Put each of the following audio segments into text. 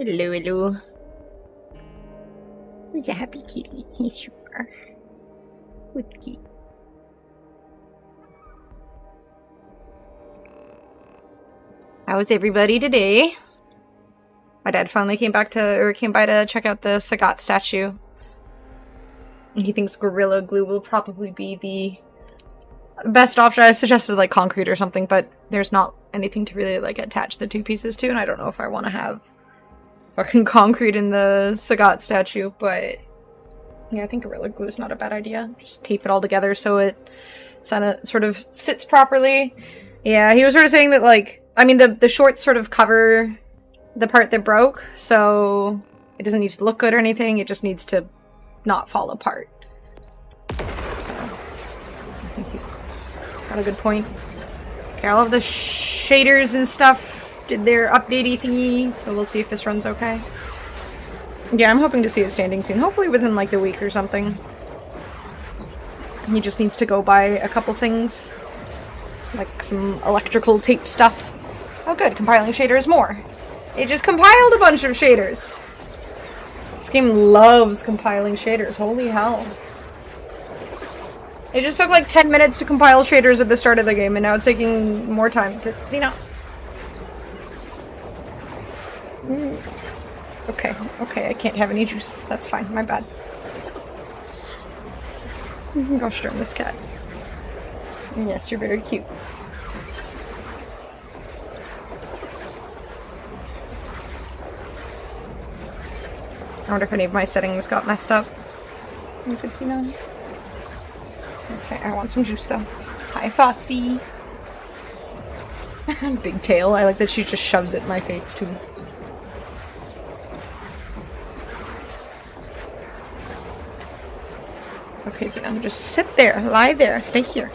Hello, hello. Who's a happy kitty? Yes, you are. Good kitty. How's everybody today? My dad finally came by to check out the Sagat statue. He thinks Gorilla Glue will probably be the best option. I suggested like concrete or something, but there's not anything to really like attach the two pieces to, and I don't know if I want to have fucking concrete in the Sagat statue, but yeah, I think Gorilla Glue is not a bad idea. Just tape it all together so it sort of sits properly. Yeah, he was sort of saying that, like, I mean, the shorts sort of cover the part that broke, so it doesn't need to look good or anything, it just needs to not fall apart. So, I think he's got a good point. Okay, all of the shaders and stuff did their updatey thingy, so we'll see if this runs okay. Yeah, I'm hoping to see it standing soon, hopefully within like the week or something. He just needs to go buy a couple things, like some electrical tape stuff. Oh good, compiling shaders more. It just compiled a bunch of shaders. This game loves compiling shaders, holy hell. It just took like 10 minutes to compile shaders at the start of the game, and now it's taking more time to, you know. Okay, okay, I can't have any juice. That's fine, my bad. Gosh darn this cat. Yes, you're very cute. wonder if any of my settings got messed up. You could see that. Okay, I want some juice though. Hi, Frosty. Big tail. I like that she just shoves it in my face too. Okay, so now just sit there, lie there, stay here.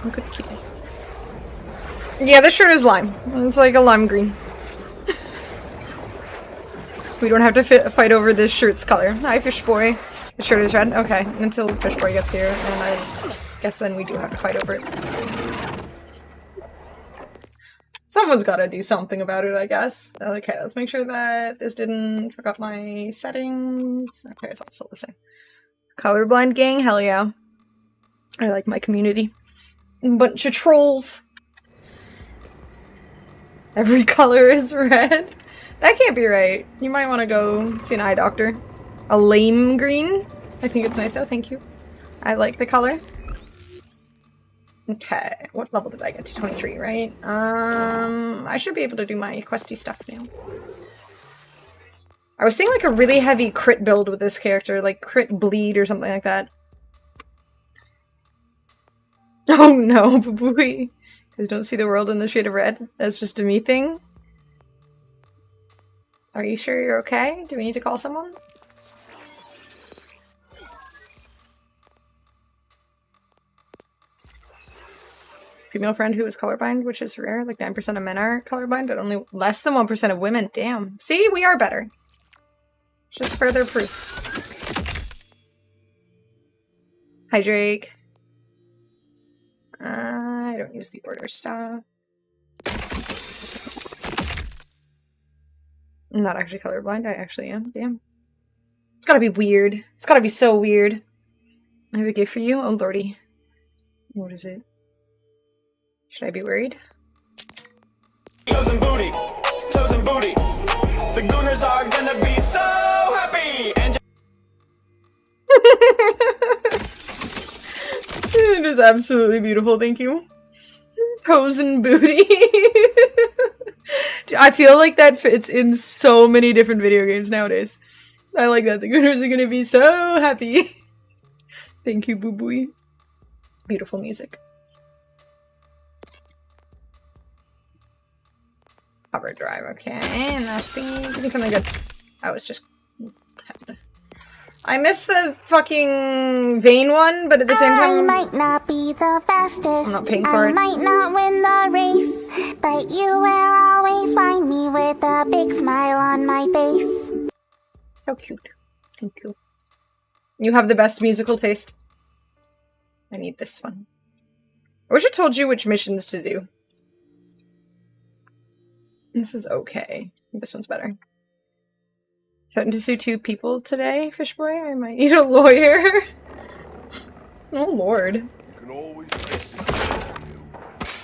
Good kitty. Yeah, this shirt is lime. It's like a lime green. We don't have to fight over this shirt's color. Hi, fish boy. The shirt is red? Okay, until fish boy gets here, and I guess then we do have to fight over it. Someone's gotta do something about it, I guess. Okay, let's make sure that this didn't forgot my settings. Okay, it's all still the same. Colorblind gang? Hell yeah. I like my community. Bunch of trolls. Every color is red. That can't be right. You might want to go see an eye doctor. A lame green? I think it's nice though, thank you. I like the color. Okay, what level did I get to? 23, right? I should be able to do my questy stuff now. I was seeing like a really heavy crit build with this character, like crit bleed or something like that. Oh no, boo-boo-y. Because don't see the world in the shade of red. That's just a me thing. Are you sure you're okay? Do we need to call someone? Female friend who is colorblind, which is rare. Like 9% of men are colorblind, but only less than 1% of women. Damn. See? We are better. Just further proof. Hi, Drake. I don't use the order stuff. I'm not actually colorblind. I actually am. Damn. It's gotta be weird. It's gotta be so weird. I have a gift for you. Oh, lordy. What is it? Should I be worried? Toes and booty. Toes and booty. The gooners are gonna be so happy. And it is absolutely beautiful. Thank you. Toes and booty. Dude, I feel like that fits in so many different video games nowadays. I like that. The gooners are gonna be so happy. Thank you, boo booey. Beautiful music. Cover drive, okay. And that's give me something good. I was just. I missed the fucking vein one, but at the same time, I might not be the fastest. I'm not paying for it. I might not win the race, but you will always find me with a big smile on my face. How cute. Thank you. You have the best musical taste. I need this one. I wish I told you which missions to do. This is okay. This one's better. Threatened to sue 2 people today, fish boy? I might need a lawyer. Oh lord.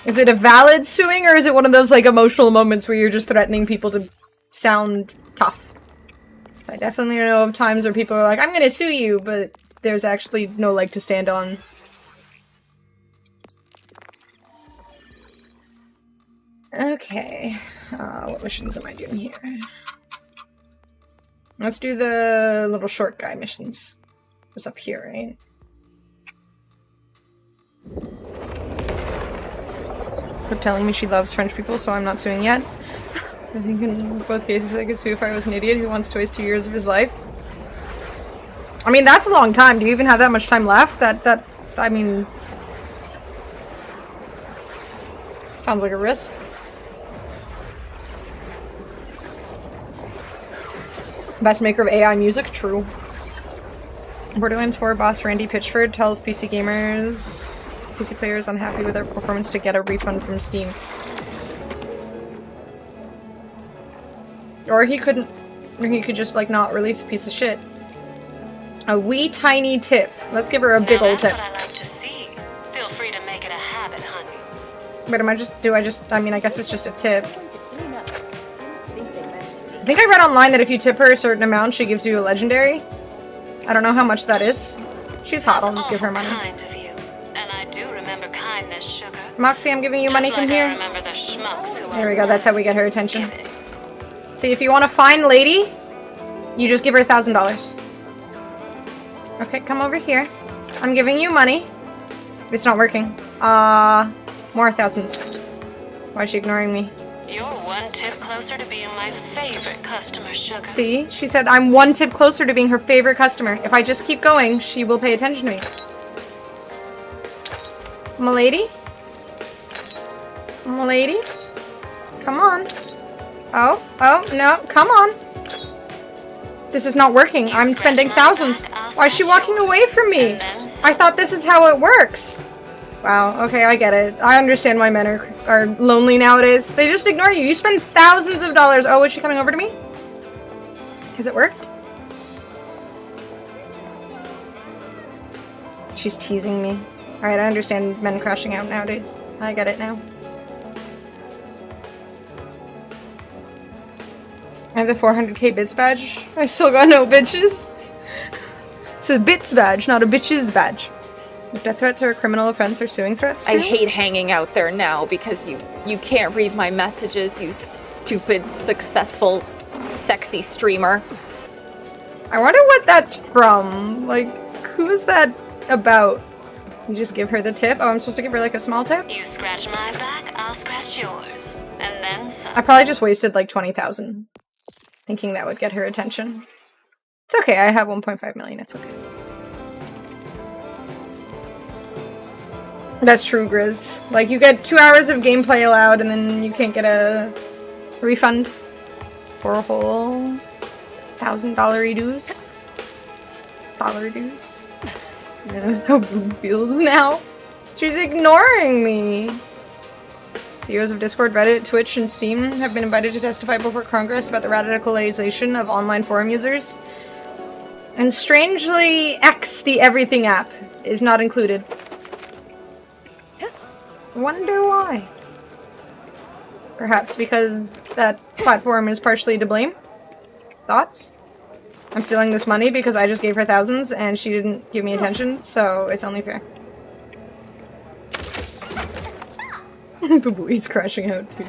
Is it a valid suing, or is it one of those like emotional moments where you're just threatening people to sound tough? So I definitely know of times where people are like, I'm gonna sue you, but there's actually no leg to stand on. Okay. What missions am I doing here? Let's do the little short guy missions. It's up here, right? Quit telling me she loves French people, so I'm not suing yet. I think in both cases I could sue if I was an idiot who wants to waste 2 years of his life. I mean, that's a long time. Do you even have that much time left? I mean... Sounds like a risk. Best maker of AI music? True. Borderlands 4 boss Randy Pitchford tells PC players unhappy with their performance to get a refund from Steam. Or he could just like not release a piece of shit. A wee tiny tip. Let's give her a big old tip. That's what I like to see. Feel free to make it a habit, honey. But I mean, I guess it's just a tip. I think I read online that if you tip her a certain amount, she gives you a legendary. I don't know how much that is. She's hot, I'll just give her money. Kind of you. And I do remember kindness, sugar. Moxie, I'm giving you money from here. I remember the schmucks who There we go, that's how we get her attention. See, if you want a fine lady, You just give her $1,000. Okay, come over here. I'm giving you money. It's not working. More thousands. Why is she ignoring me? You're one tip closer to being my favorite customer, sugar. See? She said I'm one tip closer to being her favorite customer. If I just keep going, she will pay attention to me. M'lady? M'lady? Come on. Oh, no, come on. This is not working. I'm spending thousands. Why is she walking away from me? I thought this is how it works. Wow, okay, I get it. I understand why men are lonely nowadays. They just ignore you. You spend thousands of dollars. Oh, is she coming over to me? Has it worked? She's teasing me. Alright, I understand men crashing out nowadays. I get it now. I have the 400k bits badge. I still got no bitches. It's a bits badge, not a bitches badge. If death threats are a criminal offense or suing threats too? I hate hanging out there now because you can't read my messages, you stupid, successful, sexy streamer. I wonder what that's from. Like, who is that about? You just give her the tip? Oh, I'm supposed to give her like a small tip? You scratch my back, I'll scratch yours. And then some. I probably just wasted like 20,000. Thinking that would get her attention. It's okay, I have 1.5 million, it's okay. That's true, Grizz. Like, you get 2 hours of gameplay allowed and then you can't get a refund for a whole $1,000 dues. Dollar dues. Yeah, that's how Boom feels now. She's ignoring me. CEOs of Discord, Reddit, Twitch, and Steam have been invited to testify before Congress about the radicalization of online forum users. And strangely, X, the Everything app, is not included. Wonder why. Perhaps because that platform is partially to blame? Thoughts? I'm stealing this money because I just gave her thousands and she didn't give me attention, so it's only fair. Babui's crashing out too.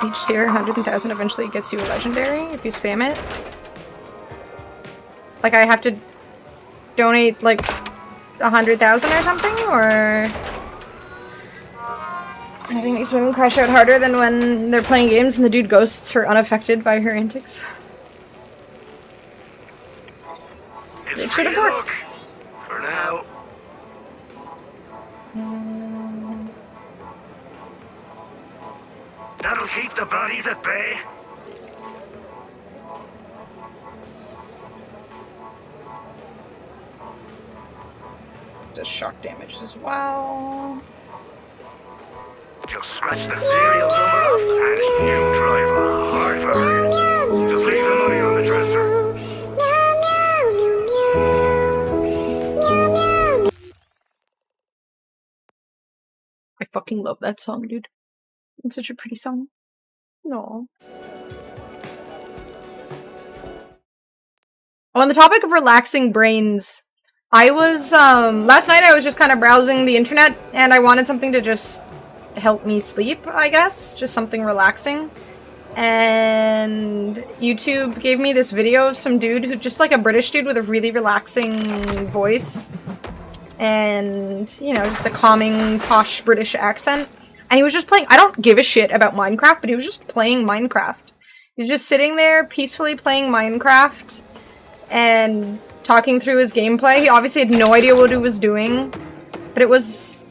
Each tier, 100,000 eventually gets you a legendary if you spam it. Like I have to donate like 100,000 or something, or nothing makes women crash out harder than when they're playing games and the dude ghosts her unaffected by her antics. It should have worked. For now. That'll keep the bodies at bay. Just shock damage as well. Just scratch the serial number off and new driver. Hard work. Just leave the money on the dresser. I fucking love that song, dude. It's such a pretty song. No. On the topic of relaxing brains, I was, last night I was just kind of browsing the internet and I wanted something to just help me sleep, I guess. Just something relaxing. And YouTube gave me this video of some dude who, just like a British dude with a really relaxing voice. And, you know, just a calming, posh British accent. And he was just playing, I don't give a shit about Minecraft, but he was just playing Minecraft. He was just sitting there peacefully playing Minecraft and talking through his gameplay. He obviously had no idea what he was doing, but it was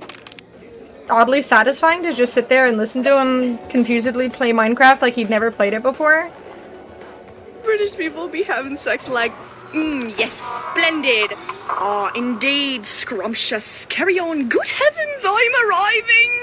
oddly satisfying to just sit there and listen to him confusedly play Minecraft like he'd never played it before. British people be having sex like, yes, splendid. Ah, indeed, scrumptious. Carry on. Good heavens, I'm arriving.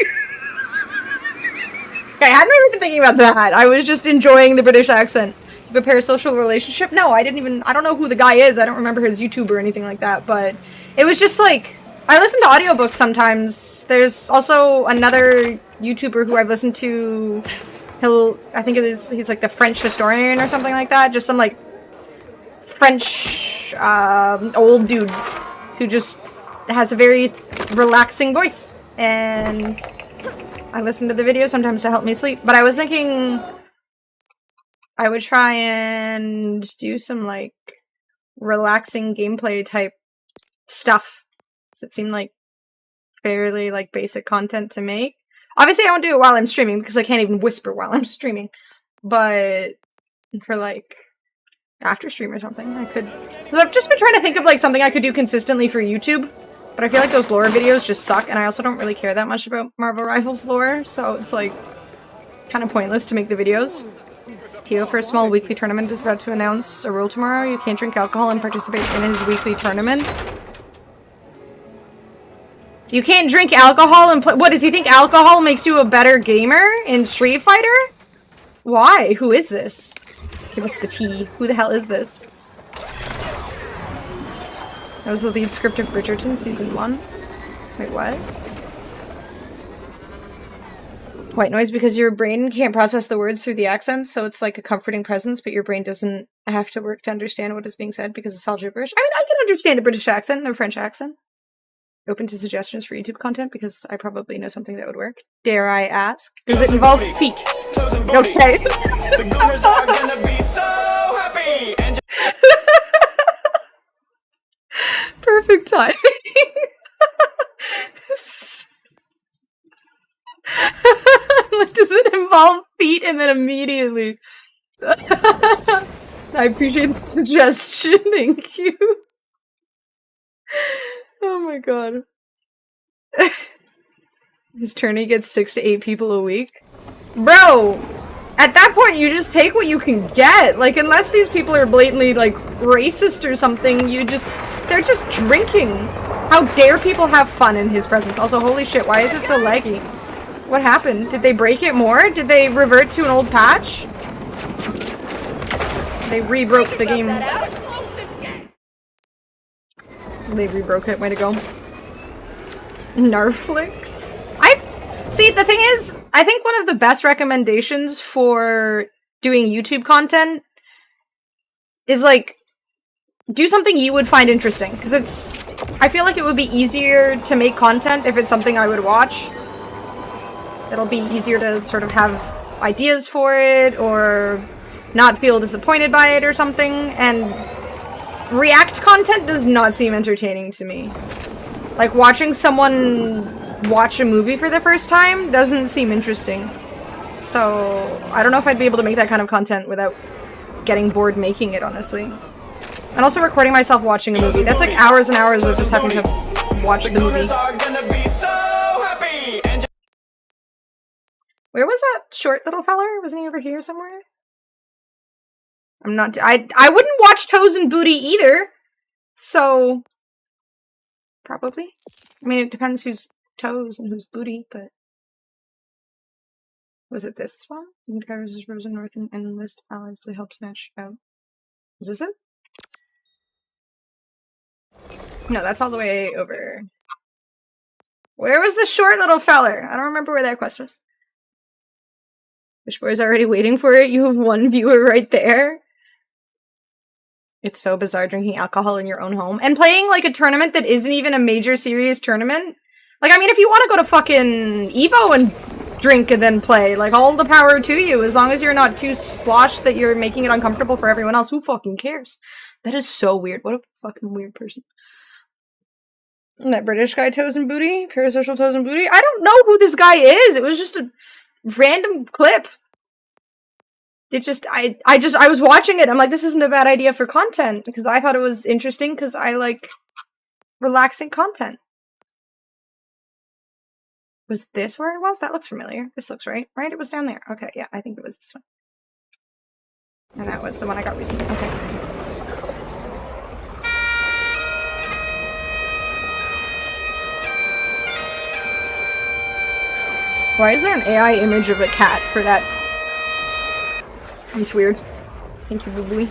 Okay, I'm not even thinking about that. I was just enjoying the British accent. The parasocial relationship? No, I don't know who the guy is. I don't remember his YouTube or anything like that, but it was just like, I listen to audiobooks sometimes. There's also another YouTuber who I've listened to. I think he's like the French historian or something like that. Just some like French old dude who just has a very relaxing voice. And I listen to the video sometimes to help me sleep, but I was thinking I would try and do some, like, relaxing gameplay type stuff. Does it seem like fairly, like, basic content to make? Obviously, I won't do it while I'm streaming, because I can't even whisper while I'm streaming. But for, like, after stream or something, I could... Because I've just been trying to think of, like, something I could do consistently for YouTube. But I feel like those lore videos just suck, and I also don't really care that much about Marvel Rivals lore, so it's, like, kind of pointless to make the videos. Tio for a small weekly tournament is about to announce a rule tomorrow. You can't drink alcohol and participate in his weekly tournament. You can't drink alcohol and play- What, does he think alcohol makes you a better gamer in Street Fighter? Why? Who is this? Give us the tea. Who the hell is this? That was the lead script of Bridgerton Season 1. Wait, what? White noise because your brain can't process the words through the accents, so it's like a comforting presence, but your brain doesn't have to work to understand what is being said because it's all gibberish. I mean, I can understand a British accent and a French accent. Open to suggestions for YouTube content because I probably know something that would work. Dare I ask? Does it involve feet? Okay. The Gooners are gonna be so happy. And Perfect timing. Like, does it involve feet? And then immediately. I appreciate the suggestion. Thank you. Oh my god. His tourney gets 6 to 8 people a week. Bro! At that point, you just take what you can get. Like, unless these people are blatantly, like, racist or something, they're just drinking. How dare people have fun in his presence? Also, holy shit, why is it so laggy? What happened? Did they break it more? Did they revert to an old patch? They re-broke the game. They re-broke it. Way to go. Narflix? See, the thing is, I think one of the best recommendations for doing YouTube content is, like, do something you would find interesting. Because I feel like it would be easier to make content if it's something I would watch. It'll be easier to sort of have ideas for it, or not feel disappointed by it or something, and React content does not seem entertaining to me. Like, watching someone watch a movie for the first time doesn't seem interesting. So, I don't know if I'd be able to make that kind of content without getting bored making it, honestly. And also recording myself watching a movie. That's like hours and hours of just having to watch the movie. Where was that short little feller? Wasn't he over here somewhere? I'm not- I wouldn't watch Toes and Booty either! So... probably. I mean, it depends who's toes and who's booty, but... Was it this one? The drivers is frozen north and enlist allies to help snatch out. Is this it? No, that's all the way over. Where was the short little feller? I don't remember where that quest was. Wishboy's already waiting for it. You have one viewer right there. It's so bizarre drinking alcohol in your own home. And playing, like, a tournament that isn't even a major serious tournament. Like, I mean, if you want to go to fucking Evo and drink and then play, like, all the power to you. As long as you're not too sloshed that you're making it uncomfortable for everyone else. Who fucking cares? That is so weird. What a fucking weird person. That British guy, Toes and Booty? Parasocial Toes and Booty? I don't know who this guy is! It was just a random clip. It just, I was watching it, I'm like, this isn't a bad idea for content, because I thought it was interesting, because I like relaxing content. Was this where it was? That looks familiar. This looks right. Right? It was down there. Okay, yeah, I think it was this one. And that was the one I got recently. Okay. Why is there an AI image of a cat for that? It's weird. Thank you, boo boo.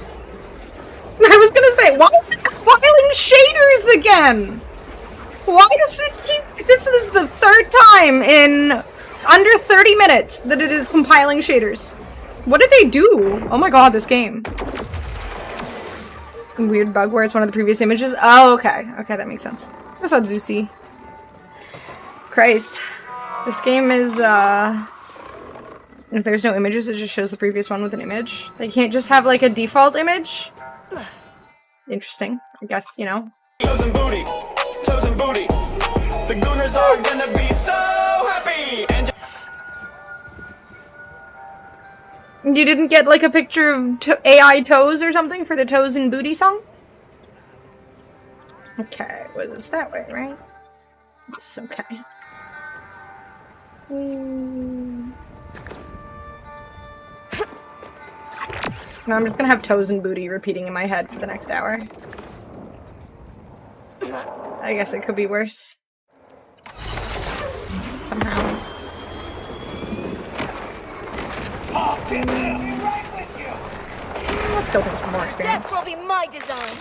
I was gonna say, why is it compiling shaders again? Why does it keep- This is the third time in under 30 minutes that it is compiling shaders. What did they do? Oh my god, this game. Weird bug where it's one of the previous images. Oh, okay. Okay, that makes sense. What's up, Zeusy? Christ. This game is, if there's no images, it just shows the previous one with an image. They can't just have, like, a default image? Interesting. I guess, you know. Toes and booty, toes and booty. The Gooners are gonna be so happy. And You didn't get, like, a picture of AI toes or something for the Toes and Booty song? Okay, well, it's that way, right? Yes, okay. Now I'm just gonna have Toes and Booty repeating in my head for the next hour. I guess it could be worse. Somehow. Let's kill things for more experience. That will be my design.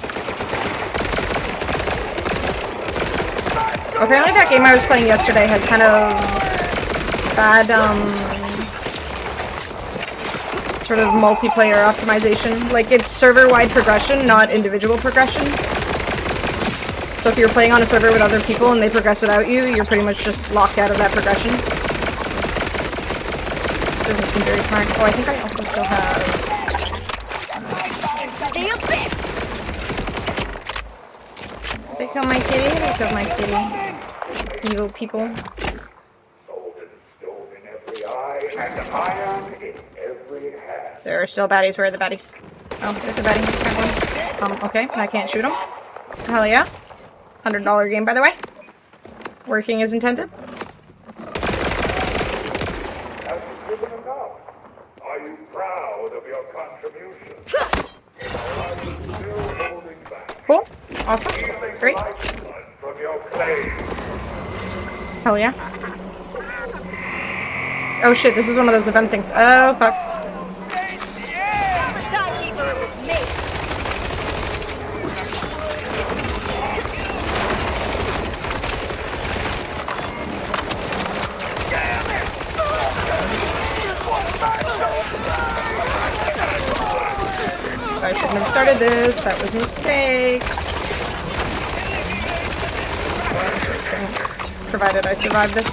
Apparently that game I was playing yesterday has kind of bad, sort of multiplayer optimization. Like, it's server-wide progression, not individual progression. So if you're playing on a server with other people and they progress without you, you're pretty much just locked out of that progression. Doesn't seem very smart. Oh, I think I also still have... They killed my kitty? They killed my kitty. Evil people. There are still baddies. Where are the baddies? Oh, there's a baddie. Okay, I can't shoot him. Hell yeah. $100 game, by the way. Working as intended. Are you proud of your contribution? Cool. Awesome. Great. From your claim. Hell yeah. Oh shit, this is one of those event things. Oh, fuck. I shouldn't have started this. That was a mistake. Provided I survive this.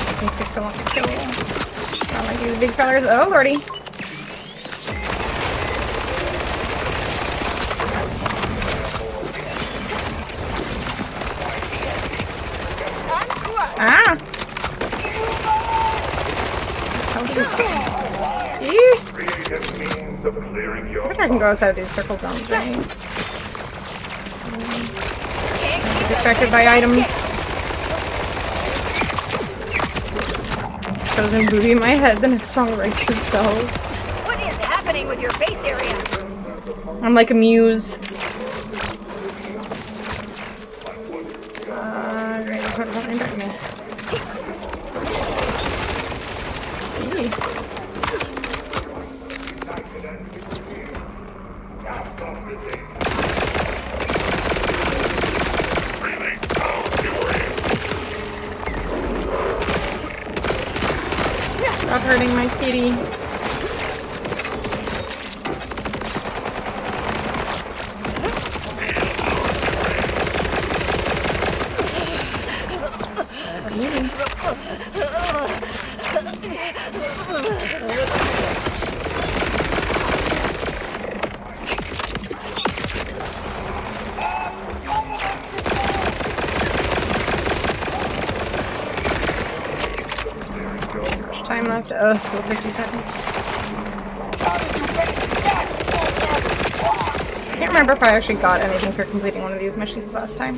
These things take so long to kill. Not like these big fellas. Oh lordy. Ah! Means of clearing I your think I can go outside these circle zones, right? Distracted by items. Chosen booty in my head, the next song writes itself. What is happening with your face area? I'm like a muse. Right, what about me? Eee. Stop hurting my kitty. Time left? Oh, still 50 seconds. I can't remember if I actually got anything for completing one of these missions last time.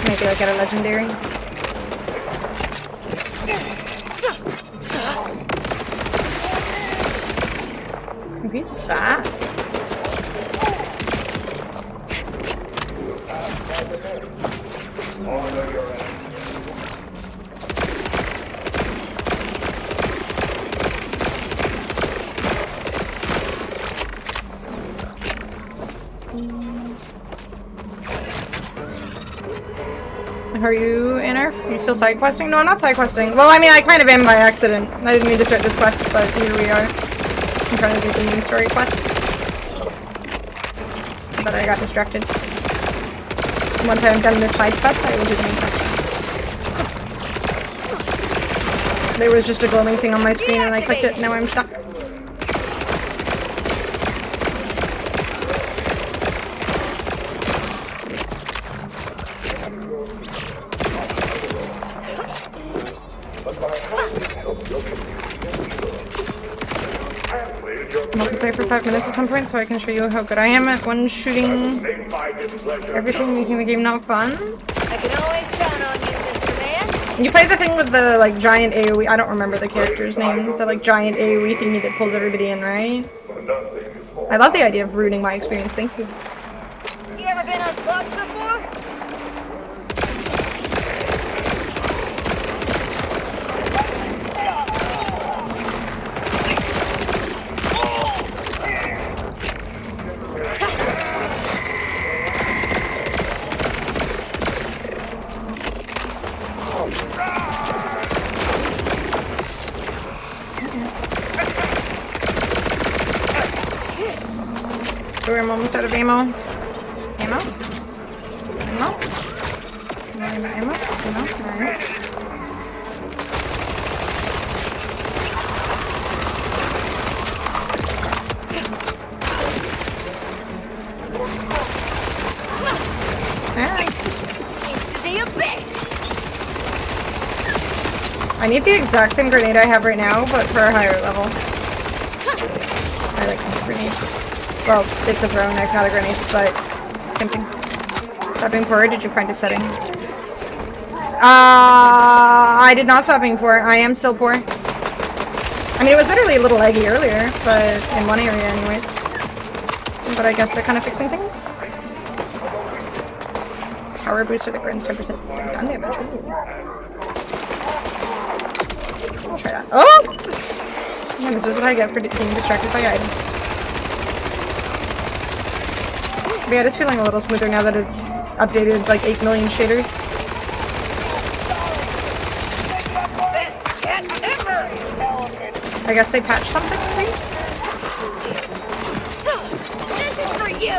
Maybe I get a legendary. He's fast. Are you in her? Are you still side questing? No, I'm not side questing. Well, I mean, I kind of am by accident. I didn't mean to start this quest, but here we are. I'm trying to do the main story quest. But I got distracted. Once I'm done this side quest, I will do the main quest. There was just a glowing thing on my screen and I clicked it, now I'm stuck. Multiplayer for 5 minutes at some point so I can show you how good I am at one-shooting everything, making the game not fun. I can always count on you, Mr. Man. You play the thing with the, like, giant AoE- I don't remember the character's name. The, like, giant AoE thingy that pulls everybody in, right? I love the idea of ruining my experience, thank you. You ever been on bugs before? So I'm almost out of ammo. Ammo? Ammo? Ammo? Ammo? Nice. I need the exact same grenade I have right now, but for a higher level. I like this grenade. Well, it's a throwing knife, not a grenade, but tempting. Stop being poor. Did you find a setting? I did not stop being poor. I am still poor. I mean, it was literally a little laggy earlier, but in one area anyways. But I guess they're kind of fixing things. Power boost for the grins, 10% gun damage. Ooh. I'll try that. Oh! Man, this is what I get for being distracted by items. But yeah, just feeling a little smoother now that it's updated like 8 million shaders. I guess they patched something, maybe? This is for you!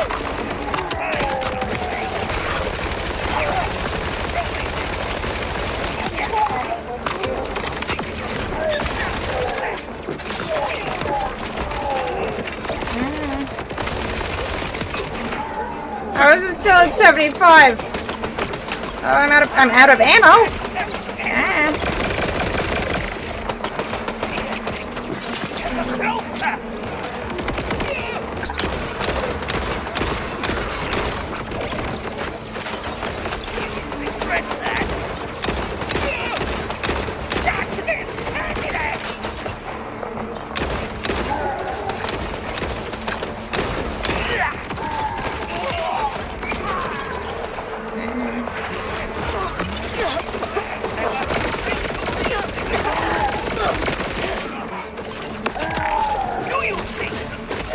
I was still at 75. Oh, I'm out of ammo. Ah.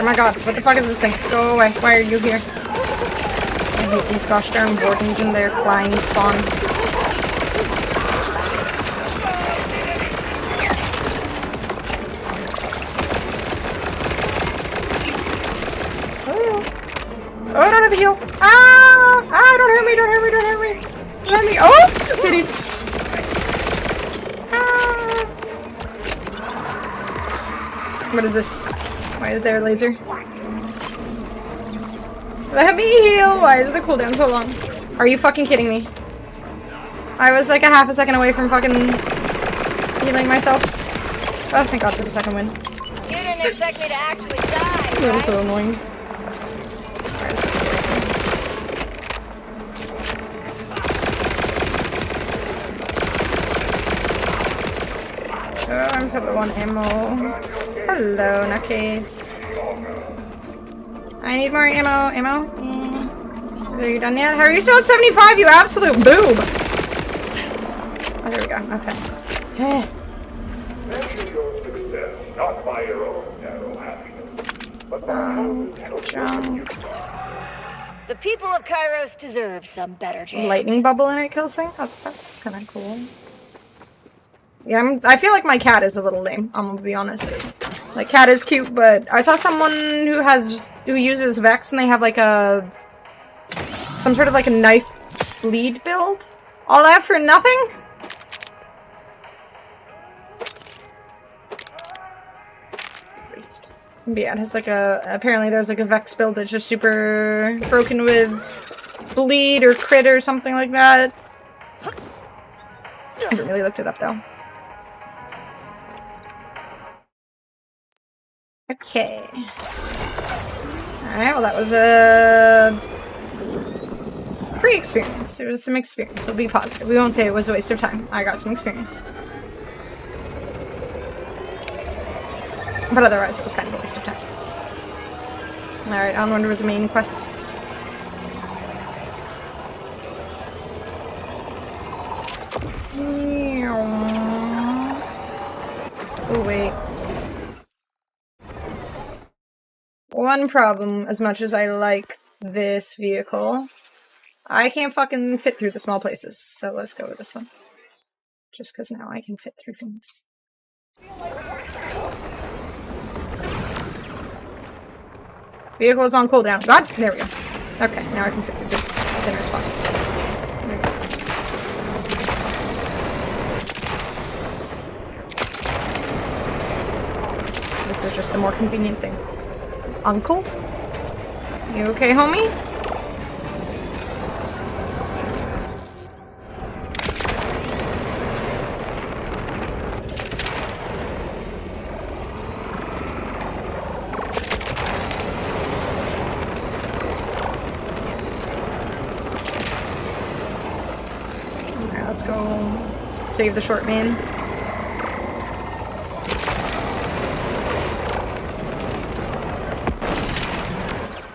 Oh my god, what the fuck is this thing? Go away. Why are you here? I hate these gosh darn wardens and their flying spawn. Oh, I don't have a heal. Ah! Ah, don't hurt me, don't hurt me, don't hurt me. Don't hurt me. Oh! Kitties. Ah. What is this? Why is there a laser? Let me heal! Why is the cooldown so long? Are you fucking kidding me? I was like a half a second away from fucking healing myself. Oh, thank god for the second win. You didn't expect me to actually die, That was right? so annoying. Where is this going? Oh, I'm so low on ammo. Hello, nutcase. I need more ammo. Ammo? Are you done yet? How are you still at 75, you absolute boob? Oh, there we go. Okay. Measure your success not by your own narrow happiness, but by how you Jump. The people of Kairos deserve some better chance. Lightning bubble and it kills things? Oh, that's kind of cool. Yeah, I feel like my cat is a little lame, I'm gonna be honest. Like, cat is cute, but I saw someone who uses Vex and they have like some sort of like a knife bleed build. All that for nothing? But yeah, it has like apparently there's like a Vex build that's just super broken with bleed or crit or something like that. I haven't really looked it up though. Okay. Alright, well that was a pre-experience. It was some experience. We'll be positive. We won't say it was a waste of time. I got some experience. But otherwise, it was kind of a waste of time. Alright, onward with the main quest. Oh, wait. One problem, as much as I like this vehicle, I can't fucking fit through the small places, so let's go with this one. Just because now I can fit through things. Vehicle is on cooldown. God, there we go. Okay, now I can fit through this thinner spots. There we go. This is just the more convenient thing. Uncle? You okay, homie? Save the short man.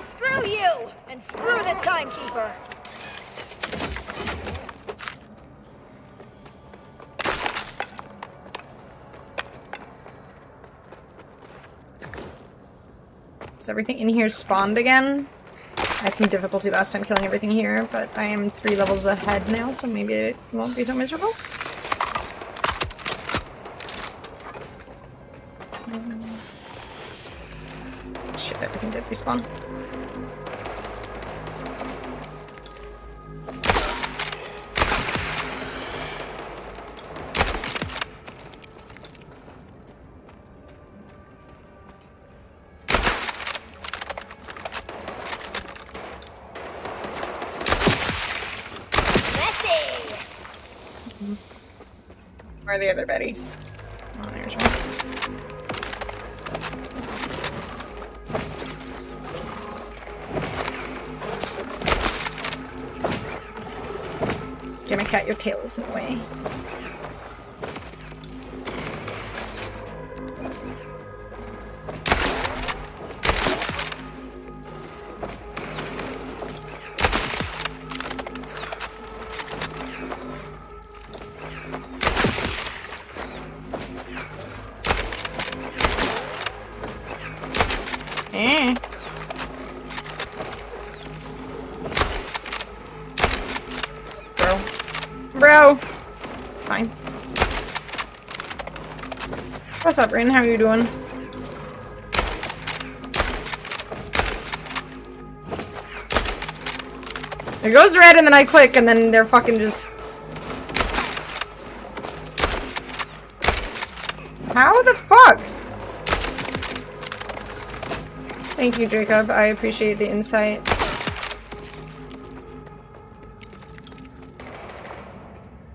Screw you! And screw the timekeeper! Is everything in here spawned again? I had some difficulty last time killing everything here, but I am 3 levels ahead now, so maybe it won't be so miserable. Shit, everything did respawn. Where are the other Bettys? Oh, there's one. Damn it, cat, your tail is in the way. Bro. Fine. What's up, Rin? How are you doing? It goes red and then I click and then they're fucking just... How the fuck? Thank you, Jacob. I appreciate the insight.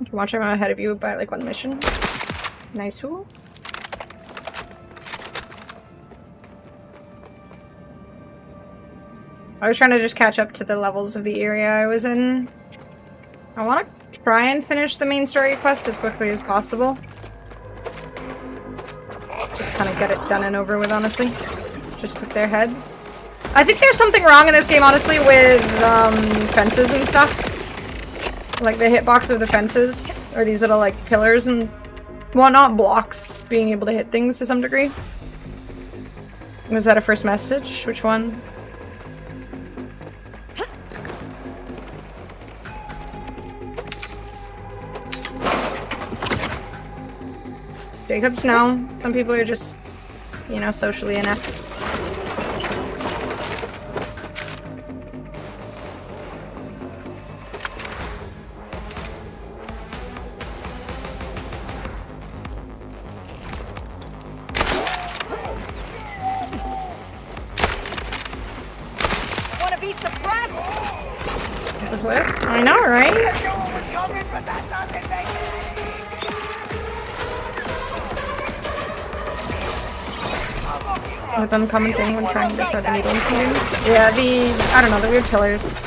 You can watch I'm ahead of you by like 1 mission. Nice. Who? I was trying to just catch up to the levels of the area I was in. I want to try and finish the main story quest as quickly as possible. Just kind of get it done and over with, honestly. Just put their heads. I think there's something wrong in this game, honestly, with fences and stuff. Like the hitbox of the fences, or these little like pillars and whatnot, blocks being able to hit things to some degree. Was that a first message? Which one? Jacobs, no. Some people are just, you know, socially inept. Wanna be suppressed? What? I know, right? With uncommon thing when trying to thread the needle in games. Yeah, I don't know, the weird pillars.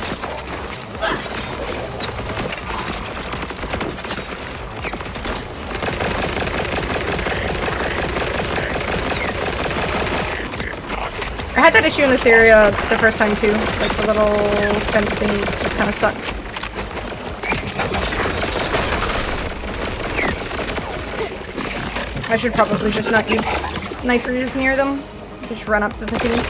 I had that issue in this area the first time too. Like the little fence thingies just kind of suck. I should probably just not use snipers near them. Just run up to the things.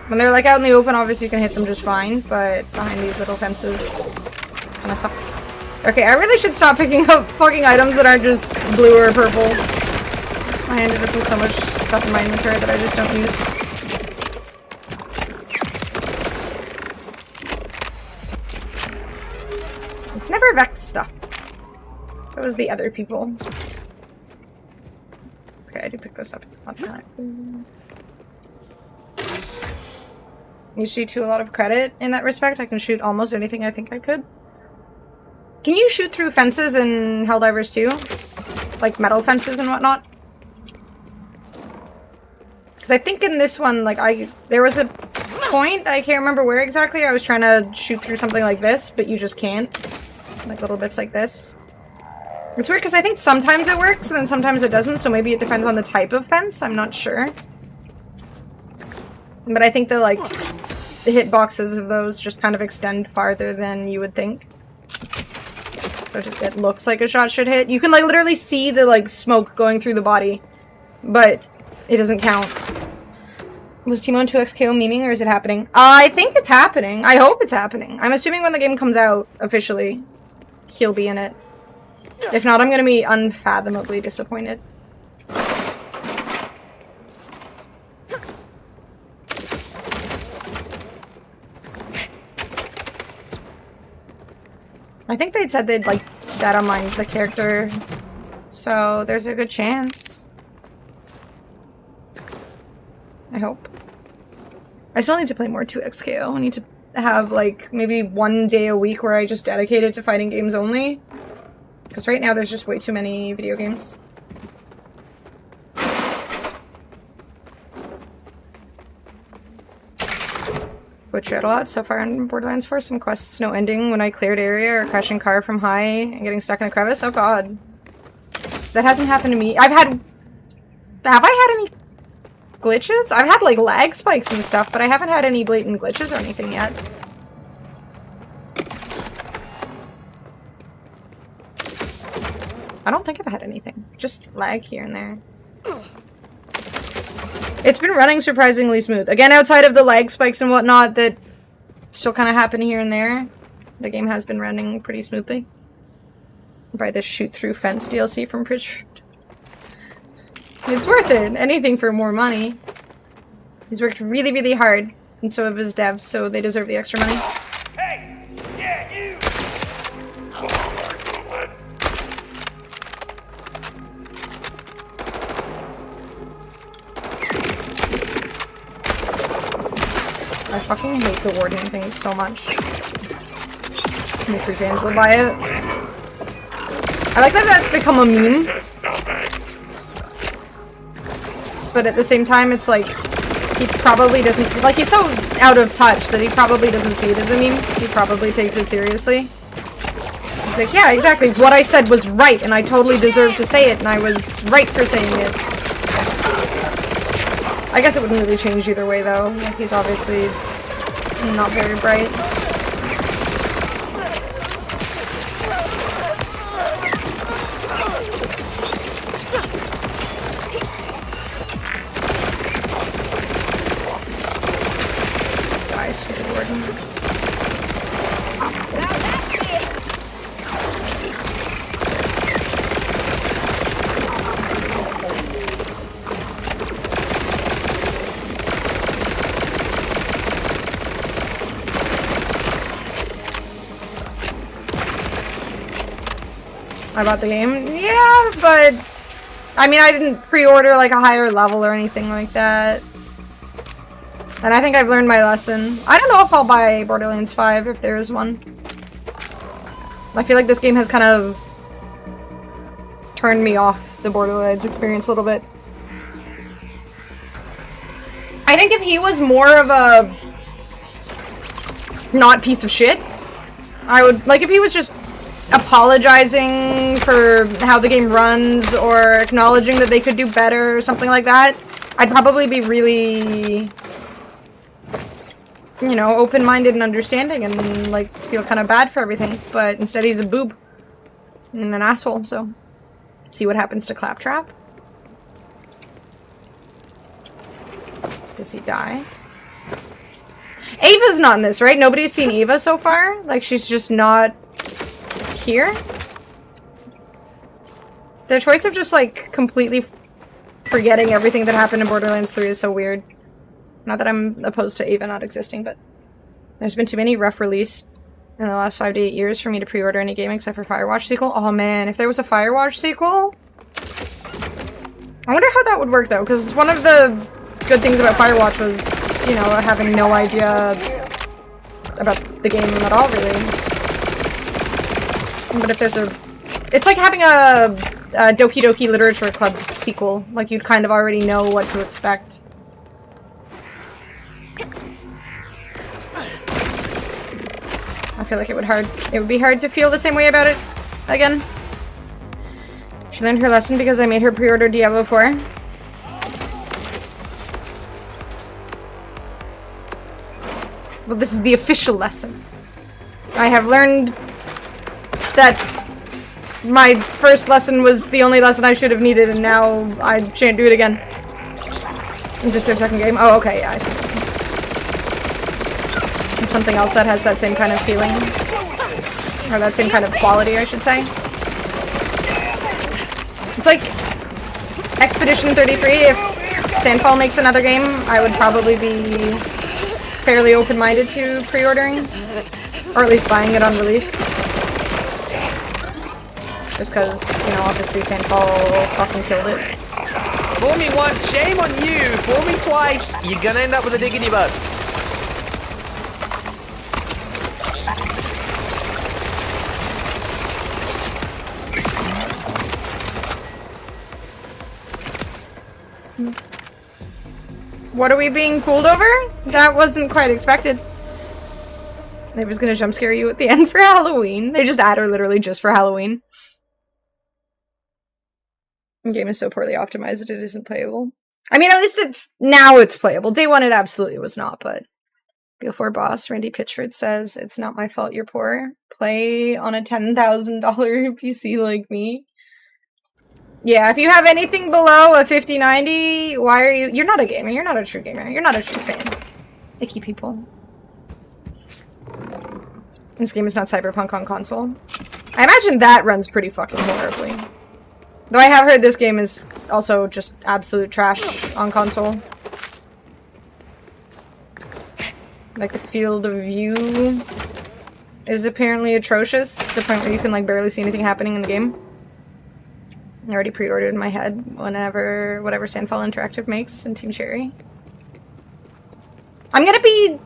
When they're like out in the open, obviously you can hit them just fine, but behind these little fences kind of sucks. Okay, I really should stop picking up fucking items that aren't just blue or purple. I ended up with so much stuff in my inventory that I just don't use. It's never Vex stuff. So is the other people. Okay, I do pick those up. You shoot to a lot of credit in that respect. I can shoot almost anything I think I could. Can you shoot through fences in Helldivers too? Like metal fences and whatnot? Because I think in this one, like there was a point, I can't remember where exactly, I was trying to shoot through something like this, but you just can't. Like little bits like this. It's weird because I think sometimes it works and then sometimes it doesn't, so maybe it depends on the type of fence, I'm not sure. But I think the hit boxes of those just kind of extend farther than you would think. So it looks like a shot should hit. You can like literally see the smoke going through the body, but it doesn't count. Was Timon 2XKO memeing or is it happening? I think it's happening. I hope it's happening. I'm assuming when the game comes out officially, he'll be in it. If not, I'm gonna be unfathomably disappointed. I think they'd said they'd data mine the character, so there's a good chance. I hope. I still need to play more 2XKO. I need to have maybe one day a week where I just dedicate it to fighting games only. Because right now there's just way too many video games. Butchered a lot so far in Borderlands 4. Some quests no ending when I cleared area or crashing car from high and getting stuck in a crevice. Oh god. That hasn't happened to me. Have I had any glitches? I've had lag spikes and stuff, but I haven't had any blatant glitches or anything yet. I don't think I've had anything. Just lag here and there. It's been running surprisingly smooth. Again, outside of the lag spikes and whatnot that still kind of happen here and there, the game has been running pretty smoothly. Buy this shoot through fence DLC from Pritchard. It's worth it. Anything for more money. He's worked really, really hard, and so have his devs, so they deserve the extra money. Hey! Yeah, you! I fucking hate the warden thing so much. Mystery fans will buy it. I like that that's become a meme. But at the same time, it's he probably doesn't, he's so out of touch that he probably doesn't see it as a meme. He probably takes it seriously. He's like, yeah, exactly, what I said was right, and I totally deserved to say it, and I was right for saying it. I guess it wouldn't really change either way, though. He's obviously not very bright. Die, stupid warden. Now that's it. I bought the game. Yeah, but I mean, I didn't pre-order like a higher level or anything like that. And I think I've learned my lesson. I don't know if I'll buy Borderlands 5 if there is one. I feel like this game has kind of turned me off the Borderlands experience a little bit. I think if he was more of a not piece of shit, I would, like, if he was just apologizing for how the game runs or acknowledging that they could do better or something like that, I'd probably be really, you know, open-minded and understanding and, like, feel kind of bad for everything. But instead he's a boob and an asshole, so see what happens to Claptrap. Does he die? Ava's not in this, right? Nobody's seen Eva so far? Like, she's just not here? Their choice of just, like, completely forgetting everything that happened in Borderlands 3 is so weird. Not that I'm opposed to Eva not existing, but there's been too many rough released in the last 5 to 8 years for me to pre-order any game except for Firewatch sequel. Oh man, if there was a Firewatch sequel? I wonder how that would work though, because one of the good things about Firewatch was, you know, having no idea about the game at all, really. But if there's a... It's like having a Doki Doki Literature Club sequel. Like, you'd kind of already know what to expect. I feel like it would be hard to feel the same way about it again. She learned her lesson because I made her pre-order Diablo 4. Well, this is the official lesson. I have learned that my first lesson was the only lesson I should have needed, and now I shan't do it again. Just their second game. Oh, okay, yeah, I see. And something else that has that same kind of feeling. Or that same kind of quality, I should say. It's like Expedition 33. If Sandfall makes another game, I would probably be fairly open-minded to pre-ordering. Or at least buying it on release. Just because, you know, obviously Sandfall fucking killed it. Fool me once, shame on you. Fool me twice, you're gonna end up with a dig in your butt. What are we being fooled over? That wasn't quite expected. They was gonna jump scare you at the end for Halloween. They just add her literally just for Halloween. The game is so poorly optimized that it isn't playable. I mean, at least it's playable. Day one it absolutely was not, but BO4 boss Randy Pitchford says, "It's not my fault you're poor. Play on a $10,000 PC like me." Yeah, if you have anything below a 5090, why are you... You're not a gamer. You're not a true gamer. You're not a true fan. Icky people. This game is not Cyberpunk on console. I imagine that runs pretty fucking horribly. Though I have heard this game is also just absolute trash on console. Like, the field of view is apparently atrocious, to the point where you can, like, barely see anything happening in the game. I already pre-ordered in my head whatever Sandfall Interactive makes in Team Cherry. I'm gonna be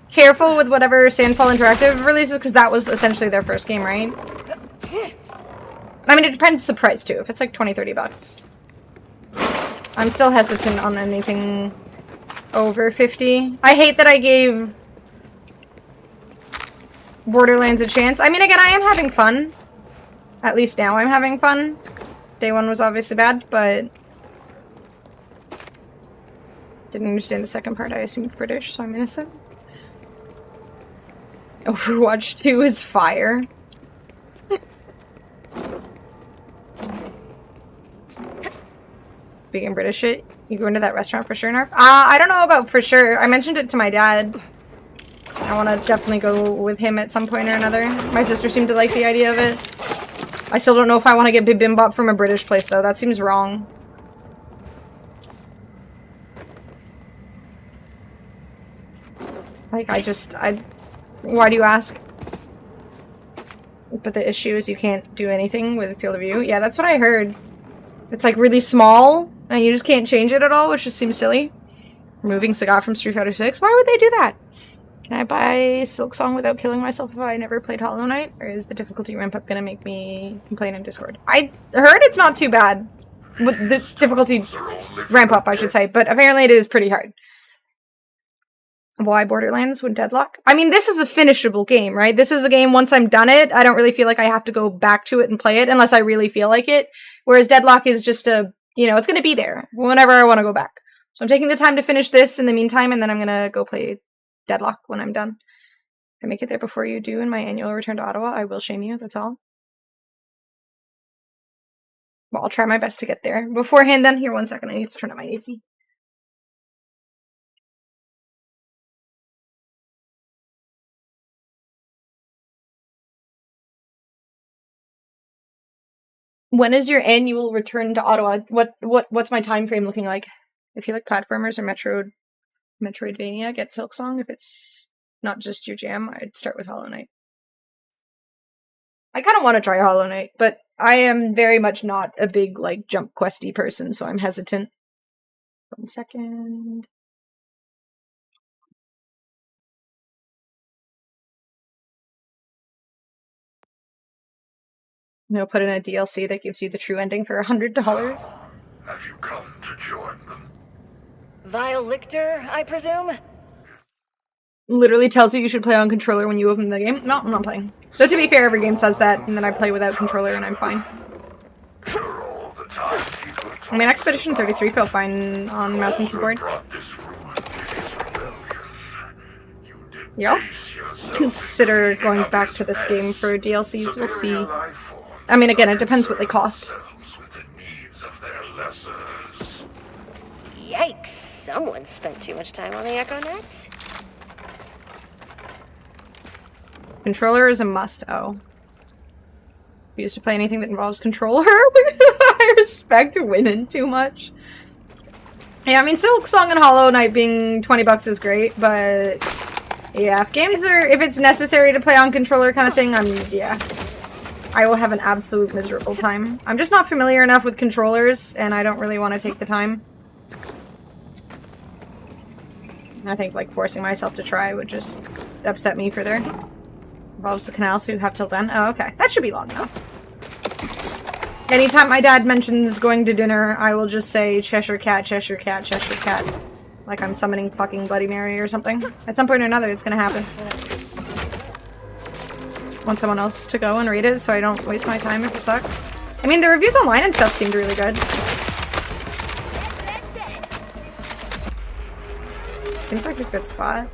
careful with whatever Sandfall Interactive releases, because that was essentially their first game, right? I mean, it depends the price, too. If it's like 20-30 bucks. I'm still hesitant on anything over 50. I hate that I gave Borderlands a chance. I mean, again, I am having fun. At least now I'm having fun. Day one was obviously bad, but... Didn't understand the second part. I assumed British, so I'm innocent. Overwatch 2 is fire. Speaking British shit, you go into that restaurant for sure, Narf? I don't know about for sure. I mentioned it to my dad. I want to definitely go with him at some point or another. My sister seemed to like the idea of it. I still don't know if I want to get bibimbap from a British place, though. That seems wrong. Like, why do you ask? But the issue is you can't do anything with field of view. Yeah, that's what I heard. It's like really small, and you just can't change it at all, which just seems silly. Removing Sagat from Street Fighter 6? Why would they do that? Can I buy Silk Song without killing myself if I never played Hollow Knight? Or is the difficulty ramp up gonna make me complain in Discord? I heard it's not too bad. With the difficulty ramp up, I should say, but apparently it is pretty hard. Why Borderlands when Deadlock? I mean, this is a finishable game, right? This is a game, once I'm done it, I don't really feel like I have to go back to it and play it unless I really feel like it. Whereas Deadlock is just a, you know, it's gonna be there whenever I want to go back. So I'm taking the time to finish this in the meantime, and then I'm gonna go play Deadlock when I'm done. If I make it there before you do in my annual return to Ottawa, I will shame you, that's all. Well, I'll try my best to get there. Beforehand then, here, 1 second, I need to turn up my AC. When is your annual return to Ottawa? What's my time frame looking like? If you like platformers or Metroidvania, get Silksong. If it's not just your jam, I'd start with Hollow Knight. I kind of want to try Hollow Knight, but I am very much not a big, like, jump questy person, so I'm hesitant. 1 second. No, put in a DLC that gives you the true ending for $100. Have you come to join them? Vile Lictor, I presume? Literally tells you should play on controller when you open the game. No, I'm not playing. Though to be fair, every game says that, and then I play without controller and I'm fine. I mean, Expedition 33 felt fine on mouse and keyboard. Yep. Consider going back to this game for DLCs, we'll see. I mean, again, it depends what they cost. Yikes, someone spent too much time on the Echo Net. Controller is a must. Oh. Used to play anything that involves controller? I respect winning too much. Yeah, I mean, Silk Song and Hollow Knight being $20 is great, but yeah, if it's necessary to play on controller kind of thing, yeah. I will have an absolute miserable time. I'm just not familiar enough with controllers, and I don't really want to take the time. I think, like, forcing myself to try would just upset me further. Involves the canal, so you have till then. Oh, okay. That should be long enough. Anytime my dad mentions going to dinner, I will just say Cheshire Cat, Cheshire Cat, Cheshire Cat. Like I'm summoning fucking Bloody Mary or something. At some point or another, it's gonna happen. Want someone else to go and read it so I don't waste my time if it sucks. I mean, the reviews online and stuff seemed really good. Seems like a good spot.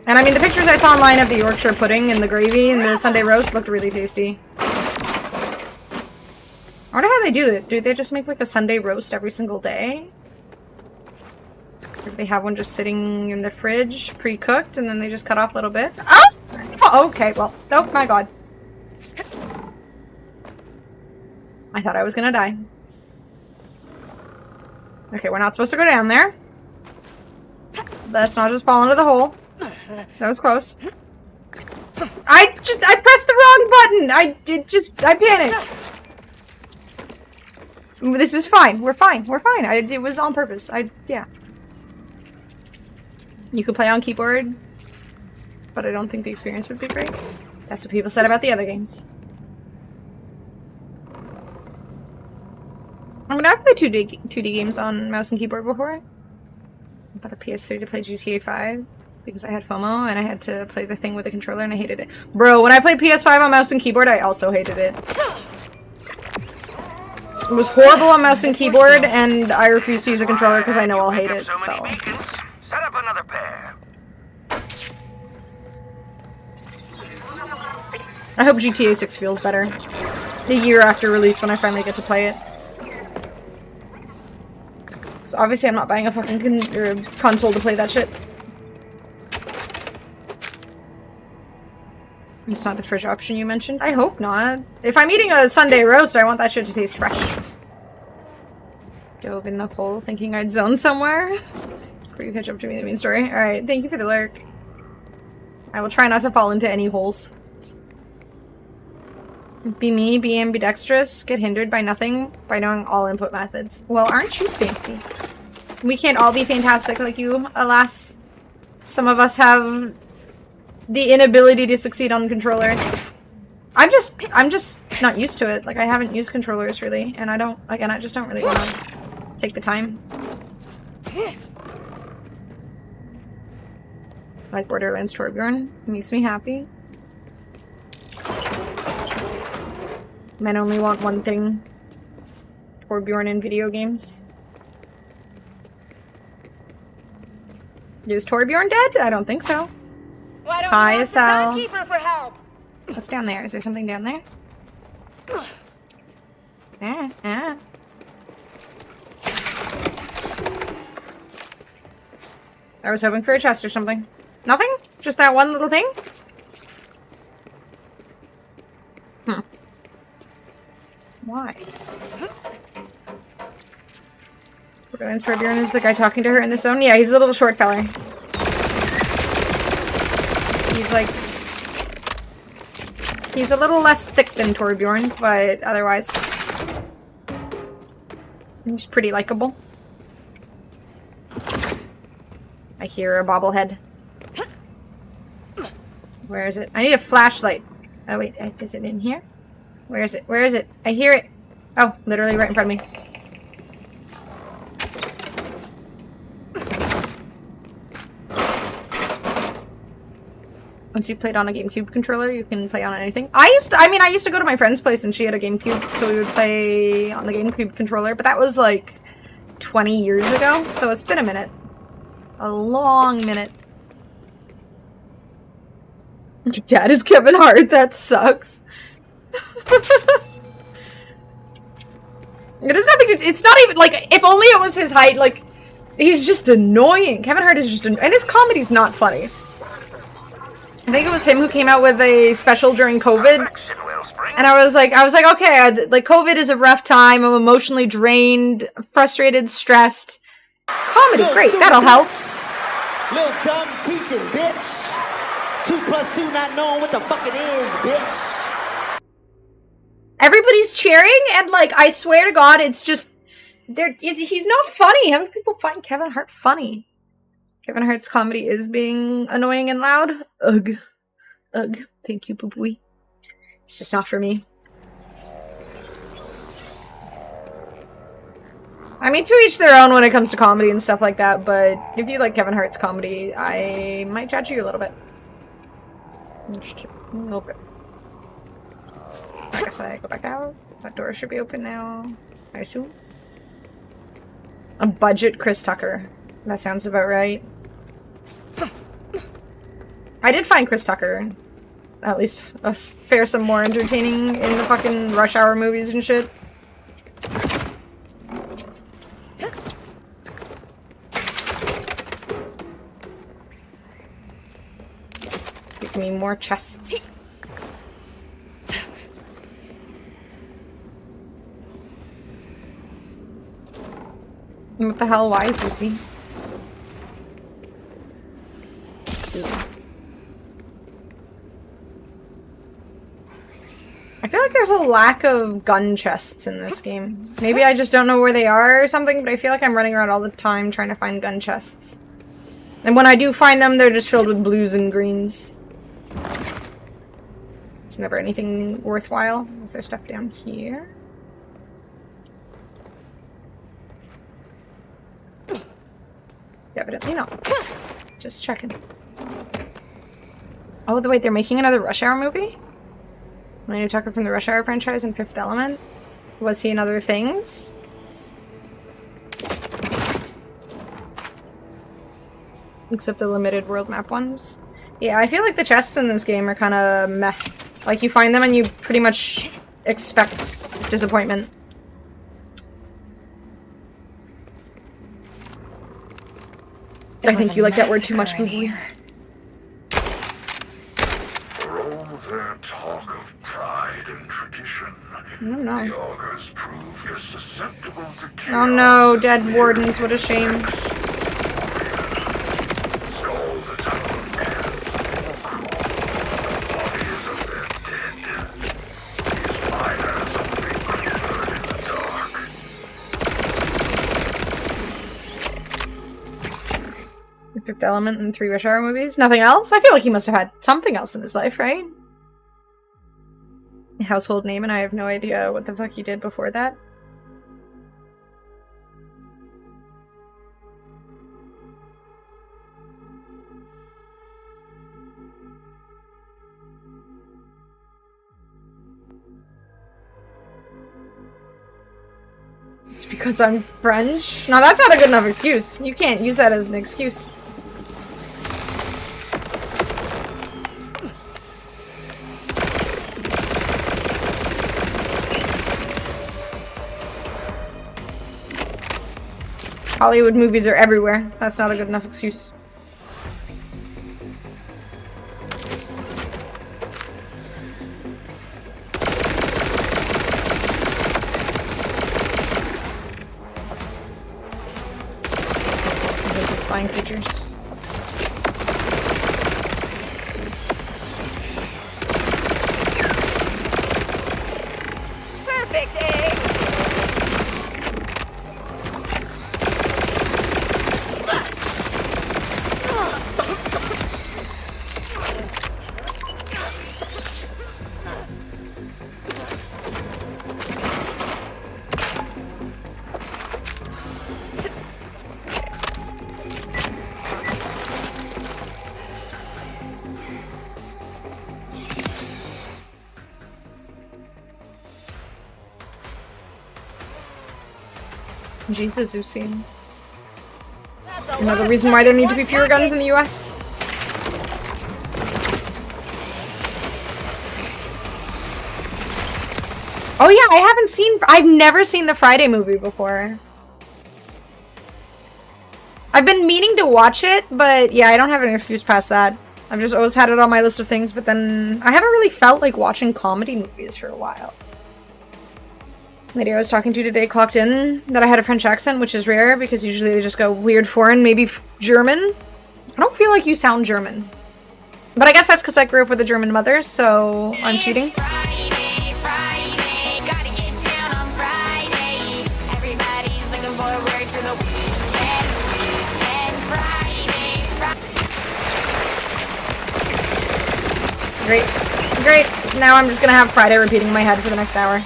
And I mean, the pictures I saw online of the Yorkshire pudding and the gravy and the Sunday roast looked really tasty. I wonder how they do it. Do they just make like a Sunday roast every single day? Or do they have one just sitting in the fridge, pre-cooked, and then they just cut off little bits? Oh! Okay, well, oh my god. I thought I was gonna die. Okay, we're not supposed to go down there. Let's not just fall into the hole. That was close. I pressed the wrong button! I panicked. This is fine. We're fine. We're fine. It was on purpose. Yeah. You could play on keyboard, but I don't think the experience would be great. That's what people said about the other games. I mean, I've played 2D games on mouse and keyboard before. I bought a PS3 to play GTA 5 because I had FOMO and I had to play the thing with the controller and I hated it. Bro, when I played PS5 on mouse and keyboard, I also hated it. It was horrible on mouse and keyboard, and I refuse to use a controller because I know I'll hate it, so. Set up another pair. I hope GTA 6 feels better. A year after release when I finally get to play it. So obviously I'm not buying a fucking console to play that shit. It's not the fridge option you mentioned? I hope not. If I'm eating a Sunday roast, I want that shit to taste fresh. Dove in the hole thinking I'd zone somewhere. Before you catch up to me, the main story. Alright, thank you for the lurk. I will try not to fall into any holes. Be me, be ambidextrous, get hindered by nothing by knowing all input methods. Well, aren't you fancy? We can't all be fantastic like you, alas. Some of us have the inability to succeed on the controller. I'm just not used to it. Like, I haven't used controllers really, and I just don't really want to take the time. Like Borderlands Torbjorn. It makes me happy. Men only want one thing. Torbjorn in video games. Is Torbjorn dead? I don't think so. Why don't Hi, you ask the Asal. timekeeper for help? What's down there? Is there something down there? Ah. I was hoping for a chest or something. Nothing? Just that one little thing? Why? Borderlands Torbjorn is the guy talking to her in the zone? Yeah, he's the little short feller. He's like... He's a little less thick than Torbjorn, but otherwise... He's pretty likable. I hear a bobblehead. Where is it? I need a flashlight. Oh wait, is it in here? Where is it? Where is it? I hear it. Oh, literally right in front of me. Once you played on a GameCube controller, you can play on anything. I used to go to my friend's place and she had a GameCube, so we would play on the GameCube controller, but that was like 20 years ago, so it's been a minute. A long minute. Your dad is Kevin Hart, that sucks. It has nothing to, it's not even, like, if only it was his height, like, he's just annoying. Kevin Hart is just, and his comedy's not funny. I think it was him who came out with a special during COVID. And I was like, okay, like, COVID is a rough time, I'm emotionally drained, frustrated, stressed. Comedy, great, that'll help. Little dumb teacher, bitch. 2 + 2 not knowing what the fuck it is, bitch. Everybody's cheering, and like, I swear to God, it's just, he's not funny. How many people find Kevin Hart funny? Kevin Hart's comedy is being annoying and loud. Ugh. Ugh. Thank you, Poo-Pooey. It's just not for me. I mean, to each their own when it comes to comedy and stuff like that, but if you like Kevin Hart's comedy, I might judge you a little bit. Just a little bit. I guess I go back out. That door should be open now, I assume. A budget Chris Tucker. That sounds about right. I did find Chris Tucker, at least a fair some more entertaining in the fucking Rush Hour movies and shit. Give me more chests. What the hell? Why is Lucy? I feel like there's a lack of gun chests in this game. Maybe I just don't know where they are or something, but I feel like I'm running around all the time trying to find gun chests. And when I do find them, they're just filled with blues and greens. It's never anything worthwhile. Is there stuff down here? Evidently not. Just checking. Oh, wait, they're making another Rush Hour movie? Lane Tucker from the Rush Hour franchise and Fifth Element? Was he in other things? Except the limited world map ones? Yeah, I feel like the chests in this game are kind of meh. Like, you find them and you pretty much expect disappointment. I think you like that word too much, Boo-Boo. For all their talk of pride and tradition, No. the augurs prove you're susceptible to chaos. Oh no, dead wardens, what a shame. Skull the town Fifth Element and 3 Rush Hour movies. Nothing else? I feel like he must have had something else in his life, right? A household name, and I have no idea what the fuck he did before that. It's because I'm French? No, that's not a good enough excuse. You can't use that as an excuse. Hollywood movies are everywhere. That's not a good enough excuse. Flying creatures. Perfect, eh? Jesus, Usain. Another reason why there need to be fewer guns in the US. Oh yeah, I've never seen the Friday movie before. I've been meaning to watch it, but yeah, I don't have an excuse past that. I've just always had it on my list of things, but then I haven't really felt like watching comedy movies for a while. The lady I was talking to today clocked in that I had a French accent, which is rare because usually they just go weird foreign, maybe German. I don't feel like you sound German. But I guess that's because I grew up with a German mother, so I'm cheating. Great. Great. Now I'm just gonna have Friday repeating in my head for the next hour.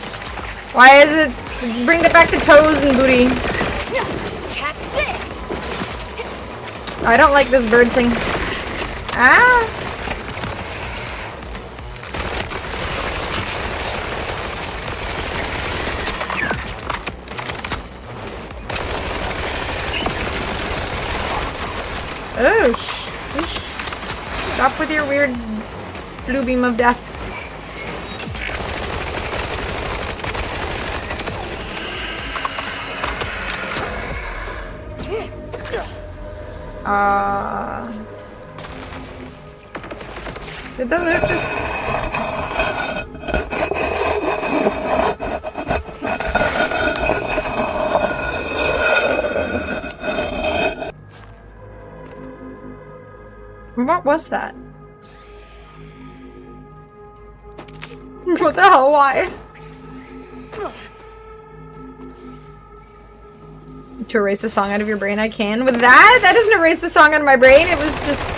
Why is it? Bring it back to toes and booty. Catch this. I don't like this bird thing. Ah! Oh, stop with your weird blue beam of death. Did the loot just... What was that? What the hell? Why? To erase the song out of your brain, I can. With that? That doesn't erase the song out of my brain. It was just...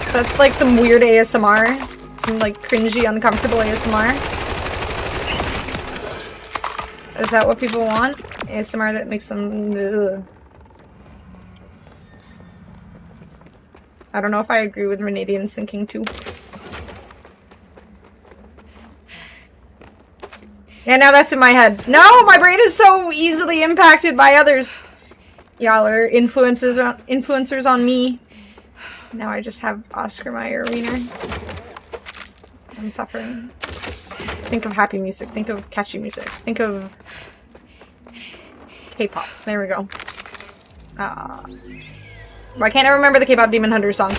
So that's like some weird ASMR. Some like cringy, uncomfortable ASMR. Is that what people want? ASMR that makes them... Ugh. I don't know if I agree with Renadian's thinking too. Yeah, now that's in my head. No, my brain is so easily impacted by others. Y'all are influencers on me. Now I just have Oscar Mayer wiener. I'm suffering. Think of happy music. Think of catchy music. Think of K-pop. There we go. Why can't I remember the K-pop Demon Hunter songs?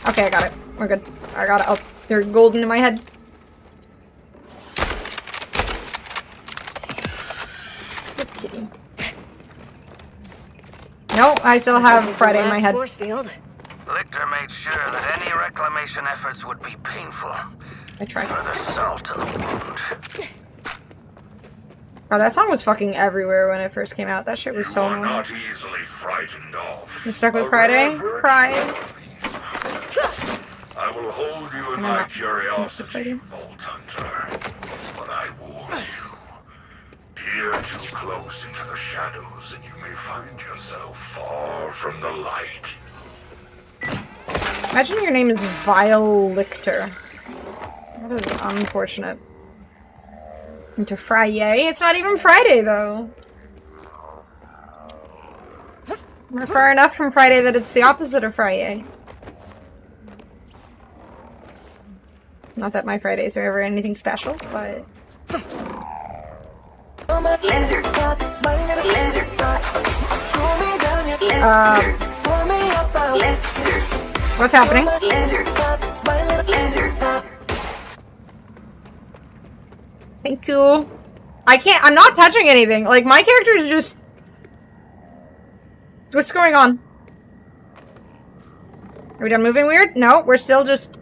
Okay, I got it. We're good. I got it. Oh, they're golden in my head. Good kitty. No, I still have Friday in my head. Lichter made sure that any reclamation efforts would be painful. I tried. Further salt to the wound. Oh, that song was fucking everywhere when it first came out. That shit was so You are annoying. not easily frightened off. You stuck with A Friday? rare virtue Pride. of these. I will hold you in my curiosity, Vault Hunter. But I warn you, peer too close into the shadows and you may find yourself far from the light. Imagine your name is Vile Lictor. That is unfortunate. Into Friday? It's not even Friday, though. We're far enough from Friday that it's the opposite of Friday. Not that my Fridays are ever anything special, but... Lizard. Lizard. What's happening? Lizard. Lizard. Thank you. I'm not touching anything. Like, my character is just... What's going on? Are we done moving weird? No, we're still just...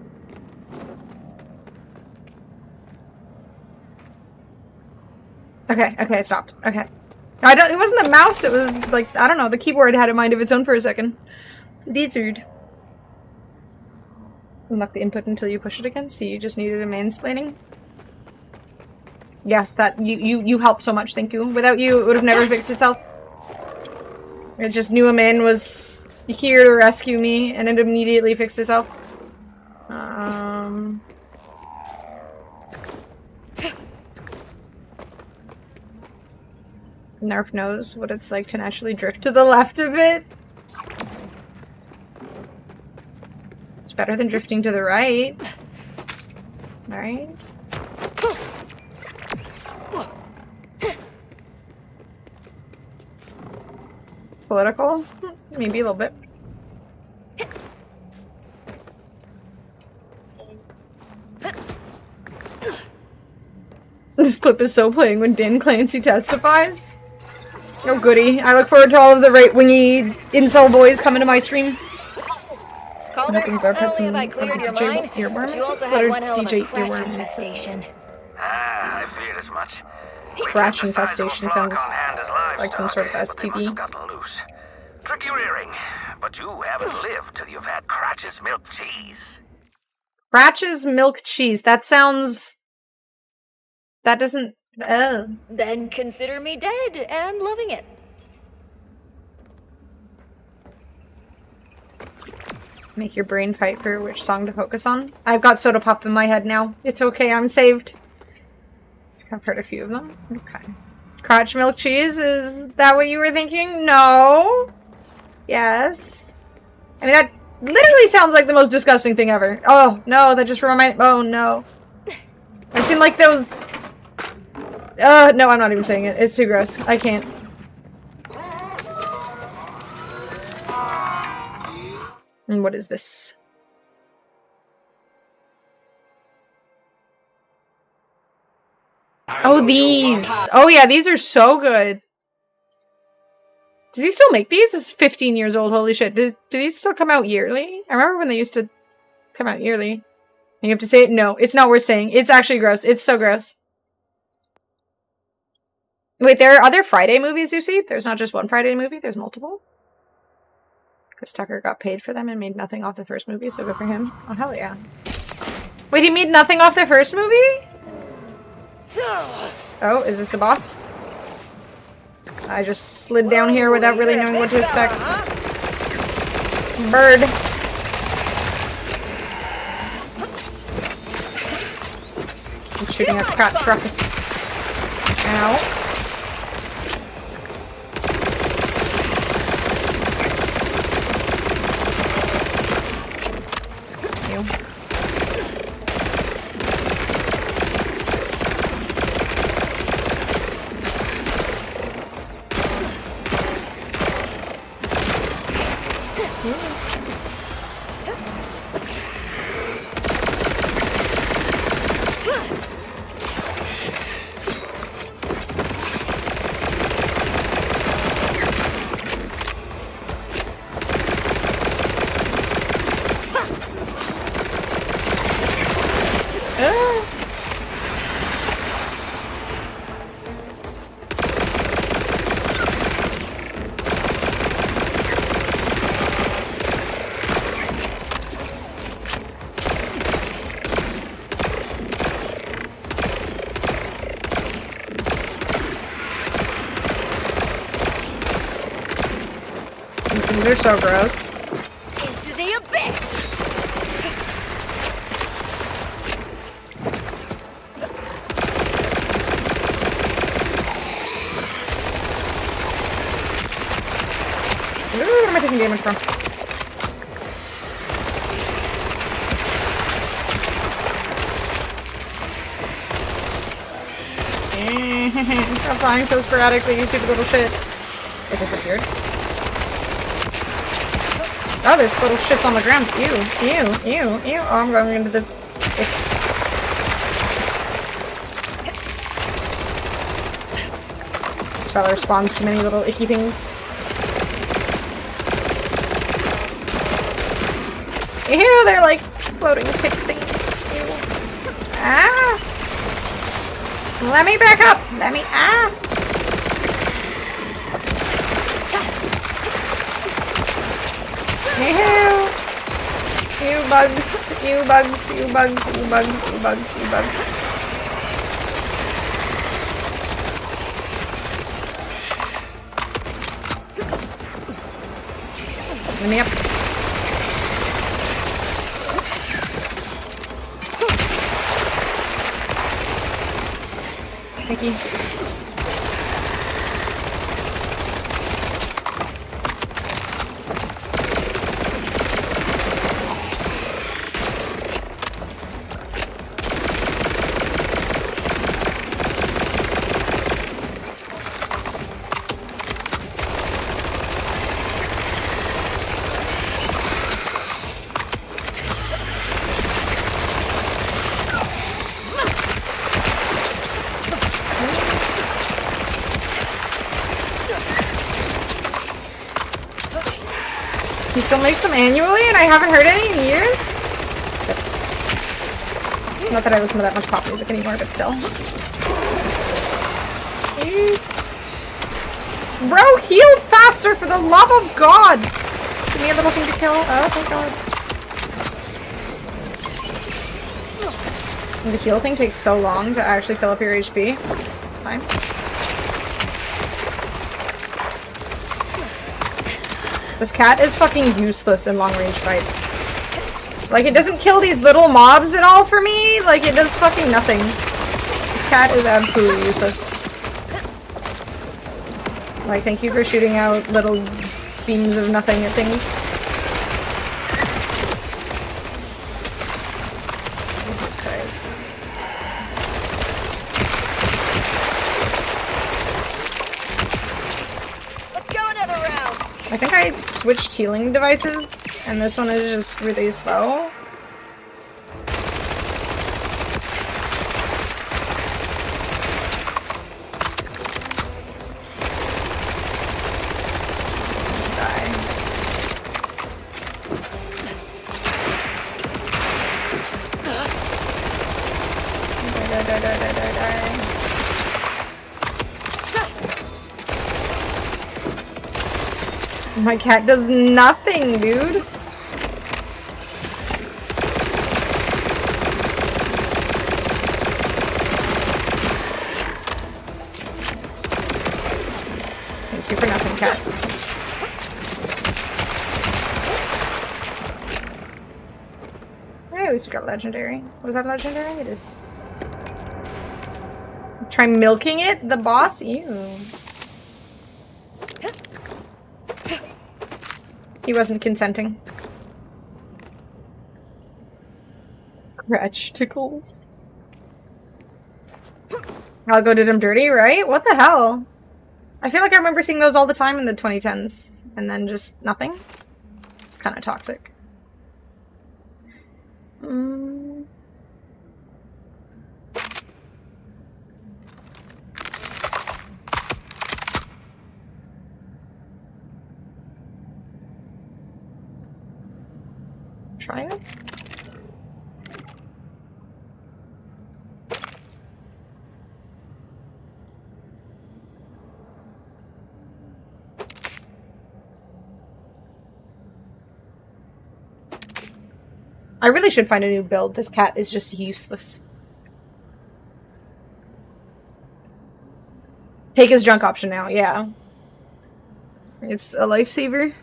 Okay, I stopped. Okay. No, it wasn't the mouse, it was, like, I don't know, the keyboard had a mind of its own for a second. Lizard. Unlock the input until you push it again, so you just needed a mansplaining? Yes, that, you helped so much, thank you. Without you, it would have never fixed itself. It just knew a man was here to rescue me, and it immediately fixed itself. Nerf knows what it's like to naturally drift to the left of it. It's better than drifting to the right. Right? Political? Maybe a little bit. This clip is so playing when Dan Clancy testifies. Oh goody. I look forward to all of the right-wingy incel boys coming to my stream. I'm hoping Barb had some of the DJ earworm mixes. What are DJ earworm mixes? I feared as much. Crash infestation sounds like some sort of STD. Gotten loose. Tricky rearing, but you haven't lived till you've had Cratch's milk cheese. Cratch's milk cheese. That sounds... That doesn't... Then consider me dead and loving it. Make your brain fight for which song to focus on. I've got Soda Pop in my head now. It's okay, I'm saved. I've heard a few of them. Okay. Crotch milk cheese, is that what you were thinking? No. Yes. I mean, that literally sounds like the most disgusting thing ever. Oh, no, that just reminded... Oh, no. I've seen, like, those... no, I'm not even saying it. It's too gross. I can't. And what is this? Oh, these. Oh, yeah, these are so good. Does he still make these? This is 15 years old. Holy shit. Do these still come out yearly? I remember when they used to come out yearly. You have to say it? No, it's not worth saying. It's actually gross. It's so gross. Wait, there are other Friday movies you see? There's not just one Friday movie, there's multiple? Chris Tucker got paid for them and made nothing off the first movie, so good for him. Oh, hell yeah. Wait, he made nothing off the first movie? Oh, is this a boss? I just slid down here without really knowing what to expect. Bird. I'm shooting at crotch rockets. Ow. These are so gross. Into the abyss! Ooh, where am I taking damage from? Stop flying so sporadically, you stupid little shit. It disappeared. Oh, there's little shits on the ground. Ew, ew, ew, ew. Oh, I'm going into the... This fella responds to many little icky things. Ew, they're like floating pick things. Ew. Ah! Let me back up! Let me... Ah! Ew! You bugs, you bugs, you bugs, you bugs, you bugs, you bugs. Let me up. Thank you. He still makes them annually and I haven't heard any in years? Yes. Not that I listen to that much pop music anymore, but still. Bro, heal faster for the love of God! Give me a little thing to kill. Oh, thank God. The heal thing takes so long to actually fill up your HP. Fine. This cat is fucking useless in long-range fights. Like, it doesn't kill these little mobs at all for me. Like, it does fucking nothing. This cat is absolutely useless. Like, thank you for shooting out little beams of nothing at things. Jesus Christ. Let's go another round! I think I switched healing devices, and this one is just really slow. My cat does nothing, dude. Thank you for nothing, cat. Hey, at least we got legendary. Was that legendary? It is. Try milking it? The boss? Ew. He wasn't consenting. Crutch tickles. I'll go did him dirty, right? What the hell? I feel like I remember seeing those all the time in the 2010s, and then just nothing. It's kind of toxic. Try it. I really should find a new build. This cat is just useless. Take his junk option now, yeah. It's a lifesaver.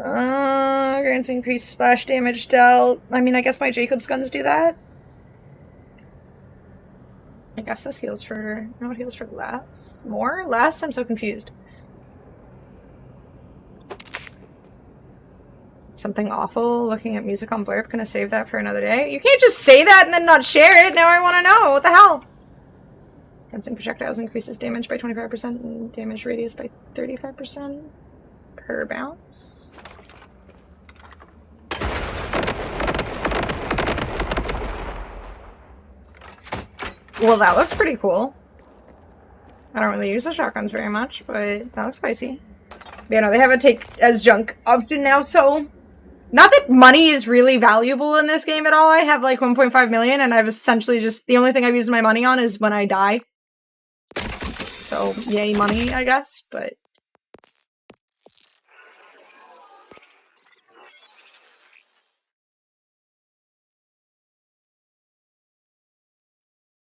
Grants increased splash damage dealt. I mean, I guess my Jacob's guns do that. I guess this heals for... No, it heals for less? More? Less? I'm so confused. Something awful. Looking at music on Blurb. Gonna save that for another day. You can't just say that and then not share it. Now I want to know. What the hell? Fencing projectiles increases damage by 25% and damage radius by 35% per bounce. Well, that looks pretty cool. I don't really use the shotguns very much, but that looks spicy. Yeah, no, they have a take as junk option now, so... Not that money is really valuable in this game at all. I have like 1.5 million, and I've essentially just... The only thing I've used my money on is when I die. So, yay money, I guess, but...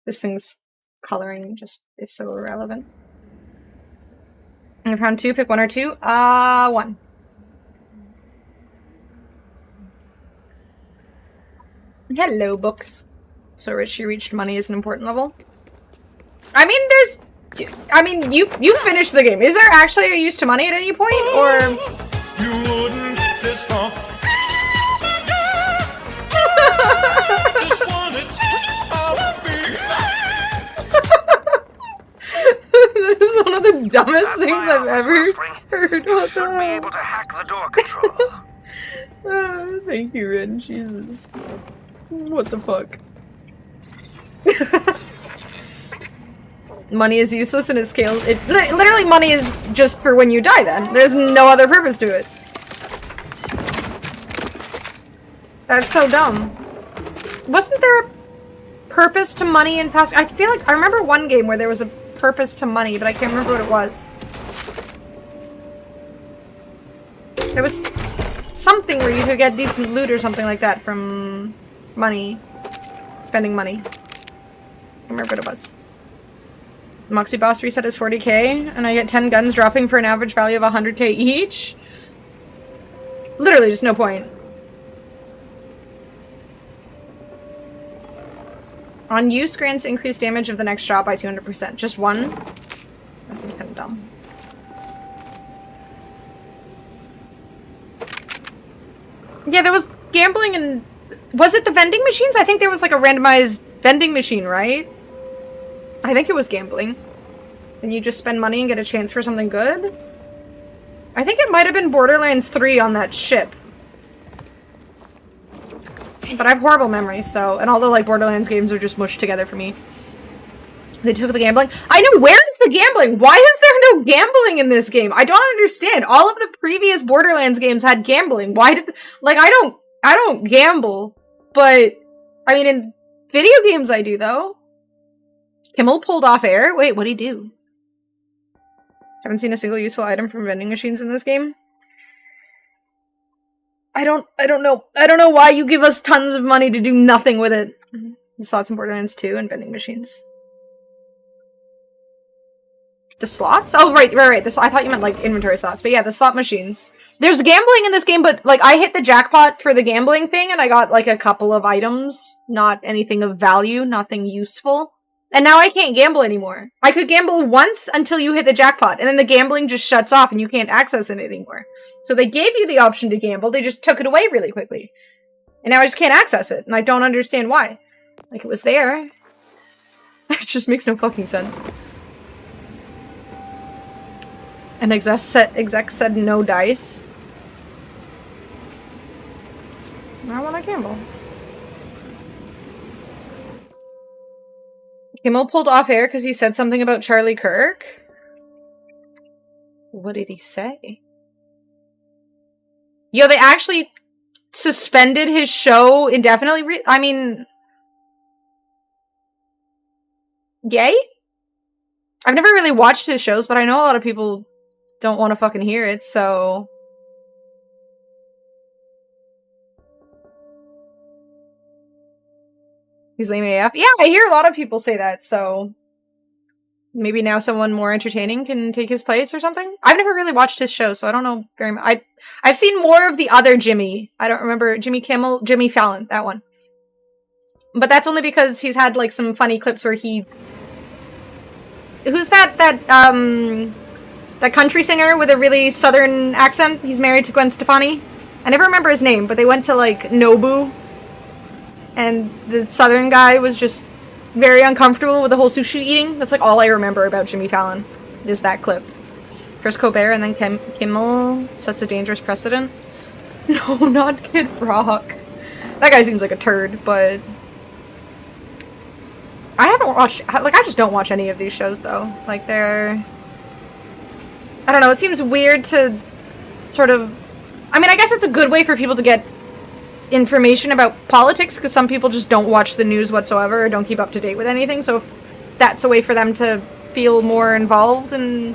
This thing's coloring just is so irrelevant. I found 2, pick 1 or 2. 1. Hello, books. So rich you reached money is an important level. I mean, there's... I mean, you finished the game. Is there actually a use to money at any point, or... You wouldn't get this far. Just wanna taste how I This is one of the dumbest things I've ever heard. What the hell? Be able to hack the door control. Thank you, Rin. Jesus. What the fuck? Money is useless and it scales. Literally, money is just for when you die then. There's no other purpose to it. That's so dumb. Wasn't there a purpose to money in past? I feel like I remember one game where there was a purpose to money, but I can't remember what it was. There was something where you could get decent loot or something like that from money. Spending money. I can't remember what it was. Moxie boss reset is 40k, and I get 10 guns dropping for an average value of 100k each? Literally, just no point. On use, grants increased damage of the next shot by 200%. Just one? That seems kind of dumb. Yeah, there was gambling and... Was it the vending machines? I think there was like a randomized vending machine, right? I think it was gambling. And you just spend money and get a chance for something good? I think it might have been Borderlands 3 on that ship. But I have horrible memories, so... And all the, like, Borderlands games are just mushed together for me. They took the gambling. I know, where is the gambling? Why is there no gambling in this game? I don't understand. All of the previous Borderlands games had gambling. Why did... Like, I don't gamble. But, I mean, in video games I do, though. Kimmel pulled off air? Wait, what'd he do? Haven't seen a single useful item from vending machines in this game. I don't know. I don't know why you give us tons of money to do nothing with it. The slots in Borderlands 2 and vending machines. The slots? Oh, right. I thought you meant, like, inventory slots. But yeah, the slot machines. There's gambling in this game, but, like, I hit the jackpot for the gambling thing, and I got, like, a couple of items. Not anything of value, nothing useful. And now I can't gamble anymore. I could gamble once until you hit the jackpot, and then the gambling just shuts off and you can't access it anymore. So they gave you the option to gamble, they just took it away really quickly. And now I just can't access it, and I don't understand why. Like, it was there. It just makes no fucking sense. An exec said no dice. I want to gamble. Kimmel pulled off air because he said something about Charlie Kirk. What did he say? Yo, they actually suspended his show indefinitely? I mean... Yay? I've never really watched his shows, but I know a lot of people don't want to fucking hear it, so... He's lame AF. Yeah, I hear a lot of people say that, so... maybe now someone more entertaining can take his place or something. I've never really watched his show, so I don't know very much. I've seen more of the other Jimmy. I don't remember Jimmy Kimmel, Jimmy Fallon, that one. But that's only because he's had like some funny clips where he. Who's that country singer with a really southern accent? He's married to Gwen Stefani. I never remember his name, but they went to like Nobu, and the southern guy was just very uncomfortable with the whole sushi eating. That's like all I remember about Jimmy Fallon, is that clip. First Colbert and then Kimmel sets a dangerous precedent. No, not Kid Rock. That guy seems like a turd, but I haven't watched, like, I just don't watch any of these shows though. Like, they're, I don't know, it seems weird to sort of, I mean, I guess it's a good way for people to get information about politics, because some people just don't watch the news whatsoever or don't keep up to date with anything, so if that's a way for them to feel more involved, and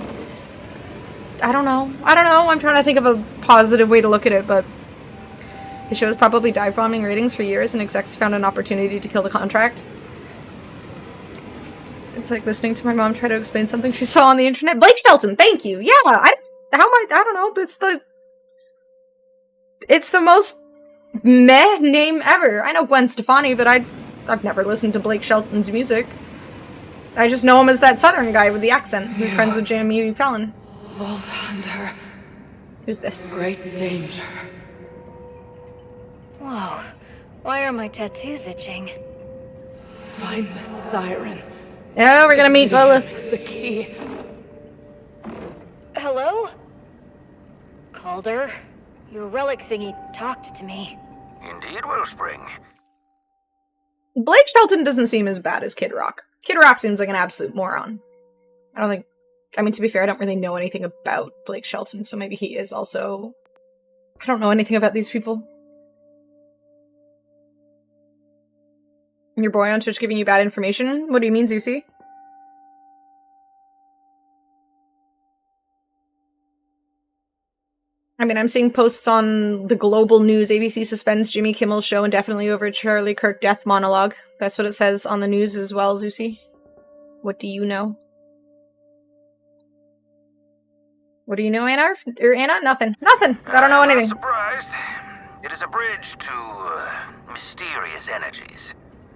I don't know, I'm trying to think of a positive way to look at it, but his show was probably dive-bombing ratings for years, and execs found an opportunity to kill the contract. It's like listening to my mom try to explain something she saw on the internet. Blake Shelton, thank you! Yeah, I don't know, but it's the most meh name ever. I know Gwen Stefani, but I've never listened to Blake Shelton's music. I just know him as that southern guy with the accent who's friends with Jimmy Fallon. Vault Hunter. Who's this? Great danger. Whoa. Why are my tattoos itching? Find the siren. Oh, we're gonna meet Lilith. Is the key. Hello? Calder? Your relic thingy talked to me. Indeed, Wellspring. Blake Shelton doesn't seem as bad as Kid Rock. Kid Rock seems like an absolute moron. I mean, to be fair, I don't really know anything about Blake Shelton, so maybe he is also... I don't know anything about these people. Your boy on Twitch giving you bad information? What do you mean, Zeusy? I mean, I'm seeing posts on the global news. ABC suspends Jimmy Kimmel's show indefinitely over Charlie Kirk death monologue. That's what it says on the news as well, Zeusy. What do you know? What do you know, Anna? Or Anna? Nothing. Nothing. I don't know anything. Surprised. It is a bridge to mysterious energies.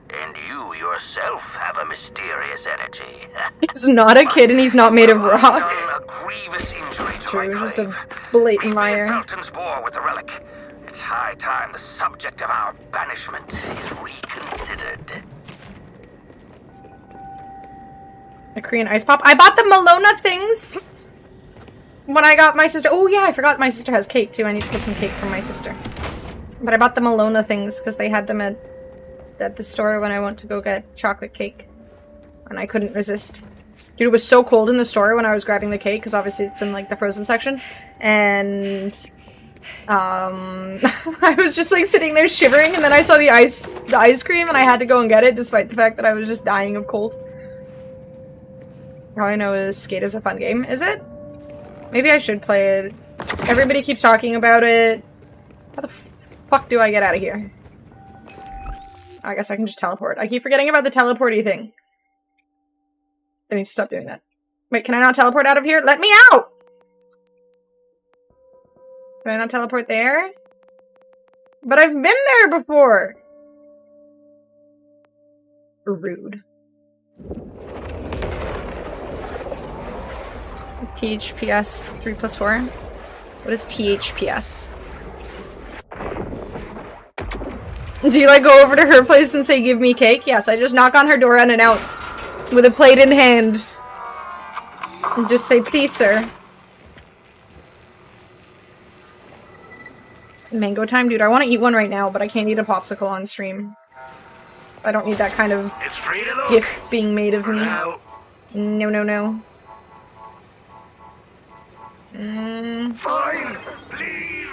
And you yourself have a mysterious energy. He's not a kid and he's not made of rock. Done a grievous injury to True, my just a grave. blatant liar. Belton's bore with the relic. It's high time the subject of our banishment is reconsidered. A Korean ice pop. I bought the Malona things when I got my sister. Oh yeah, I forgot my sister has cake too. I need to get some cake from my sister. But I bought the Malona things because they had them at the store when I went to go get chocolate cake. And I couldn't resist. Dude, it was so cold in the store when I was grabbing the cake, because obviously it's in like the frozen section. And I was just like sitting there shivering, and then I saw the ice cream and I had to go and get it despite the fact that I was just dying of cold. All I know is Skate is a fun game. Is it? Maybe I should play it. Everybody keeps talking about it. How the fuck do I get out of here? I guess I can just teleport. I keep forgetting about the teleporty thing. I need to stop doing that. Wait, can I not teleport out of here? Let me out! Can I not teleport there? But I've been there before! Rude. THPS 3+4? What is THPS? Do you like go over to her place and say, give me cake? Yes, I just knock on her door unannounced with a plate in hand and just say, please, sir. Mango time? Dude, I want to eat one right now, but I can't eat a popsicle on stream. I don't need that kind of gift being made of me. No, no, no. Fine, please.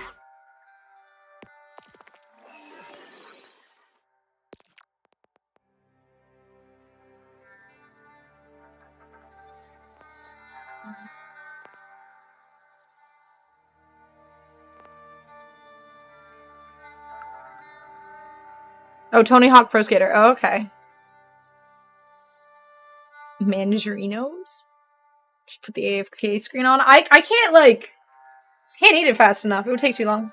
Oh, Tony Hawk Pro Skater. Oh, okay. Mangerinos? Just put the AFK screen on. I can't, like... Can't eat it fast enough. It would take too long.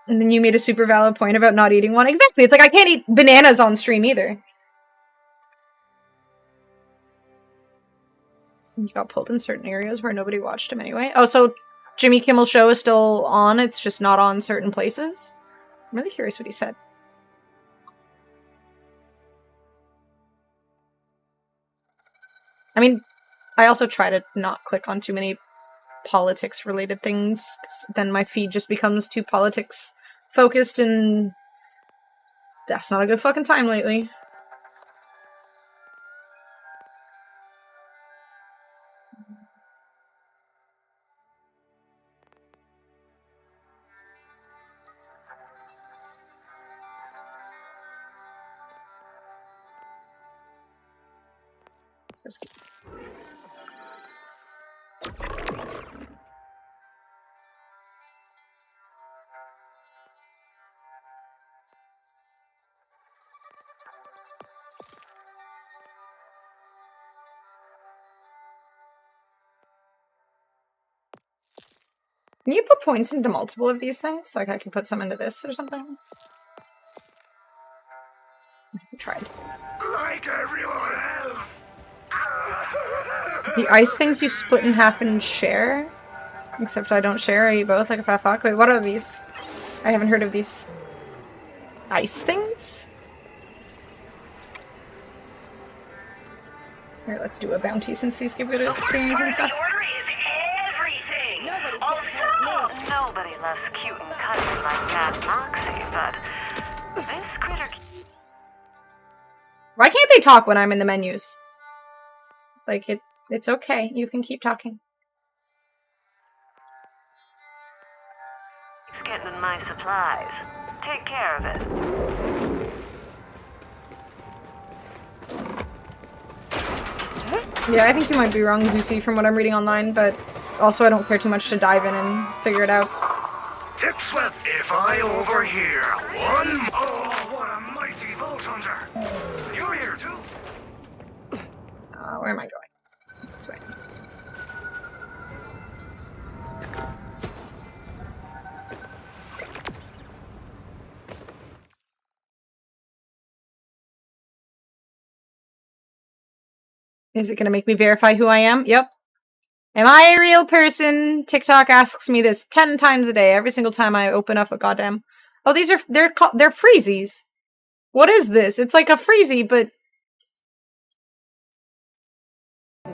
And then you made a super valid point about not eating one. Exactly. It's like I can't eat bananas on stream either. You got pulled in certain areas where nobody watched him anyway. Oh, so Jimmy Kimmel's show is still on. It's just not on certain places. I'm really curious what he said. I mean, I also try to not click on too many politics-related things, 'cause then my feed just becomes too politics-focused, and that's not a good fucking time lately. What's this? Can you put points into multiple of these things? Like I can put some into this or something? I tried. Like everyone else. The ice things you split in half and share? Except I don't share, I eat both like a fat fuck. Wait, what are these? I haven't heard of these. Ice things? Here, let's do a bounty since these give good experience and stuff. Nobody loves cute and cuddly like that Moxie, but this critter... Why can't they talk when I'm in the menus? Like, it's okay. You can keep talking. Keeps getting in my supplies. Take care of it. Yeah, I think you might be wrong, Zusi, from what I'm reading online, but also I don't care too much to dive in and figure it out. Tipswith, if I overhear one... Oh, what a mighty Vault Hunter! You're here too. Where am I going? This way. Is it gonna make me verify who I am? Yep. Am I a real person? TikTok asks me this 10 times a day, every single time I open up a goddamn... Oh, these are... They're freezies. What is this? It's like a freezie, but...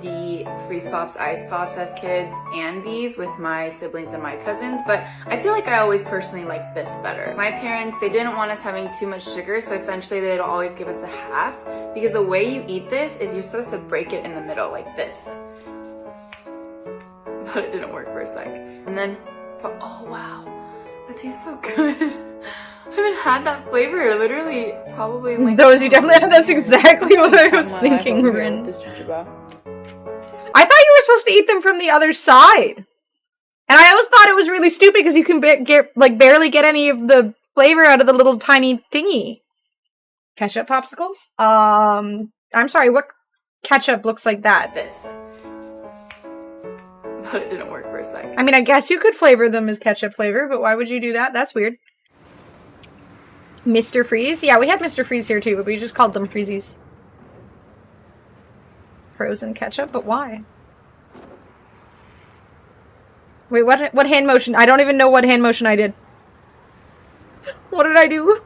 The Freeze Pops, Ice Pops as kids, and these with my siblings and my cousins, but I feel like I always personally like this better. My parents, they didn't want us having too much sugar, so essentially they'd always give us a half, because the way you eat this is you're supposed to break it in the middle like this. But it didn't work for a sec. And then, oh wow, that tastes so good. I haven't had that flavor literally probably in like... Those you definitely have, that's exactly what I was thinking, Rin. I thought you were supposed to eat them from the other side. And I always thought it was really stupid because you can barely get any of the flavor out of the little tiny thingy. Ketchup popsicles? I'm sorry, what ketchup looks like that? This. But it didn't work for a sec. I mean, I guess you could flavor them as ketchup flavor, but why would you do that? That's weird. Mr. Freeze? Yeah, we had Mr. Freeze here too, but we just called them Freezies. Frozen ketchup? But why? Wait, what hand motion? I don't even know what hand motion I did. What did I do?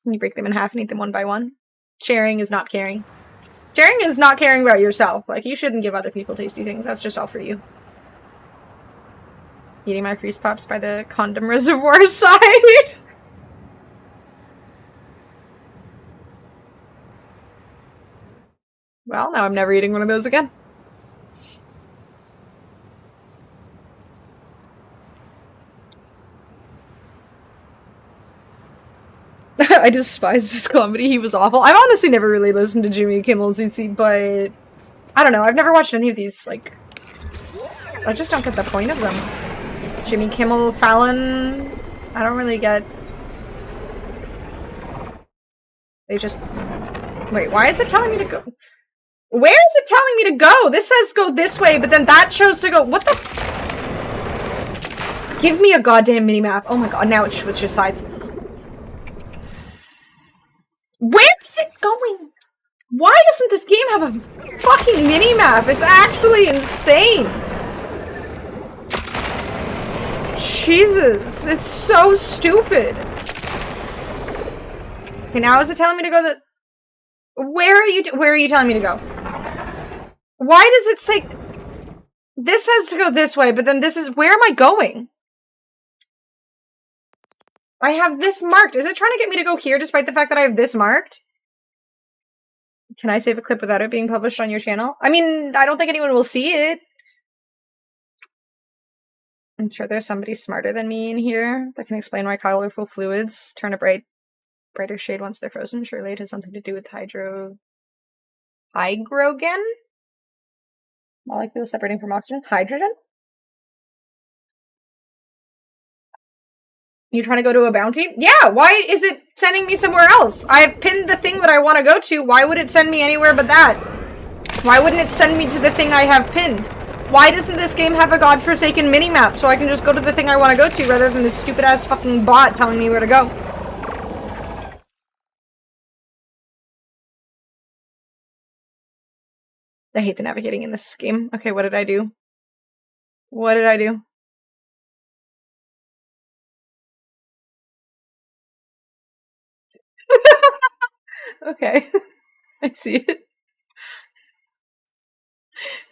Can you break them in half and eat them one by one? Sharing is not caring. Sharing is not caring about yourself. Like, you shouldn't give other people tasty things. That's just all for you. Eating my freeze pops by the condom reservoir side. Well, now I'm never eating one of those again. I despised his comedy. He was awful. I've honestly never really listened to Jimmy Kimmel Zuzi, but I don't know. I've never watched any of these, like... I just don't get the point of them. Jimmy Kimmel, Fallon... I don't really get... They just Wait, why is it telling me to go? Where is it telling me to go? This says go this way, but then that shows to go. What the f— Give me a goddamn minimap. Oh my god, now it switches sides. Where is it going? Why doesn't this game have a fucking minimap? It's actually insane. Jesus, it's so stupid. Okay, now is it telling me to go the— where are you telling me to go? Why does it say— this says to go this way, but then this is— where am I going? I have this marked. Is it trying to get me to go here despite the fact that I have this marked? Can I save a clip without it being published on your channel? I mean, I don't think anyone will see it. I'm sure there's somebody smarter than me in here that can explain why colorful fluids turn a brighter shade once they're frozen. Surely it has something to do with hydrogen? Molecules separating from oxygen? Hydrogen? You trying to go to a bounty? Yeah, why is it sending me somewhere else? I've pinned the thing that I want to go to. Why would it send me anywhere but that? Why wouldn't it send me to the thing I have pinned? Why doesn't this game have a godforsaken minimap so I can just go to the thing I want to go to rather than this stupid ass fucking bot telling me where to go? I hate the navigating in this game. Okay, what did I do? What did I do? Okay. I see it.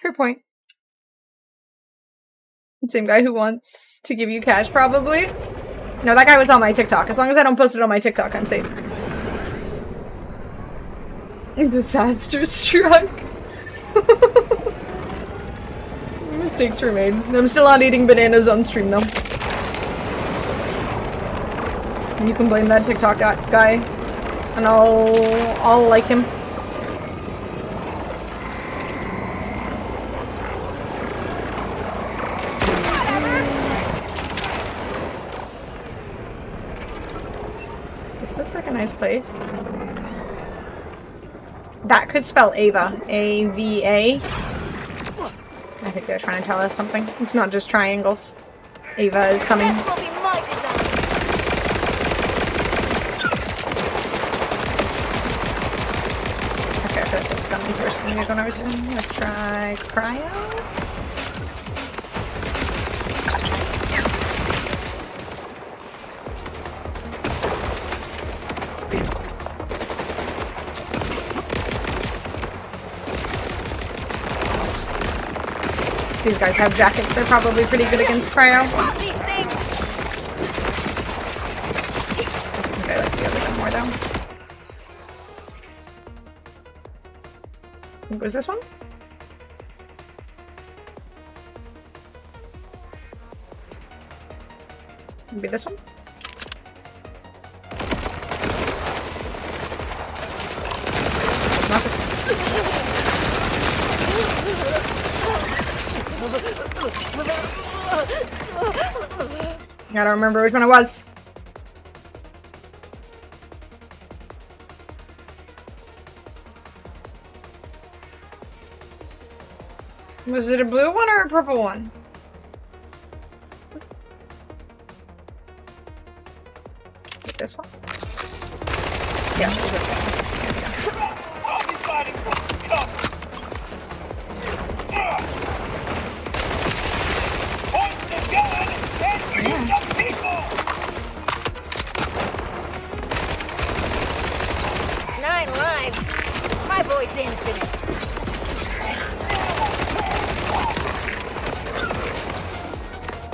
Fair point. Same guy who wants to give you cash, probably? No, that guy was on my TikTok. As long as I don't post it on my TikTok, I'm safe. Disaster struck. Mistakes were made. I'm still not eating bananas on stream, though. You can blame that TikTok guy. And I'll like him. This looks like a nice place. That could spell Ava. A-V-A. I think they're trying to tell us something. It's not just triangles. Ava is coming. That will be my design. Okay, I feel like this gun is worse than the gun I was using. Let's try cryo. These guys have jackets. They're probably pretty good against cryo. Okay, I like the other one more though. What was this one? Maybe this one? It's not this one. I don't remember which one it was. Was it a blue one or a purple one? This one? Yes, it was this one.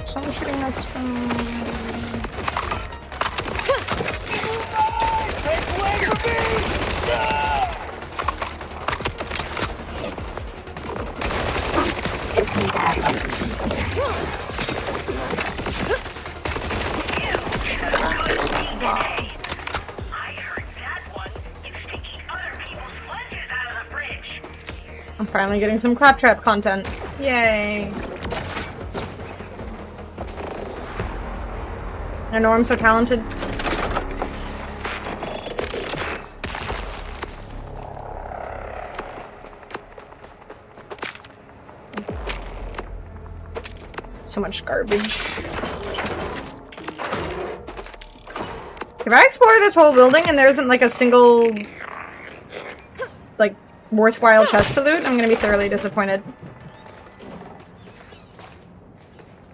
Someone shooting us from... I'm finally getting some claptrap content. Yay! I know I'm so talented. so much garbage. If I explore this whole building and there isn't like a single like worthwhile chest to loot, I'm gonna be thoroughly disappointed.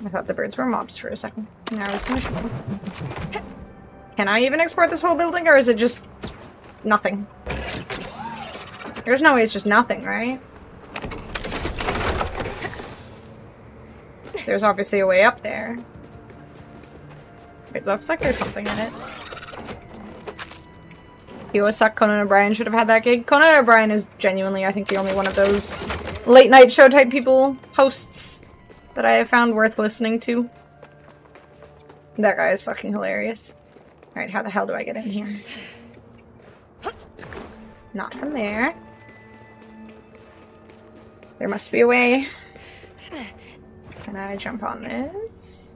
I thought the birds were mobs for a second. Now I was gonna kill them. Can I even explore this whole building, or is it just nothing? There's no way it's just nothing, right? There's obviously a way up there. It looks like there's something in it. You would suck. Conan O'Brien should have had that gig. Conan O'Brien is genuinely, I think, the only one of those late night show type people, hosts, that I have found worth listening to. That guy is fucking hilarious. Alright, how the hell do I get in here? Not from there. There must be a way. Can I jump on this?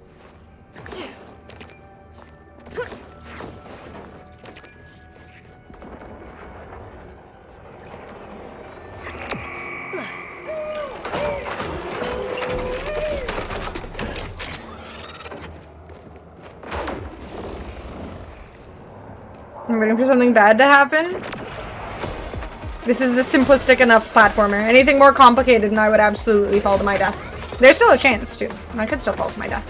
I'm waiting for something bad to happen. This is a simplistic enough platformer. Anything more complicated and I would absolutely fall to my death. There's still a chance, too. I could still fall to my death.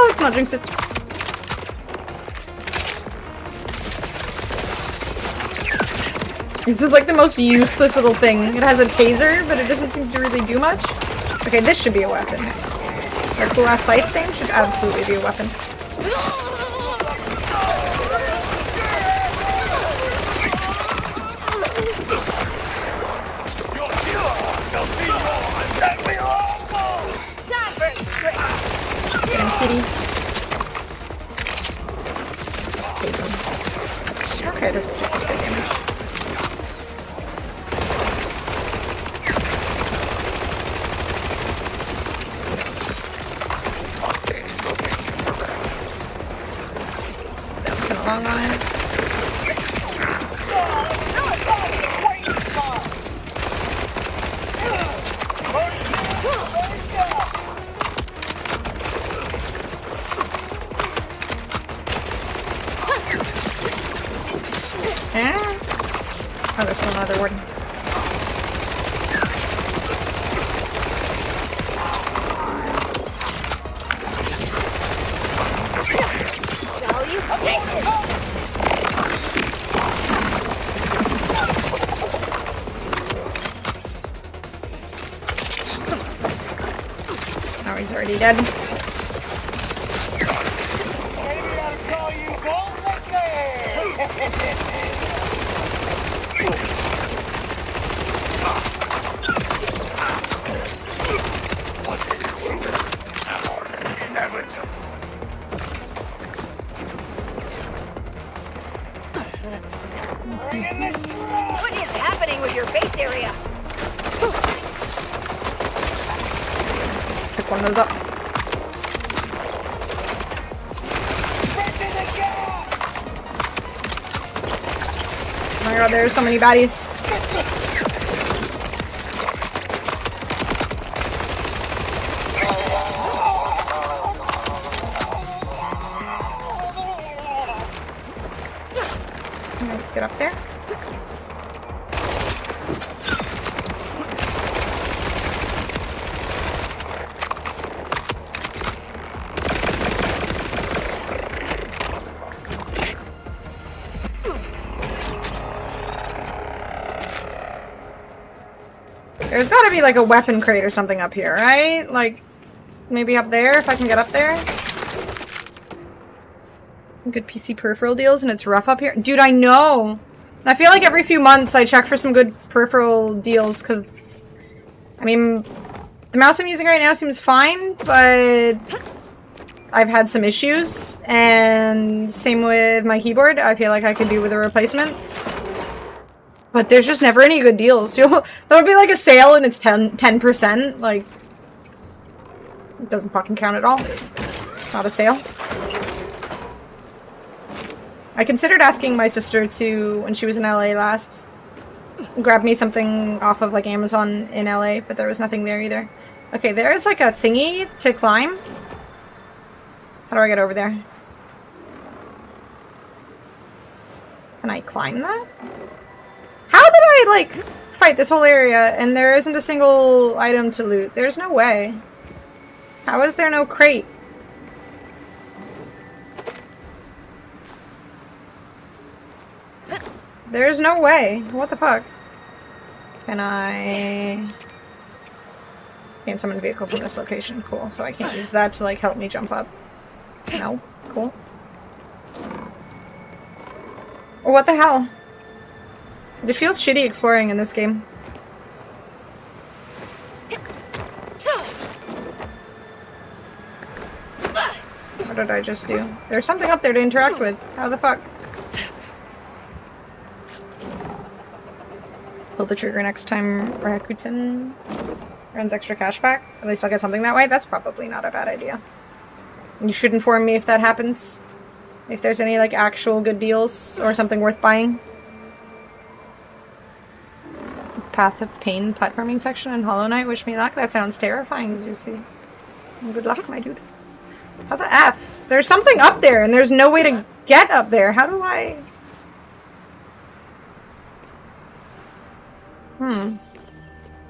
Let's not jinx it. This is like the most useless little thing. It has a taser, but it doesn't seem to really do much. Okay, this should be a weapon. That cool ass scythe thing should absolutely be a weapon. Get him, kitty. Let's take him. Okay, this will take good damage. Long on it. Yeah. Oh, there's still another warden. Oh, he's already dead. What is happening with your face area? Pick one of those up. Oh my god, there's so many baddies. Get up there. There's gotta be like a weapon crate or something up here, right? Like, maybe up there, if I can get up there. Good PC peripheral deals, and it's rough up here. Dude, I know! I feel like every few months I check for some good peripheral deals, because, I mean, the mouse I'm using right now seems fine, but I've had some issues, and same with my keyboard. I feel like I could do with a replacement. But there's just never any good deals. There'll be like a sale and it's 10%. Like, it doesn't fucking count at all. It's not a sale. I considered asking my sister to, when she was in LA last, grab me something off of like Amazon in LA, but there was nothing there either. Okay, there's like a thingy to climb. How do I get over there? Can I climb that? How did I like fight this whole area and there isn't a single item to loot? There's no way. How is there no crate? There's no way. What the fuck? Can I... Can't summon a vehicle from this location. Cool. So I can't use that to like help me jump up. No. Cool. What the hell? It feels shitty exploring in this game. What did I just do? There's something up there to interact with. How the fuck? Pull the trigger next time Rakuten runs extra cash back. At least I'll get something that way. That's probably not a bad idea. You should inform me if that happens. If there's any like actual good deals or something worth buying. Path of Pain platforming section in Hollow Knight. Wish me luck. That sounds terrifying, Zeusy. Good luck, my dude. How the F? There's something up there and there's no way to get up there. How do I...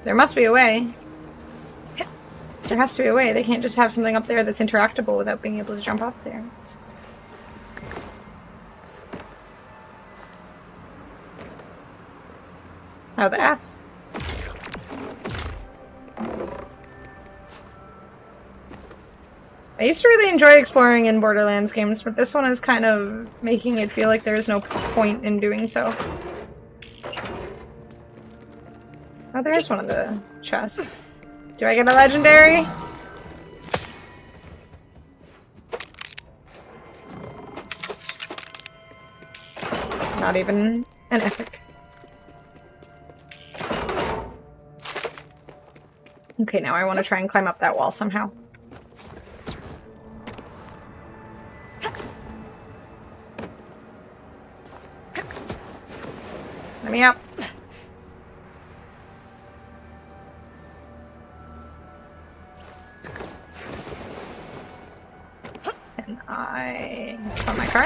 There must be a way. There has to be a way. They can't just have something up there that's interactable without being able to jump up there. How the F? I used to really enjoy exploring in Borderlands games, but this one is kind of making it feel like there is no point in doing so. Oh, there's one of the chests. Do I get a legendary? Not even an epic. Okay, now I want to try and climb up that wall somehow. Let me up. Can I spawn my car?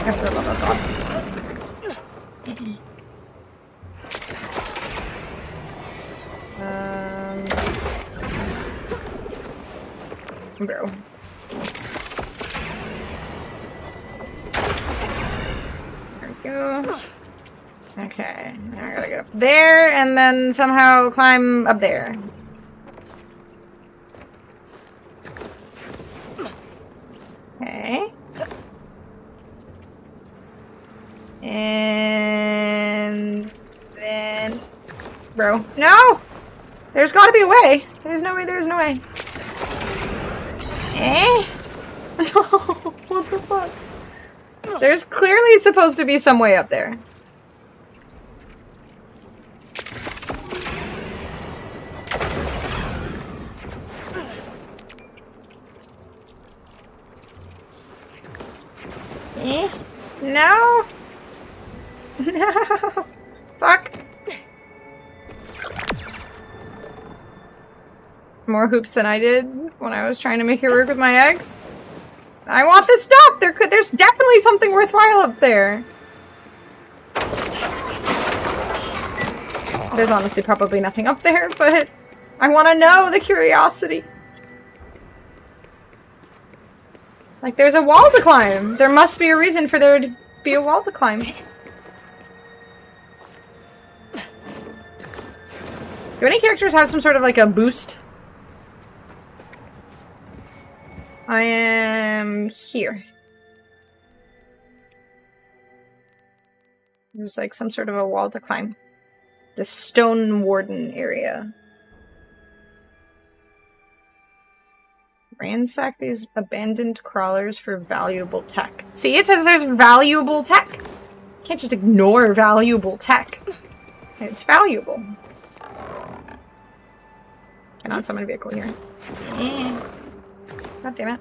After the love of God. Bro. There we go. Okay, now I gotta get up there and then somehow climb up there. Okay. And then... Bro. No! There's gotta be a way. There's no way, there's no way. Eh? No, what the fuck? There's clearly supposed to be some way up there. Eh? No! No! Fuck! More hoops than I did when I was trying to make it work with my ex. I want this stuff! There's definitely something worthwhile up there. There's honestly probably nothing up there, but I want to know the curiosity. Like, there's a wall to climb. There must be a reason for there to be a wall to climb. Do any characters have some sort of, like, a boost? I am here. There's, like, some sort of a wall to climb. The Stone Warden area. Ransack these abandoned crawlers for valuable tech. See, it says there's valuable tech. Can't just ignore valuable tech. It's valuable. Cannot summon a vehicle here. God damn it.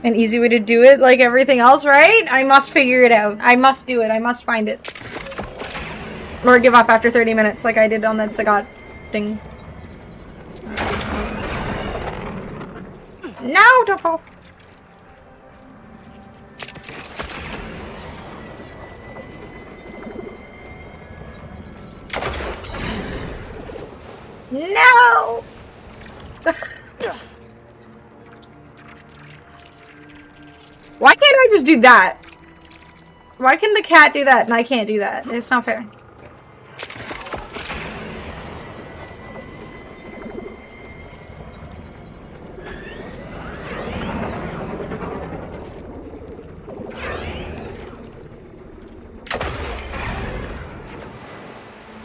An easy way to do it, like everything else, right? I must figure it out. I must do it. I must find it. Or give up after 30 minutes, like I did on that Sagat thing. No, don't fall. No! Why can't I just do that? Why can the cat do that and I can't do that? It's not fair.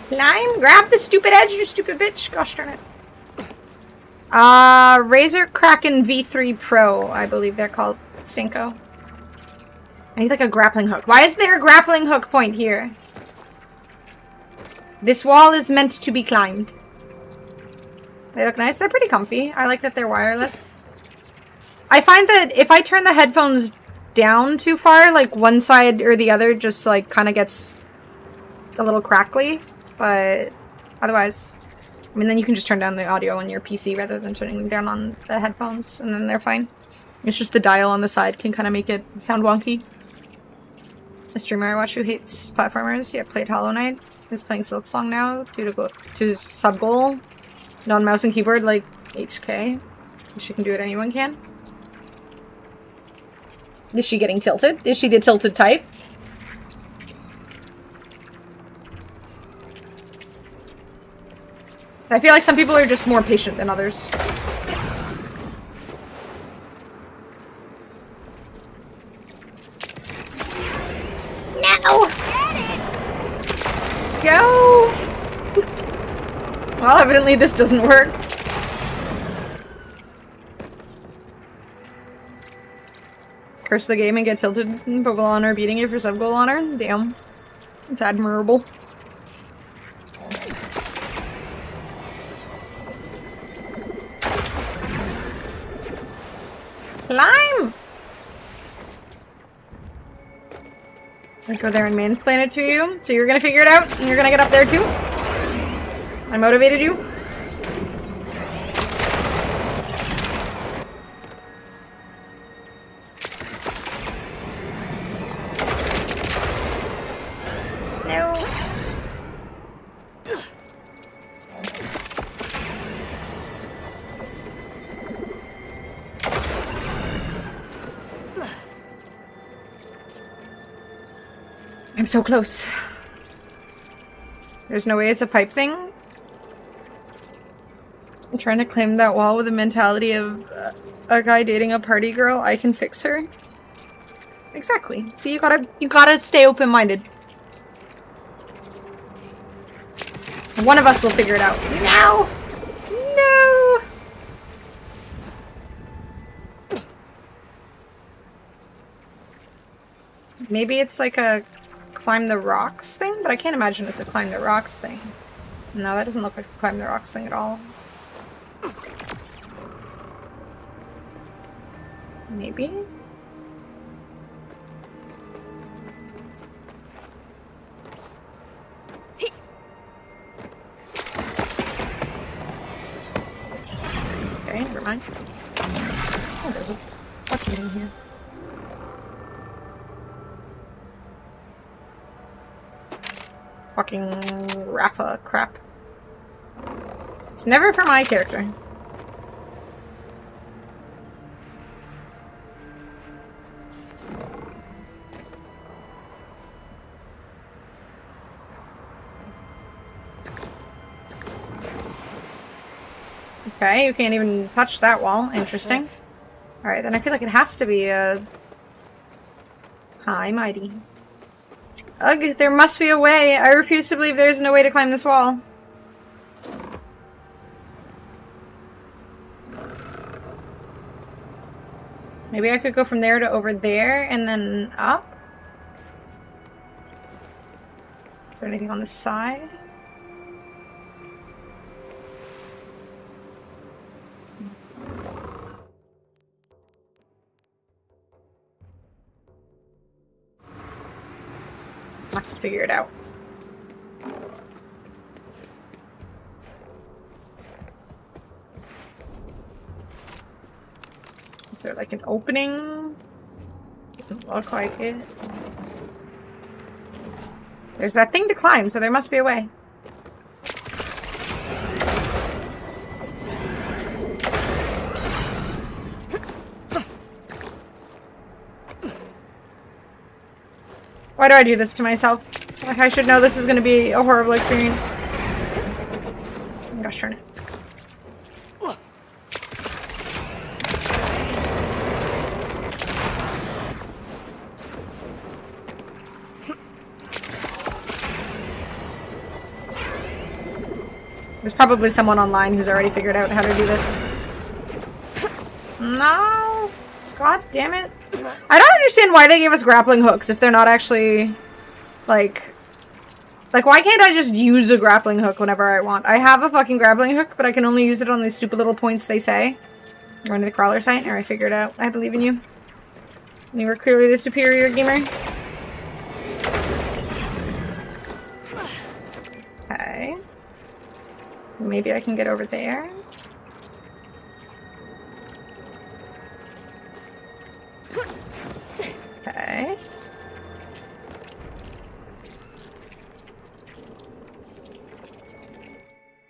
Climb, grab the stupid edge, you stupid bitch. Gosh darn it. Razor Kraken V3 Pro, I believe they're called. Stinko. I need like a grappling hook. Why is there a grappling hook point here? This wall is meant to be climbed. They look nice. They're pretty comfy. I like that they're wireless. I find that if I turn the headphones down too far, like one side or the other just like kind of gets a little crackly. But otherwise, I mean, then you can just turn down the audio on your PC rather than turning them down on the headphones and then they're fine. It's just the dial on the side can kind of make it sound wonky. A streamer I watch who hates platformers, yeah, played Hollow Knight, is playing Silk Song now due to sub-goal. Non-mouse and keyboard like HK. She can do it, anyone can. Is she getting tilted? Is she the tilted type? I feel like some people are just more patient than others. No! Go! Well, evidently this doesn't work. Curse the game and get tilted in Pokeball Honor beating it for sub-goal honor? Damn. It's admirable. Climb! I go there and mansplain it to you, so you're gonna figure it out, and you're gonna get up there too? I motivated you? No. I'm so close. There's no way it's a pipe thing? I'm trying to climb that wall with the mentality of a guy dating a party girl. I can fix her. Exactly. See, you gotta stay open-minded. One of us will figure it out. No! No! Maybe it's like a climb the rocks thing, but I can't imagine it's a climb the rocks thing. No, that doesn't look like a climb the rocks thing at all. Maybe? Okay, never mind. Oh, there's a fucking thing here. Fucking Rafa crap. It's never for my character. Okay, you can't even touch that wall. Interesting. Alright, then I feel like it has to be a high mighty. Ugh, there must be a way. I refuse to believe there is no way to climb this wall. Maybe I could go from there to over there and then up? Is there anything on the side? Let's figure it out. Is there like an opening? Doesn't look like it. There's that thing to climb, so there must be a way. Why do I do this to myself? Like, I should know this is gonna be a horrible experience. Gosh darn it. There's probably someone online who's already figured out how to do this. No! God damn it. I don't understand why they gave us grappling hooks if they're not actually, like, why can't I just use a grappling hook whenever I want? I have a fucking grappling hook, but I can only use it on these stupid little points they say. Going to the crawler site? Alright, figure it out. I believe in you. You were clearly the superior gamer. Okay. So maybe I can get over there. Okay.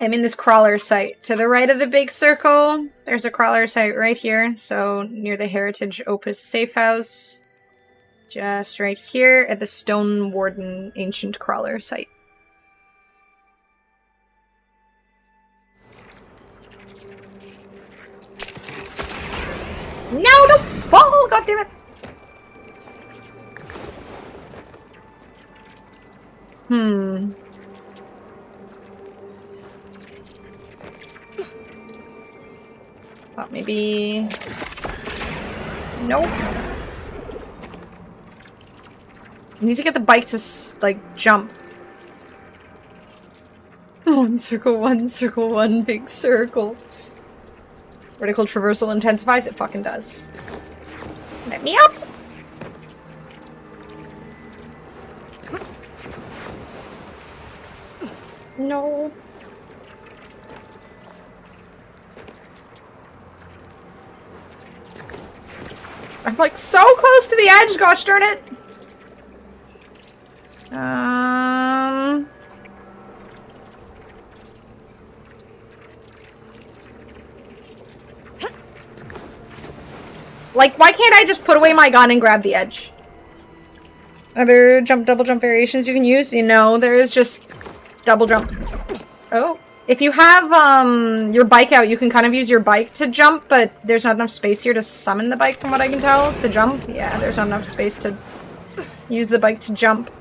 I'm in this crawler site. To the right of the big circle, there's a crawler site right here. So near the Heritage Opus safe house. Just right here at the Stone Warden Ancient Crawler site. No, don't fall! God damn it! Well, maybe... Nope. I need to get the bike to, like, jump. One circle, big circle. Vertical traversal intensifies? It fucking does. Let me up! No. I'm like so close to the edge, gosh darn it! Like, why can't I just put away my gun and grab the edge? Other double jump variations you can use? You know, there is just double jump. Oh. If you have, your bike out, you can kind of use your bike to jump, but there's not enough space here to summon the bike, from what I can tell, to jump. Yeah, there's not enough space to use the bike to jump.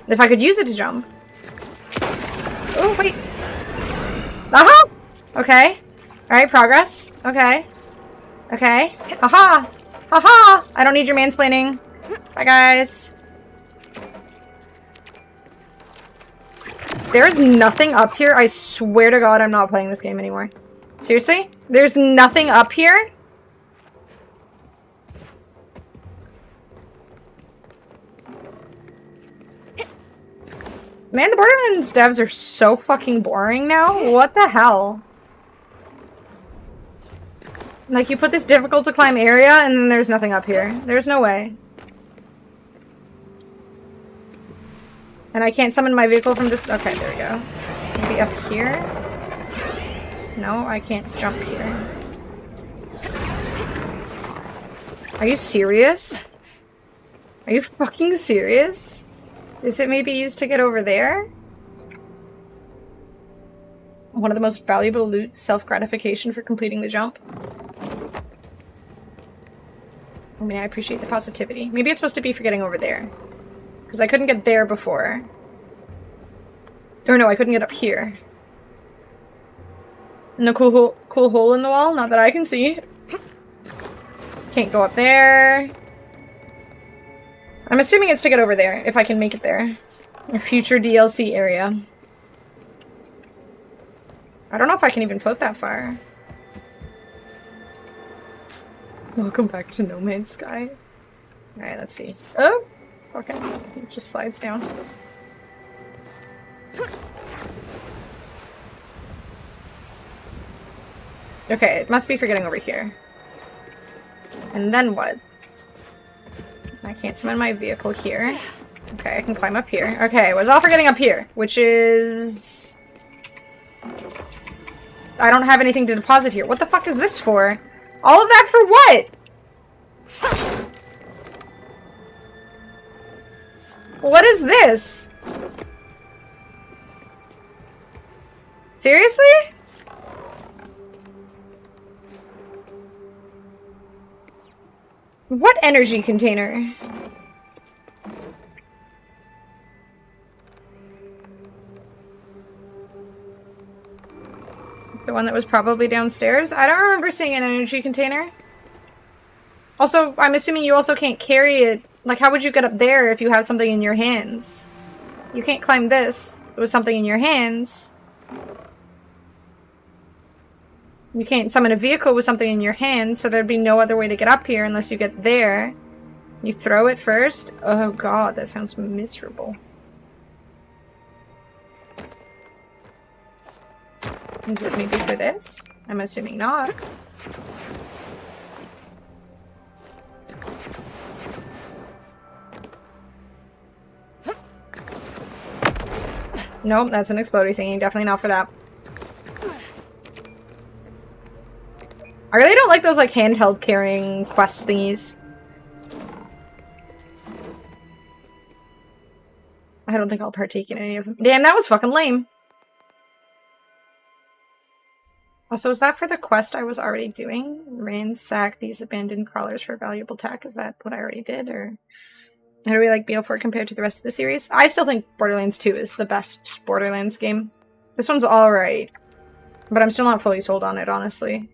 If I could use it to jump. Oh, wait. Aha! Okay. Alright, progress. Okay. Okay. Haha! Haha! I don't need your mansplaining. Bye, guys. There's nothing up here. I swear to God I'm not playing this game anymore. Seriously? There's nothing up here? Man, the Borderlands devs are so fucking boring now. What the hell? Like, you put this difficult to climb area and then there's nothing up here. There's no way. And I can't summon my vehicle from this. Okay, there we go. Maybe up here? No, I can't jump here. Are you serious? Are you fucking serious? Is it maybe used to get over there? One of the most valuable loot, self-gratification for completing the jump. I mean, I appreciate the positivity. Maybe it's supposed to be for getting over there. Because I couldn't get there before. Or no, I couldn't get up here. And the cool hole in the wall? Not that I can see. Can't go up there. I'm assuming it's to get over there, if I can make it there. A future DLC area. I don't know if I can even float that far. Welcome back to No Man's Sky. Alright, let's see. Oh! Okay. It just slides down. Okay, it must be for getting over here. And then what? I can't summon my vehicle here. Okay, I can climb up here. Okay, it was all for getting up here, which is... I don't have anything to deposit here. What the fuck is this for? All of that for what? What is this? Seriously? What energy container? The one that was probably downstairs? I don't remember seeing an energy container. Also, I'm assuming you also can't carry it. Like, how would you get up there if you have something in your hands? You can't climb this with something in your hands. You can't summon a vehicle with something in your hands, so there'd be no other way to get up here unless you get there. You throw it first? Oh god, that sounds miserable. Is it maybe for this? I'm assuming not. Nope, that's an exploding thingy. Definitely not for that. I really don't like those like handheld carrying quest thingies. I don't think I'll partake in any of them. Damn, that was fucking lame. Also, is that for the quest I was already doing? Ransack these abandoned crawlers for valuable tech. Is that what I already did, or how do we like BL4 compared to the rest of the series? I still think Borderlands 2 is the best Borderlands game. This one's alright, but I'm still not fully sold on it, honestly.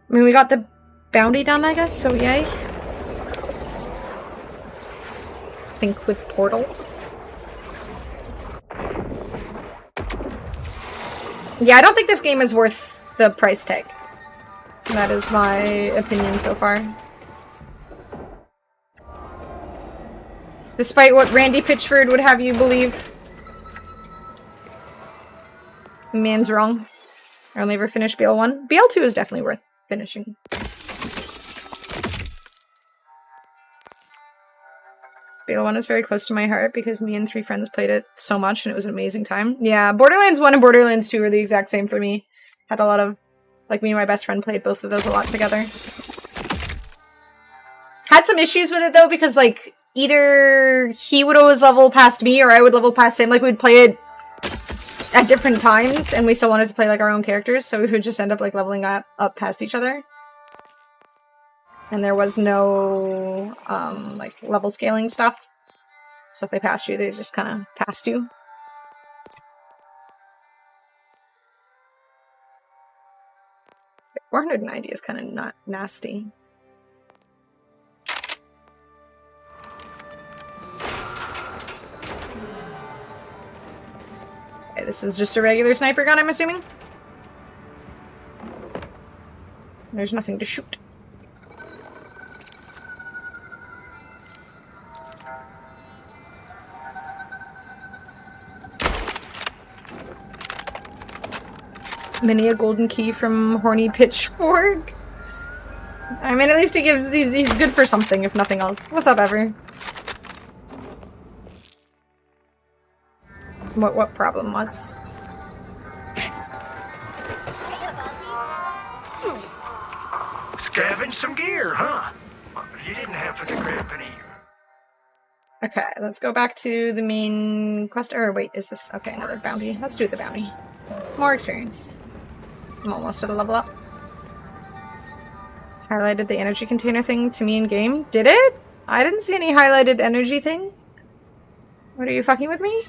I mean, we got the bounty done, I guess, so yay. I think with Portal. Yeah, I don't think this game is worth the price tag. That is my opinion so far. Despite what Randy Pitchford would have you believe. Man's wrong. I only ever finished BL1. BL2 is definitely worth finishing. BL1 is very close to my heart because me and 3 friends played it so much and it was an amazing time. Yeah, Borderlands 1 and Borderlands 2 are the exact same for me. Had a lot of... Like, me and my best friend played both of those a lot together. Had some issues with it, though, because, like, either he would always level past me or I would level past him. Like, we'd play it at different times, and we still wanted to play, like, our own characters, so we would just end up, like, leveling up past each other. And there was no, like, level scaling stuff. So if they passed you, they just kind of passed you. 490 is kind of not nasty. Okay, this is just a regular sniper gun, I'm assuming? There's nothing to shoot. Many a golden key from Horny Pitchfork. I mean, at least he gives he's good for something, if nothing else. What's up, Ever? What problem was? Scavenge some gear, huh? You didn't happen to grab any. Okay, let's go back to the main quest. Or wait, is this okay? Another bounty. Let's do the bounty. More experience. I'm almost at a level up. Highlighted the energy container thing to me in game. Did it? I didn't see any highlighted energy thing. What, are you fucking with me?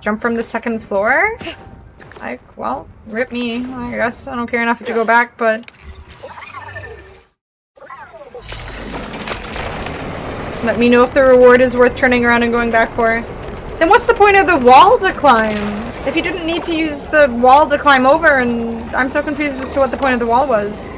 Jump from the second floor? Well, rip me, I guess. I don't care enough to go back, but... Let me know if the reward is worth turning around and going back for. Then what's the point of the wall to climb? If you didn't need to use the wall to climb over, and I'm so confused as to what the point of the wall was.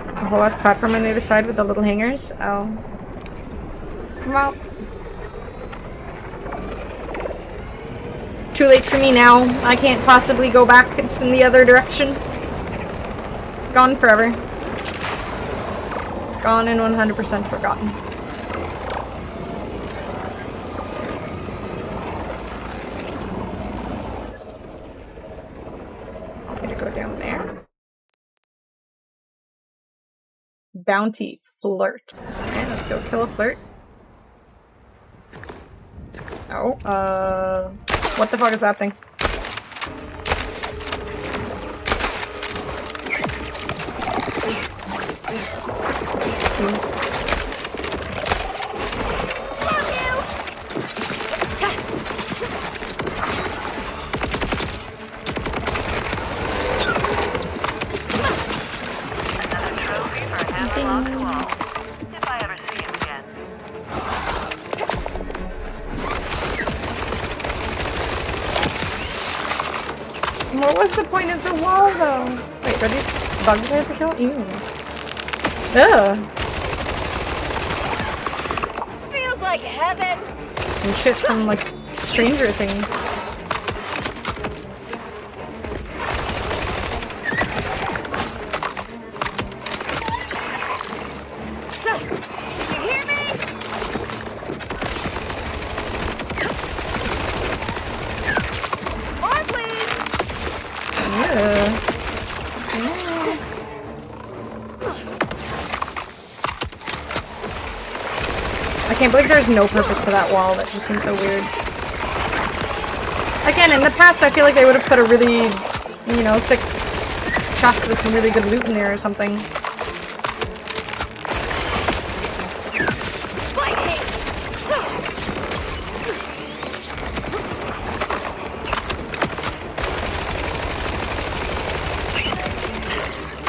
A whole ass platform on the other side with the little hangers? Oh. Well. Too late for me now. I can't possibly go back. It's in the other direction. Gone forever. Gone and 100% forgotten. I'm gonna go down there. Bounty flirt. Okay, let's go kill a flirt. Oh, what the fuck is that thing? If I ever see him again. What was the point of the wall, though? Wait, are these bugs I have to kill? Ew. Ugh. Feels like heaven. And shit from, like, Stranger Things. You hear me? More, please. Yeah. I can't believe there's no purpose to that wall. That just seems so weird. Again, in the past, I feel like they would have put a really, you know, sick chest with some really good loot in there or something.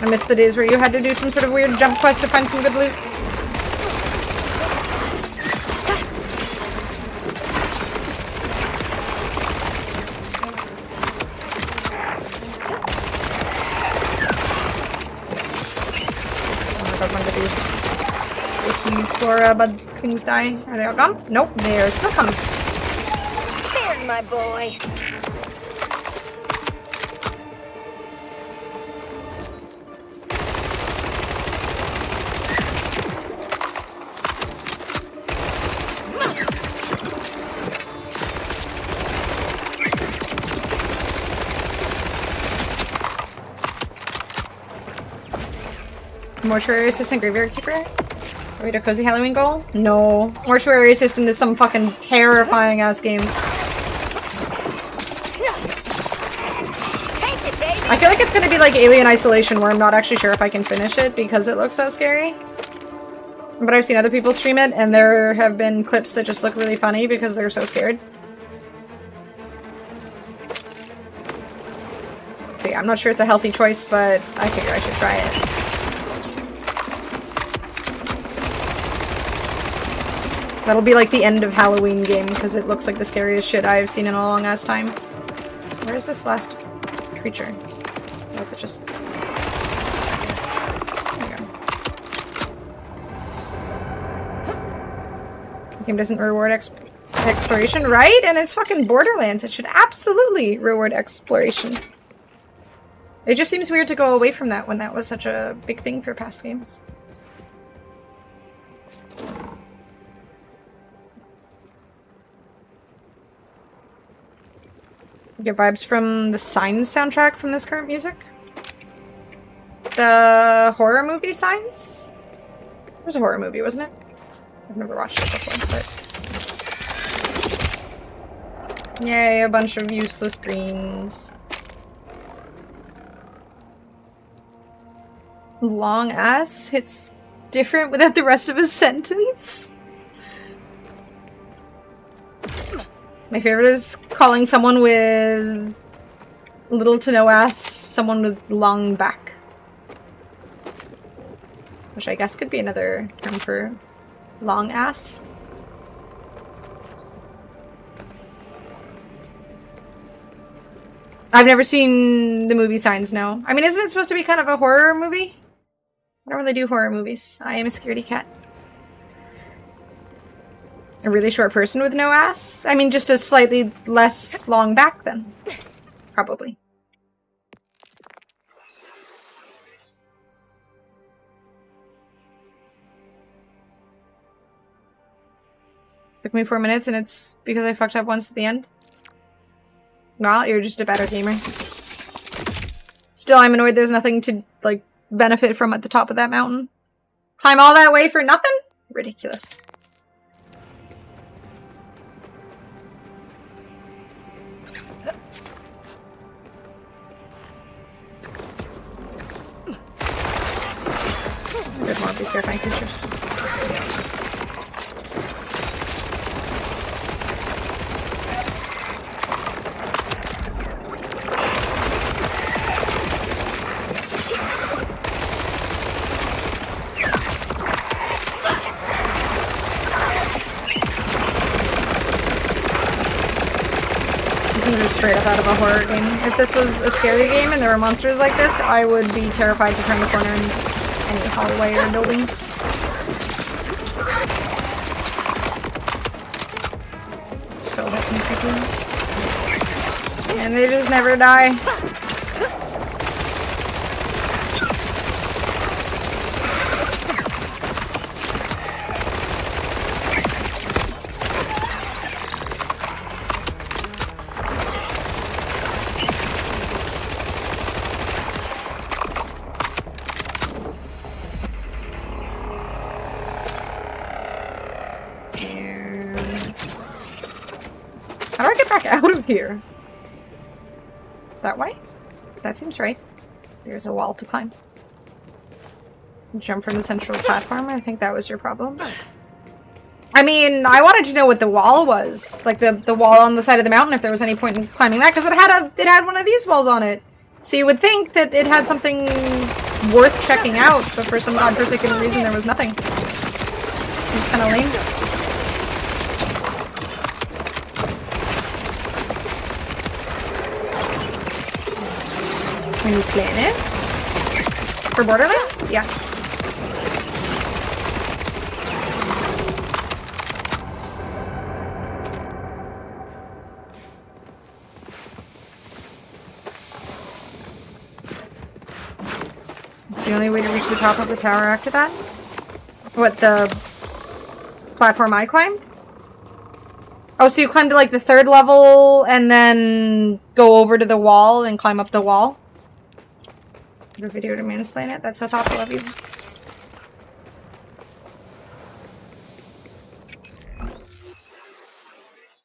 I miss the days where you had to do some sort of weird jump quest to find some good loot. Before bud things die. Are they all gone? Nope, they're still coming. There's my boy. Mortuary assistant, graveyard keeper? Are we a cozy Halloween goal? No. Mortuary assistant is some fucking terrifying ass game. I feel like it's gonna be like Alien Isolation, where I'm not actually sure if I can finish it because it looks so scary. But I've seen other people stream it, and there have been clips that just look really funny because they're so scared. So yeah, I'm not sure it's a healthy choice, but I figure I should try it. That'll be like the end of Halloween game, because it looks like the scariest shit I've seen in a long ass time. Where is this last creature? Or is it just... There we go. The game doesn't reward exploration, right? And it's fucking Borderlands. It should absolutely reward exploration. It just seems weird to go away from that when that was such a big thing for past games. Get vibes from the Signs soundtrack from this current music? The horror movie Signs? It was a horror movie, wasn't it? I've never watched it before, but... Yay, a bunch of useless greens. long ass hits different without the rest of his sentence. My favorite is calling someone with little to no ass someone with long back. Which I guess could be another term for long ass. I've never seen the movie Signs, no. I mean, isn't it supposed to be kind of a horror movie? I don't really do horror movies. I am a scaredy cat. A really short person with no ass? I mean, just a slightly less long back then. Probably. Took me 4 minutes and it's because I fucked up once at the end. Well, you're just a better gamer. Still, I'm annoyed there's nothing to, like, benefit from at the top of that mountain. Climb all that way for nothing? Ridiculous. There's more of these terrifying creatures. Straight up out of a horror game. If this was a scary game and there were monsters like this, I would be terrified to turn the corner in any hallway or building. So fucking creepy. And they just never die. Out of here. That way? That seems right. There's a wall to climb. Jump from the central platform. I think that was your problem. I mean, I wanted to know what the wall was. Like the wall on the side of the mountain, if there was any point in climbing that, because it had one of these walls on it. So you would think that it had something worth checking out, but for some odd particular reason there was nothing. Seems kind of lame. New planet? For Borderlands? Yes. It's the only way to reach the top of the tower after that? What, the platform I climbed? Oh, so you climb to like the 3rd level and then go over to the wall and climb up the wall? Your video to mansplain it? That's so thoughtful of you.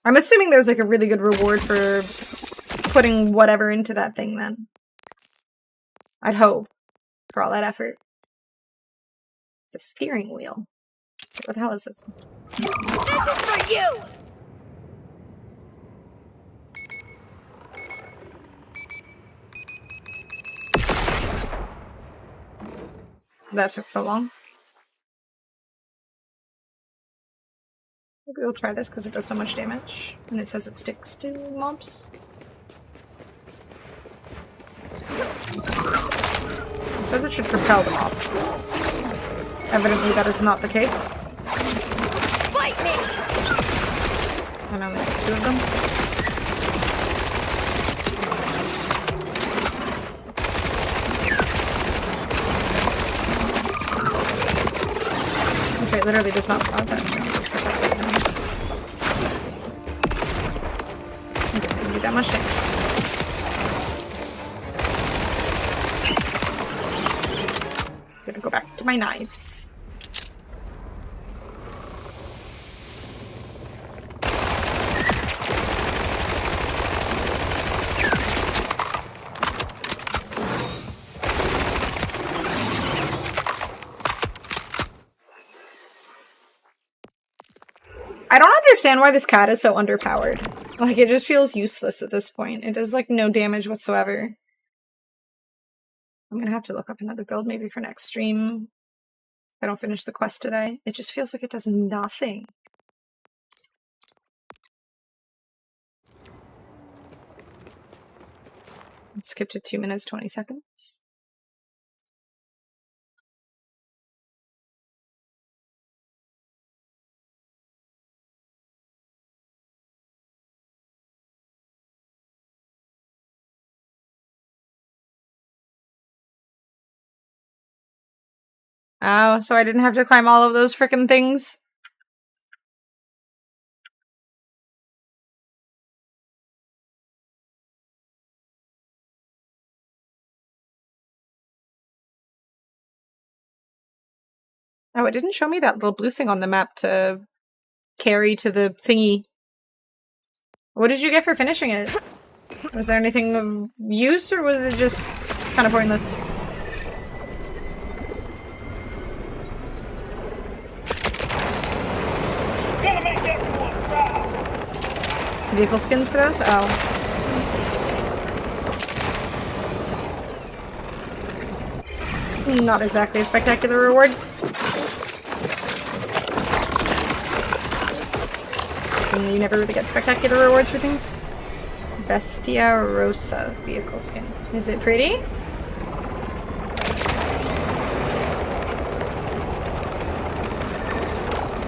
I'm assuming there's like a really good reward for putting whatever into that thing then. I'd hope. For all that effort. It's a steering wheel. What the hell is this? This is for you! That took so long. Maybe we'll try this because it does so much damage. And it says it sticks to mobs. It says it should repel the mobs. Evidently that is not the case. Fight me! I know there's 2 of them. It literally does not allow that. It doesn't do that much damage. I'm gonna go back to my knives. understand why this cat is so underpowered. Like, it just feels useless at this point. It does, like, no damage whatsoever. I'm gonna have to look up another build maybe for next stream. If I don't finish the quest today. It just feels like it does nothing. Let's skip to 2 minutes, 20 seconds. Oh, so I didn't have to climb all of those frickin' things? Oh, it didn't show me that little blue thing on the map to carry to the thingy. What did you get for finishing it? Was there anything of use, or was it just kind of pointless? Vehicle skins for those? Oh. Not exactly a spectacular reward. And you never really get spectacular rewards for things. Bestia Rosa vehicle skin. Is it pretty?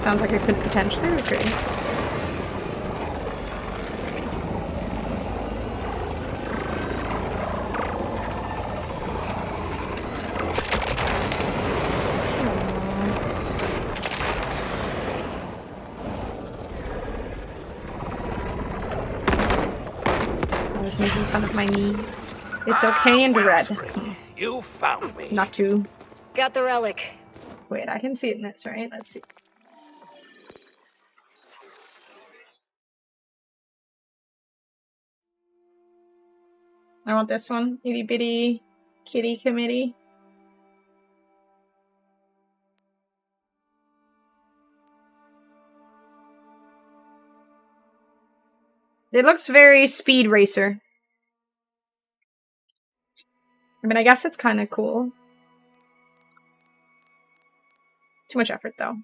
Sounds like it could potentially be pretty. Making fun of my knee. It's okay and red. You found me. Not too. Got the relic. Wait, I can see it in this, right? Let's see. I want this one. Itty bitty kitty committee. It looks very Speed Racer. I mean, I guess it's kind of cool. Too much effort, though.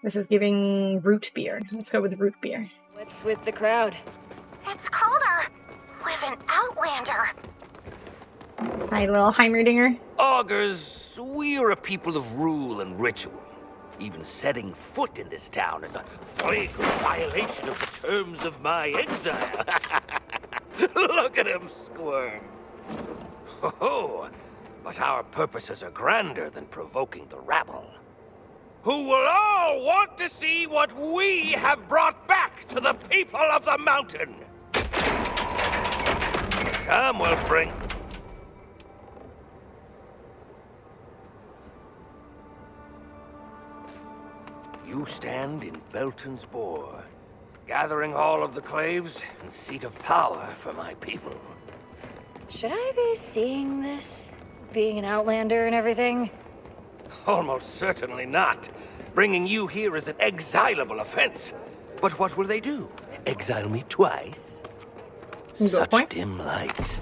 This is giving root beer. Let's go with root beer. What's with the crowd? It's Calder with an Outlander. Hi, little Heimerdinger. Augurs, we are a people of rule and ritual. Even setting foot in this town is a flagrant violation of the terms of my exile. Look at him squirm. Oh, but our purposes are grander than provoking the rabble, who will all want to see what we have brought back to the people of the mountain. Come, Wellspring. You stand in Belton's Boar, gathering all of the claves and seat of power for my people. Should I be seeing this? Being an Outlander and everything? Almost certainly not. Bringing you here is an exilable offense. But what will they do? Exile me twice? Such dim lights,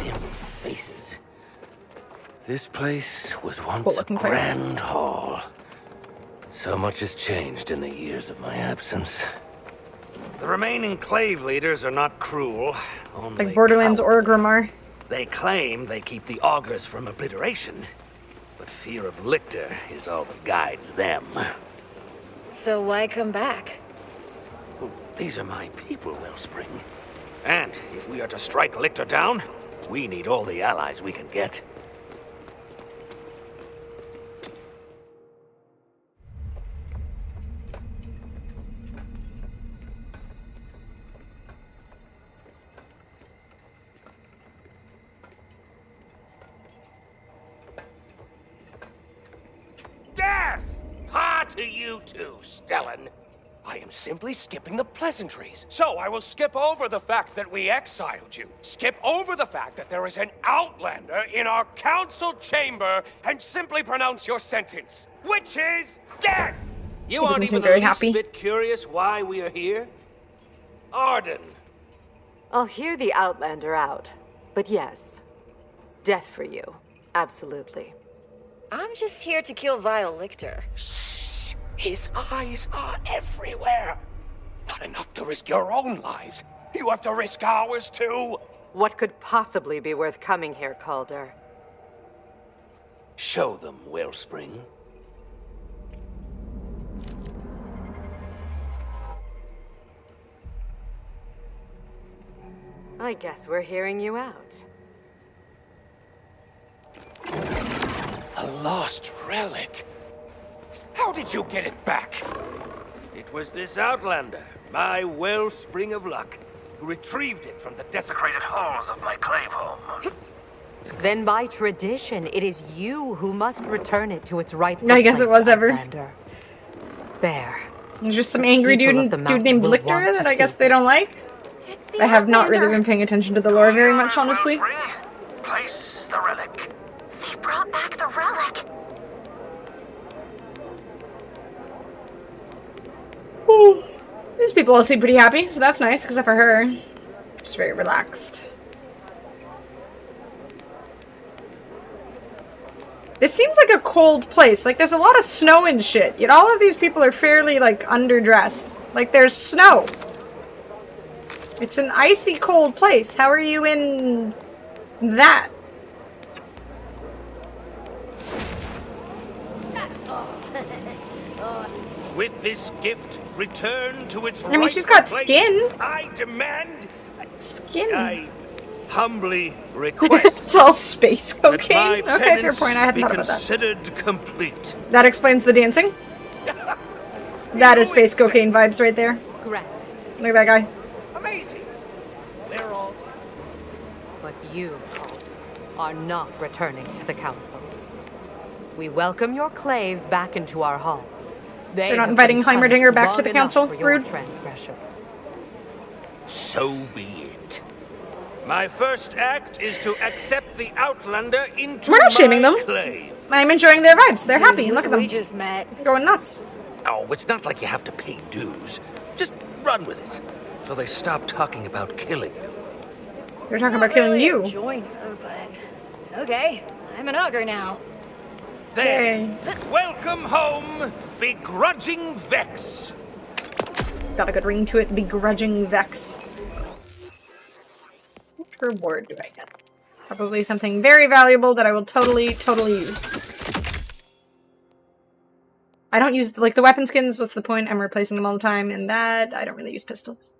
dim faces. This place was once a grand hall. So much has changed in the years of my absence. The remaining clave leaders are not cruel, only like Borderlands or Grimmar. They claim they keep the augurs from obliteration, but fear of Lictor is all that guides them. So why come back? Well, these are my people, Wellspring. And if we are to strike Lictor down, we need all the allies we can get. To you too, Stellan. I am simply skipping the pleasantries. So I will skip over the fact that we exiled you. Skip over the fact that there is an Outlander in our council chamber and simply pronounce your sentence, which is death! You He aren't doesn't seem even very the least happy. bit curious why we are here? Arden! I'll hear the Outlander out. But yes, death for you. Absolutely. I'm just here to kill Vile Lictor. Shh! His eyes are everywhere. Not enough to risk your own lives. You have to risk ours too. What could possibly be worth coming here, Calder? Show them, Wellspring. I guess we're hearing you out. The lost relic. How did you get it back? It was this Outlander, my Wellspring of Luck, who retrieved it from the desecrated halls of my clave home. Then by tradition, it is you who must return it to its rightful I guess it place, was ever. Outlander. There. There's just some angry People of the dude mountain named will Lictor want that to I guess see they don't this. like. I have not really been paying attention to the lore very much, honestly. Place the relic. They brought back the relic. Ooh. These people all seem pretty happy, so that's nice, except for her. Just very relaxed. This seems like a cold place. Like, there's a lot of snow and shit. Yet all of these people are fairly, like, underdressed. Like, there's snow. It's an icy cold place. How are you in that? With this gift, return to its I mean, rightful she's got place. skin. I demand... Skin. I humbly request... It's all space that cocaine? my Okay, fair penance point. I hadn't be thought about that. considered complete. That explains the dancing. That is space cocaine vibes right there. Correct. Look at that guy. Amazing. They're all dead. But you, Calder, are not returning to the Council. We welcome your clave back into our halls. They're not inviting Heimerdinger back to the council? Rude. Transgressions. So be it. My first act is to accept the Outlander into We're not shaming my them. clave. I'm enjoying their vibes. They're happy. Look at them. We just met. They're going nuts. Oh, it's not like you have to pay dues. Just run with it. So they stop talking about killing you. They're talking about killing you. Join her, but okay, I'm an augur now. Then, welcome home, begrudging Vex. Got a good ring to it. Begrudging Vex. What reward do I get? Probably something very valuable that I will totally use. I don't use, like, the weapon skins. What's the point? I'm replacing them all the time. And that, I don't really use pistols.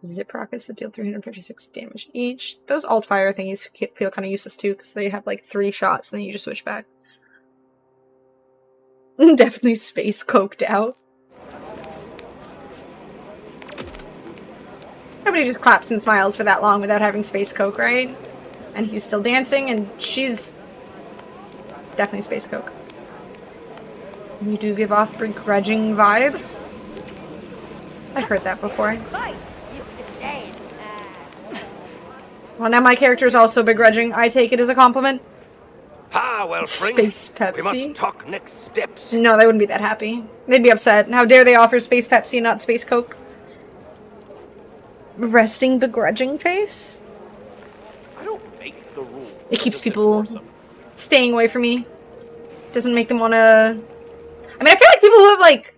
Zip rockets that deal 356 damage each. Those alt fire thingies feel kind of useless too, because they have, like, 3 shots, and then you just switch back. Definitely space coked out. Nobody just claps and smiles for that long without having space coke, right? And he's still dancing, and she's definitely space coke. You do give off begrudging vibes. I've heard that before. Well, now my character is also begrudging. I take it as a compliment. Ah, well, Space Pepsi. We must talk next steps. No, they wouldn't be that happy. They'd be upset. How dare they offer Space Pepsi, not Space Coke? Resting begrudging face? I don't make the rules. It keeps people staying away from me. Doesn't make them want to... I mean, I feel like people who have, like,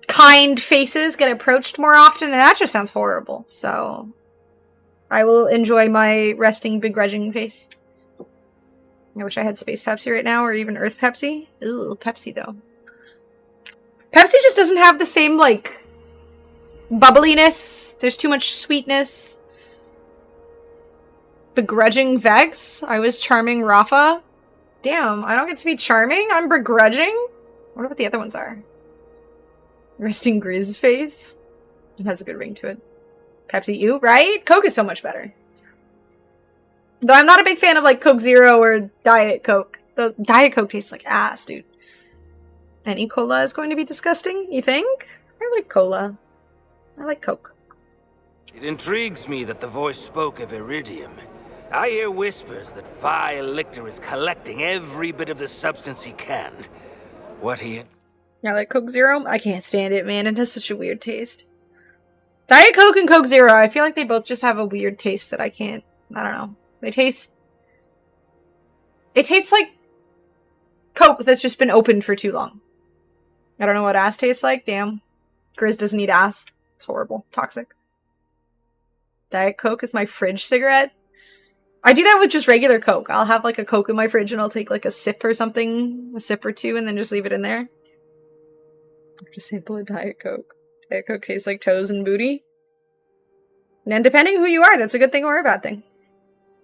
kind faces get approached more often, and that just sounds horrible. So, I will enjoy my resting begrudging face. I wish I had Space Pepsi right now, or even Earth Pepsi. Ooh, Pepsi, though. Pepsi just doesn't have the same, like, bubbliness. There's too much sweetness. Begrudging Vex? I was charming Rafa? Damn, I don't get to be charming? I'm begrudging? I wonder what the other ones are. Resting Grizz face? It has a good ring to it. Pepsi, you, right? Coke is so much better. Though I'm not a big fan of, like, Coke Zero or Diet Coke. The Diet Coke tastes like ass, dude. Any cola is going to be disgusting, you think? I like cola. I like Coke. It intrigues me that the voice spoke of iridium. I hear whispers that Vile Lictor is collecting every bit of the substance he can. What he... Yeah, like Coke Zero? I can't stand it, man. It has such a weird taste. Diet Coke and Coke Zero, I feel like they both just have a weird taste that I can't... I don't know. They taste... It tastes like Coke that's just been opened for too long. I don't know what ass tastes like. Damn. Grizz doesn't eat ass. It's horrible. Toxic. Diet Coke is my fridge cigarette. I do that with just regular Coke. I'll have like a Coke in my fridge and I'll take like a sip or something, a sip or two, and then just leave it in there. Just sample a Diet Coke. Diet Coke tastes like toes and booty. And depending who you are, that's a good thing or a bad thing.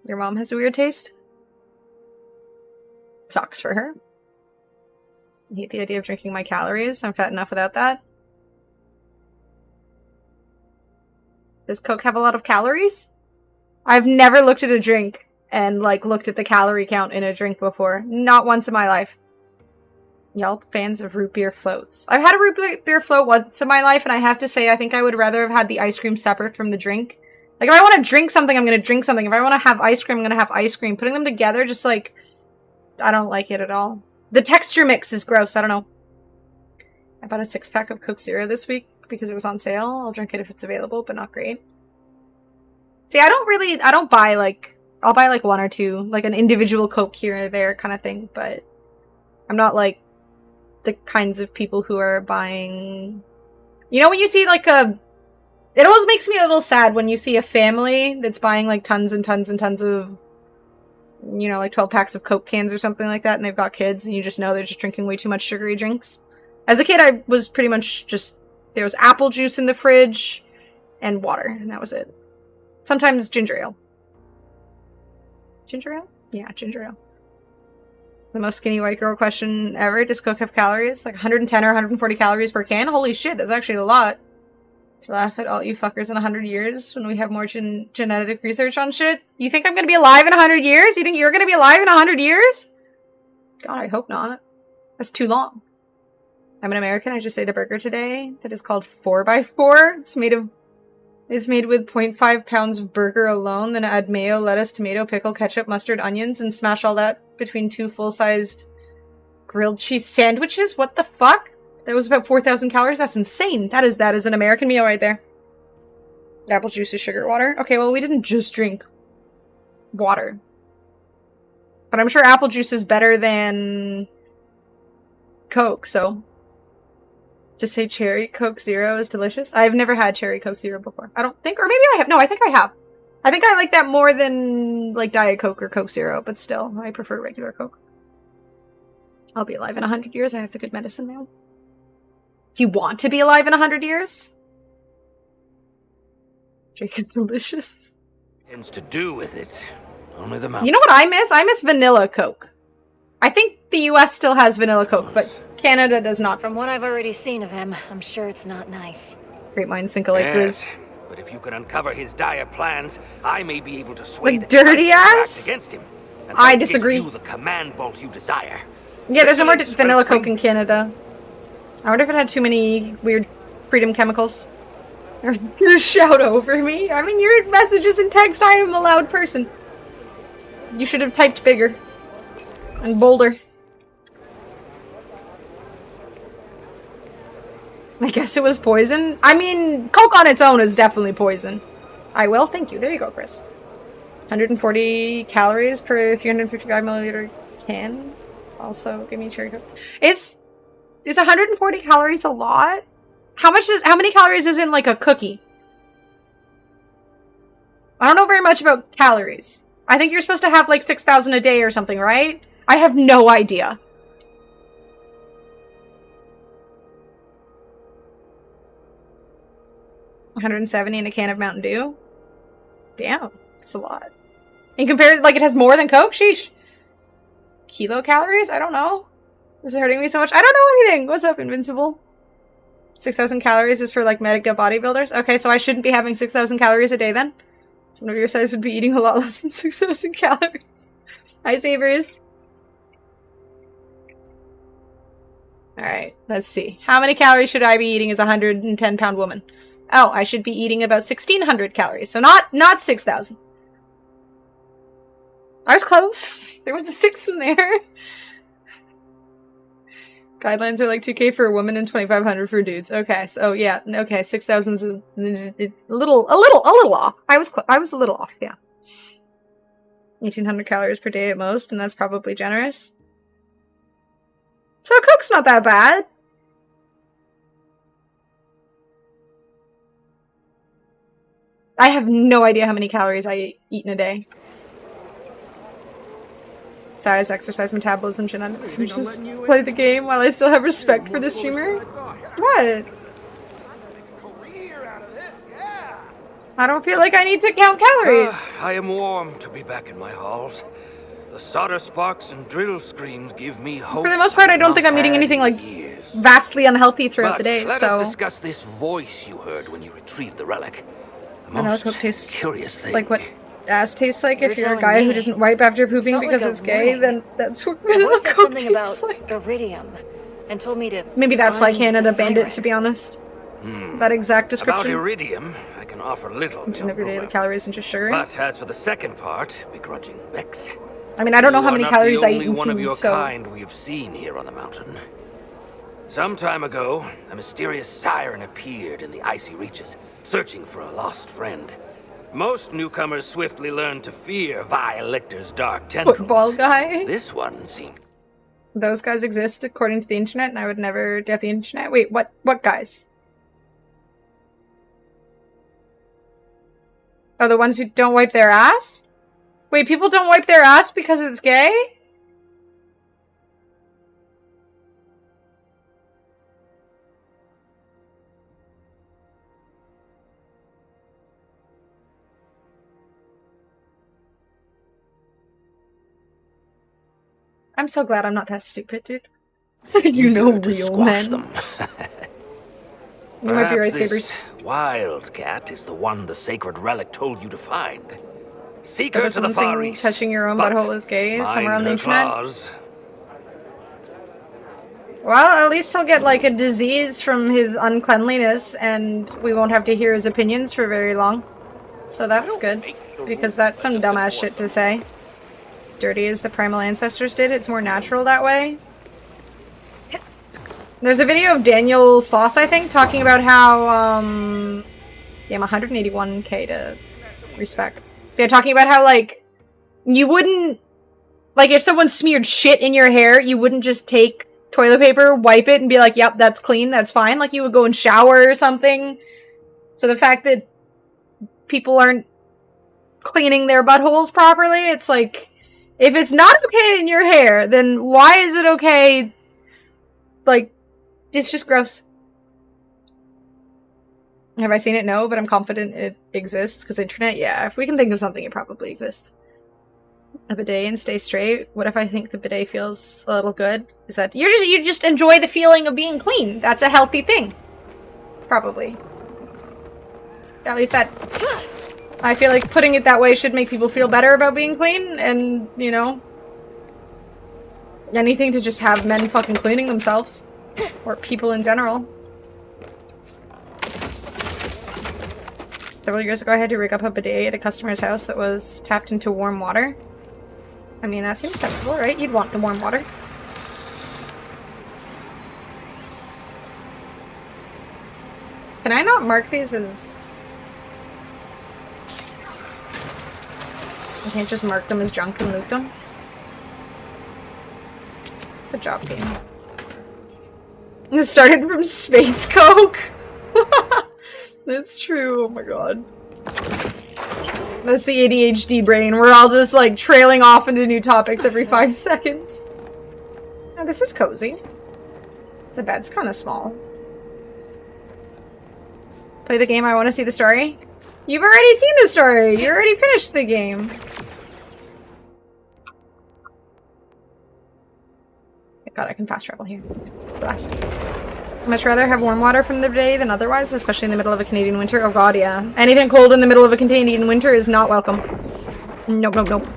Your mom has a weird taste? Sucks for her. I hate the idea of drinking my calories. I'm fat enough without that. Does Coke have a lot of calories? I've never looked at a drink and, like, looked at the calorie count in a drink before. Not once in my life. Y'all fans of root beer floats. I've had a root beer float once in my life, and I have to say, I think I would rather have had the ice cream separate from the drink. Like, if I want to drink something, I'm going to drink something. If I want to have ice cream, I'm going to have ice cream. Putting them together, just, like, I don't like it at all. The texture mix is gross. I don't know. I bought a 6-pack of Coke Zero this week because it was on sale. I'll drink it if it's available, but not great. See, I don't buy, like, I'll buy, like, one or two, like, an individual Coke here or there kind of thing, but I'm not, like, the kinds of people who are buying... You know when you see, like, it always makes me a little sad when you see a family that's buying, like, tons and tons and tons of, you know, like, 12 packs of Coke cans or something like that, and they've got kids, and you just know they're just drinking way too much sugary drinks. As a kid, I was pretty much just... There was apple juice in the fridge and water, and that was it. Sometimes ginger ale. Ginger ale? Yeah, ginger ale. The most skinny white girl question ever. Does Coke have calories? Like 110 or 140 calories per can? Holy shit, that's actually a lot. To laugh at all you fuckers in 100 years when we have more genetic research on shit. You think I'm gonna be alive in 100 years? You think you're gonna be alive in 100 years? God, I hope not. That's too long. I'm an American. I just ate a burger today that is called 4x4. It's made with 0.5 pounds of burger alone, then add mayo, lettuce, tomato, pickle, ketchup, mustard, onions, and smash all that between 2 full-sized grilled cheese sandwiches? What the fuck? That was about 4,000 calories? That's insane. That is an American meal right there. Apple juice is sugar water? Okay, well, we didn't just drink water. But I'm sure apple juice is better than Coke, so... To say cherry Coke Zero is delicious. I've never had cherry Coke Zero before. I don't think, or maybe I have. No, I think I have. I think I like that more than, like, Diet Coke or Coke Zero, but still, I prefer regular Coke. I'll be alive in 100 years. I have the good medicine now. Do you want to be alive in 100 years? Drink is delicious. Things to do with it. Only the mountain. You know what I miss? I miss vanilla Coke. I think the US still has vanilla Coke, but Canada does not. From what I've already seen of him, I'm sure it's not nice. Great minds think alike, Yes, Grizz. but if you can uncover his dire plans, I may be able to sway Like the dirty council to act ass? against him. And I they'll disagree. Give you the command bolt you desire. Yeah, there's no more Vigilance, vanilla strength, Coke in Canada. I wonder if it had too many weird freedom chemicals. You're gonna shout over me? I mean, your messages in text, I am a loud person. You should have typed bigger. And bolder. I guess it was poison. I mean, Coke on its own is definitely poison. I will. Thank you. There you go, Chris. 140 calories per 355 milliliter can. Also, give me cherry Coke. Is 140 calories a lot? How many calories is in, like, a cookie? I don't know very much about calories. I think you're supposed to have, like, 6,000 a day or something, right? I have no idea. $170 in a can of Mountain Dew? Damn, that's a lot. In comparison, like, it has more than Coke? Sheesh. Kilocalories? I don't know. This is hurting me so much. I don't know anything. What's up, Invincible? 6,000 calories is for, like, mega bodybuilders? Okay, so I shouldn't be having 6,000 calories a day then? Someone of your size would be eating a lot less than 6,000 calories. Hi, Savers. Alright, let's see. How many calories should I be eating as a 110-pound woman? Oh, I should be eating about 1,600 calories, so not 6,000. I was close. There was a 6 in there. Guidelines are like 2K for a woman and 2,500 for dudes. Okay, so yeah, okay, 6,000 is it's a little off. I was a little off, yeah. 1,800 calories per day at most, and that's probably generous. So Coke's not that bad. I have no idea how many calories I eat in a day. Size, exercise, metabolism, genetics. Just play the game while I still have respect for the streamer. What? I don't feel like I need to count calories. I am warm to be back in my halls. The solder sparks and drill screens give me hope. For the most part, I don't think I'm eating anything like vastly unhealthy throughout the day. Let So us discuss this voice you heard when you retrieved the relic. I know Coke tastes curious thing. like what ass tastes like. If You're you're a telling guy me. who doesn't wipe after pooping Felt because like a it's gay, warning. then that's what The voice vanilla said Coke something about tastes like. iridium and told me to. Maybe that's why find Canada the banned it, siren. to be honest. That exact About description. iridium, I can offer little. Mentioned every day the calories and just sugar. But as for the second part, begrudging Vex. I mean, I don't know how you many are not calories the I eat only in one of food, your so kind we have seen here on the mountain. Some time ago, a mysterious siren appeared in the icy reaches, searching for a lost friend. Most newcomers swiftly learned to fear vile Lictor's dark tendrils. football guy. This one seemed Those guys exist according to the internet, and I would never get the internet. Wait, what guys? Oh, the ones who don't wipe their ass? Wait, people don't wipe their ass because it's gay? I'm so glad I'm not that stupid, dude. You know real men. them. You might be right, Perhaps Sabers. this wildcat is the one the sacred relic told you to find. Seek That her was to the someone far saying east. touching your own but butthole is gay somewhere on mind the her internet. claws. Well, at least he'll get like a disease from his uncleanliness, and we won't have to hear his opinions for very long. So that's good, because that's some dumbass shit to say. Dirty as the primal ancestors did, it's more natural that way. There's a video of Daniel Sloss, I think, talking about how, damn, 181k to respect. Yeah, talking about how, like, you wouldn't, like, if someone smeared shit in your hair, you wouldn't just take toilet paper, wipe it, and be like, yep, that's clean, that's fine. Like, you would go and shower or something. So the fact that people aren't cleaning their buttholes properly, it's like, if it's not okay in your hair, then why is it okay? Like, it's just gross. Have I seen it? No, but I'm confident it exists, because internet, yeah. If we can think of something, it probably exists. A bidet and stay straight. What if I think the bidet feels a little good? Is that you just enjoy the feeling of being clean? That's a healthy thing. Probably. At least that. I feel like putting it that way should make people feel better about being clean, and, you know, anything to just have men fucking cleaning themselves. Or people in general. Several years ago, I had to rig up a bidet at a customer's house that was tapped into warm water. I mean, that seems sensible, right? You'd want the warm water. Can I not mark these as... I can't just mark them as junk and loot them? Good job, game. This started from Space Coke! That's true, oh my god. That's the ADHD brain. We're all just like trailing off into new topics every 5 seconds. Oh, this is cozy. The bed's kind of small. Play the game, I want to see the story. You've already seen the story! You already finished the game. God, I can fast travel here. Blast. I'd much rather have warm water from the bidet than otherwise, especially in the middle of a Canadian winter. Oh god, yeah. Anything cold in the middle of a Canadian winter is not welcome. Nope, nope, nope.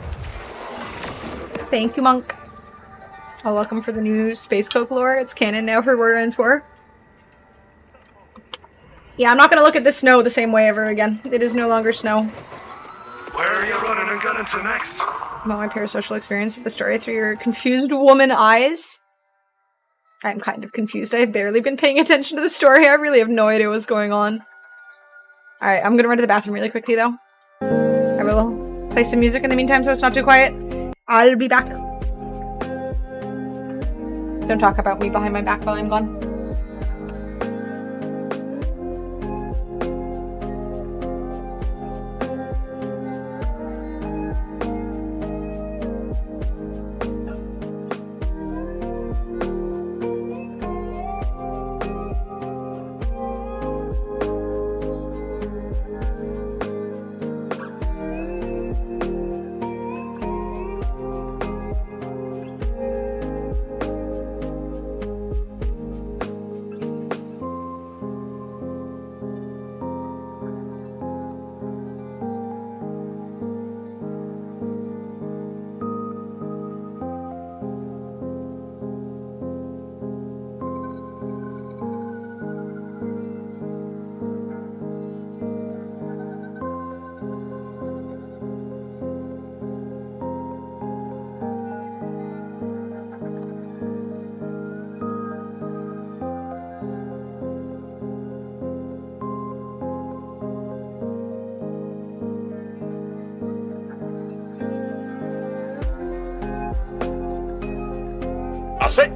Thank you, Monk. I'll welcome for the new Space Coke lore. It's canon now for Borderlands 4. Yeah, I'm not gonna look at the snow the same way ever again. It is no longer snow. Where are you running and gunning to next? About my parasocial experience of the story through your confused woman eyes. I'm kind of confused. I've barely been paying attention to the story. I really have no idea what's going on. Alright, I'm gonna run to the bathroom really quickly though. I will play some music in the meantime so it's not too quiet. I'll be back. Don't talk about me behind my back while I'm gone.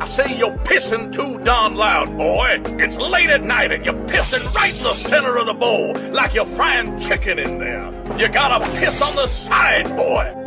I say you're pissing too darn loud, boy. It's late at night and you're pissing right in the center of the bowl, like you're frying chicken in there. You gotta piss on the side, boy.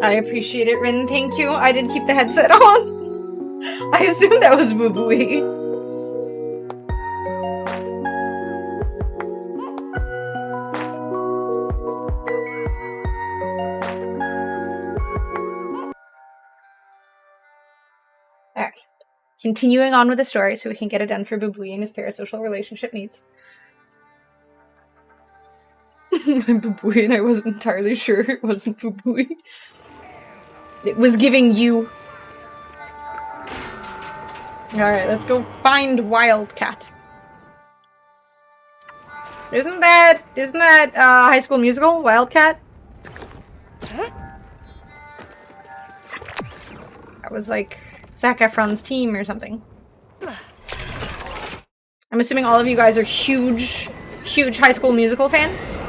I appreciate it, Rin. Thank you. I did keep the headset on. I assumed that was boo-booey. Alright. Continuing on with the story so we can get it done for Boo-booey and his parasocial relationship needs. I'm Boo-booey and I wasn't entirely sure it wasn't Boo-booey. It was giving you. Alright, let's go find Wildcat. Isn't that High School Musical? Wildcat? That was like Zac Efron's team or something. I'm assuming all of you guys are huge High School Musical fans.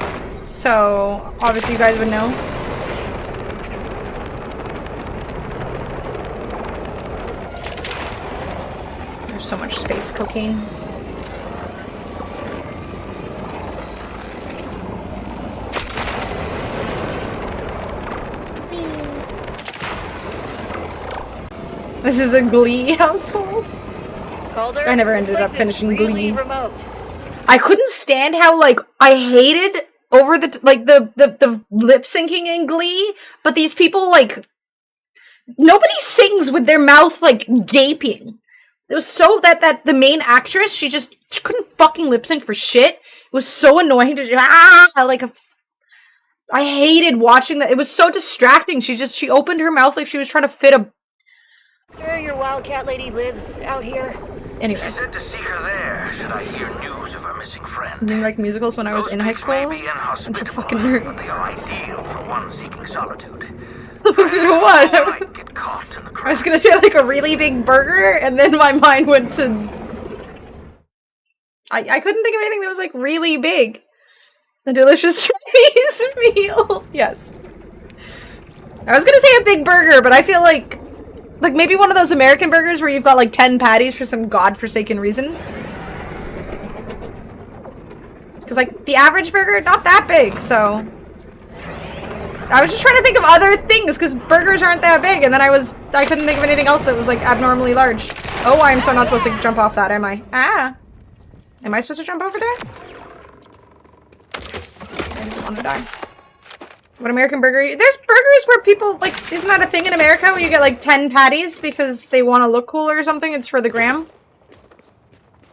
So, obviously you guys would know. There's so much space cocaine. This is a Glee household. Calder, I never this ended place up is finishing really Glee. remote. I couldn't stand how, like, I hated over the the lip syncing in Glee, but these people, like, nobody sings with their mouth, like, gaping. It was so that the main actress, she couldn't fucking lip sync for shit. It was so annoying to I hated watching that. It was so distracting. She opened her mouth like she was trying to fit a. Sure, your wildcat lady lives out here. Anyways. She said to seek her there, should I hear news of her missing friend. I didn't like musicals when I was in high school. May be inhospitable, fucking nerds. but they are ideal for one seeking solitude. What? I was gonna say like a really big burger, and then my mind went to. I couldn't think of anything that was like really big. A delicious Chinese meal. Yes. I was gonna say a big burger, but I feel like maybe one of those American burgers where you've got like 10 patties for some godforsaken reason. Because like the average burger, not that big, so. I was just trying to think of other things because burgers aren't that big, and then I couldn't think of anything else that was like abnormally large. Oh, I'm so not supposed to jump off that, am I? Ah. Am I supposed to jump over there? I just want to die. What American burger? There's burgers where people, like, isn't that a thing in America where you get, like, 10 patties because they want to look cool or something? It's for the gram?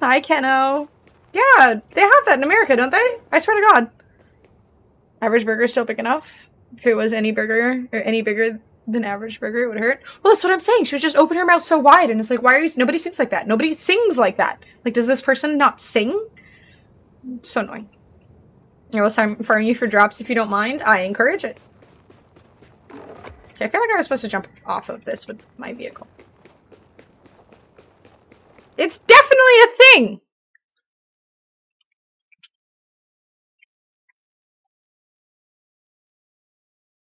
Hi, Keno. Yeah, they have that in America, don't they? I swear to God. Average burger is still big enough. If it was any burger, or any bigger than average burger, it would hurt. Well, that's what I'm saying. She was just open her mouth so wide, and it's like, why are you- nobody sings like that. Nobody sings like that. Like, does this person not sing? So annoying. I will farm you for drops if you don't mind. I encourage it. Okay, I feel like I was supposed to jump off of this with my vehicle. It's definitely a thing!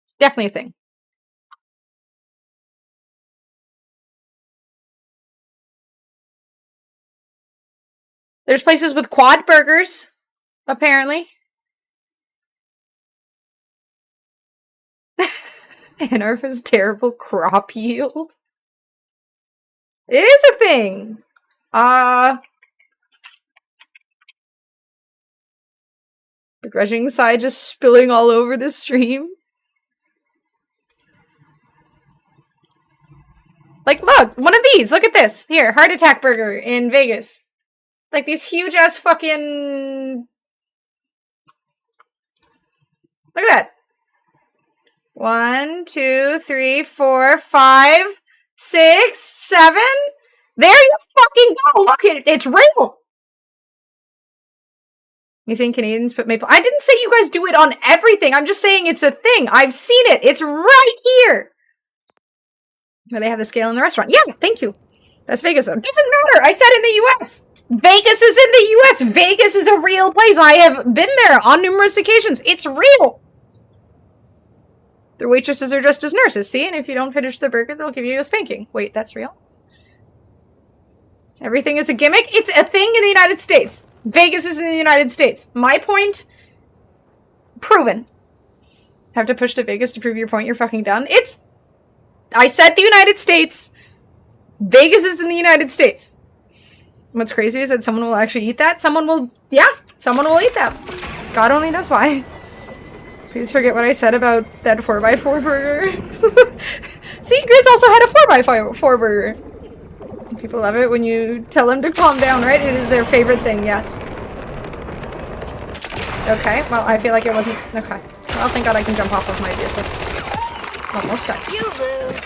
It's definitely a thing. There's places with quad burgers, apparently. Anarva's terrible crop yield. It is a thing. Begrudging sigh just spilling all over the stream. Like, look, one of these. Look at this. Here, Heart Attack Burger in Vegas. Like these huge ass fucking. Look at that. 1, 2, 3, 4, 5, 6, 7. There you fucking go. Look at it. It's real. You saying Canadians put maple? I didn't say you guys do it on everything. I'm just saying it's a thing. I've seen it. It's right here. Where they have the scale in the restaurant. Yeah, thank you. That's Vegas, though. Doesn't matter. I said in the U.S. Vegas is in the U.S. Vegas is a real place. I have been there on numerous occasions. It's real. The waitresses are dressed as nurses, see? And if you don't finish the burger, they'll give you a spanking. Wait, that's real? Everything is a gimmick? It's a thing in the United States. Vegas is in the United States. My point? Proven. Have to push to Vegas to prove your point. You're fucking done. It's... I said the United States. Vegas is in the United States. What's crazy is that someone will actually eat that. Someone will... Yeah, someone will eat that. God only knows why. Please forget what I said about that 4x4 burger. See, Grizz also had a 4x4 burger. People love it when you tell them to calm down, right? It is their favorite thing, yes. Okay, well, I feel like it wasn't... Okay. Well, thank God I can jump off of my vehicle. Almost done. You lose.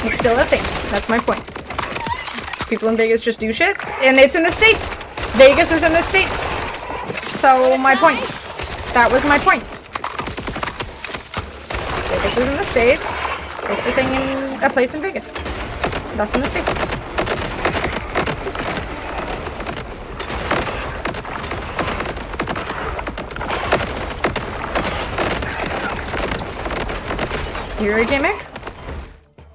It's still a thing. That's my point. People in Vegas just do shit, and it's in the States. Vegas is in the States. So, my point. That was my point. Vegas is in the States. It's a thing in a place in Vegas. Thus in the States. You're a gimmick?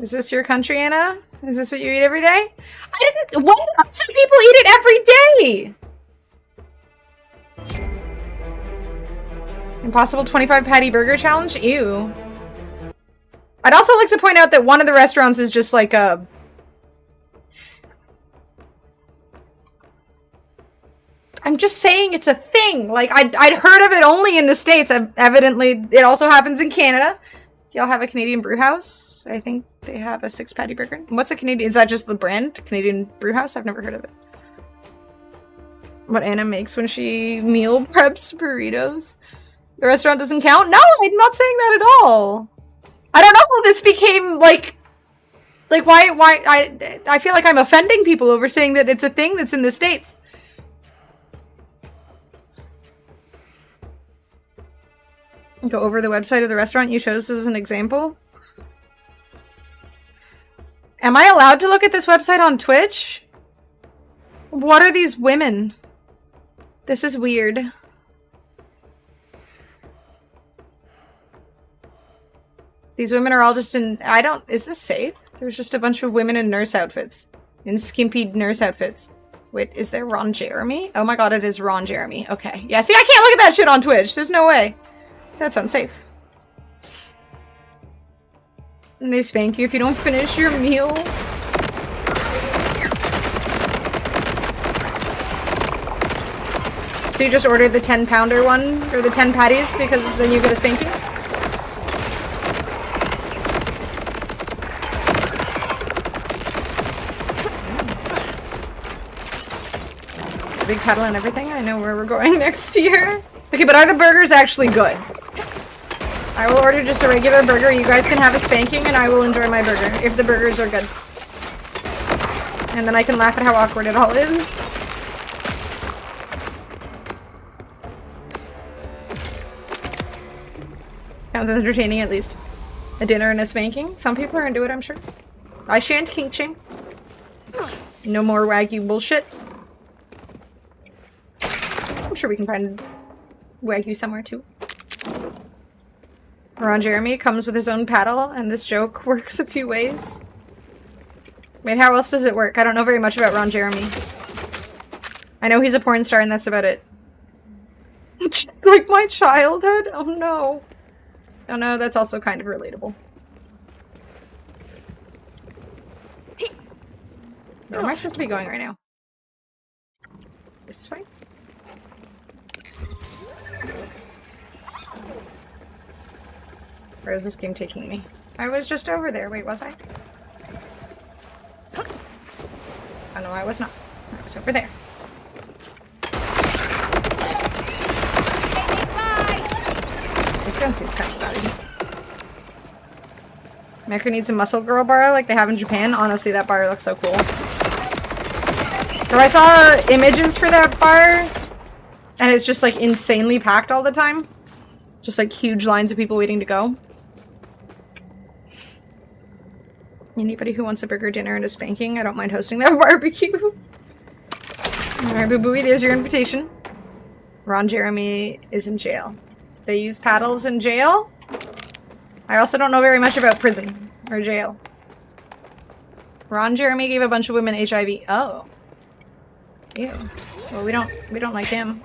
Is this your country, Anna? Is this what you eat every day? I didn't. What? Some people eat it every day. Impossible 25 patty burger challenge? Ew. I'd also like to point out that one of the restaurants is just like a... I'm just saying it's a thing. Like, I'd heard of it only in the States. Evidently, it also happens in Canada. Do y'all have a Canadian brew house? I think they have a 6 patty burger. What's a Canadian? Is that just the brand? Canadian brew house? I've never heard of it. What Anna makes when she meal preps burritos. The restaurant doesn't count? No, I'm not saying that at all. I don't know how this became, like why, I feel like I'm offending people over saying that it's a thing that's in the States. Go over the website of the restaurant you chose as an example. Am I allowed to look at this website on Twitch? What are these women? This is weird. These women are all just in... Is this safe? There's just a bunch of women in nurse outfits. In skimpy nurse outfits. Wait, is there Ron Jeremy? Oh my god, it is Ron Jeremy. Okay. Yeah, see, I can't look at that shit on Twitch. There's no way. That's unsafe. And they spank you if you don't finish your meal. So you just ordered the 10-pounder one, or the 10 patties, because then you get a spanking? Big paddle and everything. I know where we're going next year. Okay, but are the burgers actually good? I will order just a regular burger. You guys can have a spanking and I will enjoy my burger if the burgers are good. And then I can laugh at how awkward it all is. Sounds entertaining at least. A dinner and a spanking. Some people are into it, I'm sure. I shan't kink shame. No more Wagyu bullshit. I'm sure we can find Wagyu somewhere too. Ron Jeremy comes with his own paddle, and this joke works a few ways. Wait, how else does it work? I don't know very much about Ron Jeremy. I know he's a porn star, and that's about it. Just like my childhood? Oh no. Oh no, that's also kind of relatable. Where am I supposed to be going right now? This way? Where is this game taking me? I was just over there. Wait, was I? Oh no, I was not. I was over there. This gun seems kind of bad. America needs a muscle girl bar like they have in Japan. Honestly, that bar looks so cool. So I saw images for that bar, and it's just like insanely packed all the time. Just like huge lines of people waiting to go. Anybody who wants a burger, dinner, and a spanking, I don't mind hosting that barbecue. Alright, Boo Booey, there's your invitation. Ron Jeremy is in jail. Do they use paddles in jail? I also don't know very much about prison or jail. Ron Jeremy gave a bunch of women HIV. Oh. Ew. Well, we don't like him.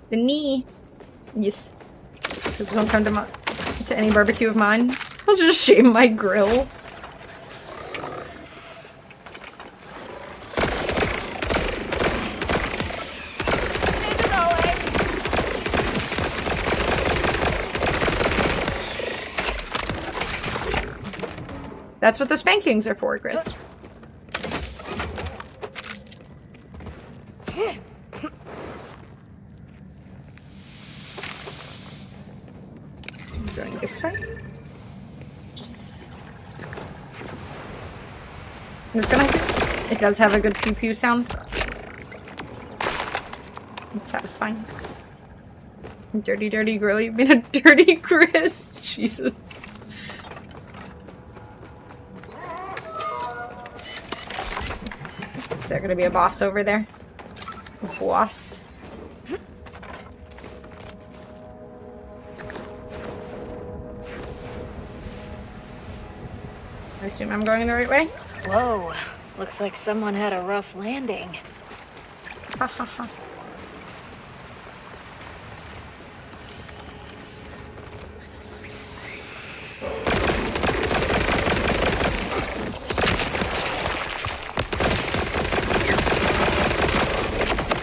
The knee. Yes. Please don't come to any barbecue of mine. I'll just shame my grill. That's what the spankings are for, Chris. Going this way. Just... This gun, I see. It does have a good pew pew sound. It's satisfying. Dirty, dirty girl, you've been a dirty Chris. Jesus. Is there gonna be a boss over there? A boss? I assume I'm going the right way? Whoa. Looks like someone had a rough landing. Ha ha ha.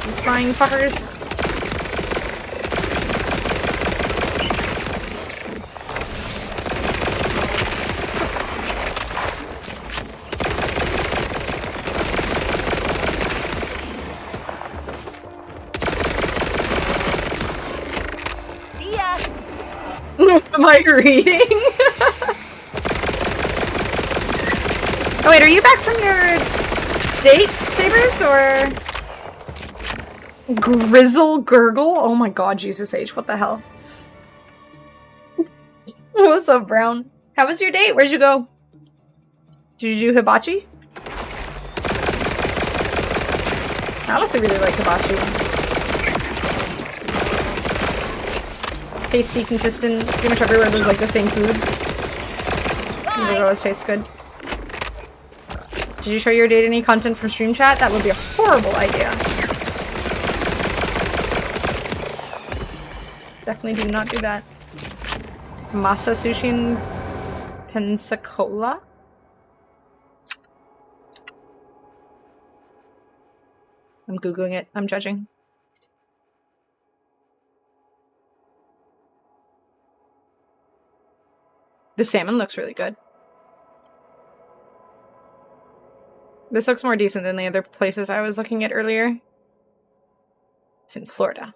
These flying fuckers. Am I reading? Oh wait, are you back from your date, Sabers, or Grizzle Gurgle? Oh my god, Jesus H, what the hell? What's up, Brown? How was your date? Where'd you go? Did you do hibachi? I honestly really like hibachi. Tasty, consistent, pretty much everywhere there's like the same food. It always tastes good. Did you show your date any content from stream chat? That would be a horrible idea. Definitely do not do that. Masa sushi in Pensacola? I'm googling it. I'm judging. The salmon looks really good. This looks more decent than the other places I was looking at earlier. It's in Florida.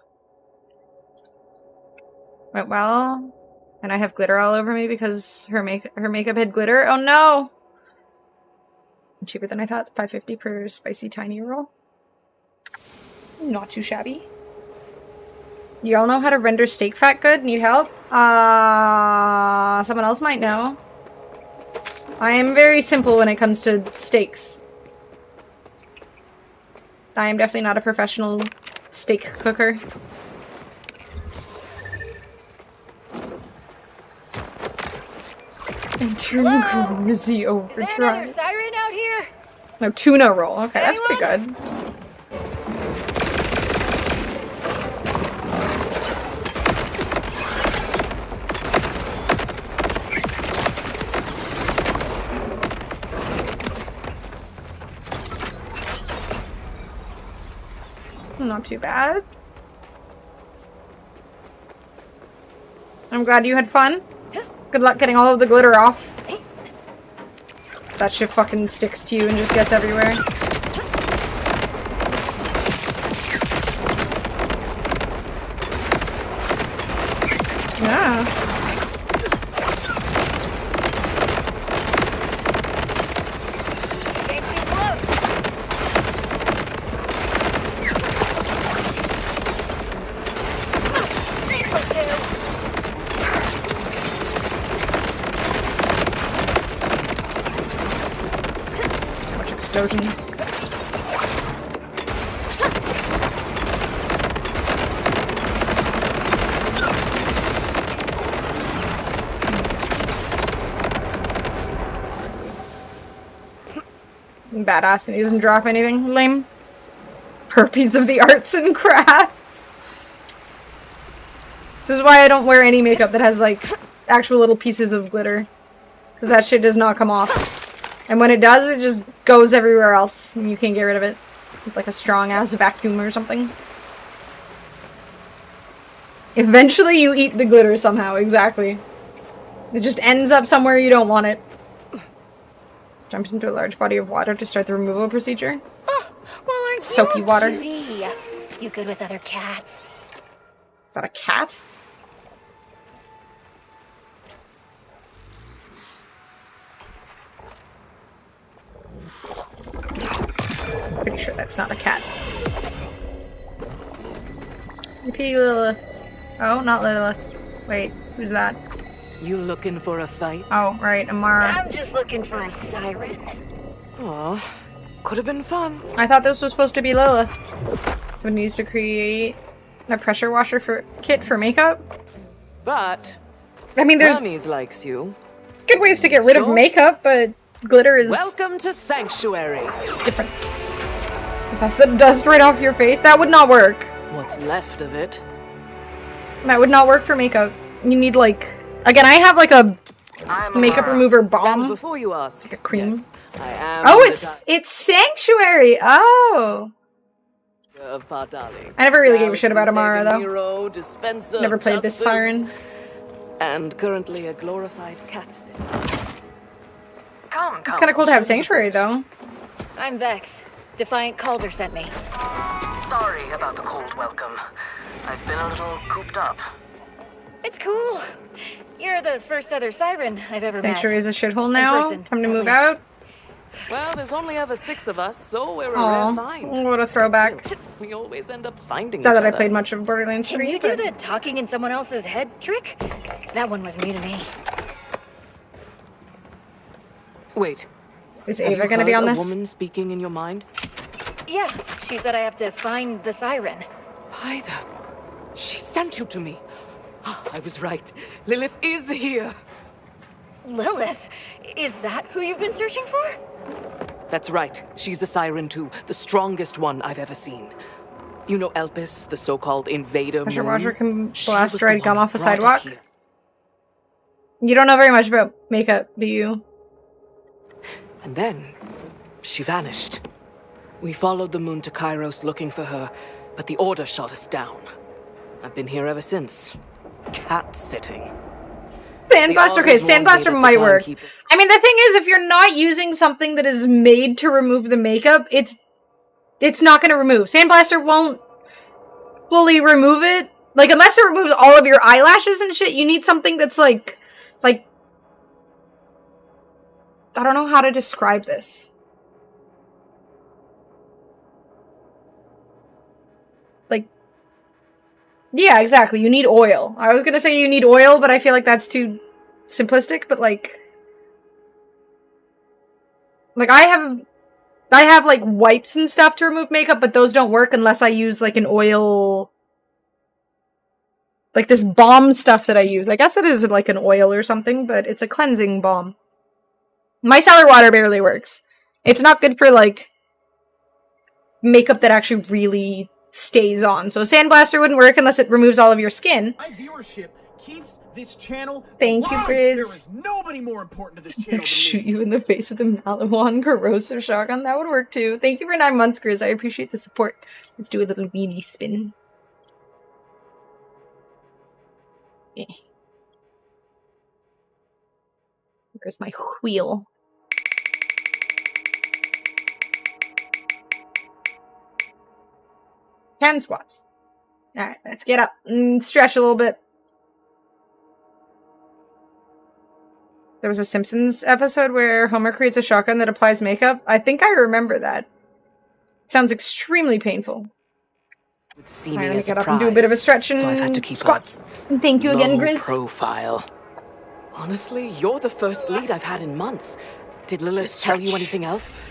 Went well. And I have glitter all over me because her makeup had glitter. Oh no! Cheaper than I thought. $5.50 per spicy tiny roll. Not too shabby. You all know how to render steak fat good? Need help? Someone else might know. I am very simple when it comes to steaks. I am definitely not a professional steak cooker. Interim Grizzy Overdrive. Is there another siren out here? No, tuna roll. Okay, that's pretty good. Not too bad. I'm glad you had fun. Good luck getting all of the glitter off. That shit fucking sticks to you and just gets everywhere. Yeah. Explosions. Badass, and he doesn't drop anything. Lame. Herpes of the arts and crafts. This is why I don't wear any makeup that has like actual little pieces of glitter, because that shit does not come off. And when it does, it just goes everywhere else, and you can't get rid of it. With like a strong-ass vacuum or something. Eventually you eat the glitter somehow, exactly. It just ends up somewhere you don't want it. Jumped into a large body of water to start the removal procedure. Oh, well, aren't soapy you water. Cutie? You good with other cats? Is that a cat? Pretty sure that's not a cat. Repeat Lilith. Oh, not Lilith. Wait, who's that? You looking for a fight? Oh, right, Amara. I'm just looking for a siren. Aw, could have been fun. I thought this was supposed to be Lilith. So it needs to create a pressure washer kit for makeup. But I mean, there's Hermes likes you. good ways to get rid of makeup, but glitter is Welcome to Sanctuary. It's different. That's the dust right off your face. That would not work. What's left of it? That would not work for makeup. You need like again. I have like a makeup remover balm. Before you ask, like a cream. yes, I am Oh, it's Sanctuary. Oh. Of Pardali. I never really gave a shit about Galaxy Amara saving though. hero, dispenser Never of played this justice, siren. And currently a glorified cat sitter. Come. Kind of cool to have Sanctuary though. I'm Vex. Defiant Calder sent me. Sorry about the cold welcome. I've been a little cooped up. It's cool. You're the first other siren I've ever met. Sanctuary is a shithole now. person, Time to at move least. out. Well, there's only ever 6 of us, so we're a Aw, rare find. what a throwback. We always end up finding Not each that I other. played much of Borderlands Can 3. you do but- the talking in someone else's head trick? That one was new to me. Wait. Is have Ava you gonna be heard on a this? woman speaking in your mind? Yeah, she said I have to find the siren. By the... She sent you to me. I was right. Lilith is here. Lilith? Is that who you've been searching for? That's right. She's a siren too. The strongest one I've ever seen. You know Elpis, the so-called invader Pressure moon? washer can She blast was the dried gum one off a who brought it sidewalk. here. You don't know very much about makeup, do you? And then, she vanished. We followed the moon to Kairos looking for her, but the Order shot us down. I've been here ever since. Cat-sitting. Sandblaster? Okay, always warned me Sandblaster that the might work. timekeeper- I mean, the thing is, if you're not using something that is made to remove the makeup, it's not gonna remove. Sandblaster won't fully remove it. Like, unless it removes all of your eyelashes and shit, you need something that's like... I don't know how to describe this. Like... Yeah, exactly. You need oil. I was gonna say you need oil, but I feel like that's too simplistic, but like I have like wipes and stuff to remove makeup, but those don't work unless I use like an oil, like this balm stuff that I use. I guess it is like an oil or something, but it's a cleansing balm. Micellar water barely works. It's not good for like makeup that actually really stays on. So Sandblaster wouldn't work unless it removes all of your skin. My viewership keeps this channel Thank you, alive. Grizz. There is nobody more important to this channel Like, shoot you in the face with a Malawan corrosive shotgun. That would work too. Thank you for 9 months, Grizz. I appreciate the support. Let's do a little wheelie spin. Yeah. Where's my wheel? Ten squats. Alright, let's get up and stretch a little bit. There was a Simpsons episode where Homer creates a shotgun that applies makeup. I think I remember that. Sounds extremely painful. See Alright, me let me as get a up and do a bit of a prize, stretch and so I've had to keep squats. a Thank you again, low Grizz. profile. Honestly, you're the first lead I've had in months. Did Lilith tell you anything else?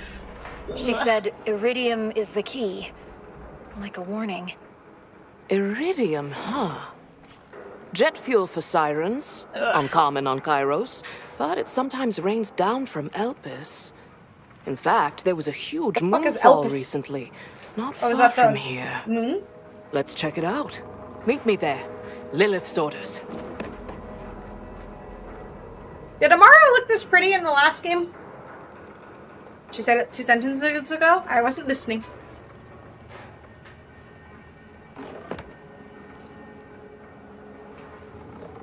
She said iridium is the key. Like a warning. Iridium, huh? Jet fuel for sirens. Uncommon on Kairos, but it sometimes rains down from Elpis. In fact, there was a huge fuck is moonfall Elpis? recently. Not Oh, far is that from the here. moon? Let's check it out. Meet me there. Lilith's orders. Did Amara look this pretty in the last game? She said it 2 sentences ago? I wasn't listening.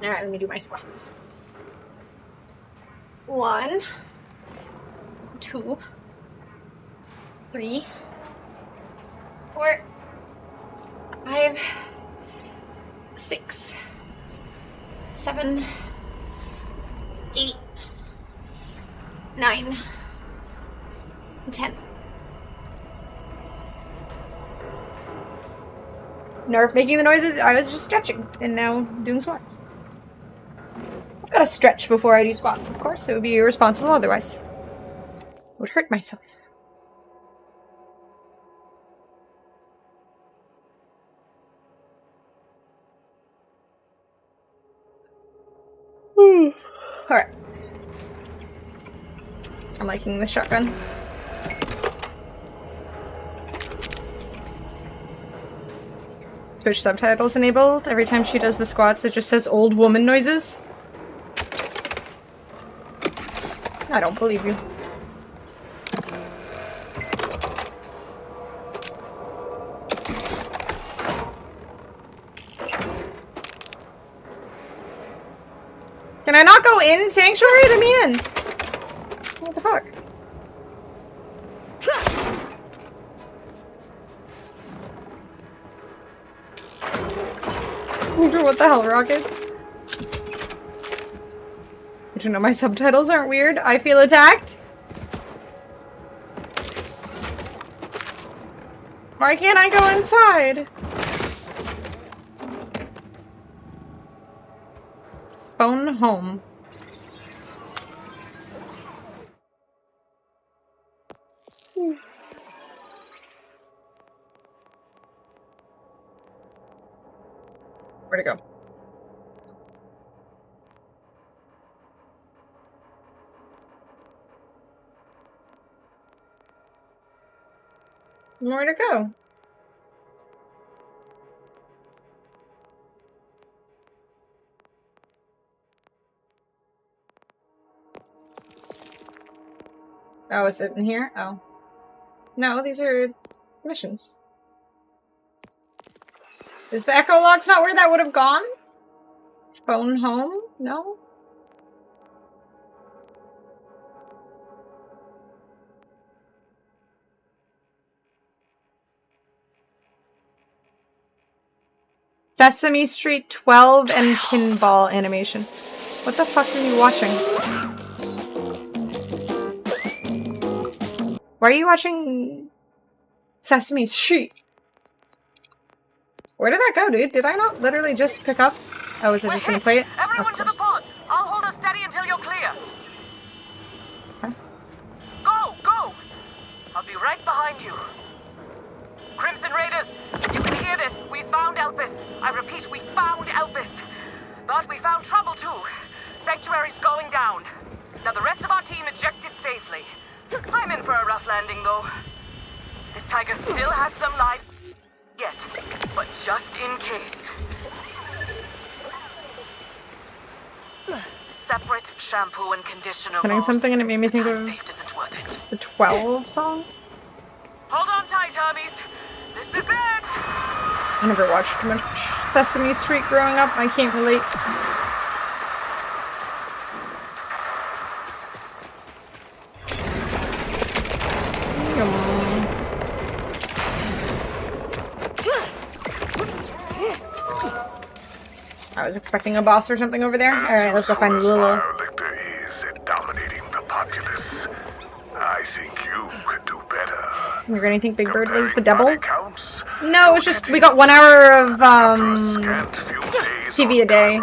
Alright, let me do my squats. 1, 2, 3, 4, 5, 6, 7, 8, 9, 10. Nerf making the noises. I was just stretching and now doing squats. I've got to stretch before I do squats, of course. It would be irresponsible otherwise. I would hurt myself. Alright. I'm I'm liking the shotgun. Twitch subtitles enabled. Every time she does the squats, it just says old woman noises. I don't believe you. Can I not go in Sanctuary? Let me in. What the fuck? What the hell, Rocket? Did you know my subtitles aren't weird? I feel attacked? Why can't I go inside? Phone home. Where'd it go? Where'd it go? Oh, is it in here? Oh. No, these are missions. Is the echo logs not where that would have gone? Phone home? No? Sesame Street 12 and pinball animation. What the fuck are you watching? Why are you watching Sesame Street? Where did that go, dude? Did I not literally just pick up? Oh, is it just gonna play it? Everyone to the pods! I'll hold us steady until you're clear. Okay. Go! Go! I'll be right behind you. Crimson Raiders, if you can hear this, we found Elpis. I repeat, we found Elpis. But we found trouble too. Sanctuary's going down. Now the rest of our team ejected safely. I'm in for a rough landing though. This tiger still has some lives yet, but just in case. Separate shampoo and conditioner. Putting something and it made me think of the 12 song. Hold on tight, Hermes. This is it. I never watched much Sesame Street growing up. I can't relate. I was expecting a boss or something over there. Alright, let's go find Lila. Is it dominating the populace? I think you could do better. You're gonna think Big Bird was the devil? No, it was just we got 1 hour of TV a day.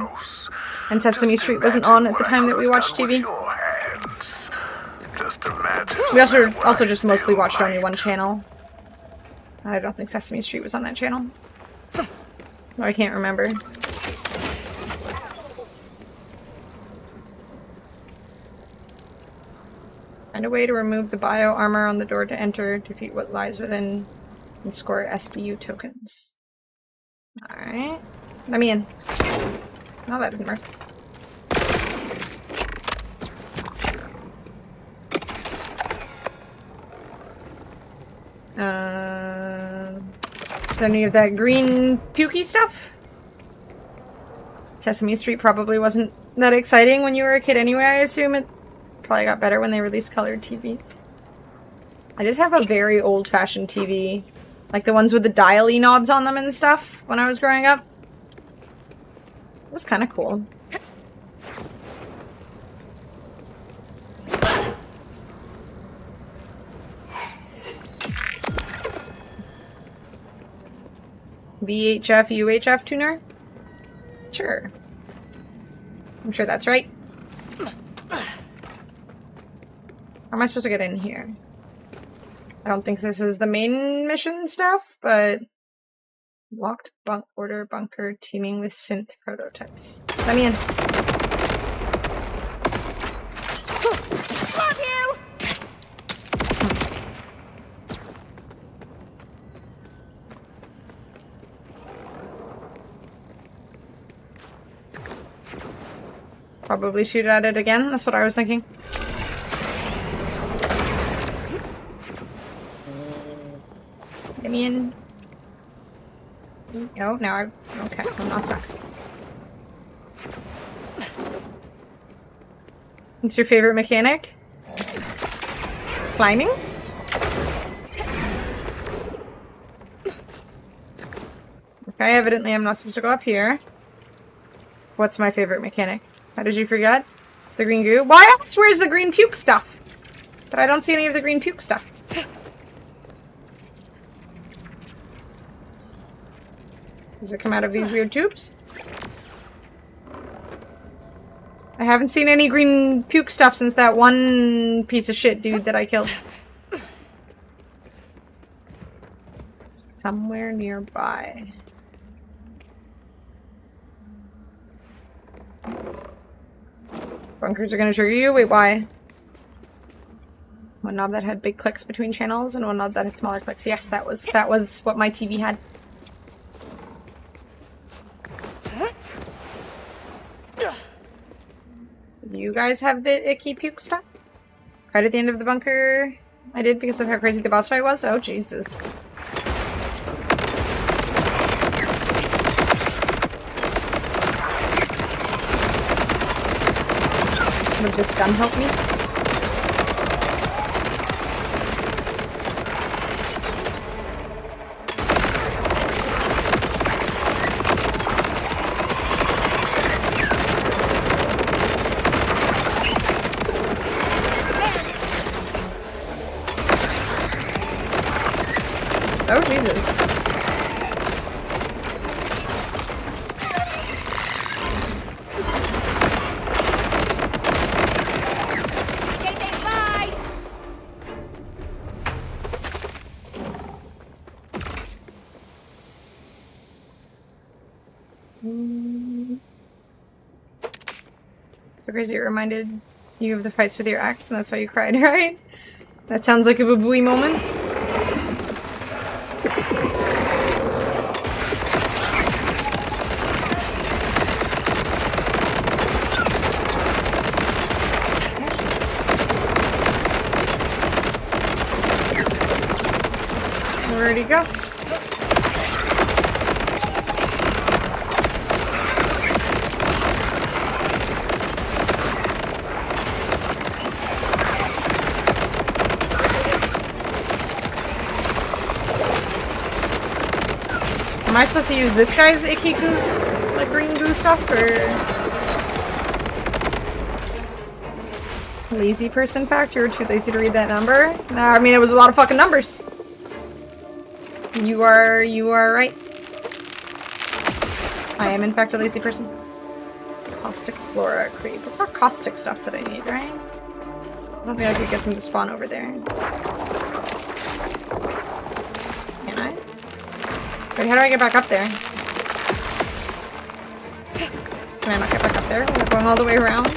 And Sesame Street wasn't on at the time that we watched TV. We also just mostly watched only one channel. I don't think Sesame Street was on that channel. Or I can't remember. Find a way to remove the bio armor on the door to enter, defeat what lies within, and score SDU tokens. Alright. Let me in. No, that didn't work. Is there any of that green pukey stuff? Sesame Street probably wasn't that exciting when you were a kid anyway, I assume. It probably got better when they released colored TVs. I did have a very old-fashioned TV. Like the ones with the dial-y knobs on them and stuff when I was growing up. It was kind of cool. VHF, UHF tuner? Sure. I'm sure that's right. How am I supposed to get in here? I don't think this is the main mission stuff, but... Locked bunk order bunker teeming with synth prototypes. Let me in. Love you! Probably shoot at it again. That's what I was thinking. Get me in. No, now I... Okay, I'm not stuck. What's your favorite mechanic? Climbing? Okay, evidently I'm not supposed to go up here. What's my favorite mechanic? How did you forget? It's the green goo. Why else? Where's the green puke stuff? But I don't see any of the green puke stuff. Does it come out of these weird tubes? I haven't seen any green puke stuff since that one piece of shit dude that I killed. Somewhere nearby. Bunkers are gonna trigger you? Wait, why? One knob that had big clicks between channels and one knob that had smaller clicks. Yes, that was what my TV had. You guys have the icky puke stuff? Right at the end of the bunker I did because of how crazy the boss fight was? Oh, Jesus. Would this gun help me? Oh, Jesus. So crazy, it reminded you of the fights with your ex, and that's why you cried, right? That sounds like a babooey moment. Where'd he go? Am I supposed to use this guy's icky goo, like green goo stuff, or lazy person fact? You're too lazy to read that number? Nah, I mean, it was a lot of fucking numbers. You are right. I am in fact a lazy person. Caustic flora creep. It's not caustic stuff that I need, right? I don't think I could get them to spawn over there. Can I? Wait, how do I get back up there? Can I not get back up there? We're going all the way around.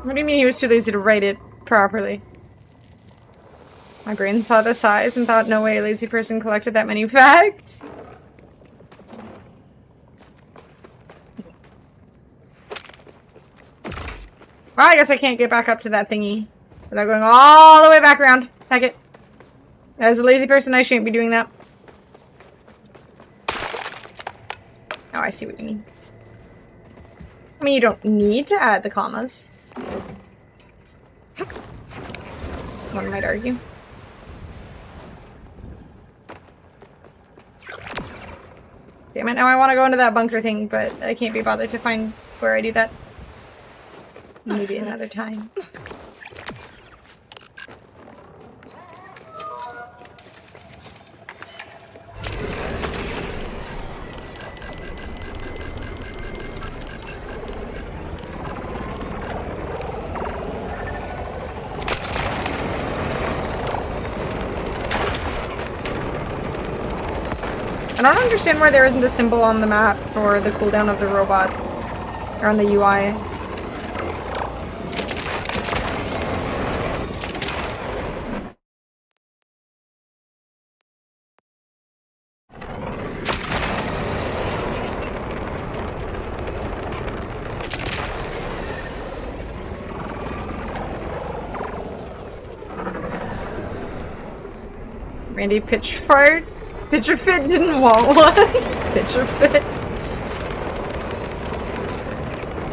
What do you mean he was too lazy to write it properly? My brain saw the size and thought, no way a lazy person collected that many facts. Well, I guess I can't get back up to that thingy without going all the way back around. Heck it. As a lazy person, I shouldn't be doing that. Oh, I see what you mean. I mean, you don't need to add the commas. One might argue. Damn it, now I want to go into that bunker thing, but I can't be bothered to find where I do that. Maybe another time. I don't understand why there isn't a symbol on the map for the cooldown of the robot. Or on the UI. Randy pitch fart. Pitcher fit didn't want one. Pitcher fit.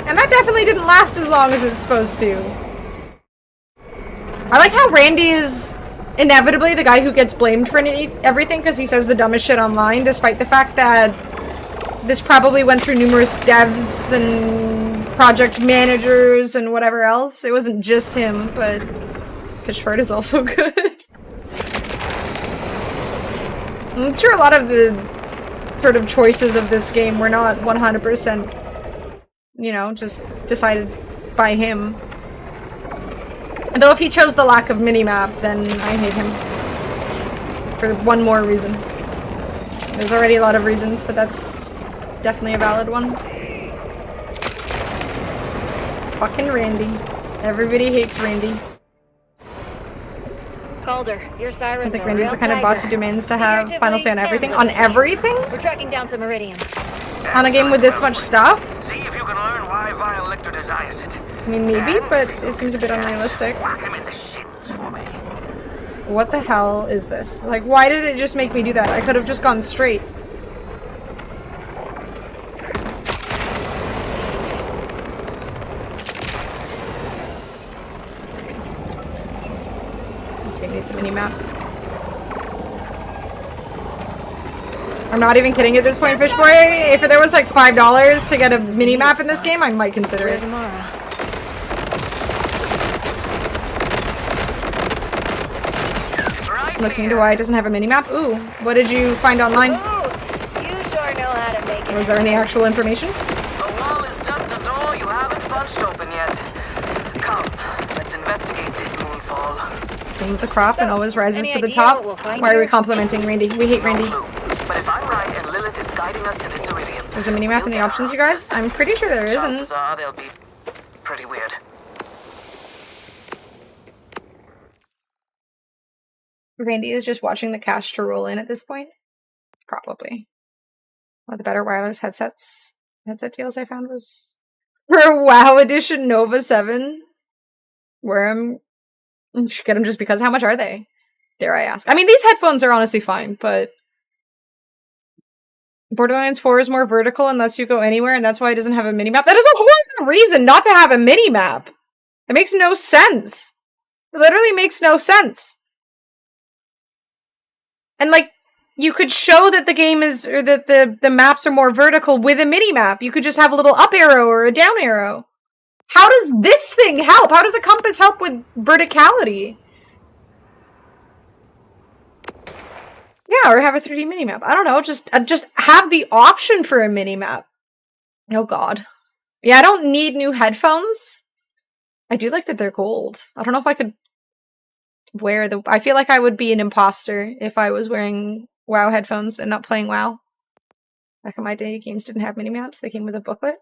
And that definitely didn't last as long as it's supposed to. I like how Randy is inevitably the guy who gets blamed for everything because he says the dumbest shit online, despite the fact that this probably went through numerous devs and project managers and whatever else. It wasn't just him, but Pitchford is also good. I'm sure a lot of the sort of choices of this game were not 100%, you know, just decided by him. Though if he chose the lack of minimap, then I hate him. For one more reason. There's already a lot of reasons, but that's definitely a valid one. Fucking Randy. Everybody hates Randy. Calder, your sirens I think are Randy's real the kind of boss who tiger. demands to have final say on everything. On Figuratively and everything? We're tracking down some iridium. On a game with this much stuff? See if you can learn why Vile Lictor desires it. I mean, maybe, but it seems a bit unrealistic. Whack him in the shins for me. What the hell is this? Like, why did it just make me do that? I could have just gone straight. This game needs a mini-map. I'm not even kidding at this point, Fish Boy. If there was like $5 to get a mini-map in this game, I might consider it. Looking into why it doesn't have a mini-map. Ooh, what did you find online? You sure know how to make it. Was there any actual information? A wall is just a door you haven't punched open yet. Come, let's investigate this moonfall. King of the crop and always rises Any to the idea top. what we'll find Why are we here? complimenting Randy? We hate Randy. But if I'm right and Lilith is guiding us to this iridium, There's a mini-map in the options, you guys? I'm pretty sure there chances isn't. are they'll be pretty weird. Randy is just watching the cash to roll in at this point. Probably. One of the better wireless headset deals I found was for WoW Edition Nova 7. Where you should get them just because. How much are they? Dare I ask? I mean, these headphones are honestly fine, but Borderlands 4 is more vertical and lets you go anywhere, and that's why it doesn't have a minimap. That is a horrible reason not to have a minimap. It makes no sense. It literally makes no sense. And like, you could show that the game is, or that the maps are more vertical with a minimap. You could just have a little up arrow or a down arrow. How does this thing help? How does a compass help with verticality? Yeah, or have a 3D minimap. I don't know, just have the option for a minimap. Oh god. Yeah, I don't need new headphones. I do like that they're gold. I don't know if I could wear the... I feel like I would be an imposter if I was wearing WoW headphones and not playing WoW. Back in my day, games didn't have minimaps. They came with a booklet.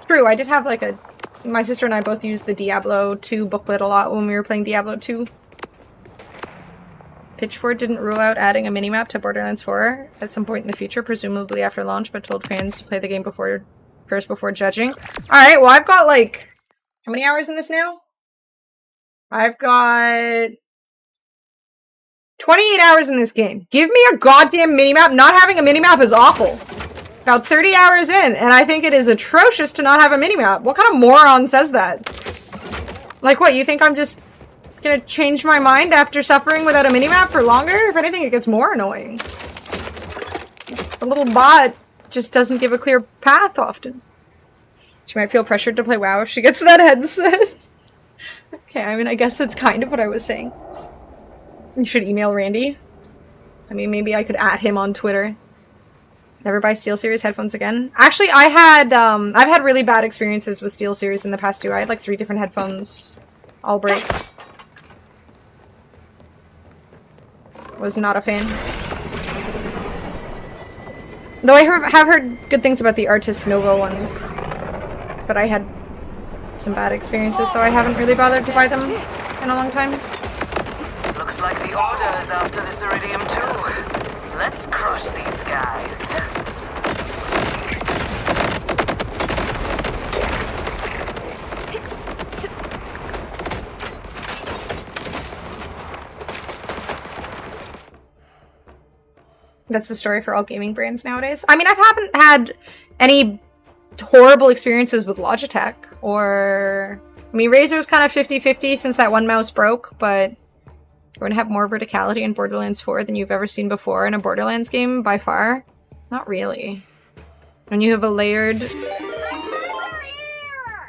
True, I did have like a... My sister and I both used the Diablo 2 booklet a lot when we were playing Diablo 2. Pitchford didn't rule out adding a minimap to Borderlands 4 at some point in the future, presumably after launch, but told fans to play the game first before judging. Alright, well I've got like... How many hours in this now? I've got 28 hours in this game. Give me a goddamn minimap. Not having a minimap is awful. About 30 hours in, and I think it is atrocious to not have a minimap. What kind of moron says that? Like what, you think I'm just gonna change my mind after suffering without a minimap for longer? If anything, it gets more annoying. The little bot just doesn't give a clear path often. She might feel pressured to play WoW if she gets that headset. Okay, I mean, I guess that's kind of what I was saying. You should email Randy. I mean, maybe I could @ him on Twitter. Never buy SteelSeries headphones again. Actually, I've had really bad experiences with SteelSeries in the past too. I had like 3 different headphones all break. Was not a fan. Though I have heard good things about the Artis Nova ones. But I had some bad experiences, so I haven't really bothered to buy them in a long time. Looks like the Order is after this iridium too. Let's crush these guys. That's the story for all gaming brands nowadays. I mean, I haven't had any horrible experiences with Logitech or... I mean, Razer's kind of 50-50 since that one mouse broke, but we're gonna have more verticality in Borderlands 4 than you've ever seen before in a Borderlands game, by far. Not really. When you have a layered...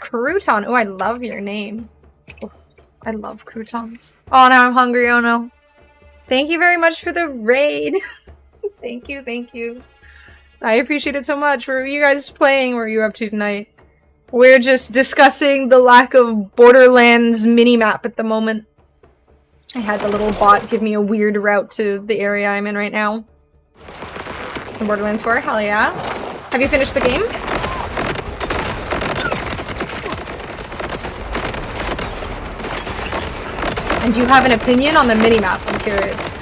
Crouton! Oh, I love your name. Oh, I love croutons. Oh, now I'm hungry, oh no. Thank you very much for the raid! Thank you, thank you. I appreciate it so much. What were you guys playing? What were you up to tonight? We're just discussing the lack of Borderlands minimap at the moment. I had the little bot give me a weird route to the area I'm in right now. In Borderlands 4, hell yeah. Have you finished the game? And do you have an opinion on the minimap? I'm curious.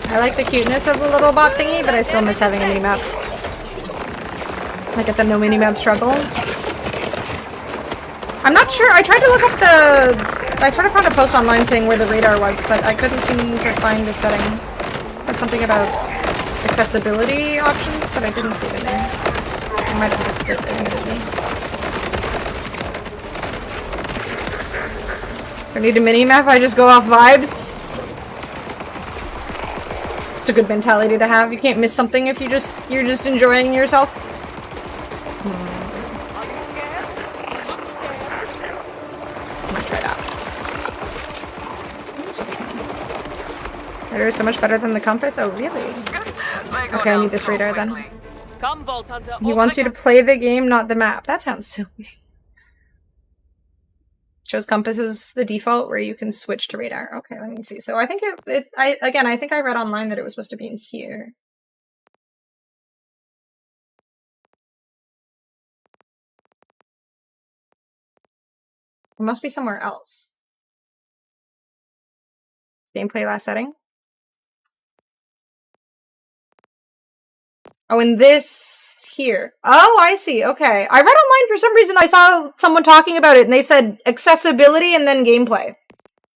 I like the cuteness of the little bot thingy, but I still miss having a minimap. I get the no minimap struggle. I'm not sure. I tried to look up the... I sort of found a post online saying where the radar was, but I couldn't seem to find the setting. It said something about accessibility options, but I didn't see it in there. I might have missed it, admittedly. If I need a minimap, I just go off vibes. It's a good mentality to have. You can't miss something if you're just enjoying yourself. I might try that. Radar is so much better than the compass. Oh, really? Okay, I need this radar then. Come, Vault Hunter. He wants you to play the game, not the map. That sounds so weird. Shows compass is the default where you can switch to radar. Okay, let me see. So I think I think I read online that it was supposed to be in here. It must be somewhere else. Gameplay last setting. Oh, in this here. Oh, I see. Okay. I read online for some reason. I saw someone talking about it and they said accessibility and then gameplay.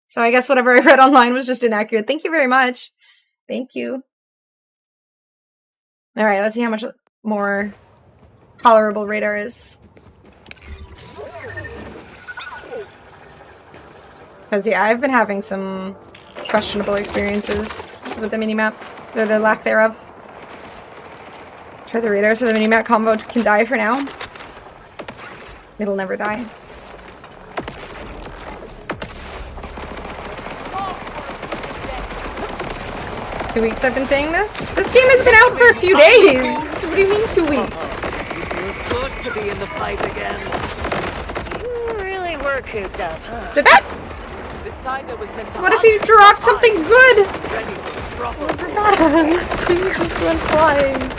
So I guess whatever I read online was just inaccurate. Thank you very much. Thank you. Alright, let's see how much more tolerable radar is. Because, yeah, I've been having some questionable experiences with the minimap. Or the lack thereof. Try the radar so the minimap combo can die for now. It'll never die. Two weeks I've been saying this? This game has been out for a few days! What do you mean 2 weeks? It was good to be in the fight again. You really were cooped up, huh? Did that? This tiger was meant to What if you dropped something good? What was that? You just went flying.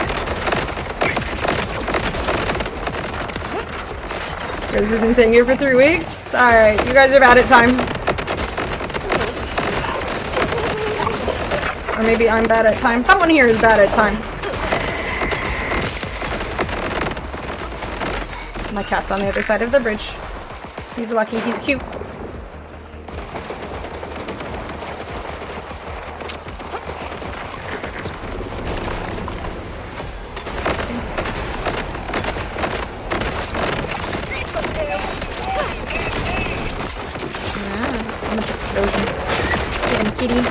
You guys have been sitting here for 3 weeks? Alright, you guys are bad at time. Or maybe I'm bad at time. Someone here is bad at time. My cat's on the other side of the bridge. He's lucky, he's cute. So much explosion. Get him, kitty.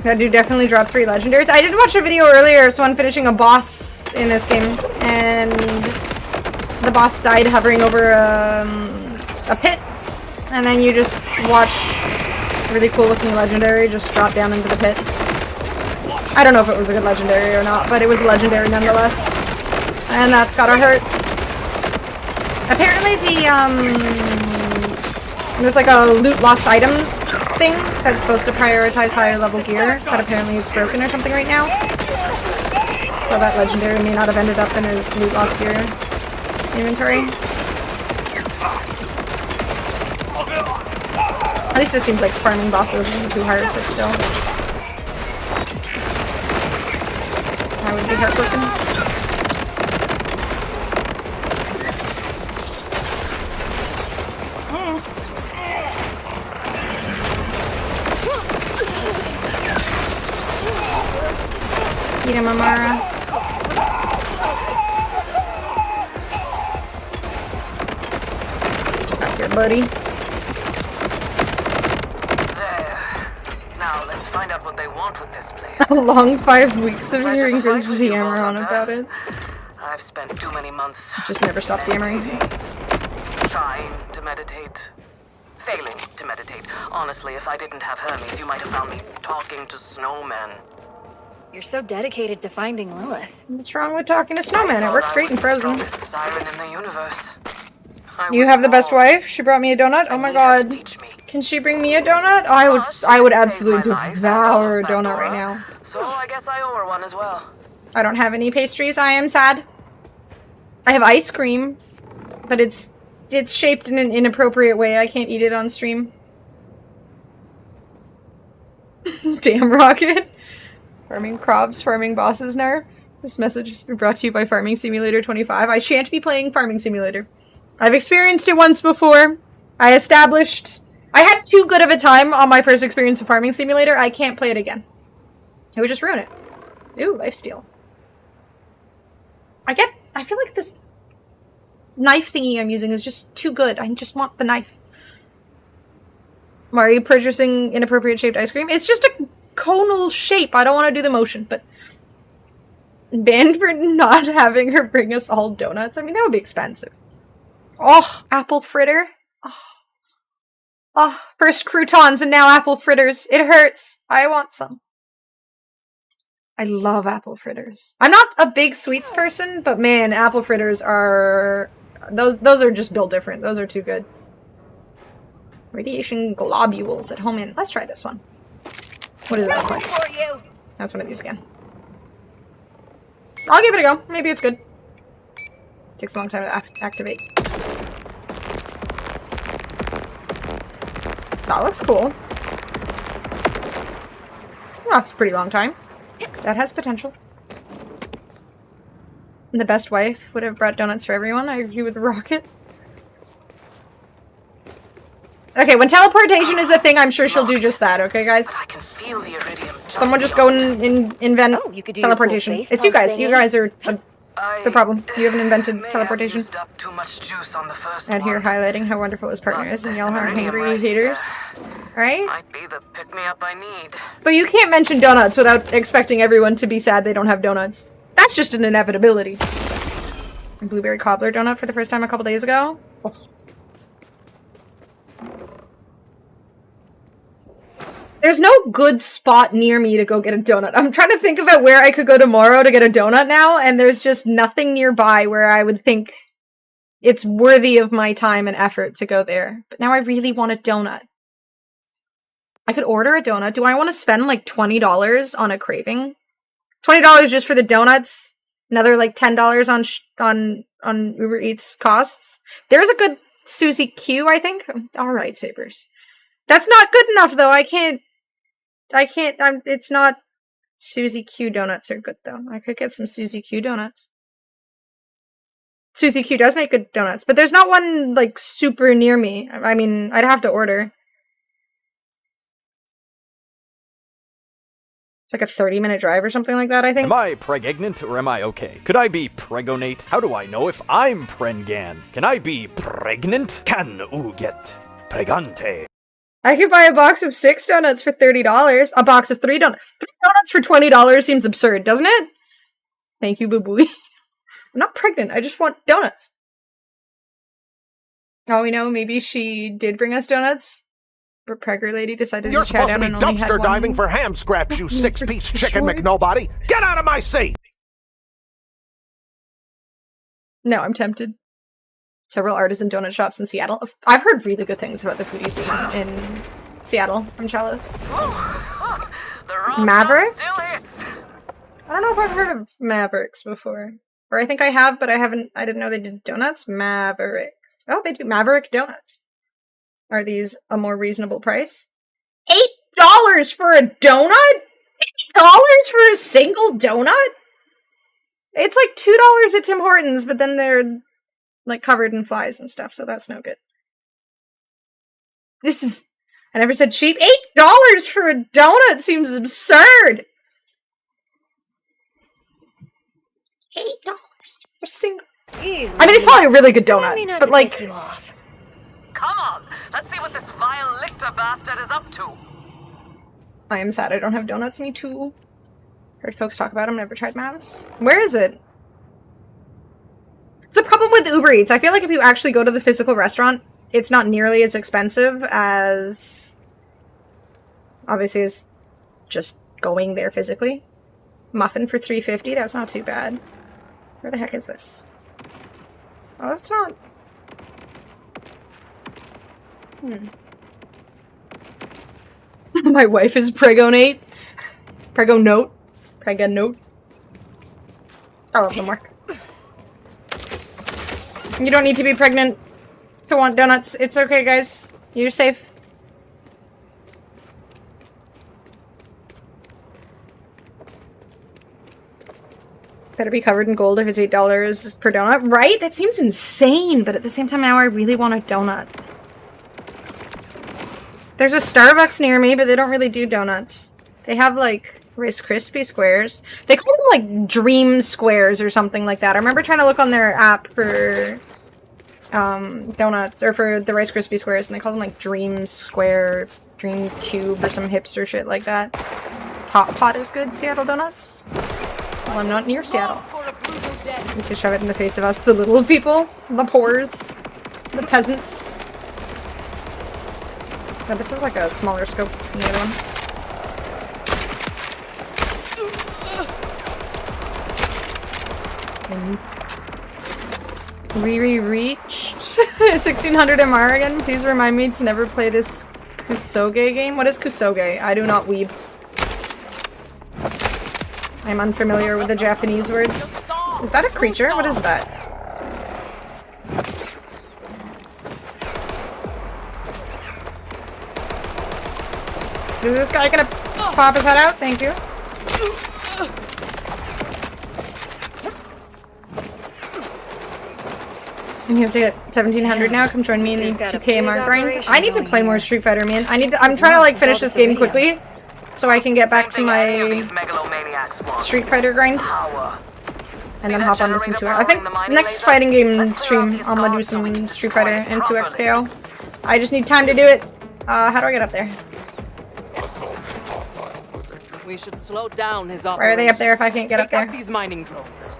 That dude definitely dropped 3 legendaries. I did watch a video earlier of someone finishing a boss in this game, and the boss died hovering over a pit, and then you just watch a really cool looking legendary just drop down into the pit. I don't know if it was a good legendary or not, but it was legendary nonetheless, and that's gotta hurt. Apparently there's like a loot lost items thing that's supposed to prioritize higher level gear, but apparently it's broken or something right now. so that legendary may not have ended up in his loot lost gear inventory. At least it seems like farming bosses isn't too hard, but still. That would be heartbroken. Eat him, Amara. Back here, buddy. Now let's find out what they want with this place. A long 5 weeks of Pleasure to hearing fight Chris with you, yammer Vault on Hunter. about it. I've spent too many months Just never stops yammering. trying to meditate, failing to meditate. Honestly, if I didn't have Hermes, you might have found me talking to snowmen. You're so dedicated to finding Lilith. What's wrong with talking to snowmen? It works great in Frozen. The siren in the universe. You have the best wife? She brought me a donut? Oh my god. Can she bring me a donut? Oh, I would absolutely devour a donut right now. So I guess I owe her one as well. I don't have any pastries. I am sad. I have ice cream, but it's shaped in an inappropriate way. I can't eat it on stream. Damn Rocket. Farming crops, farming bosses now. This message has been brought to you by Farming Simulator 25. I shan't be playing Farming Simulator. I've experienced it once before. I had too good of a time on my first experience of Farming Simulator. I can't play it again. It would just ruin it. Ooh, lifesteal. I feel like this knife thingy I'm using is just too good. I just want the knife. Why are you purchasing inappropriate shaped ice cream? It's just a conal shape. I don't want to do the motion, but banned for not having her bring us all donuts. I mean, that would be expensive. Oh, apple fritter. Oh, first croutons and now apple fritters. It hurts. I want some. I love apple fritters. I'm not a big sweets person, but man, apple fritters are... Those are just built different. Those are too good. Radiation globules that home in. Let's try this one. What does that look like? That's one of these again. I'll give it a go. Maybe it's good. Takes a long time to activate. That looks cool. That's a pretty long time. That has potential. The best wife would have brought donuts for everyone. I agree with Rocket. Okay, when teleportation is a thing, I'm sure she'll do just that, okay, guys? I can feel the iridium. Someone just go and invent you could do teleportation. your cool It's you face guys. You thingy. guys are the problem. You haven't invented teleportation. Used up too much juice on the first Out here one. highlighting how wonderful his partner is, and y'all are iridium hungry right haters. Right? Might be the pick-me-up I need. But you can't mention donuts without expecting everyone to be sad they don't have donuts. That's just an inevitability. A blueberry cobbler donut for the first time a couple days ago. Oh. There's no good spot near me to go get a donut. I'm trying to think about where I could go tomorrow to get a donut now, and there's just nothing nearby where I would think it's worthy of my time and effort to go there. But now I really want a donut. I could order a donut. Do I want to spend like $20 on a craving? $20 just for the donuts? Another like $10 on Uber Eats costs? There's a good Suzy Q, I think. Alright, Sabers. That's not good enough though. It's not... Suzy Q donuts are good though. I could get some Suzy Q donuts. Suzy Q does make good donuts, but there's not one like super near me. I mean, I'd have to order. It's like a 30-minute drive or something like that, I think. Am I pregnant or am I okay? Could I be pregonate? How do I know if I'm prengan? Can I be pregnant? Can u get pregante? I could buy a box of 6 donuts for $30. A box of 3 donuts. 3 donuts for $20 seems absurd, doesn't it? Thank you, Boo Booey. I'm not pregnant. I just want donuts. Oh, we know, maybe she did bring us donuts. But Pregger Lady decided You're to chat supposed to out be and only had dumpster one. diving for ham scraps, you six-piece chicken sure. McNobody! Get out of my seat! No, I'm tempted. Several artisan donut shops in Seattle. I've heard really good things about the foodie scene in Seattle. I'm jealous. Mavericks? I don't know if I've heard of Mavericks before. Or I think I have, but I didn't know they did donuts. Mavericks. Oh, they do Maverick donuts. Are these a more reasonable price? $8 for a donut? $8 for a single donut? It's like $2 at Tim Hortons, but then they're like covered in flies and stuff, so that's no good. I never said cheap. $8 for a donut seems absurd. $8 for a single. I mean, it's probably a really good donut, but like. Come on, let's see what this vile Lichter bastard is up to. I am sad I don't have donuts. Me too. Heard folks talk about them. Never tried Mavs. Where is it? It's the problem with Uber Eats. I feel like if you actually go to the physical restaurant, it's not nearly as expensive as, obviously, as just going there physically. Muffin for $3.50. That's not too bad. Where the heck is this? Oh, that's not. My wife is pregonate. Pregonote. Pregonote. All of them work. You don't need to be pregnant to want donuts. It's okay, guys. You're safe. Better be covered in gold if it's $8 per donut. Right? That seems insane, but at the same time now I really want a donut. There's a Starbucks near me, but they don't really do donuts. They have, like, Rice Krispie squares. They call them, like, Dream Squares or something like that. I remember trying to look on their app for donuts, or for the Rice Krispie squares, and they call them, like, Dream Square, Dream Cube, or some hipster shit like that. Top Pot is good, Seattle Donuts. Well, I'm not near Seattle. Need to shove it in the face of us, the little people, the poors, the peasants. Oh, this is like a smaller scope than the other one. Riri reached 1600 MR again. Please remind me to never play this Kusoge game. What is Kusoge? I do not weeb. I'm unfamiliar with the Japanese words. Is that a creature? What is that? Is this guy gonna pop his head out? Thank you. And you have to get 1700 now. Come join me in the 2K MR grind. I need to play more Street Fighter, man. I'm trying to like finish this game quickly so I can get back to my Street Fighter grind. And then hop on this into it. I think next fighting game stream I'm gonna do some Street Fighter and 2XKO. I just need time to do it. How do I get up there? We should slow down his operation. Where are they up there if I can't get up there? These mining drones.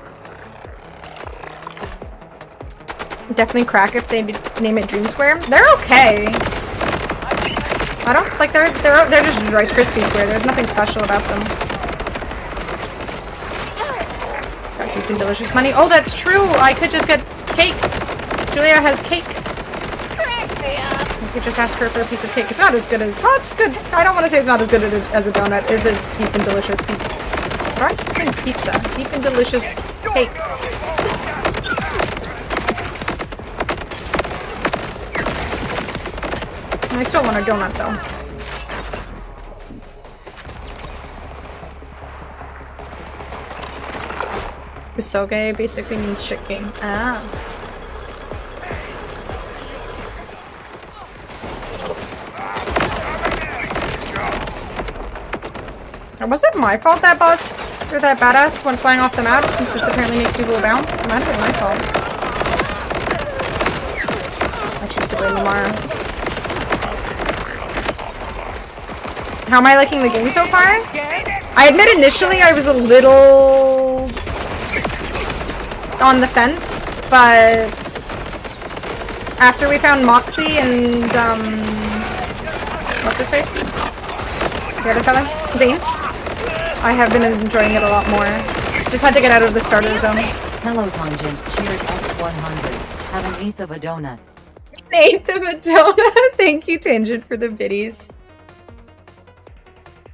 Definitely crack if they name it Dream Square. They're okay. I don't like they're just Rice Krispie Square. There's nothing special about them. Got deep and delicious money. Oh, that's true. I could just get cake. Julia has cake. You could just ask her for a piece of cake. It's not as good as... Oh, it's good. I don't want to say it's not as good as a donut. It's a deep and delicious pizza. Why do I keep saying pizza? Deep and delicious cake. I still want a donut, though. Kusoge basically means shit game. Ah. Was it my fault that boss, or that badass went flying off the map, since this apparently makes people bounce? It might have been my fault. I choose to blame Lamara. How am I liking the game so far? I admit initially I was a little on the fence, but after we found Moxie and, what's his face? The other fella? Zane? I have been enjoying it a lot more. Just had to get out of the starter zone. Hello, Tangent. Cheers X100. Have an eighth of a donut. An eighth of a donut? Thank you, Tangent, for the biddies.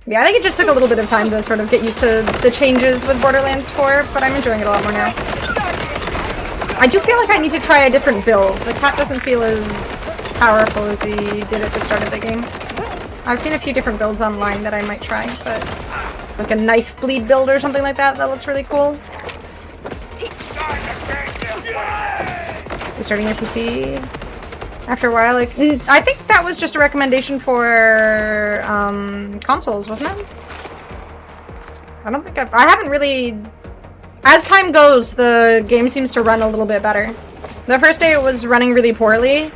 Yeah, I think it just took a little bit of time to sort of get used to the changes with Borderlands 4, but I'm enjoying it a lot more now. I do feel like I need to try a different build. The cat doesn't feel as powerful as he did at the start of the game. I've seen a few different builds online that I might try, but it's like a knife bleed build or something like that. That looks really cool. Restarting your PC after a while, like I think that was just a recommendation for consoles, wasn't it? I don't think I haven't really. As time goes, the game seems to run a little bit better. The first day it was running really poorly.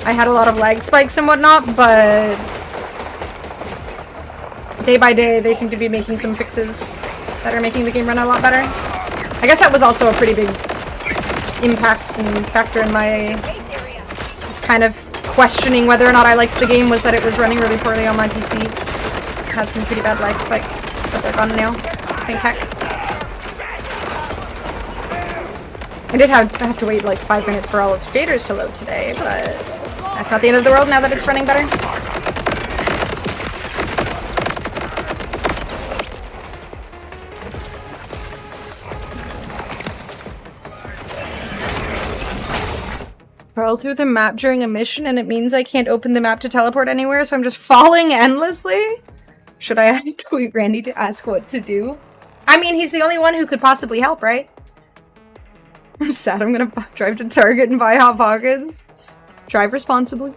I had a lot of lag spikes and whatnot, but day by day they seem to be making some fixes that are making the game run a lot better. I guess that was also a pretty big impact and factor in my kind of questioning whether or not I liked the game, was that it was running really poorly on my PC. Had some pretty bad lag spikes, but they're gone now. Thank heck. I did have to wait like 5 minutes for all its creators to load today, but that's not the end of the world now that it's running better. Crawl through the map during a mission and it means I can't open the map to teleport anywhere, so I'm just falling endlessly? Should I tweet Randy to ask what to do? I mean, he's the only one who could possibly help, right? I'm sad I'm gonna drive to Target and buy Hot Pockets. Drive responsibly.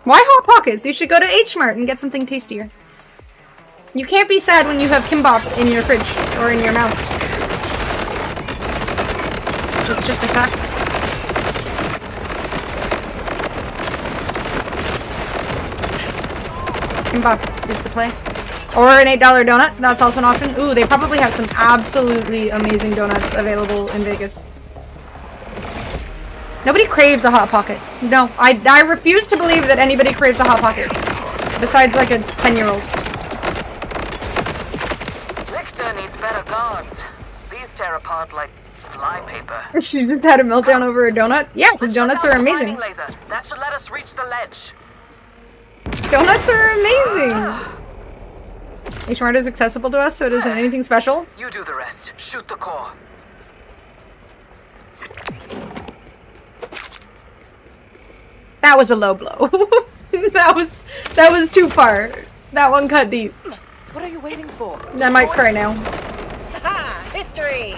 Why Hot Pockets? You should go to H-Mart and get something tastier. You can't be sad when you have kimbap in your fridge or in your mouth. It's just a fact. Kimbap is the play. Or an $8 donut, that's also an option. Ooh, they probably have some absolutely amazing donuts available in Vegas. Nobody craves a Hot Pocket. No, I refuse to believe that anybody craves a Hot Pocket. Besides like a 10-year-old. Lictor needs better guards. These tear apart like flypaper. She just had a meltdown over a donut? Yeah, because donuts are amazing. Laser. That should let us reach the ledge. Donuts are amazing! H-Mart is accessible to us, so it isn't anything special. You do the rest. Shoot the core. That was a low blow. that was too far. That one cut deep. What are you waiting for? I might cry now. Ha! History!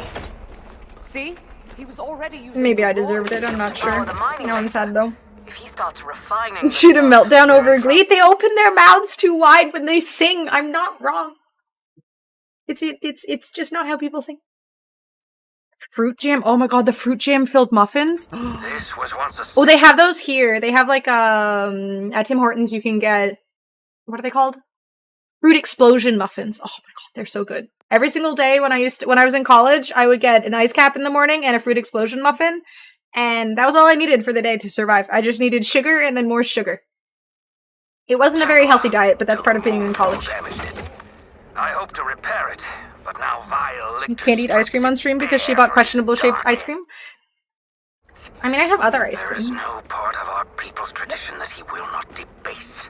See? He was already using. Maybe I deserved it, I'm not sure. Now I'm sad though. If he starts refining Shoot a meltdown over Glee. They open their mouths too wide when they sing. I'm not wrong. It's just not how people sing. Fruit jam. Oh my god, the fruit jam filled muffins. This was once a Oh, they have those here. They have like at Tim Hortons you can get, what are they called? Fruit explosion muffins. Oh my god, they're so good. Every single day when I was in college, I would get an ice cap in the morning and a fruit explosion muffin. And that was all I needed for the day to survive. I just needed sugar and then more sugar. It wasn't a very healthy diet, but that's part of being in college. I hope to repair it, but now vile You can't eat ice cream on stream because she bought questionable shaped ice cream? I mean, I have other ice cream. There is no part of our people's tradition that he will not debase.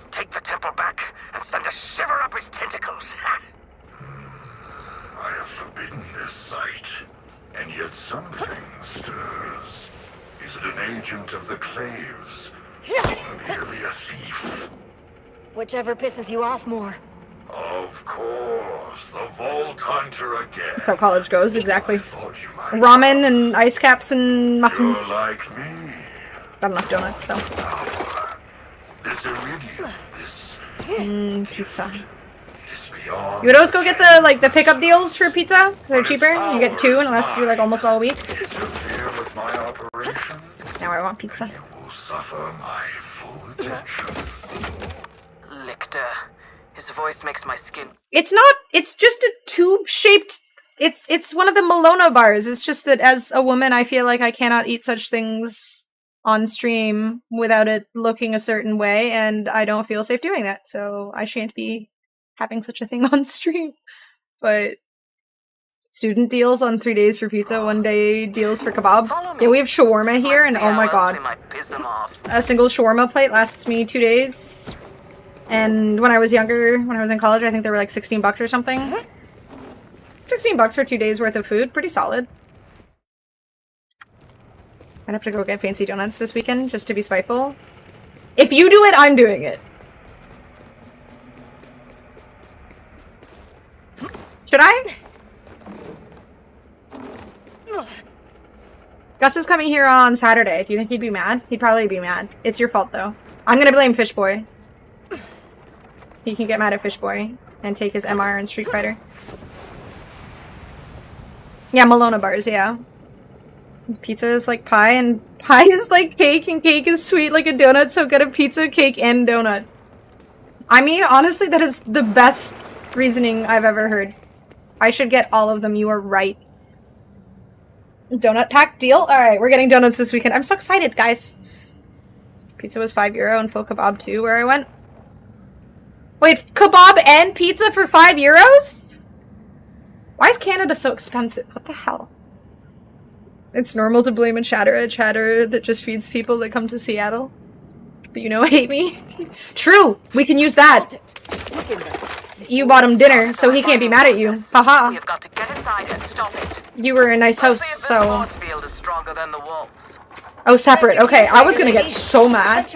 Take the temple back and send a shiver up his tentacles. I have forbidden this sight, and yet something stirs. Is it an agent of the Claves? Or merely a thief? Whichever pisses you off more. Of course, the Vault Hunter again. That's how college goes, exactly. Ramen and ice caps and muffins. You're like me. Not enough donuts, though. This iridium, this Pizza. You would always go get the pickup deals for pizza. They're cheaper. You get 2 unless you're like almost all week. with my operation. Now I want pizza. Will suffer my full attention. Lictor. His voice makes my skin. It's not. It's just a tube-shaped. It's one of the Malona bars. It's just that as a woman, I feel like I cannot eat such things on stream without it looking a certain way, and I don't feel safe doing that. So I shan't be having such a thing on stream. But student deals on 3 days for pizza, 1 day deals for kebab. Yeah, we have shawarma here, and oh my god, a single shawarma plate lasts me 2 days. And when I was younger, when I was in college, I think they were like 16 bucks or something. 16 bucks for 2 days worth of food. Pretty solid. I'd have to go get fancy donuts this weekend just to be spiteful. If you do it, I'm doing it. Should I? Gus is coming here on Saturday. Do you think he'd be mad? He'd probably be mad. It's your fault, though. I'm gonna blame Fishboy. He can get mad at Fishboy and take his MR and Street Fighter. Yeah, Malona bars, yeah. Pizza is like pie, and pie is like cake, and cake is sweet like a donut, so get a pizza, cake, and donut. I mean, honestly, that is the best reasoning I've ever heard. I should get all of them, you are right. Donut pack deal? Alright, we're getting donuts this weekend. I'm so excited, guys. Pizza was €5 and full kebab too, where I went. Wait, kebab and pizza for €5? Why is Canada so expensive? What the hell? It's normal to blame a chatter that just feeds people that come to Seattle. But you know, hate me. True, we can use that. You bought him dinner, so he can't be mad at you. Haha. We have got to get inside and stop it. You were a nice host, This so... force field is stronger than the walls. Oh, separate. Okay, I was gonna get so mad.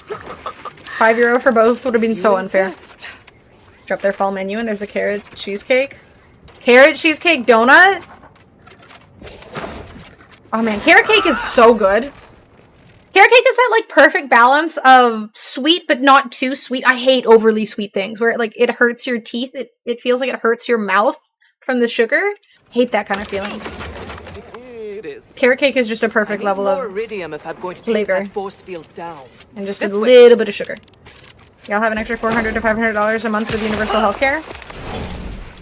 €5 for both would have been so unfair. Drop their fall menu and there's a carrot cheesecake. Carrot cheesecake donut? Oh man, carrot cake is so good. Carrot cake is that like perfect balance of sweet but not too sweet. I hate overly sweet things where it hurts your teeth. It feels like it hurts your mouth from the sugar. Hate that kind of feeling. It is. Carrot cake is just a perfect level of iridium if I'm going to take flavor. that force field down. And just a little bit of sugar. Y'all have an extra $400 to $500 a month with universal healthcare?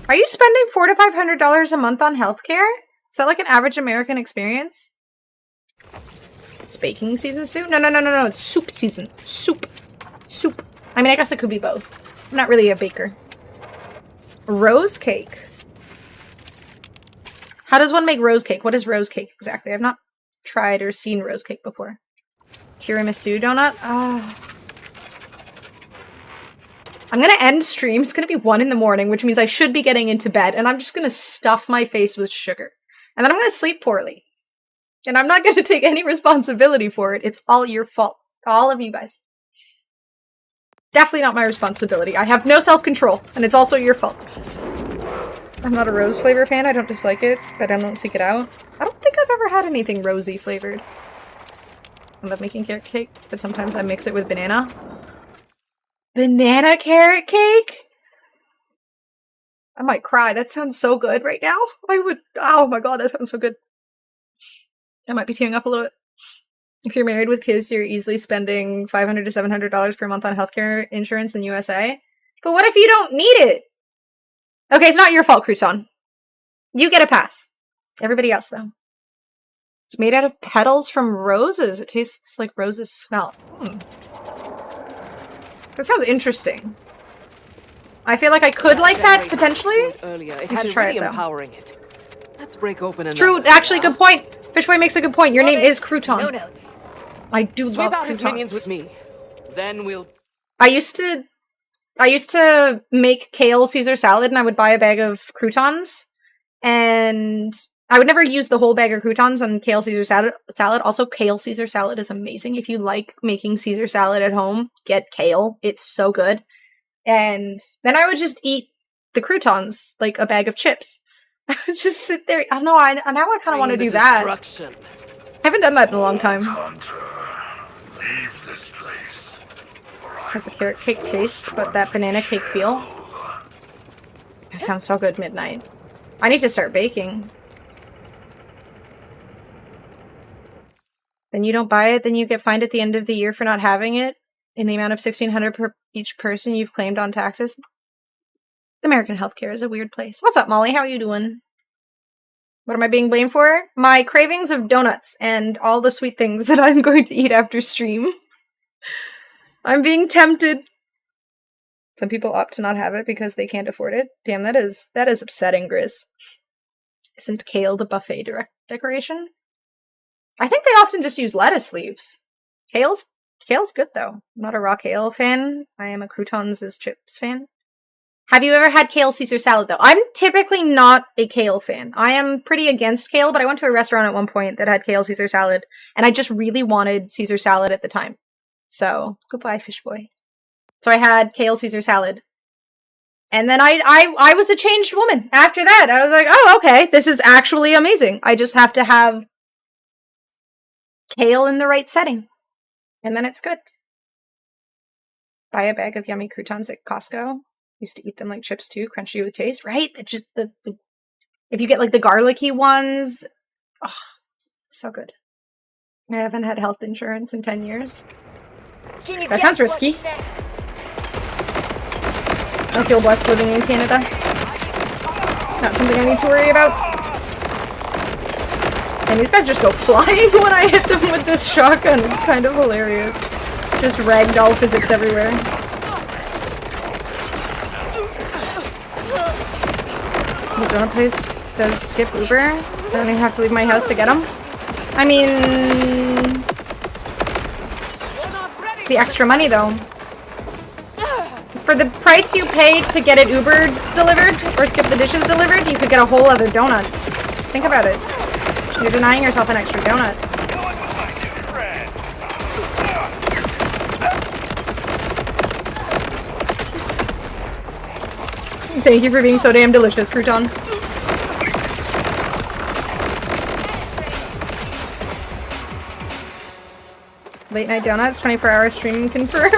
Are you spending $400 to $500 a month on healthcare? Is that like an average American experience? It's baking season soon? No, it's soup season. Soup. I mean, I guess it could be both. I'm not really a baker. Rose cake. How does one make rose cake? What is rose cake exactly? I've not tried or seen rose cake before. Tiramisu donut? Oh. I'm gonna end stream. It's gonna be 1 in the morning, which means I should be getting into bed, and I'm just gonna stuff my face with sugar. And then I'm gonna sleep poorly. And I'm not gonna take any responsibility for it. It's all your fault. All of you guys. Definitely not my responsibility. I have no self-control, and it's also your fault. I'm not a rose flavor fan. I don't dislike it, but I don't seek it out. I don't think I've ever had anything rosy flavored. I love making carrot cake, but sometimes I mix it with banana. Banana carrot cake? I might cry. That sounds so good right now. I would. Oh my god, that sounds so good. I might be tearing up a little bit. If you're married with kids, you're easily spending $500 to $700 per month on healthcare insurance in USA. But what if you don't need it? Okay, it's not your fault, Crouton. You get a pass. Everybody else, though. It's made out of petals from roses. It tastes like roses smell. That sounds interesting. I feel like I could like that, potentially. Earlier, it I had should try it, iridium though. powering it. Let's break open another. True, actually, good point. Fishboy makes a good point. Your name is Crouton. No notes. I do Sweep love out his minions croutons. with me. Then we'll. I used to make kale Caesar salad, and I would buy a bag of croutons, and I would never use the whole bag of croutons on kale Caesar salad. Also, kale Caesar salad is amazing. If you like making Caesar salad at home, get kale. It's so good. And then I would just eat the croutons like a bag of chips. I would just sit there. I don't know. Now I kind of want to do that. I haven't done that in a long time. Leave this place. Has the carrot cake taste, but that banana cake feel? That sounds so good midnight. I need to start baking. Then you don't buy it, then you get fined at the end of the year for not having it in the amount of $1,600 per each person you've claimed on taxes. American healthcare is a weird place. What's up, Molly? How are you doing? What am I being blamed for? My cravings of donuts and all the sweet things that I'm going to eat after stream. I'm being tempted. Some people opt to not have it because they can't afford it. Damn, that is upsetting, Grizz. Isn't kale the buffet decoration? I think they often just use lettuce leaves. Kale's Kale's good though. I'm not a raw kale fan. I am a croutons as chips fan. Have you ever had kale Caesar salad though? I'm typically not a kale fan. I am pretty against kale, but I went to a restaurant at one point that had kale Caesar salad, and I just really wanted Caesar salad at the time. So, goodbye, fish boy. So I had kale Caesar salad. And then I was a changed woman after that. I was like, oh, okay, this is actually amazing. I just have to have kale in the right setting. And then it's good. Buy a bag of yummy croutons at Costco. Used to eat them like chips too, crunchy with taste, right? It just the if you get like the garlicky ones, oh, so good. I haven't had health insurance in 10 years. That sounds risky. I feel blessed living in Canada. Not something I need to worry about. And these guys just go flying when I hit them with this shotgun. It's kind of hilarious. Just ragdoll physics everywhere. This donut place does skip Uber. I don't even have to leave my house to get them. I mean, the extra money though. For the price you pay to get it Uber delivered or skip the dishes delivered, you could get a whole other donut. Think about it. You're denying yourself an extra donut. Thank you for being so damn delicious, Crouton. Late night donuts, 24-hour stream confirmed.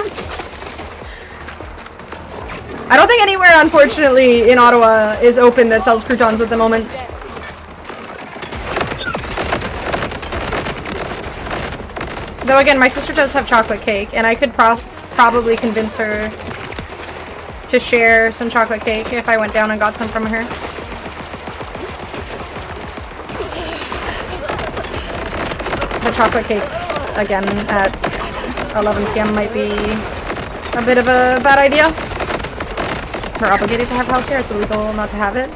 I don't think anywhere, unfortunately, in Ottawa is open that sells croutons at the moment. Though again, my sister does have chocolate cake, and I could probably convince her to share some chocolate cake if I went down and got some from her. The chocolate cake, again, at 11 PM might be a bit of a bad idea. We're obligated to have healthcare, it's illegal not to have it.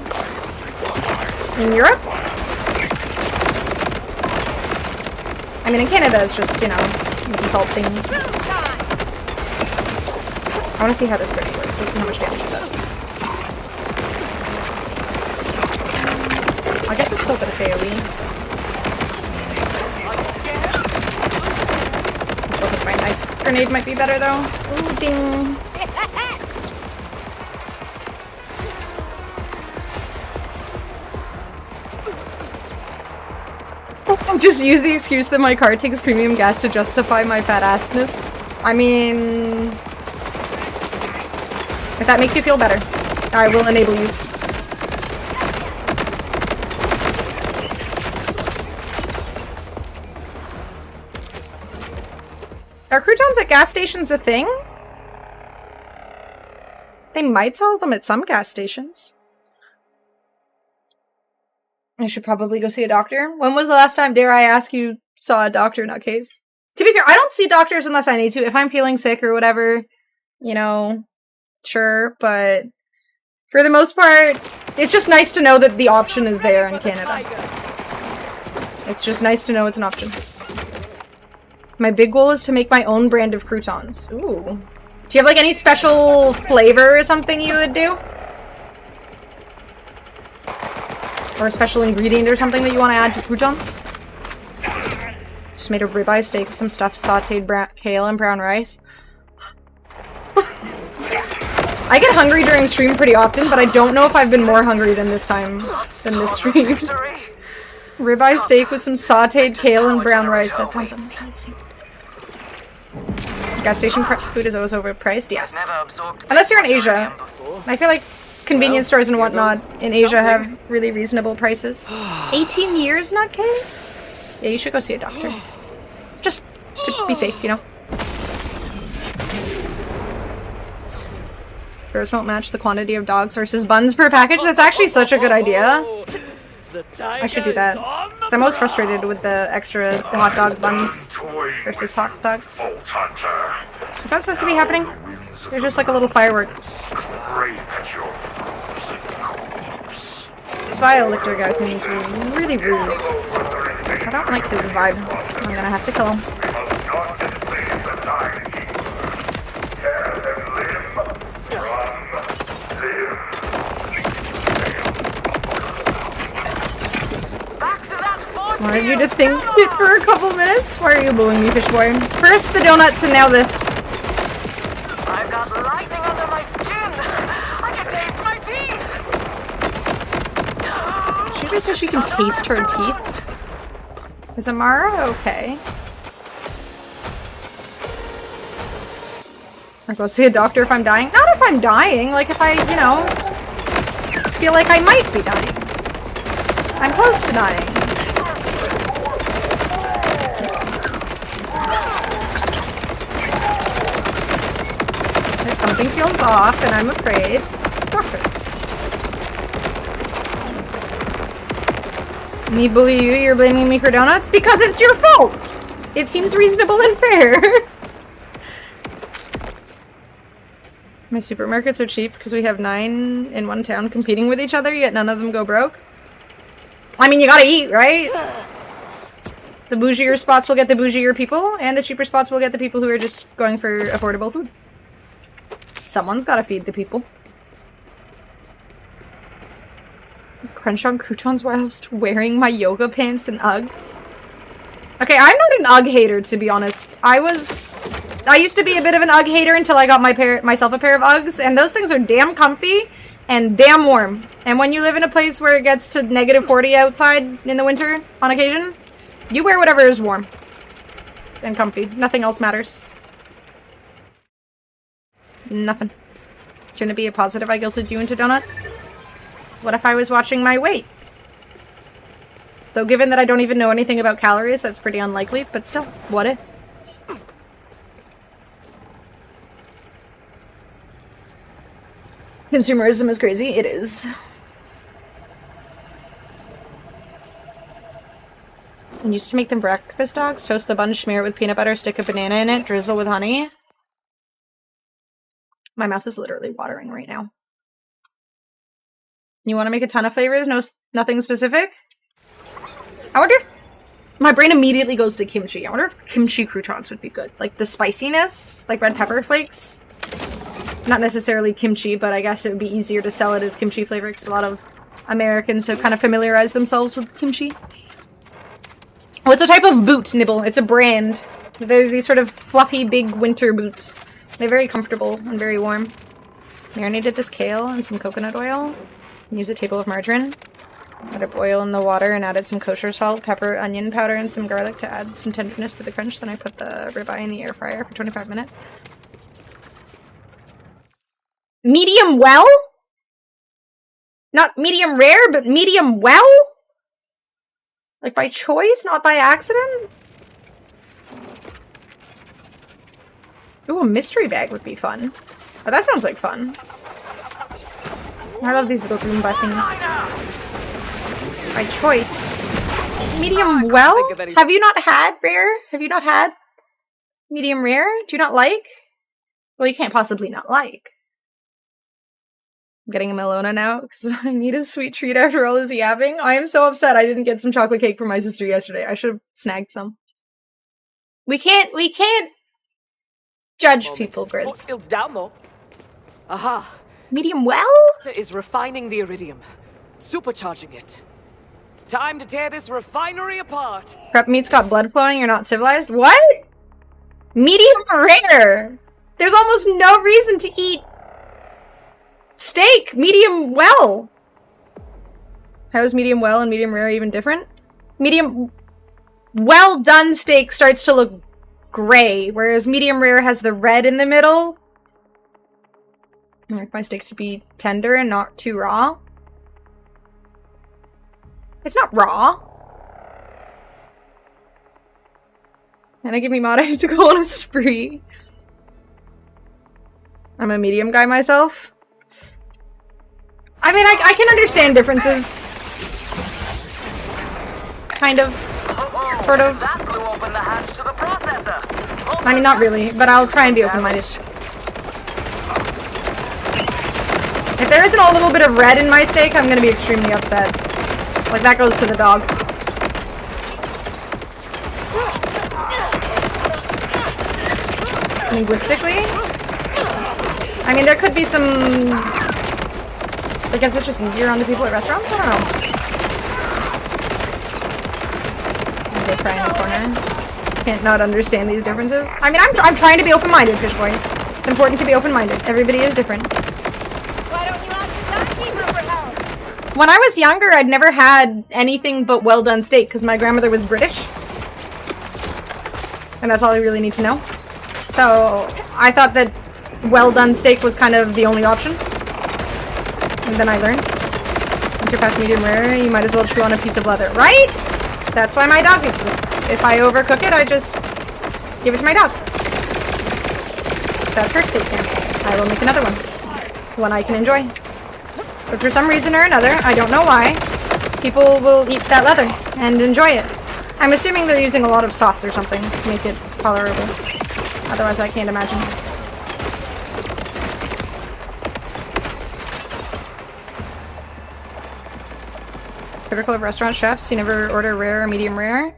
In Europe? I mean, in Canada, it's just, you know, the default thing. I want to see how this grenade works. Let's see how much damage it does. I guess it's cool that it's AoE. I still think my knife grenade might be better, though. Ooh, ding. Just use the excuse that my car takes premium gas to justify my fat assness. I mean, if that makes you feel better, I will enable you. Are croutons at gas stations a thing? They might sell them at some gas stations. I should probably go see a doctor. When was the last time, dare I ask, you saw a doctor, nutcase? To be fair, I don't see doctors unless I need to. If I'm feeling sick or whatever, you know, sure. But for the most part, it's just nice to know that the option is there in Canada. It's just nice to know it's an option. My big goal is to make my own brand of croutons. Ooh. Do you have like any special flavor or something you would do? Or a special ingredient or something that you want to add to croutons? Just made a ribeye steak with some stuffed sauteed kale and brown rice. I get hungry during stream pretty often, but I don't know if I've been more hungry than this time, than this stream. Ribeye steak with some sauteed kale and brown rice. That sounds amazing. Gas station food is always overpriced, yes. Unless you're in Asia. I feel like convenience stores and whatnot in Asia have really reasonable prices. 18 years, nutcase? Yeah, you should go see a doctor. Just to be safe, you know? Bros won't match the quantity of dogs versus buns per package. That's actually such a good idea. I should do that. Because I'm always frustrated with the extra hot dog buns versus hot dogs. Is that supposed to be happening? There's just like a little firework. This Violictor guy seems really rude. I don't like his vibe. I'm gonna have to kill him. Wanted you to think it for a couple minutes? Why are you bullying me, fish boy? First the donuts and now this. I've got lightning under my skin. I can taste my teeth. She just said she can taste her teeth. Is Amara okay? I go see a doctor if I'm dying. Not if I'm dying. Like if I, you know, feel like I might be dying. I'm close to dying. If something feels off and I'm afraid, doctor. Me bully you, you're blaming me for donuts? Because it's your fault! It seems reasonable and fair. My supermarkets are cheap because we have 9 in one town competing with each other, yet none of them go broke. I mean, you gotta eat, right? The bougier spots will get the bougier people, and the cheaper spots will get the people who are just going for affordable food. Someone's gotta feed the people. Crunch on croutons whilst wearing my yoga pants and Uggs. Okay, I'm not an Ugg hater, to be honest. I used to be a bit of an Ugg hater until I got myself a pair of Uggs, and those things are damn comfy and damn warm. And when you live in a place where it gets to -40 outside in the winter, on occasion, you wear whatever is warm and comfy. Nothing else matters. Nothing. Shouldn't it be a positive I guilted you into donuts? What if I was watching my weight? Though given that I don't even know anything about calories, that's pretty unlikely, but still, what if? Consumerism is crazy. It is. And used to make them breakfast dogs. Toast the bun, smear it with peanut butter, stick a banana in it, drizzle with honey. My mouth is literally watering right now. You want to make a ton of flavors? Nothing specific? I wonder if... My brain immediately goes to kimchi. I wonder if kimchi croutons would be good. Like the spiciness, like red pepper flakes. Not necessarily kimchi, but I guess it would be easier to sell it as kimchi flavor because a lot of Americans have kind of familiarized themselves with kimchi. Oh, it's a type of boot, Nibble. It's a brand. They're these sort of fluffy, big winter boots. They're very comfortable and very warm. Marinated this kale in some coconut oil. Use a table of margarine. Let it boil in the water and added some kosher salt, pepper, onion powder, and some garlic to add some tenderness to the crunch. Then I put the ribeye in the air fryer for 25 minutes. Medium well? Not medium rare, but medium well? Like by choice, not by accident? Ooh, a mystery bag would be fun. Oh, that sounds like fun. I love these little Roomba things. By choice. Medium well? Have you not had rare? Have you not had medium rare? Do you not like? Well, you can't possibly not like. I'm getting a Melona now because I need a sweet treat after all this yapping. I am so upset I didn't get some chocolate cake for my sister yesterday. I should have snagged some. We can't judge people, Grizz. Skills down though. Aha. Medium well? Is refining the iridium. Supercharging it. Time to tear this refinery apart. Prep meat's got blood flowing, you're not civilized? What? Medium rare! There's almost no reason to eat steak medium well. How is medium well and medium rare even different? Medium well done steak starts to look gray, whereas medium rare has the red in the middle. I like my steak to be tender and not too raw. It's not raw. And I give me Mata to go on a spree. I'm a medium guy myself. I mean, I can understand differences. Kind of. Sort of. That blew open the hatch to the processor. I mean, not really, but I'll try and be open-minded. If there isn't a little bit of red in my steak, I'm gonna be extremely upset. Like, that goes to the dog. Linguistically? I mean, there could be some... I guess it's just easier on the people at restaurants? I don't know. go cry in a corner. Can't not understand these differences. I mean, I'm trying to be open-minded, fish boy. It's important to be open-minded. Everybody is different. Why don't you ask the timekeeper for help? When I was younger, I'd never had anything but well-done steak because my grandmother was British. And that's all you really need to know. So I thought that well-done steak was kind of the only option. And then I learned. Once you're past medium rare, you might as well chew on a piece of leather, right? That's why my dog exists. If I overcook it, I just give it to my dog. That's her steak now. I will make another one I can enjoy. But for some reason or another, I don't know why, people will eat that leather and enjoy it. I'm assuming they're using a lot of sauce or something to make it tolerable. Otherwise, I can't imagine. Critical of restaurant chefs, you never order rare or medium rare?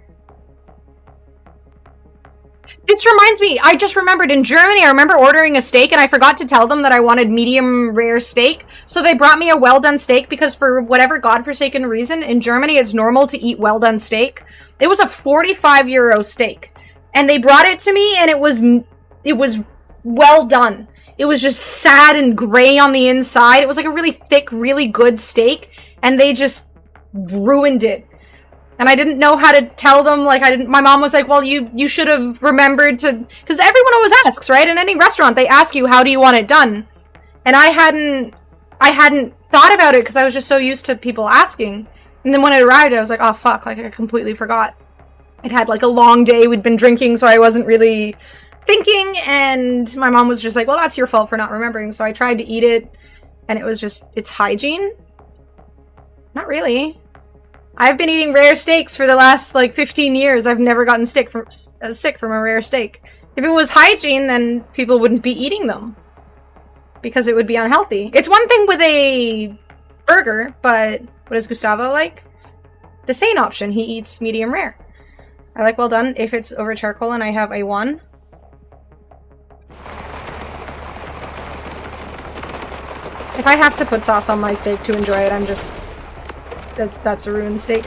This reminds me, I just remembered in Germany, I remember ordering a steak and I forgot to tell them that I wanted medium rare steak. So they brought me a well done steak because for whatever godforsaken reason, in Germany it's normal to eat well done steak. It was a 45 euro steak. And they brought it to me and it was well done. It was just sad and gray on the inside. It was like a really thick, really good steak. And they just ruined it. And I didn't know how to tell them, like, my mom was like, well, you should have remembered to, because everyone always asks, right? In any restaurant, they ask you, how do you want it done? And I hadn't thought about it because I was just so used to people asking. And then when it arrived, I was like, oh, fuck, like, I completely forgot. It had, like, a long day. We'd been drinking, so I wasn't really thinking. And my mom was just like, well, that's your fault for not remembering. So I tried to eat it, and it was just, it's hygiene? Not really. I've been eating rare steaks for the last, like, 15 years. I've never gotten sick from a rare steak. If it was hygiene, then people wouldn't be eating them. Because it would be unhealthy. It's one thing with a burger, but what does Gustavo like? The same option. He eats medium rare. I like well done if it's over charcoal and I have a 1. If I have to put sauce on my steak to enjoy it, I'm just... That's a ruined steak.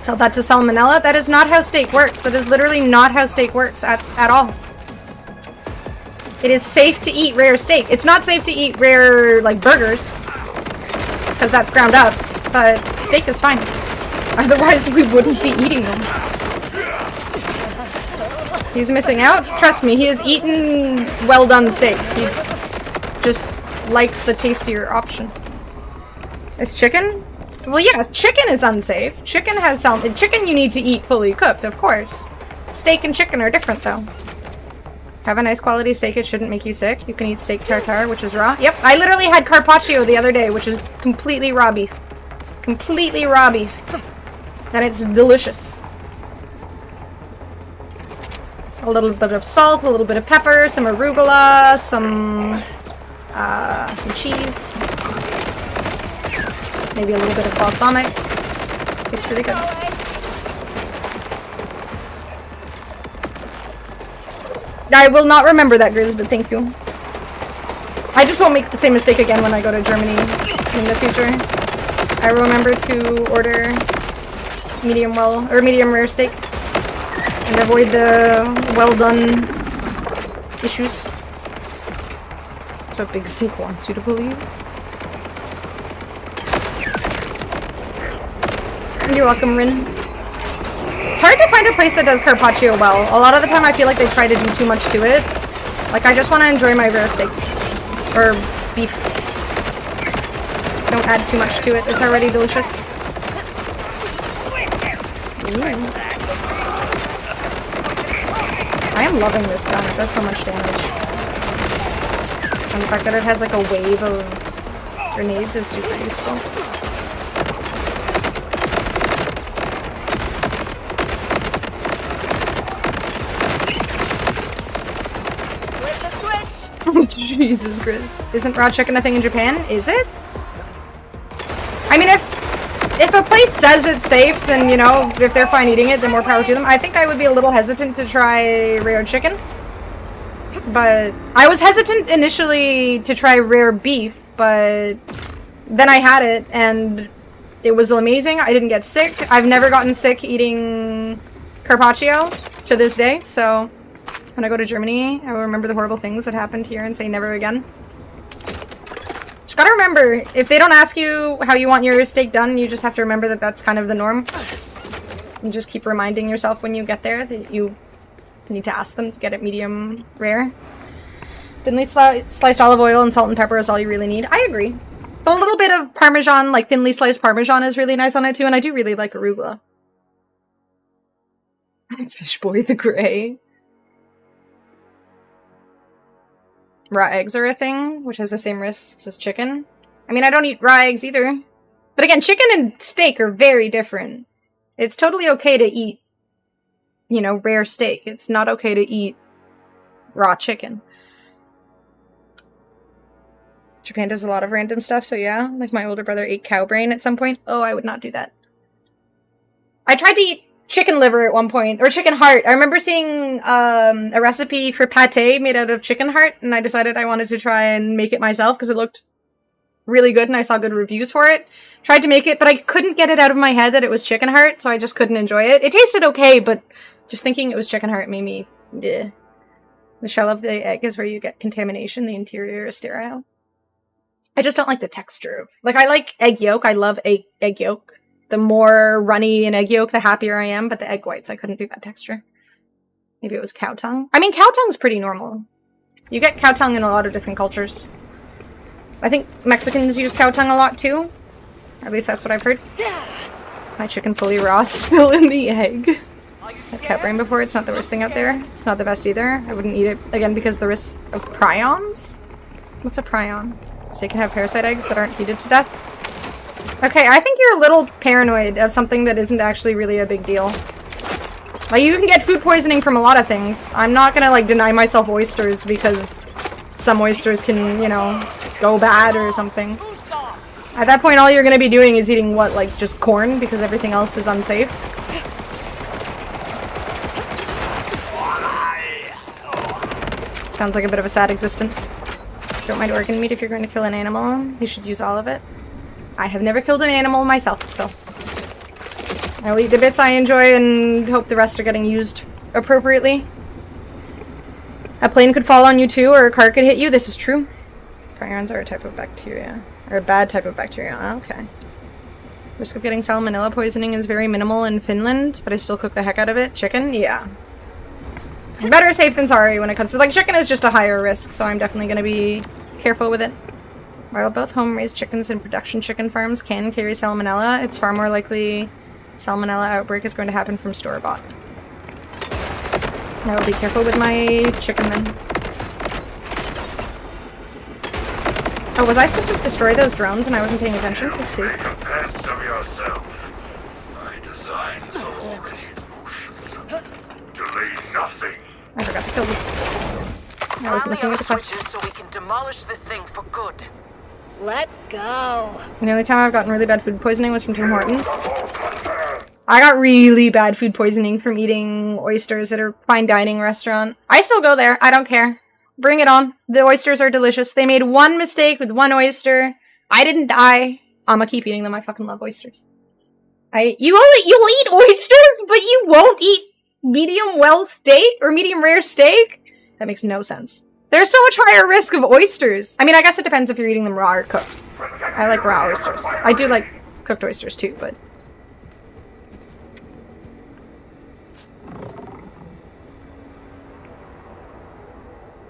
Tell that to Salmonella. That is not how steak works. That is literally not how steak works at all. It is safe to eat rare steak. It's not safe to eat rare, like, burgers. Because that's ground up. But steak is fine. Otherwise, we wouldn't be eating them. He's missing out? Trust me, he has eaten well-done steak. He just likes the tastier option. Is chicken? Well, yes, chicken is unsafe. Chicken has salmon. Chicken you need to eat fully cooked, of course. Steak and chicken are different, though. Have a nice quality steak, it shouldn't make you sick. You can eat steak tartare, which is raw. Yep, I literally had carpaccio the other day, which is completely raw beef. Completely raw beef. And it's delicious. A little bit of salt, a little bit of pepper, some arugula, some cheese. Maybe a little bit of balsamic. Tastes really good. I will not remember that, Grizz, but thank you. I just won't make the same mistake again when I go to Germany in the future. I will remember to order medium rare steak and avoid the well done issues. That's what Big Steak wants you to believe. You're welcome, Rin. It's hard to find a place that does carpaccio well. A lot of the time I feel like they try to do too much to it. Like, I just want to enjoy my rare steak. Or beef. Don't add too much to it. It's already delicious. Ooh. I am loving this gun. It does so much damage. And the fact that it has like a wave of grenades is super useful. Jesus, Grizz. Isn't raw chicken a thing in Japan? Is it? I mean, if a place says it's safe, then, you know, if they're fine eating it, then more power to them. I think I would be a little hesitant to try rare chicken. But I was hesitant initially to try rare beef, but then I had it, and it was amazing. I didn't get sick. I've never gotten sick eating carpaccio to this day, so when I go to Germany, I will remember the horrible things that happened here and say never again. Just gotta remember, if they don't ask you how you want your steak done, you just have to remember that that's kind of the norm. And just keep reminding yourself when you get there that you need to ask them to get it medium rare. Thinly sliced olive oil and salt and pepper is all you really need. I agree. But a little bit of Parmesan, like thinly sliced Parmesan, is really nice on it too, and I do really like arugula. Fish boy the Grey. Raw eggs are a thing, which has the same risks as chicken. I mean, I don't eat raw eggs either. But again, chicken and steak are very different. It's totally okay to eat, you know, rare steak. It's not okay to eat raw chicken. Japan does a lot of random stuff, so yeah. Like my older brother ate cow brain at some point. Oh, I would not do that. I tried to eat chicken liver at one point, or chicken heart. I remember seeing a recipe for pate made out of chicken heart, and I decided I wanted to try and make it myself because it looked really good and I saw good reviews for it. Tried to make it, but I couldn't get it out of my head that it was chicken heart, so I just couldn't enjoy it. It tasted okay, but just thinking it was chicken heart made me bleh. The shell of the egg is where you get contamination. The interior is sterile. I just don't like the texture of... Like, I like egg yolk. I love egg yolk. The more runny an egg yolk, the happier I am, but the egg whites, I couldn't do that texture. Maybe it was cow tongue. I mean, cow tongue's pretty normal. You get cow tongue in a lot of different cultures. I think Mexicans use cow tongue a lot, too. Or at least that's what I've heard. My chicken fully raw is still in the egg. I've cow brain before. It's not the worst thing out there. It's not the best either. I wouldn't eat it, again, because of the risk of prions? What's a prion? So you can have parasite eggs that aren't heated to death? Okay, I think you're a little paranoid of something that isn't actually really a big deal. Like, you can get food poisoning from a lot of things. I'm not gonna, like, deny myself oysters because some oysters can, you know, go bad or something. At that point, all you're gonna be doing is eating, what, like, just corn because everything else is unsafe? Sounds like a bit of a sad existence. Don't mind organ meat if you're going to kill an animal. You should use all of it. I have never killed an animal myself, so I'll eat the bits I enjoy and hope the rest are getting used appropriately. A plane could fall on you too, or a car could hit you. This is true. Prions are a type of bacteria. Or a bad type of bacteria. Okay. Risk of getting salmonella poisoning is very minimal in Finland, but I still cook the heck out of it. Chicken? Yeah. Better safe than sorry when it comes to... Like, chicken is just a higher risk, so I'm definitely going to be careful with it. While both home-raised chickens and production chicken farms can carry salmonella, it's far more likely salmonella outbreak is going to happen from store-bought. I will be careful with my chicken then. Oh, was I supposed to destroy those drones and I wasn't paying attention? Oopsies. Make a pest of yourself. My designs are already in motion. Delay nothing. I forgot to kill this. I was looking at the quest. So we can demolish this thing for good. Let's go. The only time I've gotten really bad food poisoning was from Tim Hortons. I got really bad food poisoning from eating oysters at a fine dining restaurant. I still go there. I don't care. Bring it on. The oysters are delicious. They made one mistake with one oyster. I didn't die. I'ma keep eating them. I fucking love oysters. You'll eat oysters, but you won't eat medium well steak or medium rare steak? That makes no sense. There's so much higher risk of oysters. I mean, I guess it depends if you're eating them raw or cooked. I like raw oysters. I do like cooked oysters too, but...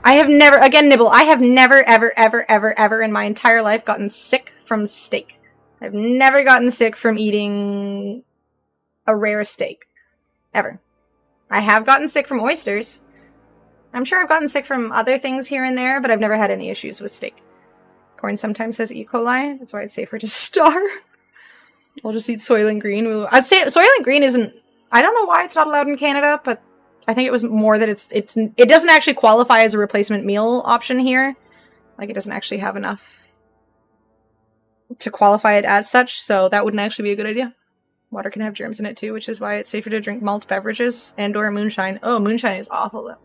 I have never, again, Nibble, I have never, ever, ever, ever, ever in my entire life gotten sick from steak. I've never gotten sick from eating a rare steak. Ever. I have gotten sick from oysters. I'm sure I've gotten sick from other things here and there, but I've never had any issues with steak. Corn sometimes has E. coli. That's why it's safer to starve. We'll just eat Soylent Green. I'd say Soylent Green isn't... I don't know why it's not allowed in Canada, but I think it was more that it doesn't actually qualify as a replacement meal option here. Like, it doesn't actually have enough to qualify it as such, so that wouldn't actually be a good idea. Water can have germs in it too, which is why it's safer to drink malt beverages and or moonshine. Oh, moonshine is awful though.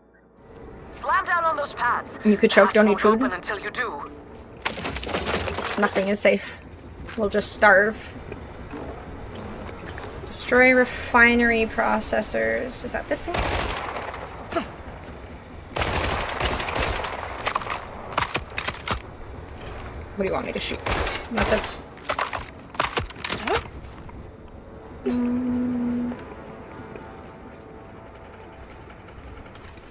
Slam down on those pads. You could choke, don't eat food. Open until you do. Nothing is safe. We'll just starve. Destroy refinery processors. Is that this thing? What do you want me to shoot? Not the... You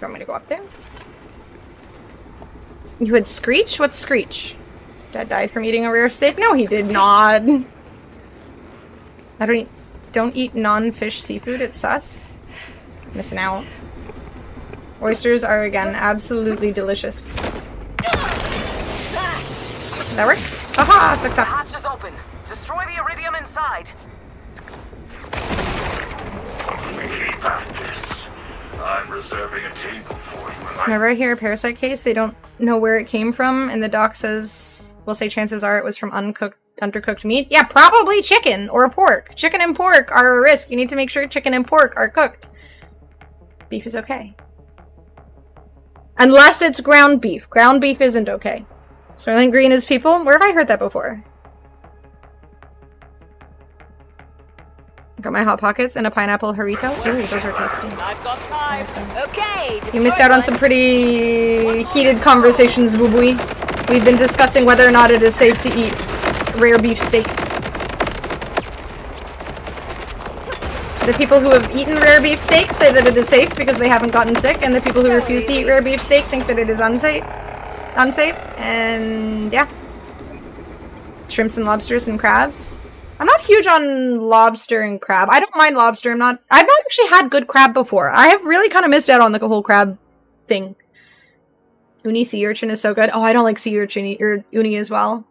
want me to go up there? You had Screech? What's Screech? Dad died from eating a rare steak? No, he did not. I don't eat non-fish seafood. It's sus. Missing out. Oysters are, again, absolutely delicious. Did that work? Aha! The Success! hatch is open. Destroy the iridium inside. Keep at this. I'm reserving a table for you. Whenever I hear a parasite case, they don't know where it came from, and the doc says, we'll say chances are it was from undercooked meat. Yeah, probably chicken or pork. Chicken and pork are a risk. You need to make sure chicken and pork are cooked. Beef is okay. Unless it's ground beef. Ground beef isn't okay. Sterling green is people? Where have I heard that before? Got my Hot Pockets and a pineapple Harito. Ooh, those are tasty. I've got time. Okay. You missed out on some pretty heated conversations, boo boo. We've been discussing whether or not it is safe to eat rare beef steak. The people who have eaten rare beef steak say that it is safe because they haven't gotten sick, and the people who refuse to eat rare beef steak think that it is unsafe, and yeah. Shrimps and lobsters and crabs. I'm not huge on lobster and crab. I don't mind lobster. I've not actually had good crab before. I have really kind of missed out on the whole crab thing. Uni sea urchin is so good. Oh, I don't like sea urchin or uni as well.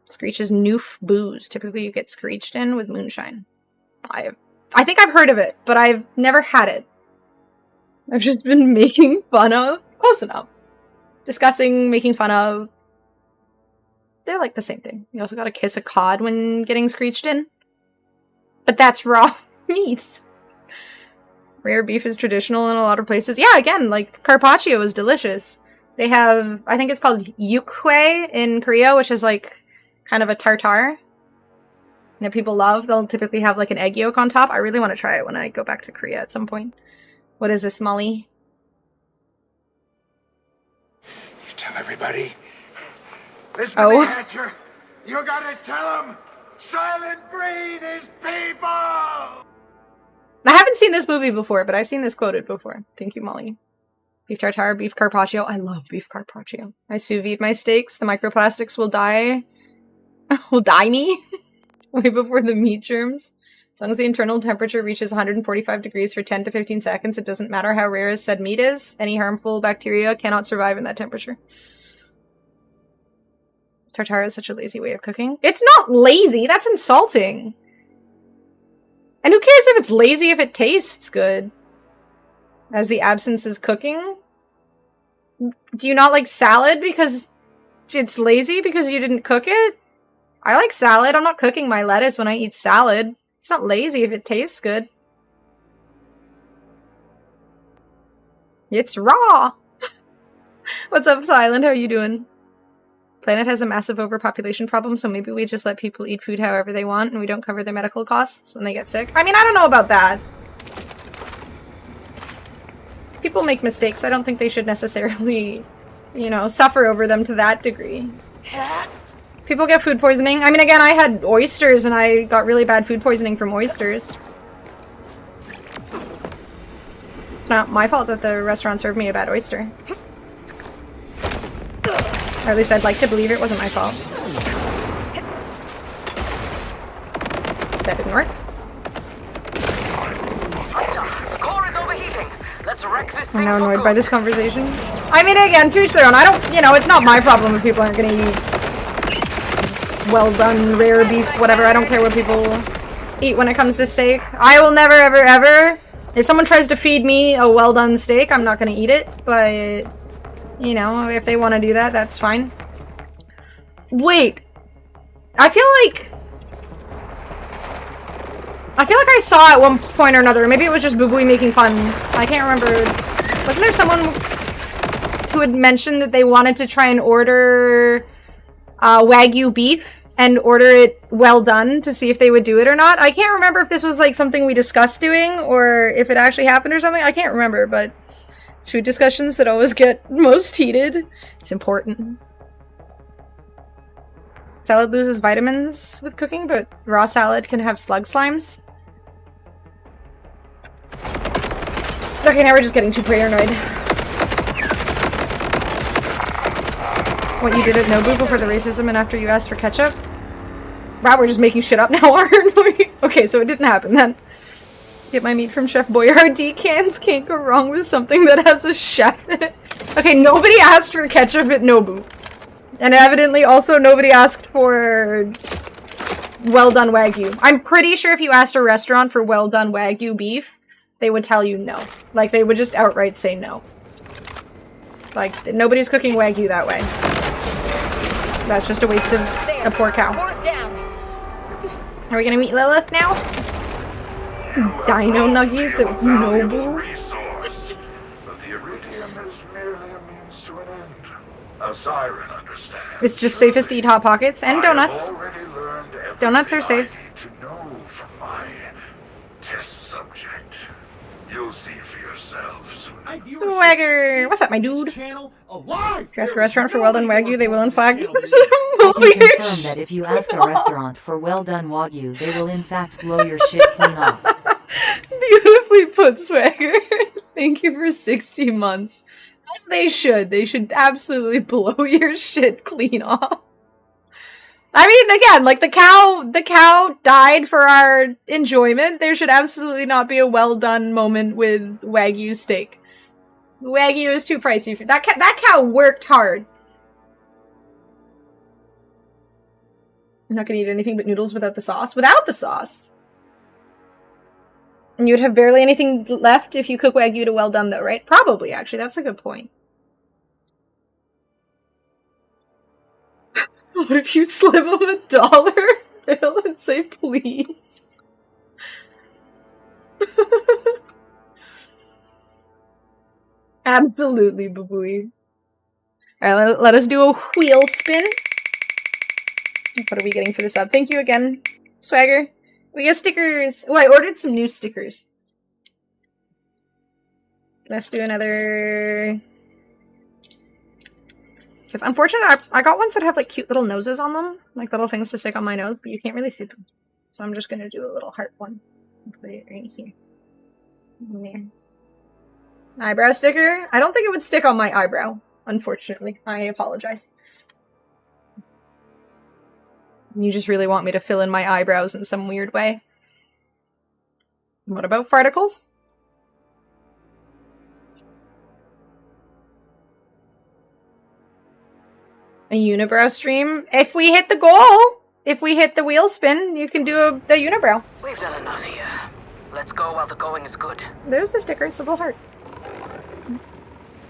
Screech is noof booze. Typically you get screeched in with moonshine. I think I've heard of it, but I've never had it. I've just been making fun of. Close enough. Discussing, making fun of. They're like the same thing. You also gotta kiss a cod when getting screeched in. But that's raw meat. Rare beef is traditional in a lot of places. Yeah, again, like carpaccio is delicious. They have, I think it's called yukhae in Korea, which is like kind of a tartare that people love. They'll typically have like an egg yolk on top. I really want to try it when I go back to Korea at some point. What is this, Molly? You tell everybody. Listen Oh. to me, Hatcher. You gotta tell them Silent Breed is people! I haven't seen this movie before, but I've seen this quoted before. Thank you, Molly. Beef tartare, beef carpaccio. I love beef carpaccio. I sous vide my steaks. The microplastics will die. will die me way before the meat germs. As long as the internal temperature reaches 145 degrees for 10 to 15 seconds, it doesn't matter how rare said meat is. Any harmful bacteria cannot survive in that temperature. Tartare is such a lazy way of cooking. It's not lazy. That's insulting. And who cares if it's lazy if it tastes good? As the absence is cooking? Do you not like salad because it's lazy because you didn't cook it? I like salad. I'm not cooking my lettuce when I eat salad. It's not lazy if it tastes good. It's raw. What's up, Silent? How are you doing? Planet has a massive overpopulation problem, so maybe we just let people eat food however they want and we don't cover their medical costs when they get sick. I mean, I don't know about that. People make mistakes. I don't think they should necessarily, you know, suffer over them to that degree. People get food poisoning. I mean, again, I had oysters and I got really bad food poisoning from oysters. It's not my fault that the restaurant served me a bad oyster. Or at least I'd like to believe it wasn't my fault. That didn't work. The core is overheating. Let's wreck this I'm thing now for annoyed good. by this conversation. I mean, again, to each their own. I don't, you know, it's not my problem if people aren't gonna eat well done, rare beef, whatever. I don't care what people eat when it comes to steak. I will never, ever, ever. If someone tries to feed me a well done steak, I'm not gonna eat it, but you know, if they want to do that, that's fine. Wait. I feel like I saw at one point or another, maybe it was just Boo Boo making fun. I can't remember. Wasn't there someone who had mentioned that they wanted to try and order Wagyu beef and order it well done to see if they would do it or not. I can't remember if this was like something we discussed doing or if it actually happened or something. I can't remember, but it's food discussions that always get most heated. It's important. Salad loses vitamins with cooking, but raw salad can have slug slimes. Okay, now we're just getting too paranoid. What you did at Nobu before the racism and after you asked for ketchup? Wow, we're just making shit up now, aren't we? Okay, so it didn't happen then. Get my meat from Chef Boyardee cans. Can't go wrong with something that has a chef in it. Okay, nobody asked for ketchup at Nobu. And evidently also nobody asked for well done Wagyu. I'm pretty sure if you asked a restaurant for well done Wagyu beef, they would tell you no. Like, they would just outright say no. Like, nobody's cooking Wagyu that way. That's just a waste of a poor cow. Are we gonna meet Lilith now? Dino Nuggies at Nobu? But the iridium is merely a means to an end. A siren understands. It's just safest to eat Hot Pockets and donuts. Donuts are safe. To know from my test subject. You'll see for yourself soon. Swagger! What's up, my dude? If you ask a restaurant for well done Wagyu, they will in fact We can confirm that if you ask a restaurant for well done Wagyu, they will in fact blow your shit clean off. Beautifully put, Swagger. Thank you for 60 months. As they should. They should absolutely blow your shit clean off. I mean, again, like the cow died for our enjoyment. There should absolutely not be a well done moment with Wagyu steak. Wagyu is too pricey for that. That cow worked hard. I'm not gonna eat anything but noodles without the sauce. Without the sauce? And you would have barely anything left if you cook Wagyu to well done, though, right? Probably, actually. That's a good point. What if you slip him $1 bill and say, please? Absolutely, Babooey. Alright, let us do a wheel spin. What are we getting for this up? Thank you again, Swagger. We get stickers. Oh, I ordered some new stickers. Let's do another... Because unfortunately, I got ones that have like cute little noses on them. Like little things to stick on my nose, but you can't really see them. So I'm just going to do a little heart one. Put it right here. There. Eyebrow sticker? I don't think it would stick on my eyebrow, unfortunately. I apologize. You just really want me to fill in my eyebrows in some weird way. What about farticles? A unibrow stream? If we hit the goal! If we hit the wheel spin, you can do the unibrow. We've done enough here. Let's go while the going is good. There's the sticker, it's a little heart.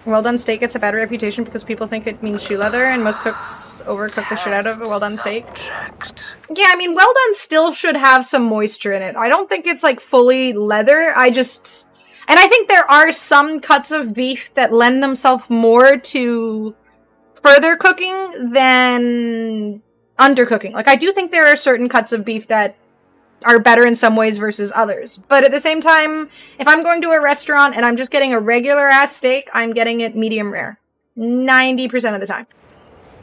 Well done steak gets a bad reputation because people think it means shoe leather, and most cooks overcook the shit out of a well done steak. Yeah, I mean, well done still should have some moisture in it. I don't think it's like fully leather. And I think there are some cuts of beef that lend themselves more to further cooking than undercooking. Like, I do think there are certain cuts of beef that are better in some ways versus others. But at the same time, if I'm going to a restaurant and I'm just getting a regular ass steak, I'm getting it medium rare. 90% of the time.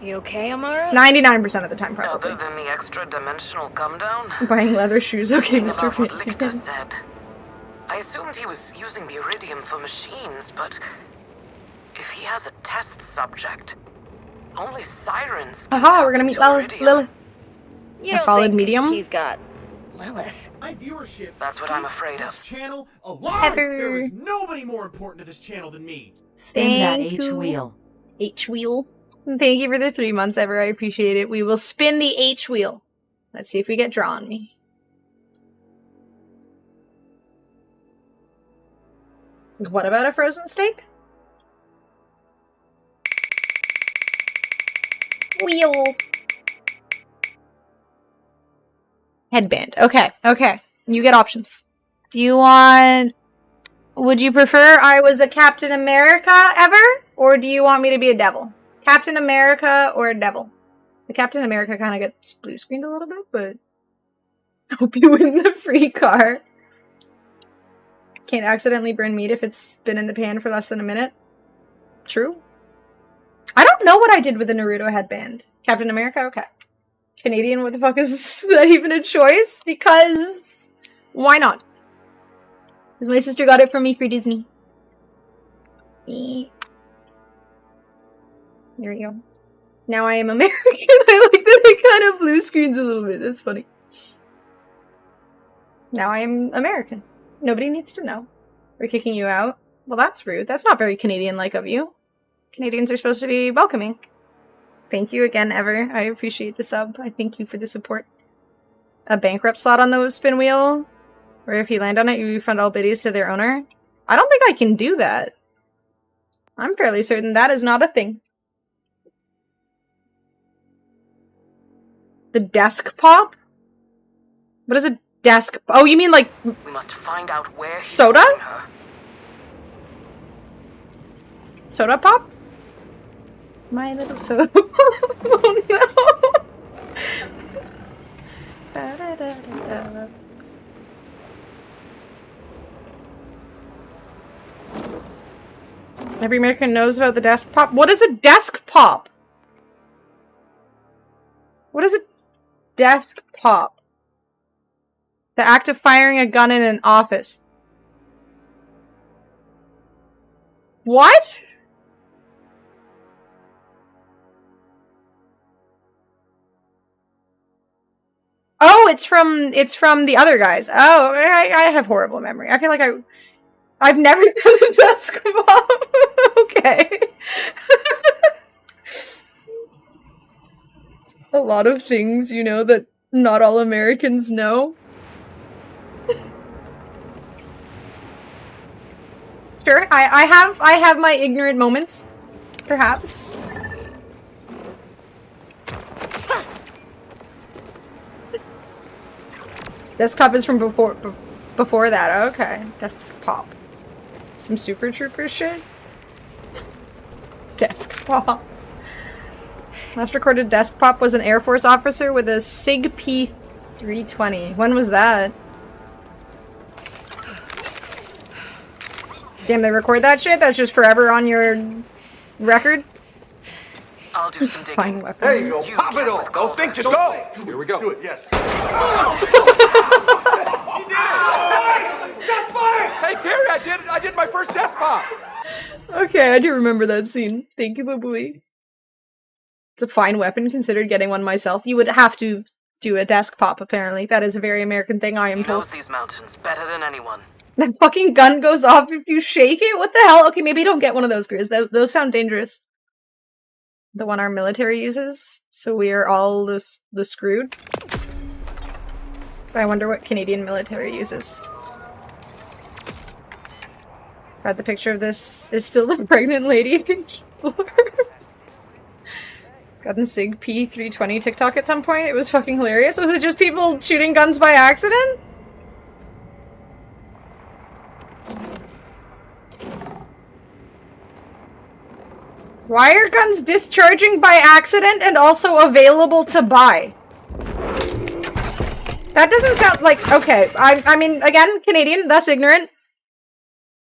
You okay, Amara? 99% of the time, probably. Other than the extra dimensional come down? Buying leather shoes, okay, Thinking Mr. about what Fancy Lichter Pants. said. I assumed he was using the iridium for machines, but if he has a test subject, only sirens can Aha, tap we're gonna meet into iridium. Lilith. You A don't solid think medium? He's got Lilith. My viewership. That's what I'm afraid of. This channel alive. Heather. There is nobody more important to this channel than me. Spin that Thank H you. wheel. H wheel. Thank you for the 3 months, Ever. I appreciate it. We will spin the H wheel. Let's see if we get drawn me. What about a frozen steak? Wheel. Headband. Okay, okay. You get options. Do you want... Would you prefer I was a Captain America, Ever? Or do you want me to be a devil? Captain America or a devil? The Captain America kind of gets blue screened a little bit, but I hope you win the free car. Can't accidentally burn meat if it's been in the pan for less than a minute. True. I don't know what I did with the Naruto headband. Captain America? Okay. Canadian, what the fuck is that even a choice? Because why not? Because my sister got it for me for Disney. There we go. Now I am American. I like that it kind of blue screens a little bit. That's funny. Now I am American. Nobody needs to know. We're kicking you out. Well, that's rude. That's not very Canadian-like of you. Canadians are supposed to be welcoming. Thank you again, Ever. I appreciate the sub. I thank you for the support. A bankrupt slot on the spin wheel, where if you land on it, you refund all biddies to their owner. I don't think I can do that. I'm fairly certain that is not a thing. The desk pop? What is a desk? Oh, you mean like We must find out where soda? Soda pop? My little soda pop. Oh no! Da-da-da-da-da. Every American knows about the desk pop. What is a desk pop? What is a desk pop? The act of firing a gun in an office. What? Oh, it's from the other guys. Oh, I have horrible memory. I feel like I've never done a desk pop. Okay. A lot of things, you know, that not all Americans know. Sure, I have my ignorant moments, perhaps. Desktop is from before that. Okay, desktop. Some Super Trooper shit. Desktop. Last recorded desk pop was an Air Force officer with a SIG P320. When was that? Damn, they record that shit? That's just forever on your record? I'll do some digging. Fine weapon. There you go. Pop it off. Don't think, just go. Here we go. Do it, yes. Shots fired! Hey, Terry, I did my first desk pop. Okay, I do remember that scene. Thank you, Babooey. It's a fine weapon, considered getting one myself. You would have to do a desk pop, apparently. That is a very American thing, I am He told. knows these mountains better than anyone. The fucking gun goes off if you shake it? What the hell? Okay, maybe don't get one of those, Grizz. Those sound dangerous. The one our military uses, so we are all the screwed. I wonder what Canadian military uses. Glad the picture of this is still the pregnant lady. Thank you. Gotten SIG P320 TikTok at some point. It was fucking hilarious. Was it just people shooting guns by accident? Why are guns discharging by accident and also available to buy? That doesn't sound like... Okay, I mean, again, Canadian, thus ignorant.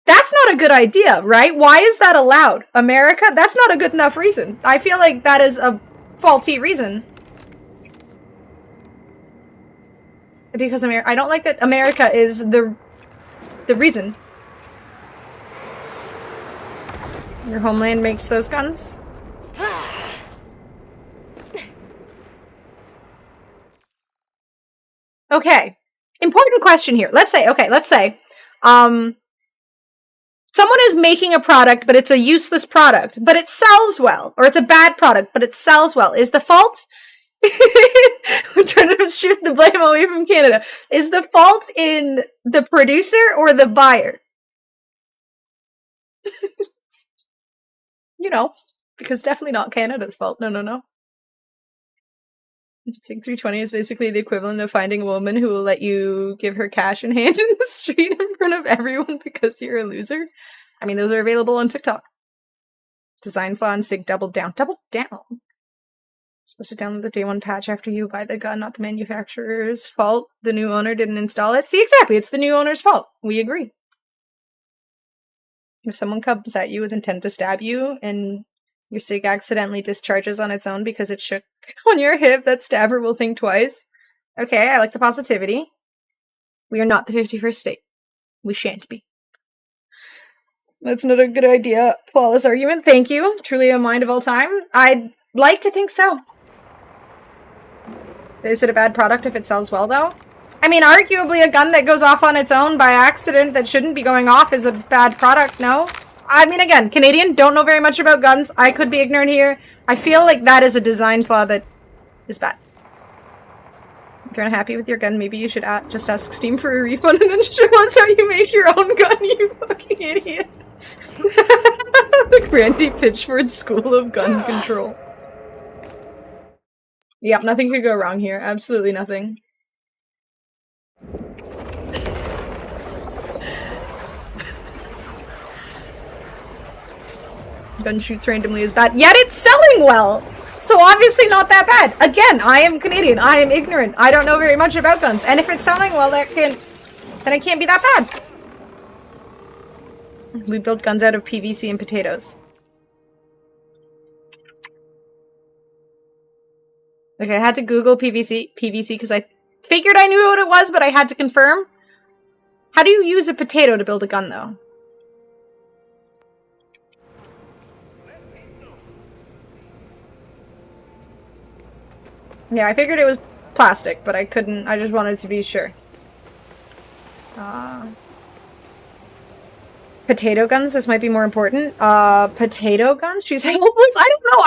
That's not a good idea, right? Why is that allowed? America? That's not a good enough reason. I feel like that is a faulty reason. Because I don't like that America is the reason. Your homeland makes those guns? Okay. Important question here. Let's say, someone is making a product, but it's a useless product, but it sells well. Or it's a bad product, but it sells well. Is the fault... We're trying to shift the blame away from Canada. Is the fault in the producer or the buyer? You know, because definitely not Canada's fault. No, no, no. SIG 320 is basically the equivalent of finding a woman who will let you give her cash in hand in the street in front of everyone because you're a loser. I mean, those are available on TikTok. Design flaw and SIG double down. Double down? Supposed to download the day one patch after you buy the gun, not the manufacturer's fault. The new owner didn't install it. See, exactly, it's the new owner's fault. We agree. If someone comes at you with intent to stab you and your SIG accidentally discharges on its own because it shook on your hip, that stabber will think twice. Okay, I like the positivity. We are not the 51st state. We shan't be. That's not a good idea. Flawless argument. Thank you. Truly a mind of all time. I'd like to think so. Is it a bad product if it sells well, though? I mean, arguably a gun that goes off on its own by accident that shouldn't be going off is a bad product, no? I mean, again, Canadian, don't know very much about guns. I could be ignorant here. I feel like that is a design flaw that is bad. If you're unhappy with your gun, maybe you should just ask Steam for a refund and then show us how you make your own gun, you fucking idiot. The Grandy Pitchford School of Gun Control. Yep, nothing could go wrong here. Absolutely nothing. Gun shoots randomly is bad. Yet it's selling well! So obviously not that bad. Again, I am Canadian. I am ignorant. I don't know very much about guns. And if it's selling well, then it can't be that bad. We build guns out of PVC and potatoes. Okay, I had to Google PVC because I figured I knew what it was, but I had to confirm. How do you use a potato to build a gun, though? Yeah, I figured it was plastic, but I just wanted to be sure. Potato guns, this might be more important. Potato guns? She's helpless? I don't know.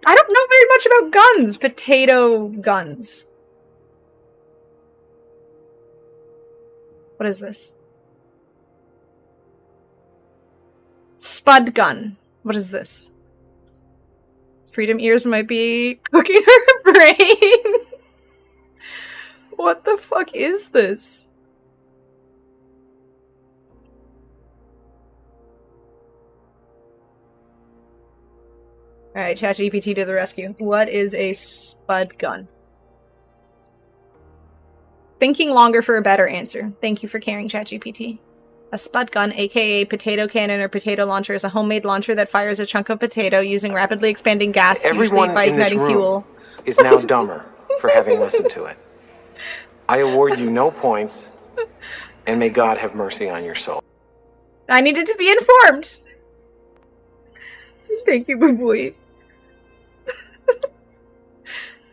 I don't know very much about guns. Potato guns. What is this? Spud gun. What is this? Freedom ears might be cooking her brain. What the fuck is this? Alright, ChatGPT to the rescue. What is a spud gun? Thinking longer for a better answer. Thank you for caring, ChatGPT. A spud gun, aka potato cannon or potato launcher, is a homemade launcher that fires a chunk of potato using rapidly expanding gas, usually by igniting fuel. Is now dumber for having listened to it. I award you no points, and may God have mercy on your soul. I needed to be informed. Thank you, boo-boy.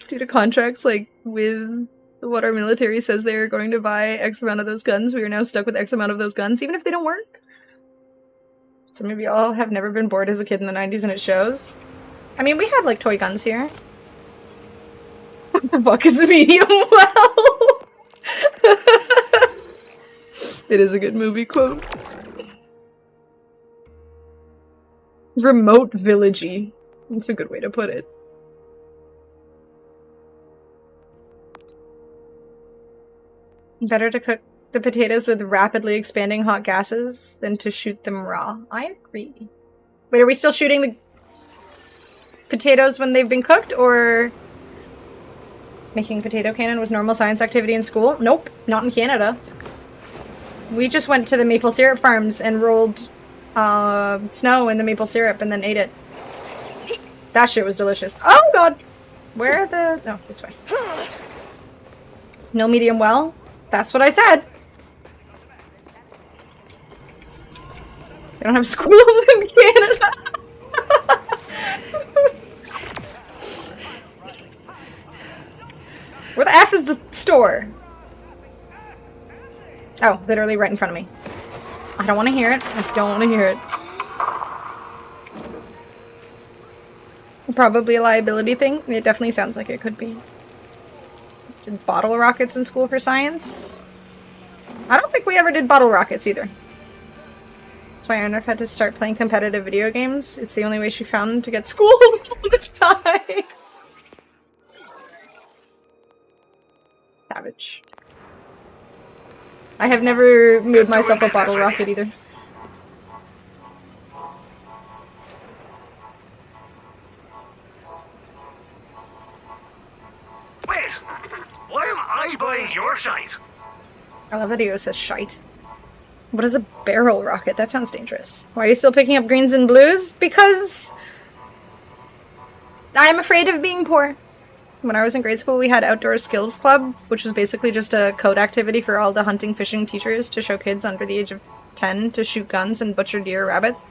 Due to contracts, like, with what our military says they are going to buy X amount of those guns, we are now stuck with X amount of those guns, even if they don't work. So maybe y'all have never been bored as a kid in the 90s and it shows. I mean, we had, like, toy guns here. What the fuck is medium well? It is a good movie quote. Remote villagey. That's a good way to put it. Better to cook the potatoes with rapidly expanding hot gases than to shoot them raw. I agree. Wait, are we still shooting the potatoes when they've been cooked, or making potato cannon was normal science activity in school? Nope, not in Canada. We just went to the maple syrup farms and rolled snow in the maple syrup and then ate it. That shit was delicious. Oh god! Where are the... No, this way. No medium well? That's what I said! They don't have schools in Canada! Where the F is the store? Oh, literally right in front of me. I don't want to hear it. I don't want to hear it. Probably a liability thing. It definitely sounds like it could be. Did bottle rockets in school for science? I don't think we ever did bottle rockets either. That's why Arnif had to start playing competitive video games. It's the only way she found to get school all the time. Savage. I have never made myself a bottle rocket either. buying your shite? I love that he says shite. What is a barrel rocket? That sounds dangerous. Why are you still picking up greens and blues? Because I'm afraid of being poor. When I was in grade school, we had Outdoor Skills Club, which was basically just a code activity for all the hunting fishing teachers to show kids under the age of 10 to shoot guns and butcher deer or rabbits.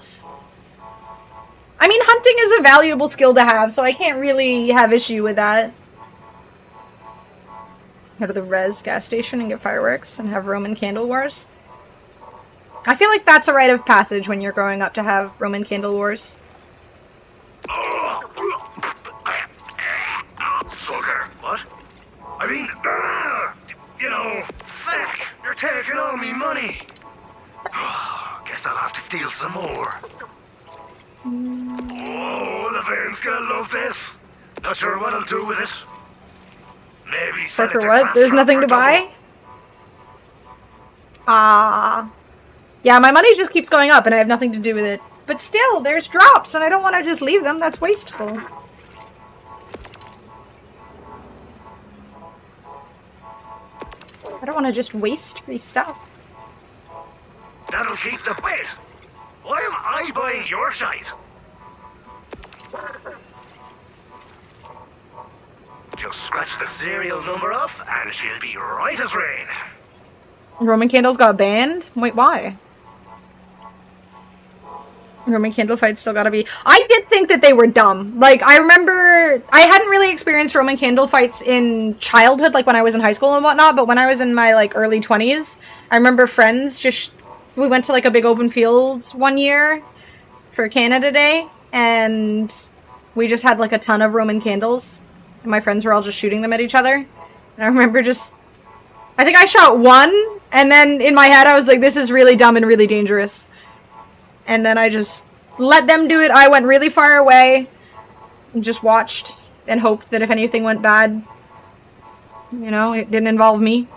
I mean, hunting is a valuable skill to have, so I can't really have issue with that. Go to the Res gas station and get fireworks and have Roman candle wars. I feel like that's a rite of passage when you're growing up to have Roman candle wars. Sucker. What? I mean, you know, fuck, you're taking all me money. Guess I'll have to steal some more. Oh, Laverne's gonna love this. Not sure what I'll do with it. Maybe sell it For to what? There's Claptrap nothing for to double. buy? Yeah, my money just keeps going up and I have nothing to do with it. But still, there's drops and I don't want to just leave them. That's wasteful. I don't want to just waste free stuff. That'll keep the bait. Why am I buying your shite? Just scratch the serial number off and she'll be right as rain. Roman candles got banned? Wait, why? Roman candle fights still gotta be... I did think that they were dumb. Like, I remember... I hadn't really experienced Roman candle fights in childhood, like when I was in high school and whatnot, but when I was in my, like, early 20s, I remember friends just... We went to, like, a big open field one year for Canada Day, and we just had, like, a ton of Roman candles, and my friends were all just shooting them at each other. And I remember just... I think I shot one, and then in my head I was like, this is really dumb and really dangerous. And then I just let them do it. I went really far away and just watched and hoped that if anything went bad, you know, it didn't involve me.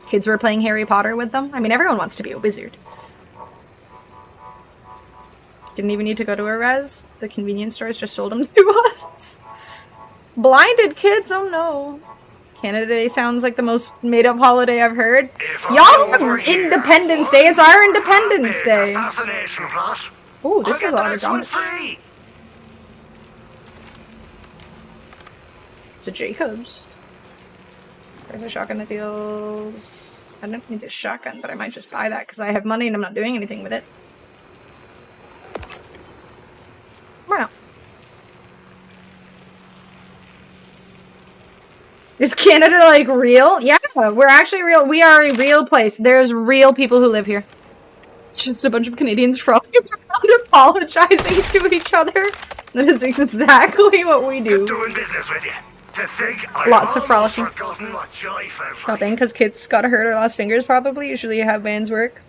Kids were playing Harry Potter with them. I mean, everyone wants to be a wizard. Didn't even need to go to a res. The convenience stores just sold them to us. Blinded kids? Oh no. Canada Day sounds like the most made-up holiday I've heard. Y'all have Independence Day. It's our Independence Day. Oh, this is all damage. It's a Jacobs. There's a shotgun that deals... I don't need this shotgun, but I might just buy that because I have money and I'm not doing anything with it. Why not? Is Canada, like, real? Yeah, we're actually real. We are a real place. There's real people who live here. Just a bunch of Canadians frolicking around apologizing to each other. That is exactly what we do. Doing business with you. To think Lots of frolicking. forgotten what joy felt like. Nothing, because kids got hurt or lost fingers, probably. Usually how bands work.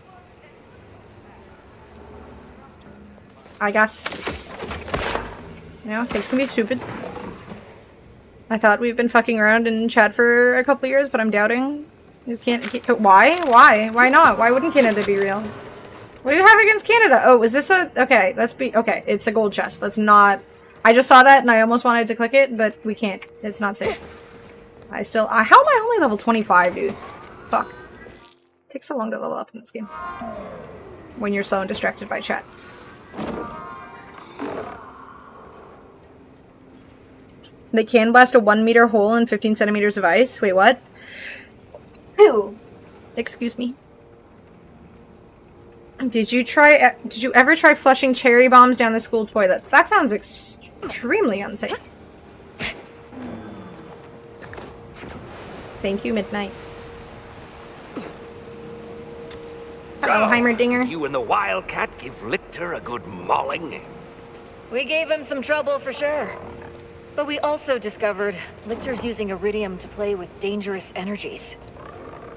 I guess... You know, kids can be stupid. I thought we've been fucking around in chat for a couple years, but I'm doubting. You can't... Why? Why? Why not? Why wouldn't Canada be real? What do you have against Canada? Oh, is this a... Okay, let's be... Okay, it's a gold chest. Let's not... I just saw that and I almost wanted to click it, but we can't. It's not safe. I still... how am I only level 25, dude? Fuck. It takes so long to level up in this game. When you're slow and distracted by chat. They can blast a 1-meter hole in 15 centimeters of ice. Wait, what? Who? Excuse me. Did you ever try flushing cherry bombs down the school toilets? That sounds extremely unsafe. Thank you, Midnight. Hello, Heimerdinger. You and the Wildcat give Lichter a good mauling. We gave him some trouble for sure. But we also discovered Lichter's using iridium to play with dangerous energies.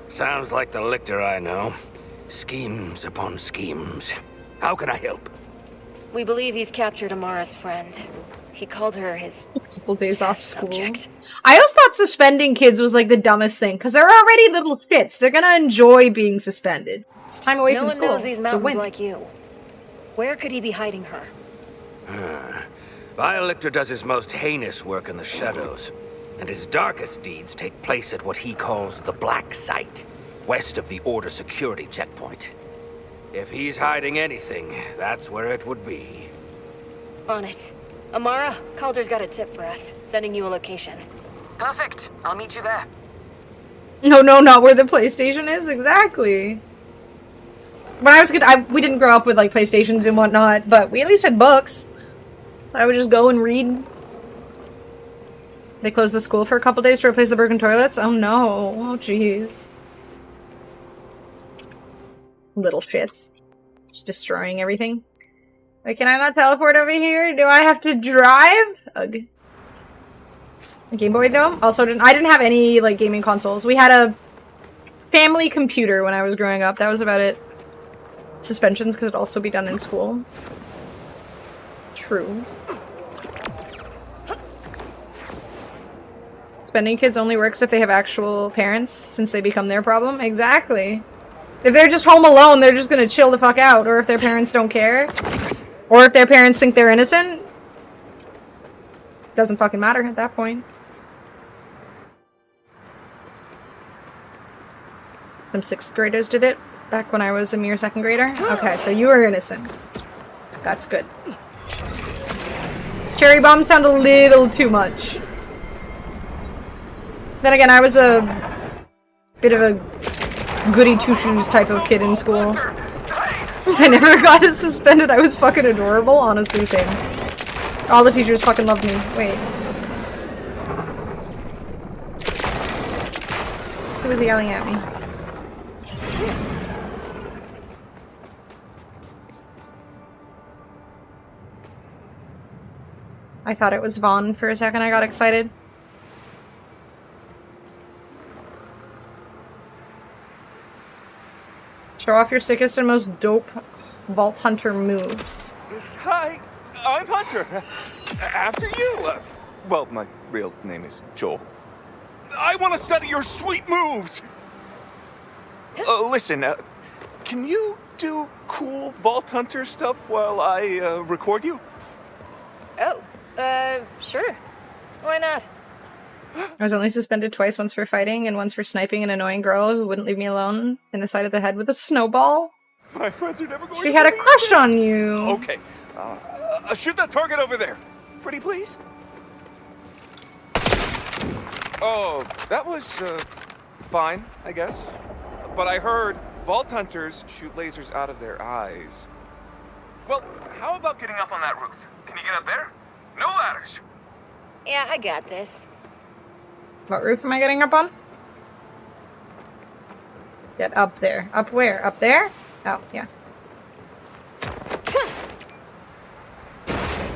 Sounds like the Lichter I know. Schemes upon schemes. How can I help? We believe he's captured Amara's friend. He called her his couple days off school. I always thought suspending kids was like the dumbest thing, because they're already little shits. They're gonna enjoy being suspended. It's time away from school. No one knows these It's a mountains win. like you. Where could he be hiding her? Lichter does his most heinous work in the shadows. and his darkest deeds take place at what he calls the Black Site, west of the Order security checkpoint. If he's hiding anything, that's where it would be. On it. Amara, Calder's got a tip for us. Sending you a location. Perfect. I'll meet you there. No, not where the PlayStation is. Exactly. When I was a kid, we didn't grow up with like PlayStations and whatnot, but we at least had books. I would just go and read. They closed the school for a couple days to replace the broken toilets. Oh no. Oh jeez. Little shits. Just destroying everything. Wait, can I not teleport over here? Do I have to drive? Ugh. Game Boy though? Also I didn't have any like gaming consoles. We had a family computer when I was growing up. That was about it. Suspensions could also be done in school. True. Suspending kids only works if they have actual parents, since they become their problem. Exactly. If they're just home alone, they're just gonna chill the fuck out. Or if their parents don't care. Or if their parents think they're innocent. Doesn't fucking matter at that point. Some 6th graders did it back when I was a mere 2nd grader. Okay, so you were innocent. That's good. Cherry bombs sound a little too much. Then again, I was a bit of a goody two-shoes type of kid in school. I never got suspended. I was fucking adorable. Honestly, same. All the teachers fucking loved me. Wait. Who was yelling at me? I thought it was Vaughn for a second. I got excited. Show off your sickest and most dope Vault Hunter moves. Hi, I'm Hunter. After you. Well, my real name is Joel. I want to study your sweet moves. Listen, can you do cool Vault Hunter stuff while I record you? Oh, sure. Why not? I was only suspended twice, once for fighting and once for sniping an annoying girl who wouldn't leave me alone in the side of the head with a snowball. My friends are never going She had a crush on you. Okay. Shoot that target over there. Pretty please? Oh, that was, fine, I guess. But I heard Vault Hunters shoot lasers out of their eyes. Well, how about getting up on that roof? Can you get up there? No ladders. Yeah, I got this. What roof am I getting up on? Get up there. Up where? Up there? Oh, yes.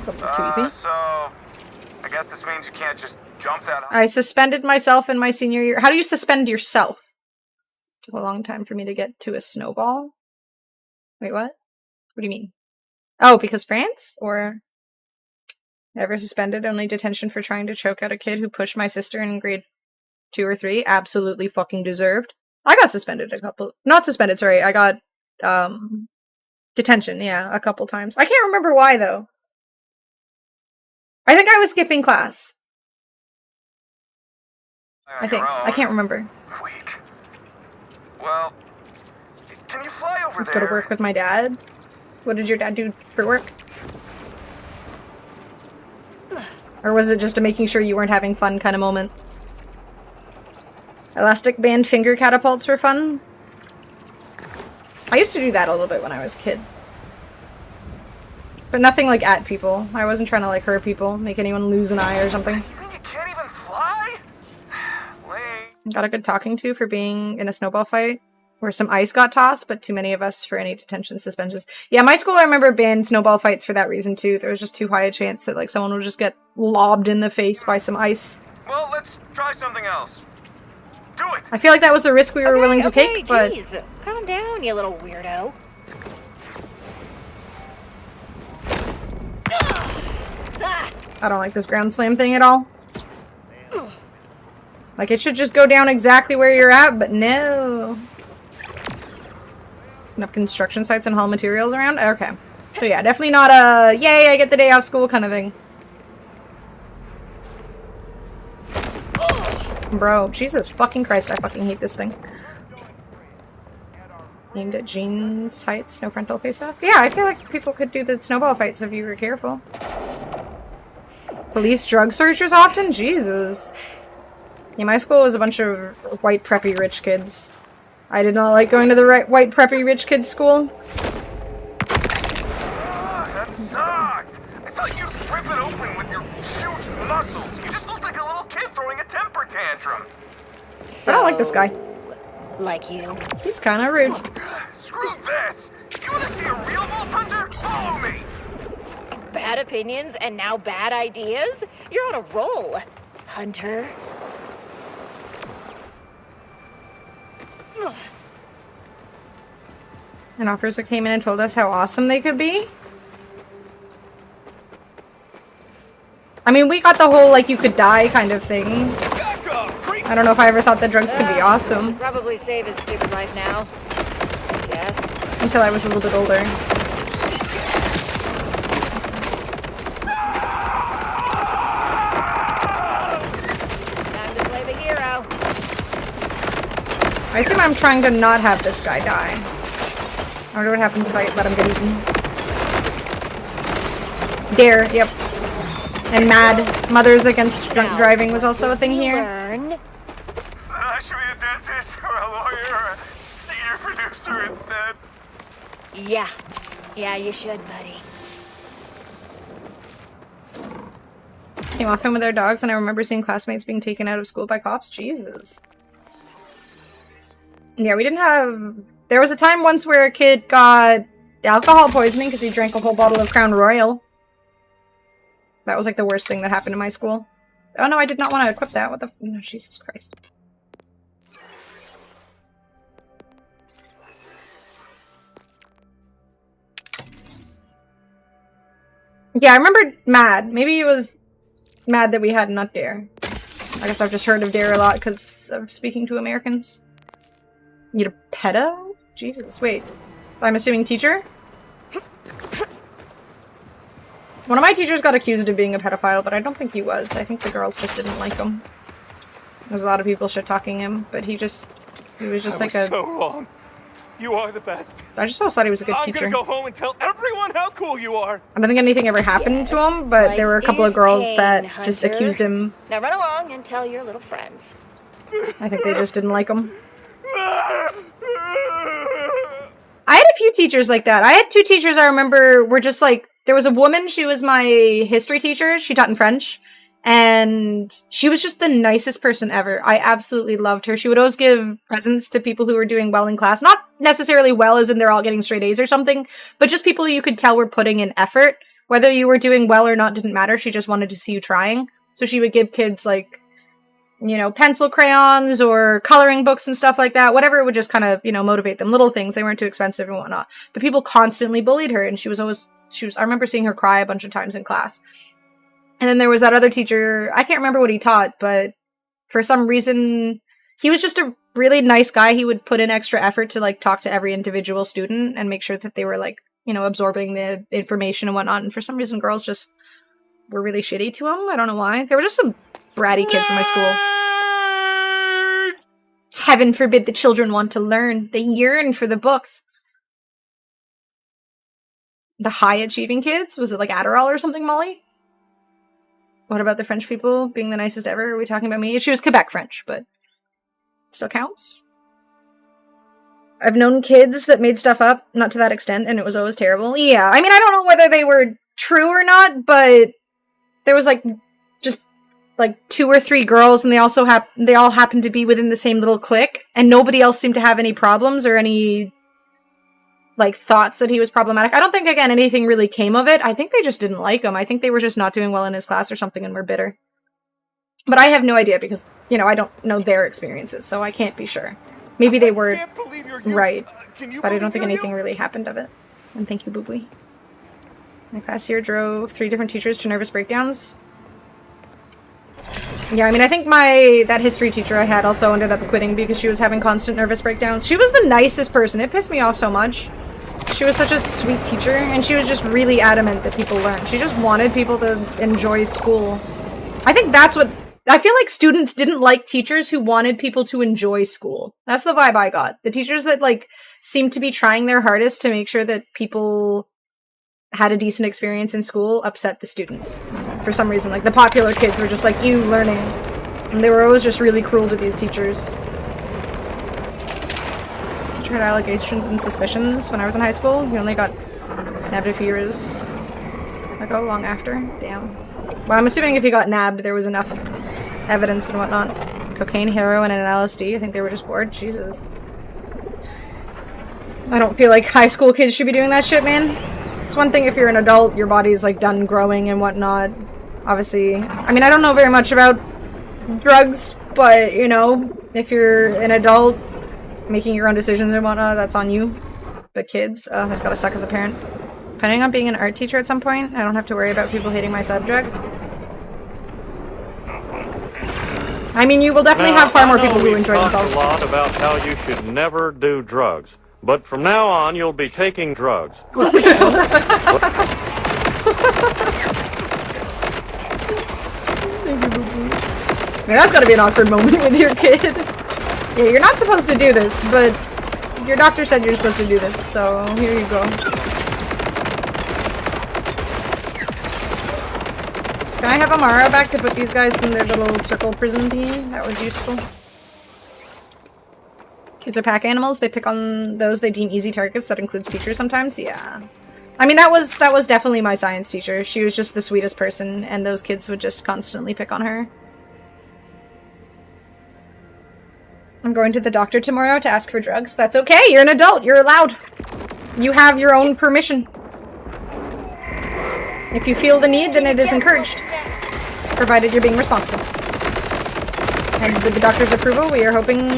Too easy. So, I guess this means you can't just jump that high. I suspended myself in my senior year. How do you suspend yourself? Took a long time for me to get to a snowball. Wait, what? What do you mean? Oh, because France? Or never suspended, only detention for trying to choke out a kid who pushed my sister in grade 2 or 3. Absolutely fucking deserved. I got suspended a couple... Not suspended, sorry. I got, detention, yeah, a couple times. I can't remember why, though. I think I was skipping class. I think. I can't remember. Wait. Well, can you fly over there? Go to work with my dad. What did your dad do for work? Or was it just a making sure you weren't having fun kind of moment? Elastic band finger catapults for fun? I used to do that a little bit when I was a kid. But nothing like at people. I wasn't trying to like hurt people, make anyone lose an eye or something. You mean you can't even fly? Got a good talking to for being in a snowball fight where some ice got tossed, but too many of us for any detention suspensions. Yeah, my school, I remember, banned snowball fights for that reason too. There was just too high a chance that like someone would just get lobbed in the face by some ice. Well, let's try something else. Do it! I feel like that was a risk we were willing to take, but... Geez. Calm down, you little weirdo. I don't like this ground slam thing at all. Like, it should just go down exactly where you're at, but no. Enough construction sites and haul materials around? Okay. So yeah, definitely not a, yay, I get the day off school kind of thing. Bro, Jesus fucking Christ, I fucking hate this thing. Aimed at Jean's heights, no frontal face off. Yeah, I feel like people could do the snowball fights if you were careful. Police drug searchers often? Jesus. Yeah, my school was a bunch of white preppy rich kids. I did not like going to the white preppy rich kids school. That sucked! I thought you'd rip it open with your huge muscles. You just looked like a little kid throwing a temper tantrum. I don't like this guy. Like you. He's kind of rude. Screw this! You want to see a real Vault Hunter? Follow me! Bad opinions and now bad ideas? You're on a roll, Hunter. An officer came in and told us how awesome they could be. I mean, we got the whole, like, you could die kind of thing. I don't know if I ever thought that drugs could be awesome. Should probably save his stupid life now. Yes. Until I was a little bit older. Time to play the hero. I assume I'm trying to not have this guy die. I wonder what happens if I let him get eaten. Dare, yep. And Mad. Mothers Against Drunk Driving was also a thing here. I should be a dentist or a lawyer or a senior producer instead. Yeah. Yeah, you should, buddy. Came off him with their dogs, and I remember seeing classmates being taken out of school by cops. Jesus. Yeah, we didn't have... There was a time once where a kid got alcohol poisoning because he drank a whole bottle of Crown Royal. That was like the worst thing that happened in my school. Oh no, I did not want to equip that. What the... No, Jesus Christ. Yeah, I remember Mad. Maybe it was Mad that we had, not Dare. I guess I've just heard of Dare a lot because of speaking to Americans. Need a pedo? Jesus, wait. I'm assuming teacher? One of my teachers got accused of being a pedophile, but I don't think he was. I think the girls just didn't like him. There's a lot of people shit-talking him, but he was just like a... so wrong. You are the best. I just always thought he was a good teacher. I'm gonna go home and tell everyone how cool you are. I don't think anything ever happened to him, but there were a couple of girls that just accused him. Now run along and tell your little friends. I think they just didn't like him. I had a few teachers like that. I had two teachers I remember were just like, there was a woman, she was my history teacher, she taught in French, and she was just the nicest person ever. I absolutely loved her. She would always give presents to people who were doing well in class. Not necessarily well as in they're all getting straight A's or something, but just people you could tell were putting in effort. Whether you were doing well or not didn't matter, she just wanted to see you trying. So she would give kids like, you know, pencil crayons or coloring books and stuff like that. Whatever would just kind of, you know, motivate them. Little things. They weren't too expensive and whatnot. But people constantly bullied her, and I remember seeing her cry a bunch of times in class. And then there was that other teacher, I can't remember what he taught, but for some reason, he was just a really nice guy. He would put in extra effort to, like, talk to every individual student and make sure that they were, like, you know, absorbing the information and whatnot. And for some reason, girls just were really shitty to him. I don't know why. There were just some bratty kids in my school. Heaven forbid the children want to learn. They yearn for the books. The high-achieving kids? Was it like Adderall or something, Molly? What about the French people being the nicest ever? Are we talking about me? She was Quebec French, but still counts. I've known kids that made stuff up, not to that extent, and it was always terrible. Yeah, I mean, I don't know whether they were true or not, but there was like just like 2 or 3 girls, and they all happened to be within the same little clique, and nobody else seemed to have any problems or any like thoughts that he was problematic. I don't think, again, anything really came of it. I think they just didn't like him. I think they were just not doing well in his class or something and were bitter. But I have no idea because, you know, I don't know their experiences, so I can't be sure. Maybe they were right, but I don't think anything really happened of it. And thank you, Boobly. My class here drove 3 different teachers to nervous breakdowns. Yeah, I mean, I think that history teacher I had also ended up quitting because she was having constant nervous breakdowns. She was the nicest person. It pissed me off so much. She was such a sweet teacher, and she was just really adamant that people learn. She just wanted people to enjoy school. I think that's what I feel like students didn't like teachers who wanted people to enjoy school. That's the vibe I got. The teachers that, like, seemed to be trying their hardest to make sure that people had a decent experience in school upset the students. For some reason, like, the popular kids were just like, you learning. And they were always just really cruel to these teachers. Teacher had allegations and suspicions when I was in high school. He only got nabbed a few years ago, long after. Damn. Well, I'm assuming if he got nabbed, there was enough evidence and whatnot. Cocaine, heroin, and an LSD. I think they were just bored. Jesus. I don't feel like high school kids should be doing that shit, man. It's one thing if you're an adult, your body's, like, done growing and whatnot. Obviously. I mean, I don't know very much about drugs, but, you know, if you're an adult making your own decisions and whatnot, that's on you. But kids, that's gotta suck as a parent. Planning on being an art teacher at some point, I don't have to worry about people hating my subject. I mean, you will definitely have far more people who enjoy themselves. We've talked a lot about how you should never do drugs, but from now on, you'll be taking drugs. Man, that's gotta be an awkward moment with your kid. Yeah, you're not supposed to do this, but your doctor said you're supposed to do this, so here you go. Can I have Amara back to put these guys in their little circle prison thingy? That was useful. Kids are pack animals. They pick on those they deem easy targets. That includes teachers sometimes. Yeah. I mean, that was definitely my science teacher. She was just the sweetest person, and those kids would just constantly pick on her. I'm going to the doctor tomorrow to ask for drugs. That's okay. You're an adult. You're allowed. You have your own permission. If you feel the need, then it is encouraged. Provided you're being responsible. And with the doctor's approval, we are hoping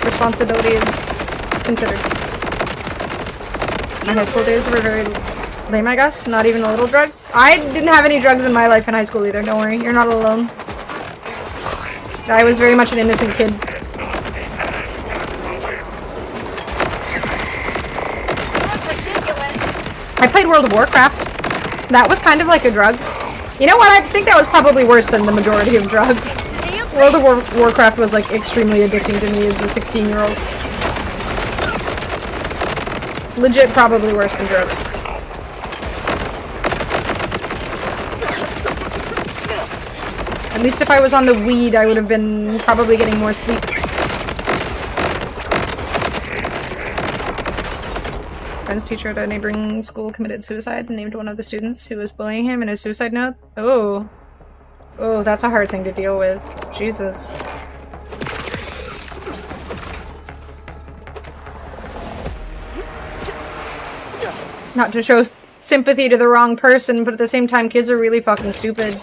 responsibility is considered. My high school days were very lame, I guess. Not even a little drugs. I didn't have any drugs in my life in high school either. Don't worry. You're not alone. I was very much an innocent kid. I played World of Warcraft. That was kind of like a drug. You know what? I think that was probably worse than the majority of drugs. World of Warcraft was, like, extremely addicting to me as a 16-year-old. Legit probably worse than drugs. At least if I was on the weed, I would have been probably getting more sleep. Friend's teacher at a neighboring school committed suicide and named one of the students who was bullying him in his suicide note. Oh. Oh, that's a hard thing to deal with. Jesus. Not to show sympathy to the wrong person, but at the same time, kids are really fucking stupid.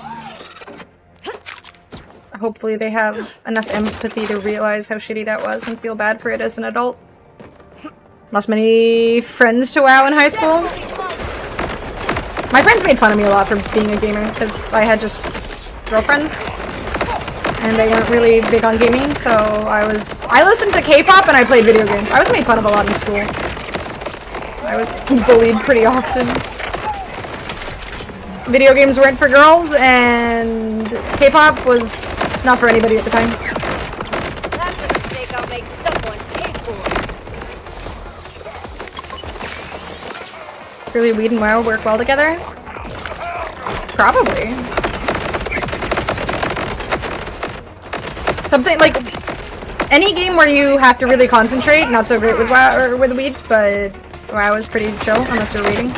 Hopefully they have enough empathy to realize how shitty that was and feel bad for it as an adult. Lost many friends to WoW in high school. My friends made fun of me a lot for being a gamer, because I had just girlfriends, and they weren't really big on gaming, so I listened to K-pop and I played video games. I was made fun of a lot in school. I was bullied pretty often. Video games weren't for girls, and K-pop was not for anybody at the time. That's a mistake I'll make someone pay for. Really, weed and WoW work well together? Probably. Something like any game where you have to really concentrate, not so great with WoW or with weed, but WoW is pretty chill unless you're reading.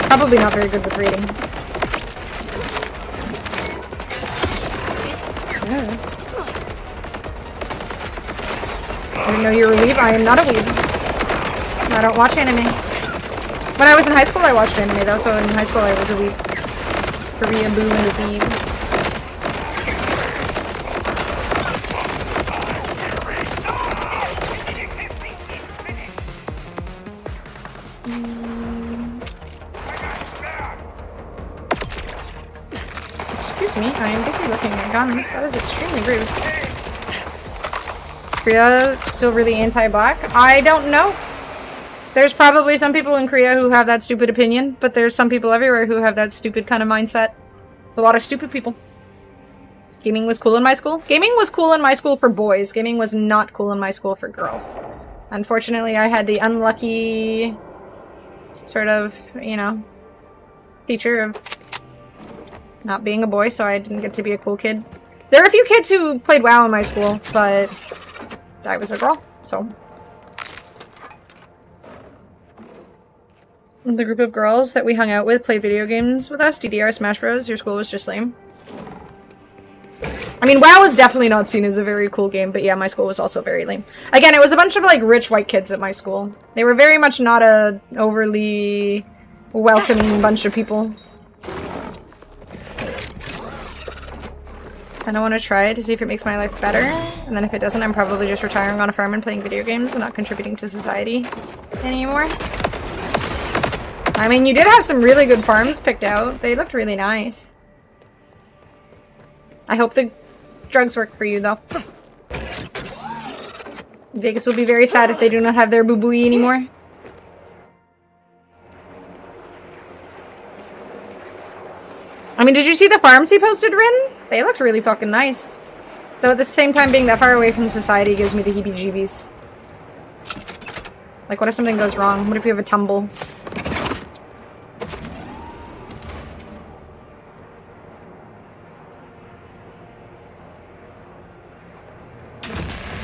Probably not very good with reading. Yeah. I didn't know you were a weeb. I am not a weeb. I don't watch anime. When I was in high school, I watched anime though, so in high school I was a weeb. Korea boo and a weeb. Excuse me, I am busy looking at guns. That is extremely rude. Korea still really anti-black? I don't know. There's probably some people in Korea who have that stupid opinion, but there's some people everywhere who have that stupid kind of mindset. A lot of stupid people. Gaming was cool in my school? Gaming was cool in my school for boys. Gaming was not cool in my school for girls. Unfortunately, I had the unlucky sort of, you know, feature of not being a boy, so I didn't get to be a cool kid. There are a few kids who played WoW in my school, but I was a girl, so. The group of girls that we hung out with played video games with us, DDR, Smash Bros. Your school was just lame. I mean, WoW is definitely not seen as a very cool game, but yeah, my school was also very lame. Again, it was a bunch of, like, rich white kids at my school. They were very much not a overly welcoming bunch of people. And I want to try it to see if it makes my life better, and then if it doesn't, I'm probably just retiring on a farm and playing video games and not contributing to society anymore. I mean, you did have some really good farms picked out. They looked really nice. I hope the drugs work for you, though. Vegas will be very sad if they do not have their boo-booey anymore. I mean, did you see the farms he posted, Rin? They looked really fucking nice. Though at the same time, being that far away from society gives me the heebie-jeebies. Like, what if something goes wrong? What if you have a tumble?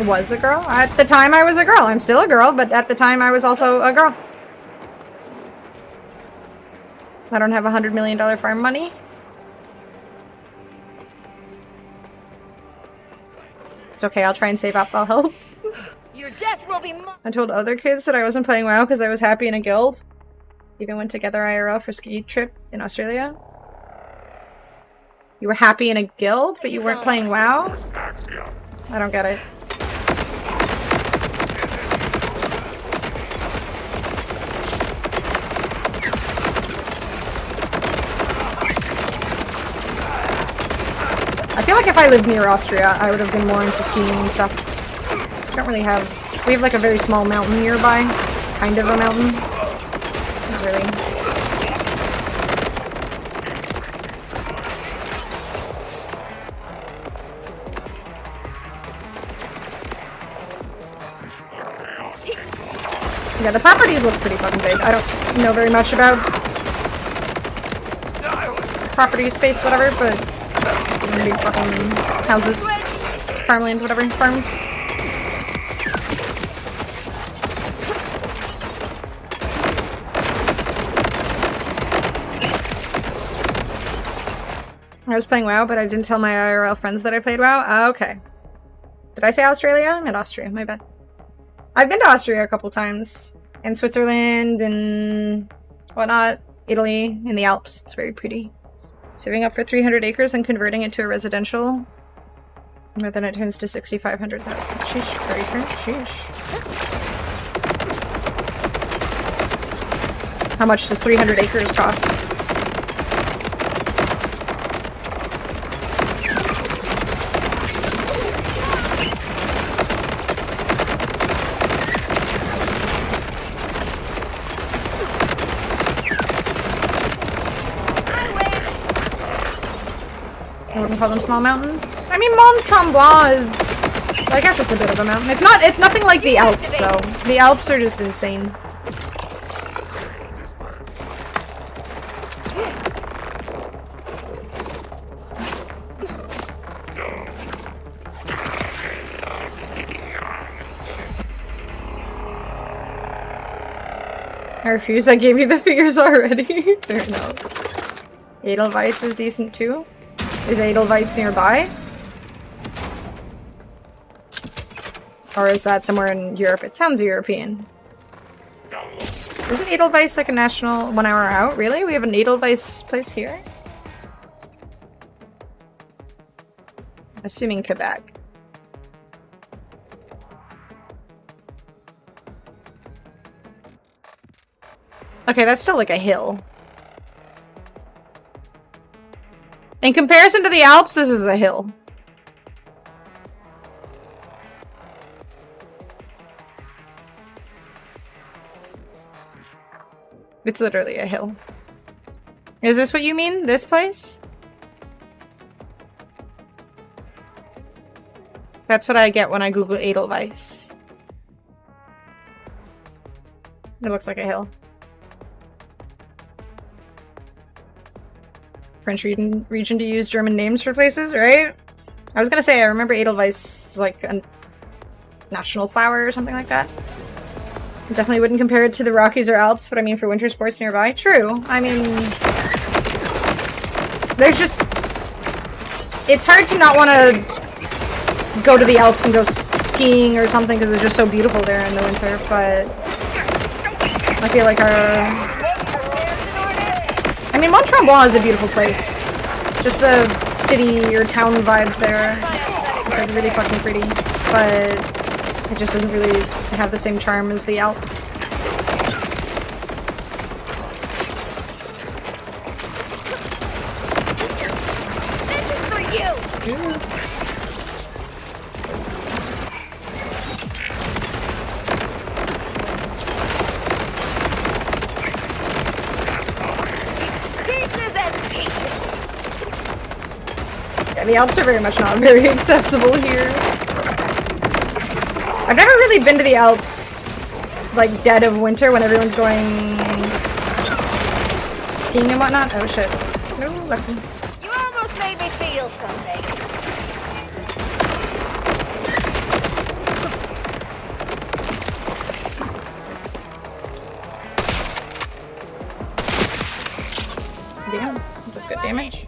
Was a girl? At the time I was a girl. I'm still a girl, but at the time I was also a girl. I don't have $100 million farm money. It's okay, I'll try and save up, I'll help. Your death will be I told other kids that I wasn't playing WoW because I was happy in a guild. Even went together IRL for ski trip in Australia. You were happy in a guild, but you weren't playing WoW? I don't get it. I feel like if I lived near Austria, I would have been more into skiing and stuff. Don't really have... We have like a very small mountain nearby. Kind of a mountain. Not really. Yeah, the properties look pretty fucking big. I don't know very much about property space, whatever, but big fucking houses, farmland, whatever, farms. I was playing WoW, but I didn't tell my IRL friends that I played WoW. Okay. Did I say Australia? I meant Austria, my bad. I've been to Austria a couple times. And Switzerland and whatnot. Italy, in the Alps. It's very pretty. Saving up for 300 acres and converting it to a residential. And then it turns to 6,500,000. Sheesh, very true. Sheesh. How much does 300 acres cost? I wouldn't call them small mountains. I mean, Mont Tremblant is... I guess it's a bit of a mountain. It's nothing like the Alps, though. The Alps are just insane. I refuse, I gave you the figures already. Fair enough. Edelweiss is decent too. Is Edelweiss nearby? Or is that somewhere in Europe? It sounds European. Isn't Edelweiss like a national 1 hour out? Really? We have an Edelweiss place here? Assuming Quebec. Okay, that's still like a hill. In comparison to the Alps, this is a hill. It's literally a hill. Is this what you mean? This place? That's what I get when I Google Edelweiss. It looks like a hill. French region to use German names for places, right? I was gonna say, I remember Edelweiss is like a national flower or something like that. Definitely wouldn't compare it to the Rockies or Alps, but I mean for winter sports nearby. True. I mean, there's just... It's hard to not want to go to the Alps and go skiing or something because it's just so beautiful there in the winter, but I feel like our... I mean, Mont Tremblant is a beautiful place. Just the city or town vibes there. It's like really fucking pretty, but it just doesn't really have the same charm as the Alps. This is for you! Yeah, the Alps are very much not very accessible here. I've never really been to the Alps, like, dead of winter when everyone's going skiing and whatnot. Oh shit. No, lucky. You almost made me feel something. Damn, that's good damage.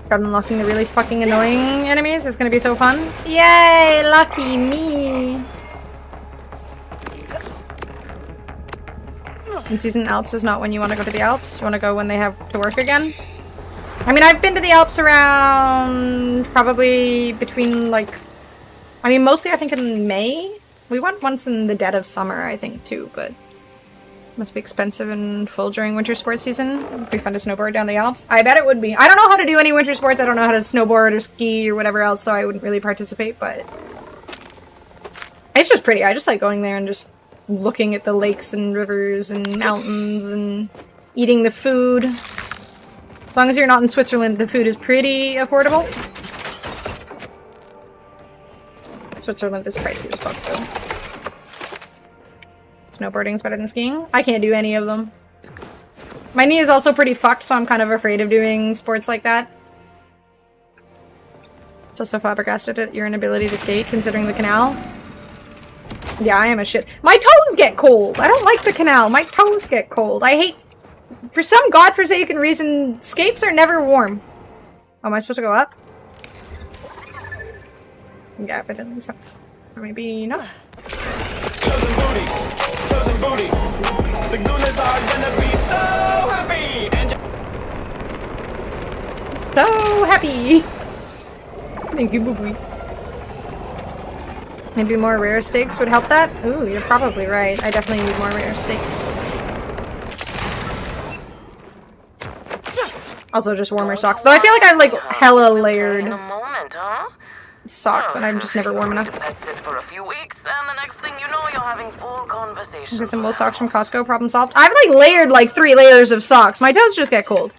Start unlocking the really fucking annoying enemies. It's gonna be so fun. Yay! Lucky me! In season Alps is not when you want to go to the Alps. You want to go when they have to work again. I mean, I've been to the Alps around probably between like... I mean, mostly I think in May. We went once in the dead of summer, I think, too, but... Must be expensive and full during winter sports season. It'd be fun to snowboard down the Alps. I bet it would be. I don't know how to do any winter sports. I don't know how to snowboard or ski or whatever else, so I wouldn't really participate, but... It's just pretty. I just like going there and just looking at the lakes and rivers and mountains and eating the food. As long as you're not in Switzerland, the food is pretty affordable. Switzerland is pricey as fuck, though. Snowboarding's better than skiing? I can't do any of them. My knee is also pretty fucked, so I'm kind of afraid of doing sports like that. It's also flabbergasted at your inability to skate, considering the canal. Yeah, I am a shit. My toes get cold! I don't like the canal. My toes get cold. I hate... For some godforsaken reason, skates are never warm. Oh, am I supposed to go up? Yeah, but then so. Maybe not. Chosen booty. The Gooners are gonna be so happy and So happy! Thank you, boo-boo. Maybe more rare steaks would help that? Ooh, you're probably right. I definitely need more rare steaks. Also just warmer socks. Though I feel like I've like hella layered socks and I'm just never warm enough. That's it for a few weeks, and the next thing you know, you're having full conversations. Get some wool socks from Costco, problem solved. I've like layered like 3 layers of socks. My toes just get cold.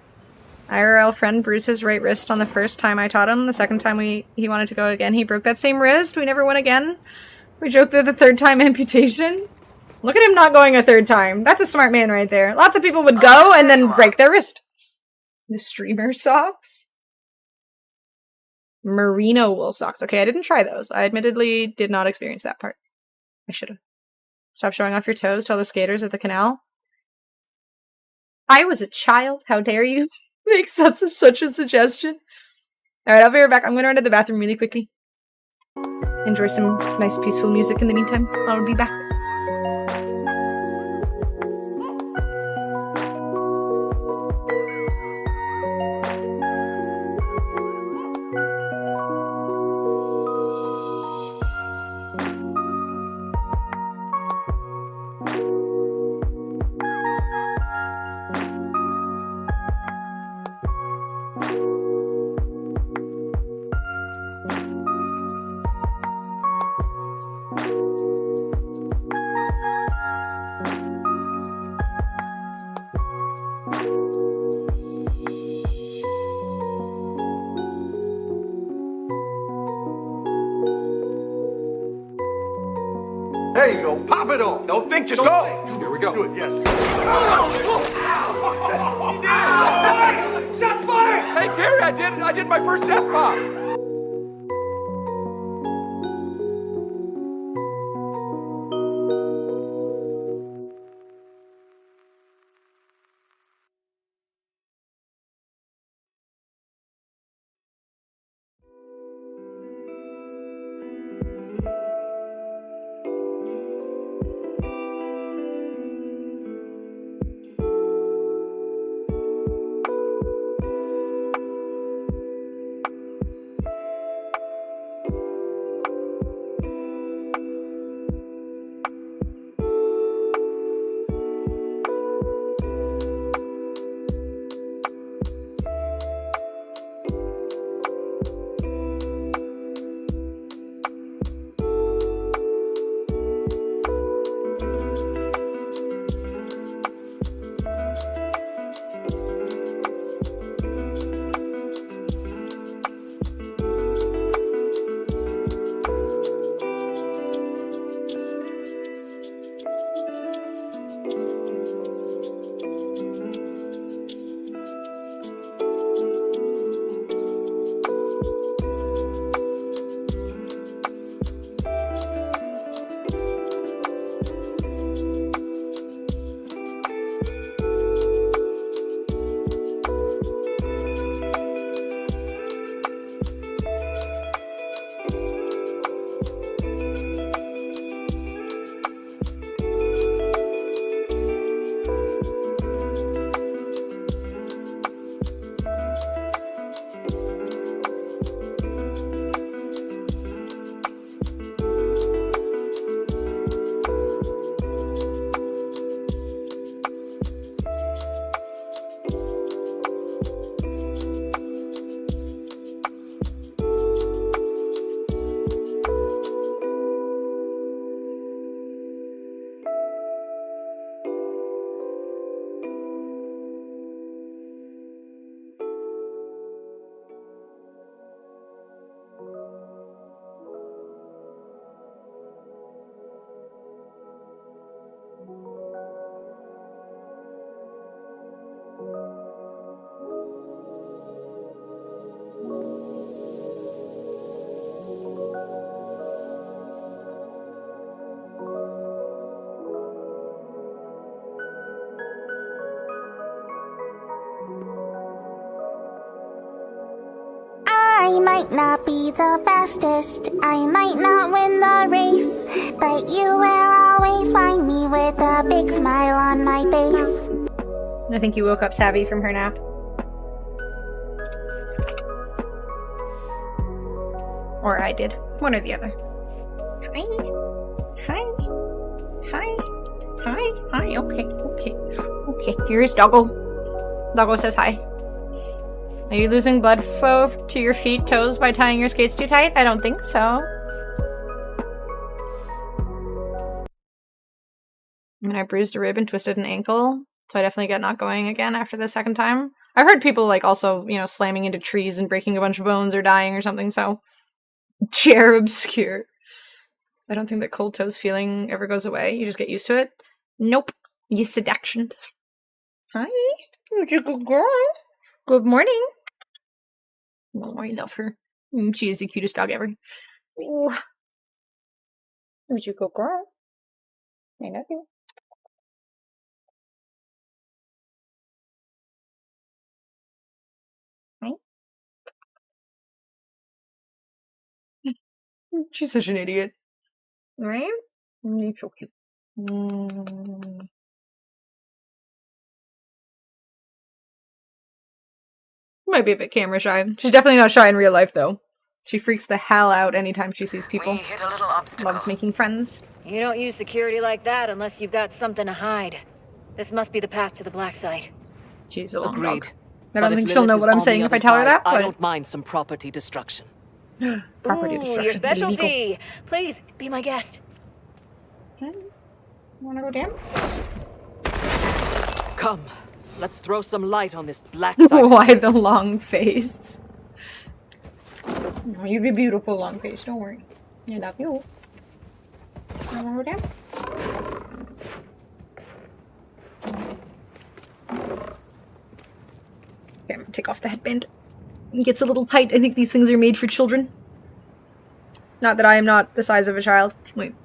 IRL friend bruised his right wrist on the first time I taught him. The second time he wanted to go again, he broke that same wrist. We never went again. We joked that the 3rd time amputation. Look at him not going a 3rd time. That's a smart man right there. Lots of people would go and then break their wrist. The streamer socks? Merino wool socks. Okay, I didn't try those. I admittedly did not experience that part. I should have. Stop showing off your toes to all the skaters at the canal. I was a child. How dare you make such a suggestion? Alright, I'll be right back. I'm gonna run to the bathroom really quickly. Enjoy some nice peaceful music in the meantime. I'll be back. There you go. Pop it off. Don't think, just go. Here we go. Do it, yes. Shots fired! Hey, Terry, I did my first death pop. I might not be the fastest, I might not win the race, but you will always find me with a big smile on my face. I think you woke up Savvy from her nap. Or I did. One or the other. Hi. Hi. Hi. Hi. Hi. Okay. Okay. Okay. Here's Doggo. Doggo says hi. Are you losing blood flow to your feet, toes by tying your skates too tight? I don't think so. I mean, I bruised a rib and twisted an ankle, so I definitely get not going again after the second time. I've heard people, like, also, you know, slamming into trees and breaking a bunch of bones or dying or something, so... Chair obscure. I don't think that cold toes feeling ever goes away. You just get used to it. Nope. You seduction. Hi. You're a good girl. Good morning. Oh, I love her. She is the cutest dog ever. Ooh. Would you go, girl? I love you. Hi. She's such an idiot. Right? You're so cute. Might be a bit camera shy. She's definitely not shy in real life, though. She freaks the hell out anytime she sees people. We hit a little obstacle. Loves making friends. You don't use security like that unless you've got something to hide. This must be the path to the black side. She's a long Agreed. dog. I don't think she'll know what I'm saying if I tell her that, but... I don't mind some property destruction. Property Ooh, destruction. your specialty. Please, be my guest. Okay. Wanna go down? Come, let's throw some light on this black side. Why the long face? No, you have a beautiful long face, don't worry. I love you. Over there. Okay, I'm gonna take off the headband. It gets a little tight. I think these things are made for children. Not that I am not the size of a child. Wait.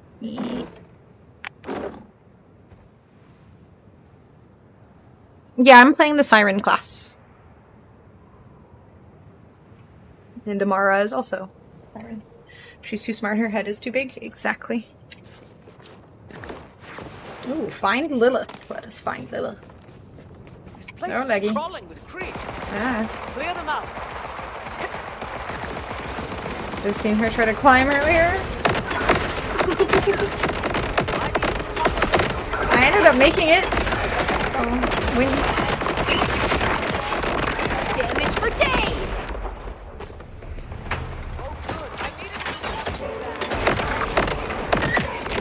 Yeah, I'm playing the Siren class. And Amara is also Siren. She's too smart, her head is too big. Exactly. Ooh, find Lilith. Let us find Lilith. Place No, Leggy. crawling with creeps. Ah. Clear them out. Just seen her try to climb earlier. I ended up making it. Oh, win. Damage for days!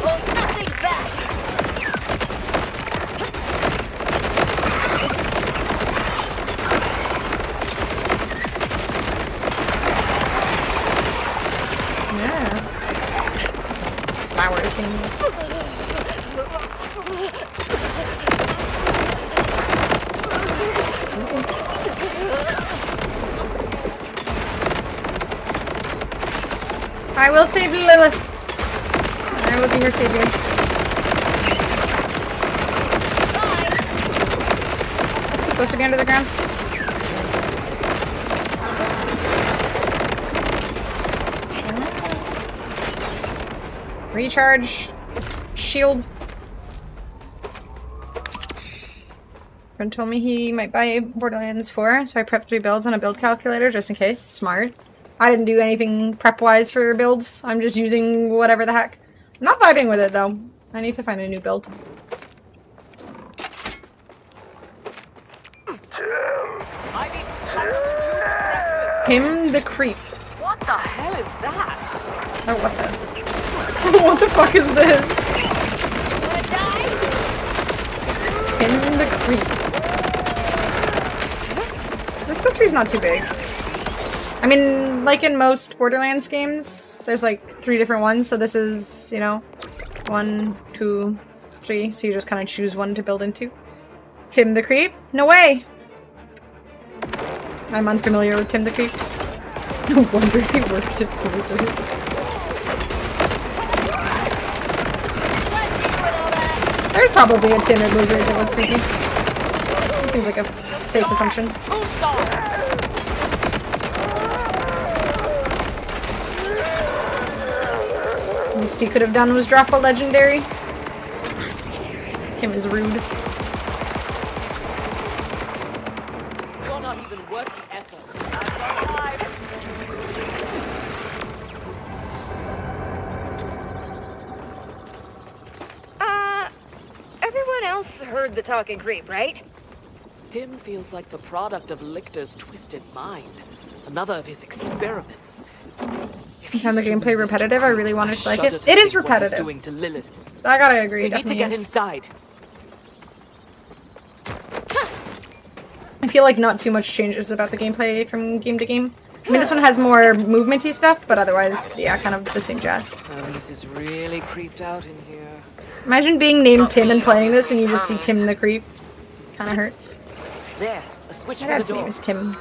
Hold nothing back! Yeah. Flower things. I will save Lilith. I will be her savior. I'm supposed to be under the ground. Recharge. Shield. Friend told me he might buy Borderlands 4, so I prepped 3 builds on a build calculator just in case. Smart. I didn't do anything prep-wise for builds. I'm just using whatever the heck. I'm not vibing with it, though. I need to find a new build. Him the creep. What the hell is that? Oh, what the... what the fuck is this? Him the creep. This country's not too big. I mean, like in most Borderlands games, there's like 3 different ones, so this is, you know, 1, 2, 3, so you just kind of choose one to build into. Tim the Creep? No way! I'm unfamiliar with Tim the Creep. No wonder he works at Blizzard. There's probably a Tim at Blizzard that was creepy. Seems like a safe assumption. Least he could have done was drop a legendary. Kim is rude. You're not even worth the effort. Everyone else heard the talking creep, right? Tim feels like the product of Lichter's twisted mind. Another of his experiments. I found the gameplay repetitive. I really wanted to like it. It is repetitive. Doing to Lilith. I gotta agree. We need to get is. inside. I feel like not too much changes about the gameplay from game to game. I mean, this one has more movement-y stuff, but otherwise, yeah, kind of the same jazz. Oh, this is really creeped out in here. Imagine being named Tim and playing this and you just see Tim the Creep. Kinda hurts. There, a switch My for the dad's door. name is Tim.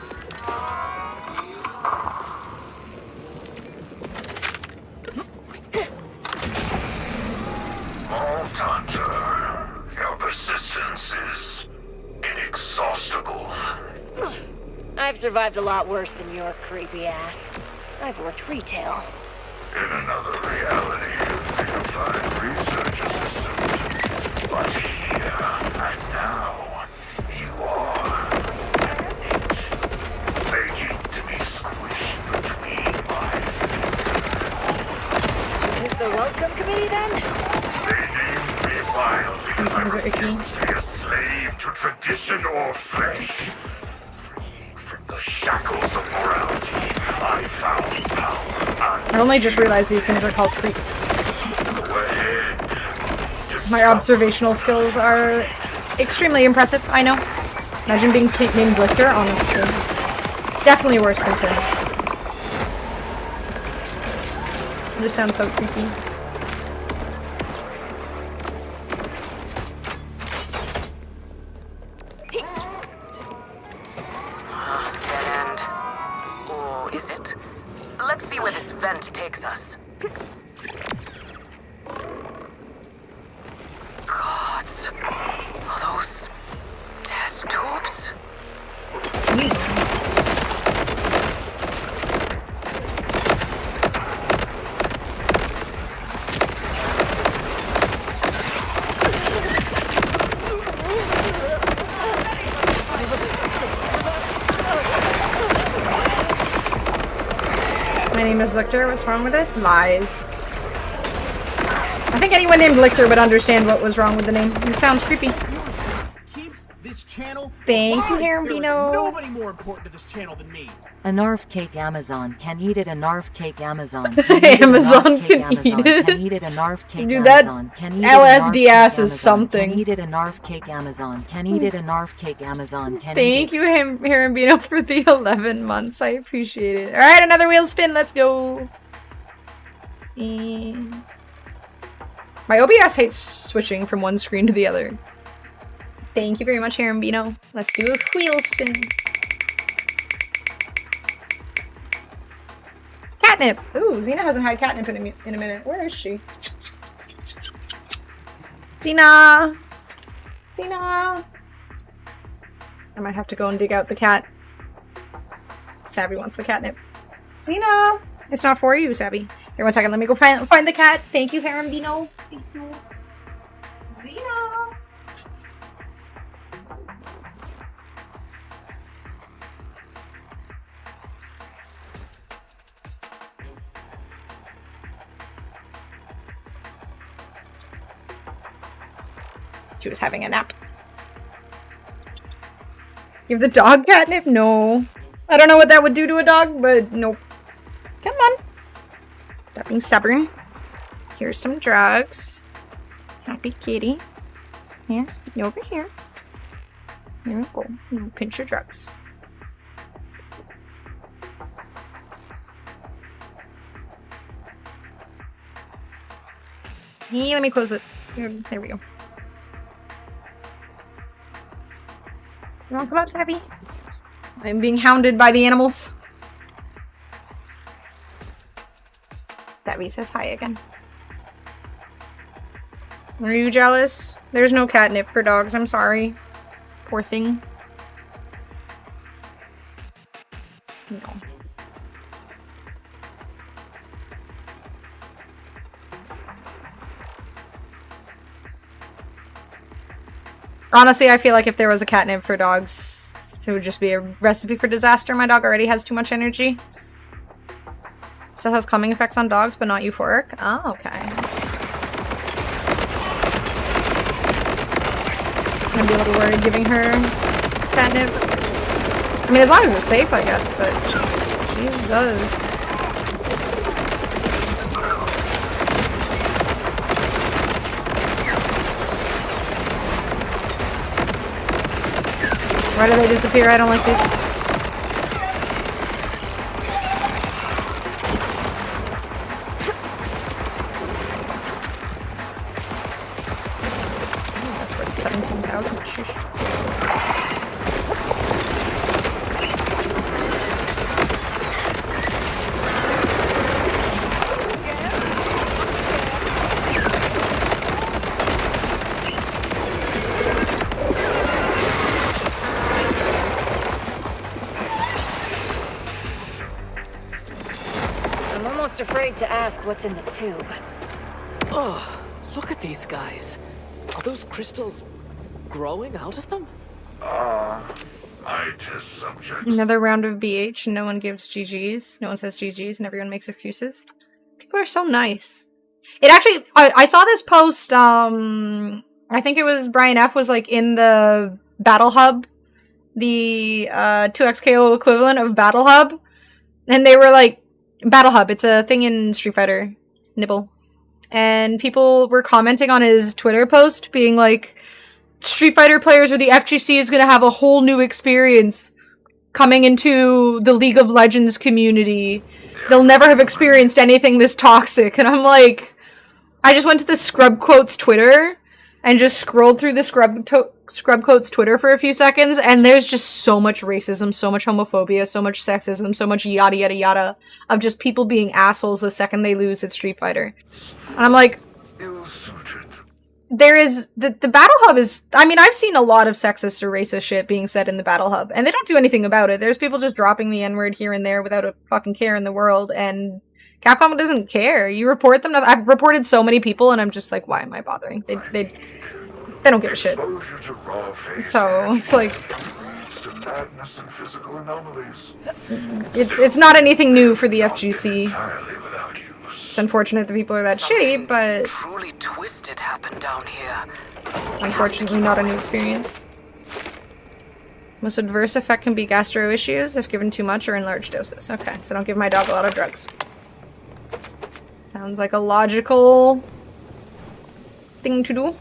Vault Hunter, your persistence is inexhaustible. I've survived a lot worse than your creepy ass. I've worked retail. In another reality, dignified research assistant. But here and now, you are begging to be squished between my Is this the welcome committee then? They named me vile because I These things are icky. refuse to be a slave to tradition or flesh. The shackles of morality, I found power. I only just realized these things are called creeps. Go ahead. My observational skills are extremely impressive, I know. Imagine being named Blichter, honestly. Definitely worse than Tim. It just sounds so creepy. name is Lictor. What's wrong with it? Lies. I think anyone named Lictor would understand what was wrong with the name. It sounds creepy. This channel. Thank you, There is Herambino. nobody more important to this channel than me. A narf cake Amazon can eat it. A narf cake Amazon. Amazon can eat it. Can eat it. A narf cake Dude, that Amazon. Can eat it. LSD ass is something. Can eat it. A narf cake Amazon. Can eat it. A narf cake Amazon. Can Thank you, Herambino, for the 11 months. I appreciate it. Alright, another wheel spin. Let's go. And... my OBS hates switching from one screen to the other. Thank you very much, Herambino. Let's do a wheel spin. Catnip! Ooh, Xena hasn't had catnip in a minute. Where is she? Xena! Xena! I might have to go and dig out the cat. Sabby wants the catnip. Xena! It's not for you, Sabby. Here, 1 second. Let me go find the cat. Thank you, Herambino. Thank you. Xena! She was having a nap. Give the dog catnip? No. I don't know what that would do to a dog, but nope. Come on. Stop being stubborn. Here's some drugs. Happy kitty. Here. Over here. Here we go. Pinch your drugs. Hey, let me close it. There we go. You wanna come up, Sabby? I'm being hounded by the animals. Sabby says hi again. Are you jealous? There's no catnip for dogs, I'm sorry. Poor thing. No. Honestly, I feel like if there was a catnip for dogs, it would just be a recipe for disaster. My dog already has too much energy. Still has calming effects on dogs, but not euphoric. Oh, okay. I'd be a little worried giving her catnip. I mean, as long as it's safe, I guess, but Jesus. Why do they disappear? I don't like this. Oh, that's worth 17,000. Afraid to ask what's in the tube. Oh, look at these guys. Are those crystals growing out of them? I test subjects. Another round of BH and no one gives GGs. No one says GGs and everyone makes excuses. People are so nice. It actually, I saw this post, I think it was Brian F. was like in the Battle Hub, the 2XKO equivalent of Battle Hub, and they were like, Battle Hub, it's a thing in Street Fighter. Nibble. And people were commenting on his Twitter post being like, Street Fighter players or the FGC is going to have a whole new experience coming into the League of Legends community. They'll never have experienced anything this toxic. And I'm like, I just went to the Scrub Quotes Twitter and just scrolled through the Scrub Quotes Twitter for a few seconds, and there's just so much racism, so much homophobia, so much sexism, so much yada yada yada of just people being assholes the second they lose at Street Fighter. And I'm like, there is the Battle Hub is, I mean, I've seen a lot of sexist or racist shit being said in the Battle Hub, and they don't do anything about it. There's people just dropping the N-word here and there without a fucking care in the world, and Capcom doesn't care. You report them. I've reported so many people, and I'm just like, why am I bothering? They don't give a shit. So it's like, used to madness and physical anomalies. It's not anything new for the FGC. It's unfortunate that people are that shitty, but truly twisted happened down here. unfortunately not a new experience. Most adverse effect can be gastro issues if given too much or in large doses. Okay, so don't give my dog a lot of drugs. Sounds like a logical thing to do.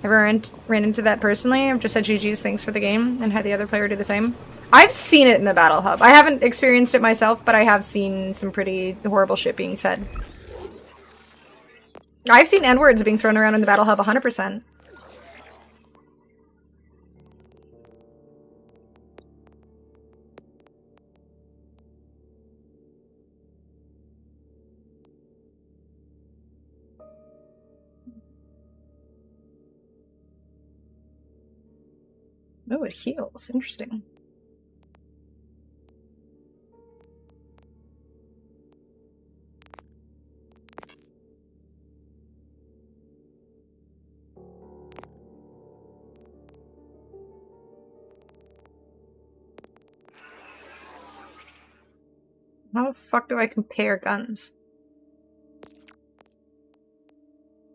Ever ran into that personally? I've just said GG's, thanks for the game, and had the other player do the same. I've seen it in the Battle Hub. I haven't experienced it myself, but I have seen some pretty horrible shit being said. I've seen N-words being thrown around in the Battle Hub 100%. Oh, it heals. Interesting. How the fuck do I compare guns?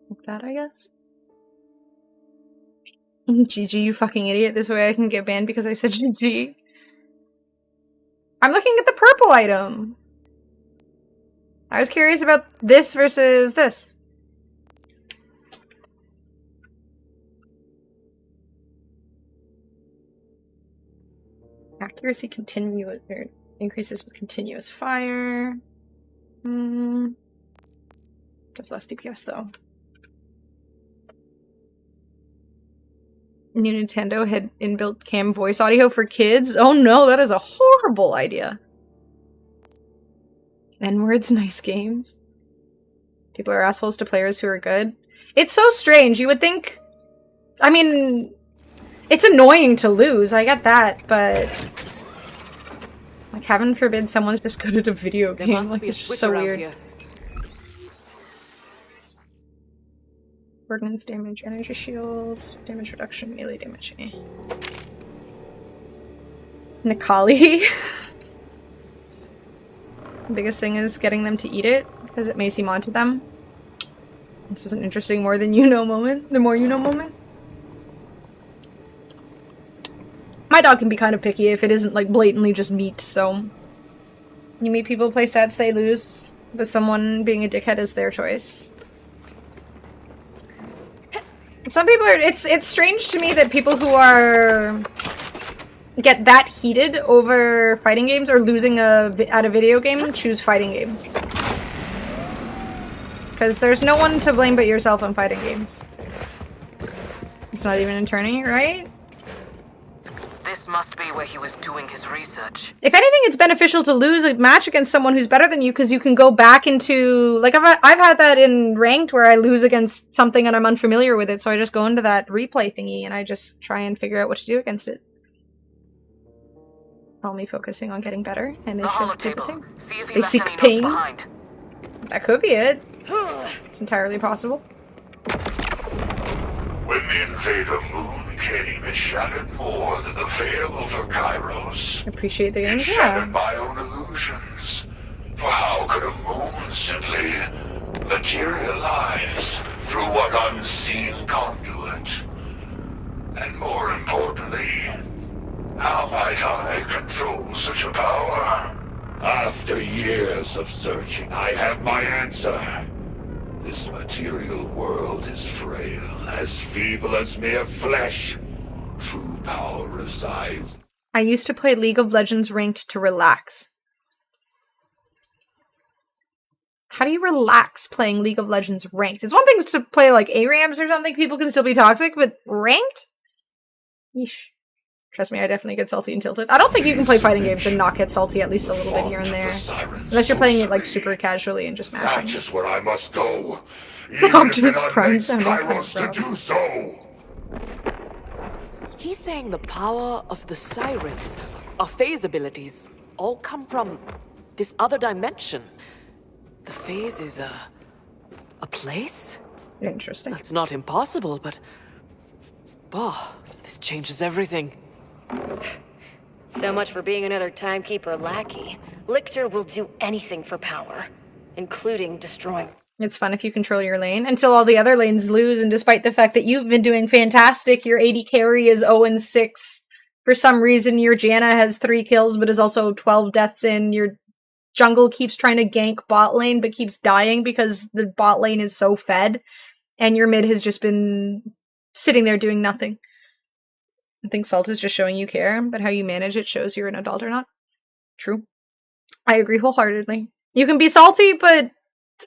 Like that, I guess? GG, you fucking idiot. This way I can get banned because I said GG. I'm looking at the purple item. I was curious about this versus this. Accuracy increases with continuous fire. Does less DPS though. New Nintendo had inbuilt cam voice audio for kids? Oh no, that is a horrible idea. N-words, nice games. People are assholes to players who are good. It's so strange. You would think... I mean... It's annoying to lose, I get that, but... Like, heaven forbid someone's just good at a video game. Like, it's just so weird. Here. Ordnance damage, energy shield, damage reduction, melee damage. Nikali. The biggest thing is getting them to eat it, because it may seem odd to them. This was an interesting more than you know moment. The more you know moment. My dog can be kind of picky if it isn't like blatantly just meat, so... You meet people play sets, they lose, but someone being a dickhead is their choice. Some people are- it's strange to me that people who are- get that heated over fighting games or losing at a video game choose fighting games. Because there's no one to blame but yourself in fighting games. It's not even in tourney, right? This must be where he was doing his research. If anything, it's beneficial to lose a match against someone who's better than you because you can go back into... Like, I've had that in ranked where I lose against something and I'm unfamiliar with it, so I just go into that replay thingy and I just try and figure out what to do against it. All me focusing on getting better, and they should do the same. They seek pain. That could be it. It's entirely possible. When the Invader Moon came, it shattered more than the veil over Kairos. Appreciate the game, It shattered my own illusions. For how could a moon simply materialize through what unseen conduit? And more importantly, how might I control such a power? After years of searching, I have my answer. This material world is frail, as feeble as mere flesh. True power resides. I used to play League of Legends ranked to relax. How do you relax playing League of Legends ranked? It's one thing to play like ARAMs or something, people can still be toxic, but ranked? Yeesh. Trust me, I definitely get salty and tilted. I don't think you can play fighting games and not get salty at least a little bit here and there. Unless you're playing it like super casually and just mashing. That is where I must go. Optimus Prime sounding Kairos to do so. He's saying the power of the sirens, our phase abilities, all come from this other dimension. The phase is a place? Interesting. That's not impossible, but... Oh, this changes everything. So much for being another timekeeper lackey. Lictor will do anything for power, including destroying. It's fun if you control your lane until all the other lanes lose, and despite the fact that you've been doing fantastic, your AD carry is 0-6. For some reason, your Janna has 3 kills but is also 12 deaths in. Your jungle keeps trying to gank bot lane but keeps dying because the bot lane is so fed, and your mid has just been sitting there doing nothing. I think Salt is just showing you care, but how you manage it shows you're an adult or not. True. I agree wholeheartedly. You can be salty, but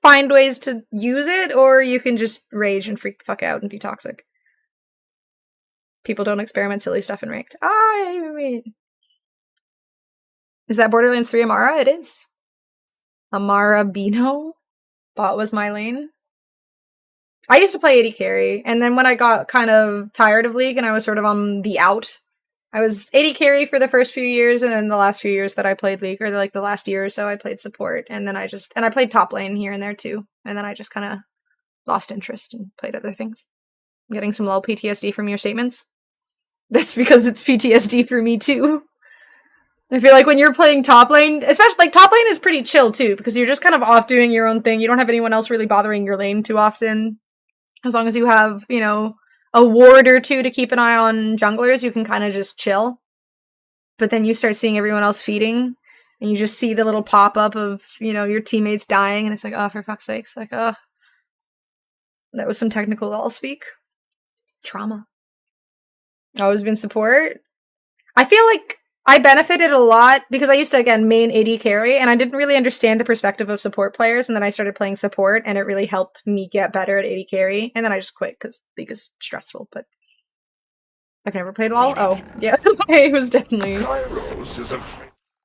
find ways to use it, or you can just rage and freak the fuck out and be toxic. People don't experiment silly stuff in Ranked. Is that Borderlands 3 Amara? It is. Amara Bino? Bot was my lane. I used to play AD carry, and then when I got kind of tired of League and I was sort of on the out, I was AD carry for the first few years, and then the last few years that I played League, or like the last year or so, I played support, and then I played top lane here and there too, and then I just kind of lost interest and played other things. I'm getting some lol PTSD from your statements. That's because it's PTSD for me too. I feel like when you're playing top lane, especially like top lane is pretty chill too, because you're just kind of off doing your own thing. You don't have anyone else really bothering your lane too often. As long as you have, you know, a ward or two to keep an eye on junglers, you can kind of just chill. But then you start seeing everyone else feeding, and you just see the little pop-up of, you know, your teammates dying, and it's like, oh, for fuck's sakes. Like, oh. That was some technical lol speak. Trauma. Always been support. I feel like I benefited a lot because I used to, again, main AD carry, and I didn't really understand the perspective of support players, and then I started playing support, and it really helped me get better at AD carry, and then I just quit because League is stressful, but I've never played LoL. Oh, yeah, it was definitely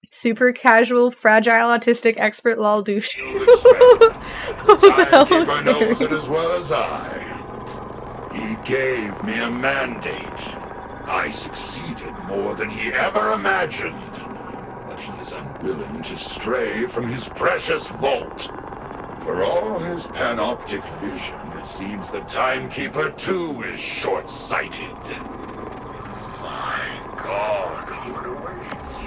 super casual, fragile, autistic, expert LoL douche. What the hell is knows it as well as I. He gave me a mandate. I succeeded more than he ever imagined, but he is unwilling to stray from his precious vault. For all his panoptic vision, it seems the Timekeeper too is short-sighted. My God, what awaits?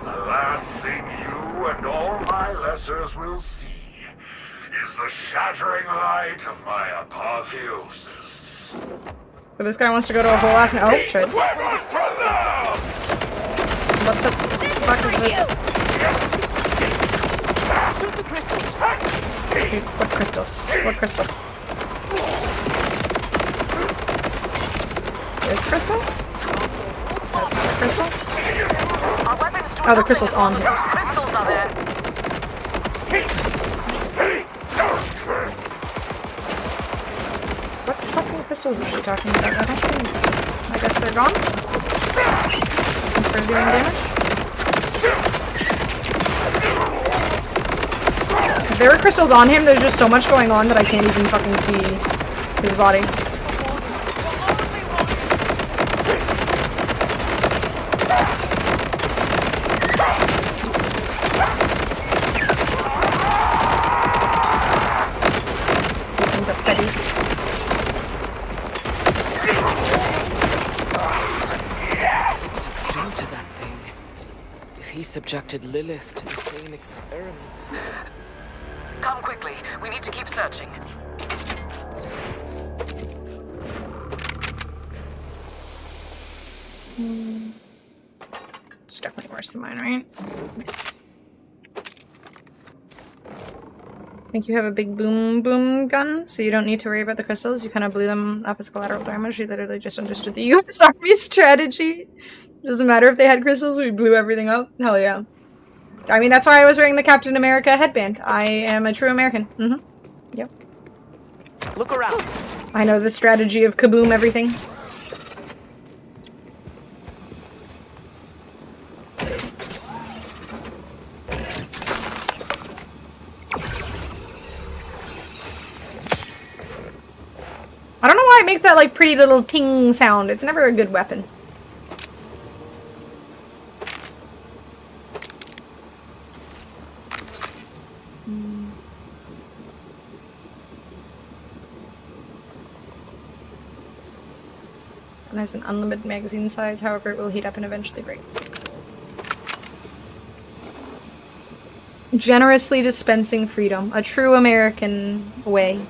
The last thing you and all my lessers will see is the shattering light of my apotheosis. But this guy wants to go to a whole ass. Oh, shit. What the fuck is this? Okay, what crystals? What crystals? This crystal? That's not a crystal? Oh, the crystal's on here. Crystals are there. What fucking crystals is she talking about? I don't see any crystals. I guess they're gone? Since they're doing damage? If there were crystals on him, there's just so much going on that I can't even fucking see his body. He seems upset. He subjected Lilith to the same experiments. Come quickly. We need to keep searching. It's definitely worse than mine, right? Nice. I think you have a big boom gun, so you don't need to worry about the crystals. You kind of blew them up as collateral damage. You literally just understood the US Army strategy. Doesn't matter if they had crystals, we blew everything up. Hell yeah. I mean, that's why I was wearing the Captain America headband. I am a true American. Yep. Look around. I know the strategy of kaboom everything. I don't know why it makes that like pretty little ting sound. It's never a good weapon. It has an unlimited magazine size, however it will heat up and eventually break. Generously dispensing freedom. A true American way.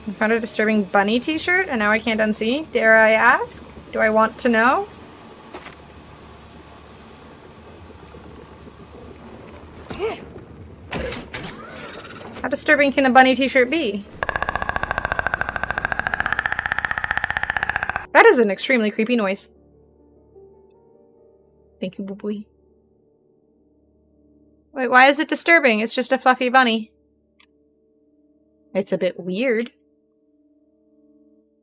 I found a disturbing bunny t-shirt and now I can't unsee. Dare I ask? Do I want to know? How disturbing can a bunny t-shirt be? That is an extremely creepy noise. Thank you, boo-boo. Wait, why is it disturbing? It's just a fluffy bunny. It's a bit weird.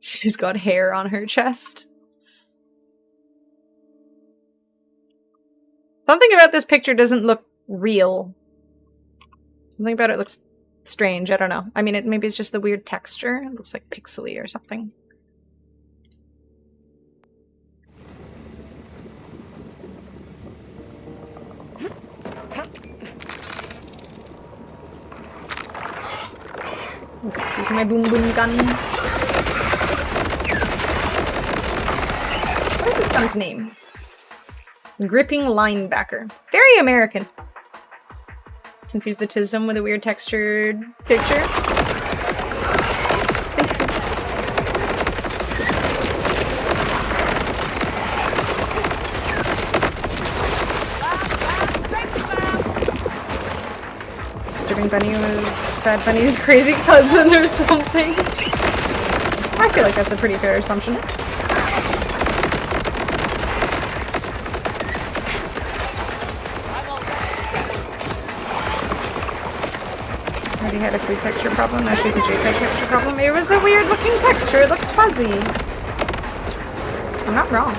She's got hair on her chest. Something about this picture doesn't look real. Something about it looks strange. I don't know. I mean, maybe it's just the weird texture. It looks like pixely or something. Using my boom boom gun. What is this gun's name? Gripping linebacker. Very American. Confuse the tism with a weird textured picture. Bunny was Bad Bunny's crazy cousin or something. I feel like that's a pretty fair assumption. Already had a food texture problem, now she's a JPEG texture problem. It was a weird looking texture, it looks fuzzy. I'm not wrong.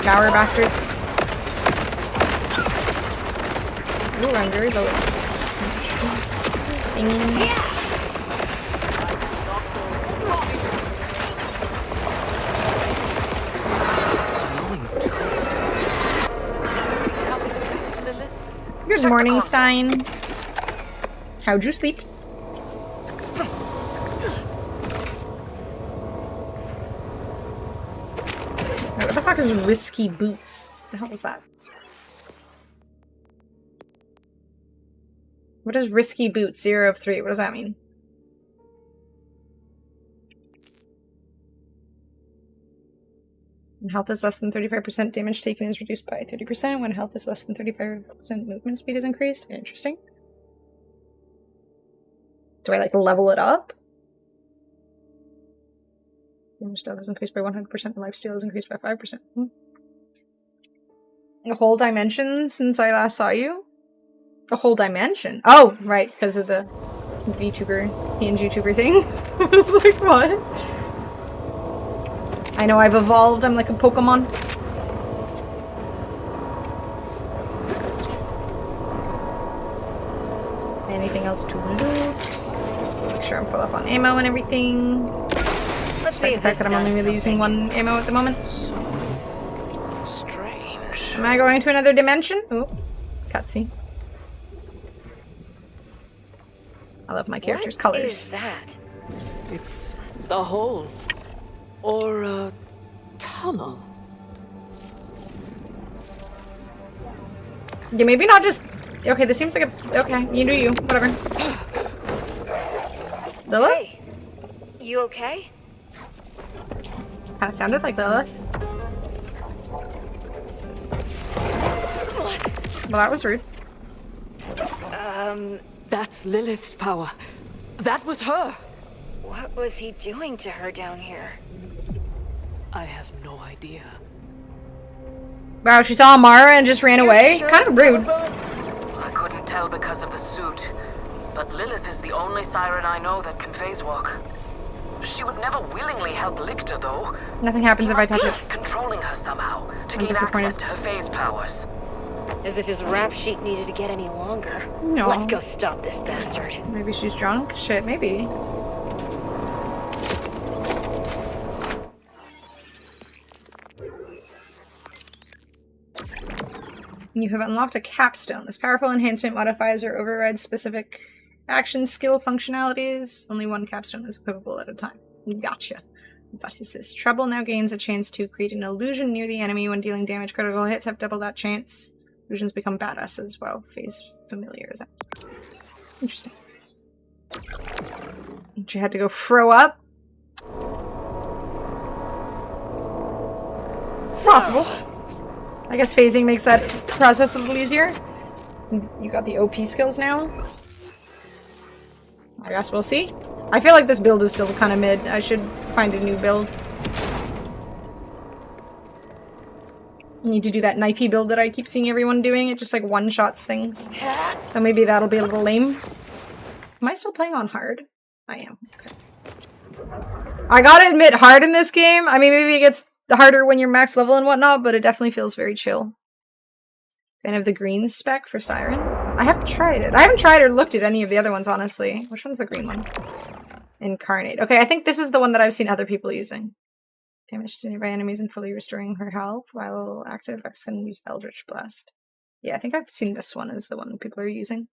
Sour bastards. Ooh, I'm very low. Good morning, Stein. How'd you sleep? What the fuck is risky boots? What the hell was that? What is risky boots? 0 of 3. What does that mean? When health is less than 35%, damage taken is reduced by 30%. When health is less than 35%, movement speed is increased. Interesting. Do I, like, level it up? Damage dealt is increased by 100% and lifesteal is increased by 5%. A whole dimension since I last saw you? A whole dimension? Oh, right, because of the VTuber, PNG tuber thing. I was like, what? I know I've evolved, I'm like a Pokemon. Anything else to loot? Make sure I'm full up on ammo and everything. Despite the fact that I'm only really using 1 ammo at the moment. So strange. Am I going to another dimension? Oh, cutscene. I love my character's colors. What is that? It's a hole. Or a tunnel. Yeah, maybe not just... Okay, this seems like a... Okay, you do you. Whatever. Lilith? Hey, you okay? Kinda sounded like Lilith. Well, that was rude. That's Lilith's power. That was her. What was he doing to her down here? I have no idea. Wow, she saw Amara and just ran away? Sure, kind of rude. I couldn't tell because of the suit, but Lilith is the only siren I know that can phase walk. She would never willingly help Lictor, though. Nothing happens He if I must touch be it. controlling her somehow to I'm gain disappointed. access to her phase powers. As if his rap sheet needed to get any longer. No. Let's go stop this bastard. Maybe she's drunk? Shit, maybe. You have unlocked a capstone. This powerful enhancement modifies or overrides specific action skill functionalities. Only one capstone is equipable at a time. Gotcha. What is this? Trouble now gains a chance to create an illusion near the enemy when dealing damage. Critical hits have double that chance. Illusions become badass as well. Phase familiar is that? Interesting. You had to go throw up? Possible. I guess phasing makes that process a little easier. You got the OP skills now. I guess we'll see. I feel like this build is still kind of mid. I should find a new build. Need to do that Nipey build that I keep seeing everyone doing. It just like one-shots things. So maybe that'll be a little lame. Am I still playing on hard? I am. Okay. I gotta admit, hard in this game, I mean, maybe it gets harder when you're max level and whatnot, but it definitely feels very chill. Fan of the green spec for Siren? I haven't tried it. I haven't tried or looked at any of the other ones, honestly. Which one's the green one? Incarnate. Okay, I think this is the one that I've seen other people using. Damage to nearby enemies and fully restoring her health while active. X can use Eldritch Blast. Yeah, I think I've seen this one as the one that people are using.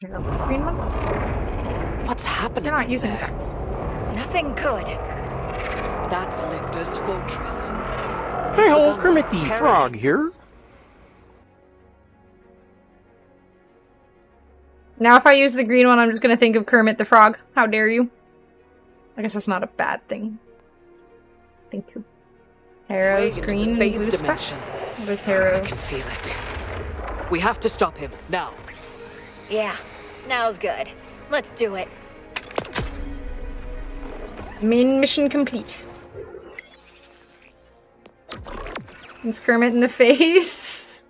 Green one? What's happening? You're not using Vex. Nothing good. That's Lictor's fortress. Hey ho, Kermit the Frog here. Now if I use the green one, I'm just gonna think of Kermit the Frog. How dare you? I guess that's not a bad thing. Thank you. Harrow's green and blue specs. What is Harrow's? I can feel it. We have to stop him, now. Yeah, now's good. Let's do it. Main mission complete. It's Kermit in the face.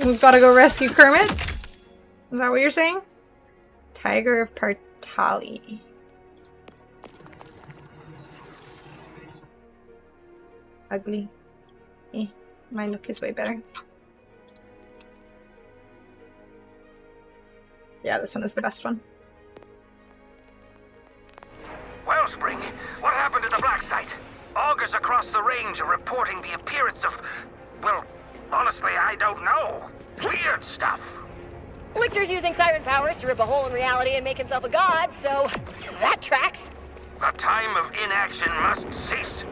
We've got to go rescue Kermit? Is that what you're saying? Tiger of Partali. Ugly. Eh, my look is way better. Yeah, this one is the best one. Wellspring, what happened to the black site? Augurs across the range are reporting the appearance of, well, honestly, I don't know. Weird stuff. Lictor's using siren powers to rip a hole in reality and make himself a god, so that tracks. The time of inaction must cease.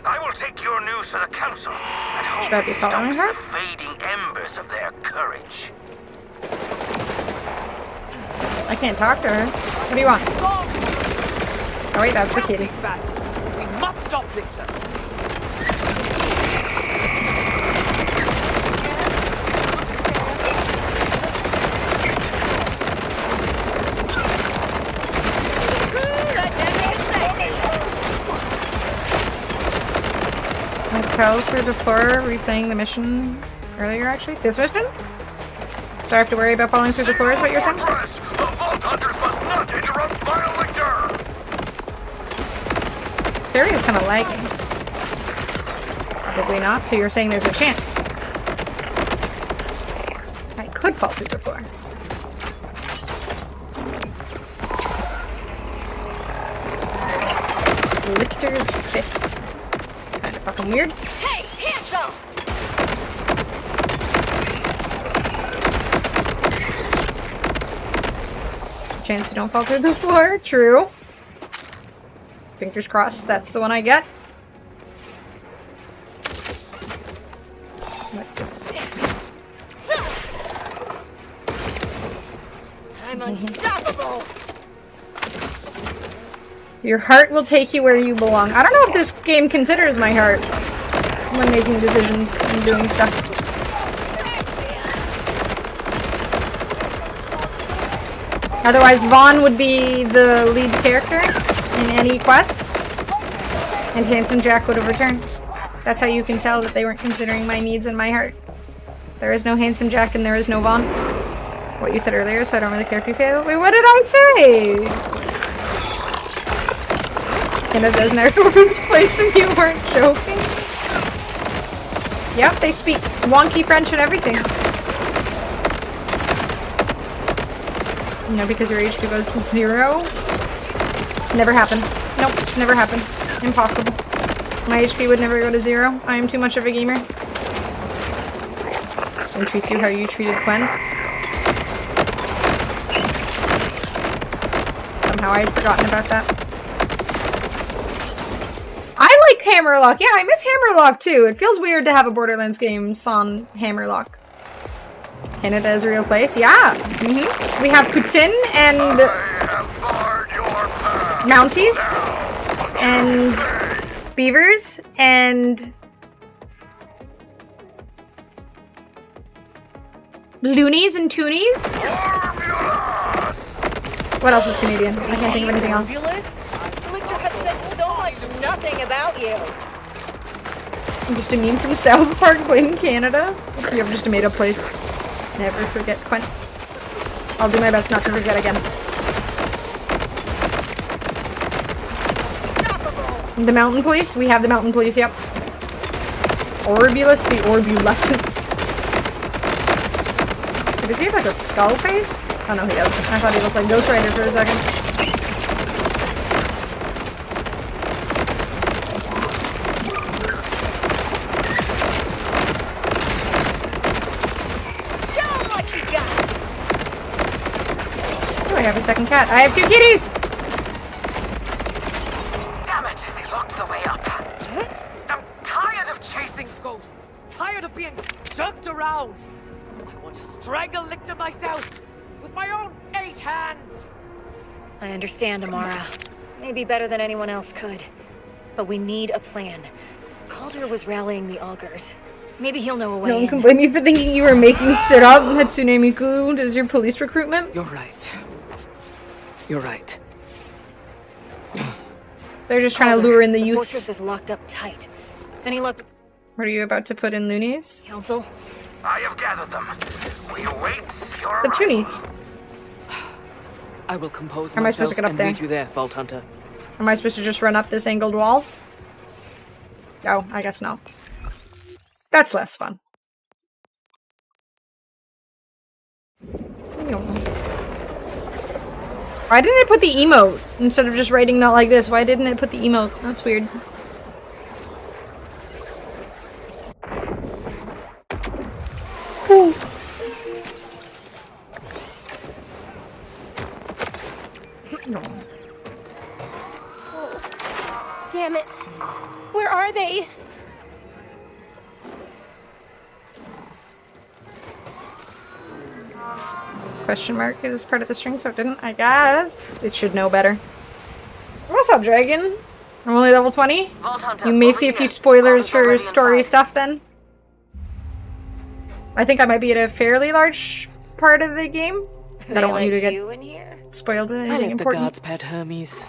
I will take your news to the council and hope it stokes the fading embers of their courage. I can't talk to her. What do you want? Oh wait, that's the kitty. We must stop Lictor. I fell through the floor replaying the mission earlier, actually. This mission? So I have to worry about falling through the floor is what you're saying? The Vault Hunters must not interrupt Vile Lictor! The area is kind of lagging. Probably not, so you're saying there's a chance. I could fall through the floor. Lictor's Fist. Kinda fucking weird. Hey, cancel! Chance you don't fall through the floor. True. Fingers crossed that's the one I get. What's this? I'm unstoppable! Your heart will take you where you belong. I don't know if this game considers my heart when making decisions and doing stuff. Otherwise, Vaughn would be the lead character in any quest, and Handsome Jack would have returned. That's how you can tell that they weren't considering my needs and my heart. There is no Handsome Jack and there is no Vaughn. What you said earlier, so I don't really care if you fail. Wait, what did I say? Canada doesn't everyone place and you weren't joking? Yep, they speak wonky French and everything. You know, because your HP goes to 0? Never happened. Nope, never happened. Impossible. My HP would never go to 0. I am too much of a gamer. And treats you how you treated Quen. Somehow I had forgotten about that. I like Hammerlock. Yeah, I miss Hammerlock too. It feels weird to have a Borderlands game on Hammerlock. Canada is a real place. Yeah. We have Putin and Mounties and beavers and loonies and toonies. What else is Canadian? I can't think of anything else. Lictor has said so much nothing about you. I'm just a meme from South Park blaming Canada. You have just a made up place. Never forget Quent. I'll do my best not to forget again. The mountain police? We have the mountain police, yep. Orbulus the Orbulescent. Does he have like a skull face? Oh no, he doesn't. I thought he looked like Ghost Rider for a second. Oh, I have a second cat. I have 2 kitties! Damn it, they locked the way up. I'm tired of chasing ghosts. Tired of being jerked around. I want to strangle Lictor myself with my own 8 hands. I understand, Amara. Maybe better than anyone else could. But we need a plan. Calder was rallying the augurs. Maybe he'll know a way No one in. can blame you for thinking you were making it up. Hatsune Miku does your police recruitment. You're right. You're right. They're just trying to lure in the The youths. fortress is locked up tight. Any luck? What are you about to put in loonies? Council? I have gathered them. We await your The toonies. I will compose How am I supposed to myself get up and there? meet you there, Vault Hunter. Am I supposed to just run up this angled wall? Oh, I guess no. That's less fun. Why didn't it put the emote instead of just writing not like this? Why didn't it put the emote? That's weird. Ooh. Damn it. Where are they? Question mark is part of the string, so it didn't. I guess it should know better. What's up, Dragon? I'm only level 20. You may see a few spoilers for story stuff then. I think I might be at a fairly large part of the game. I don't want you to get spoiled with I anything let the important. gods pet Hermes.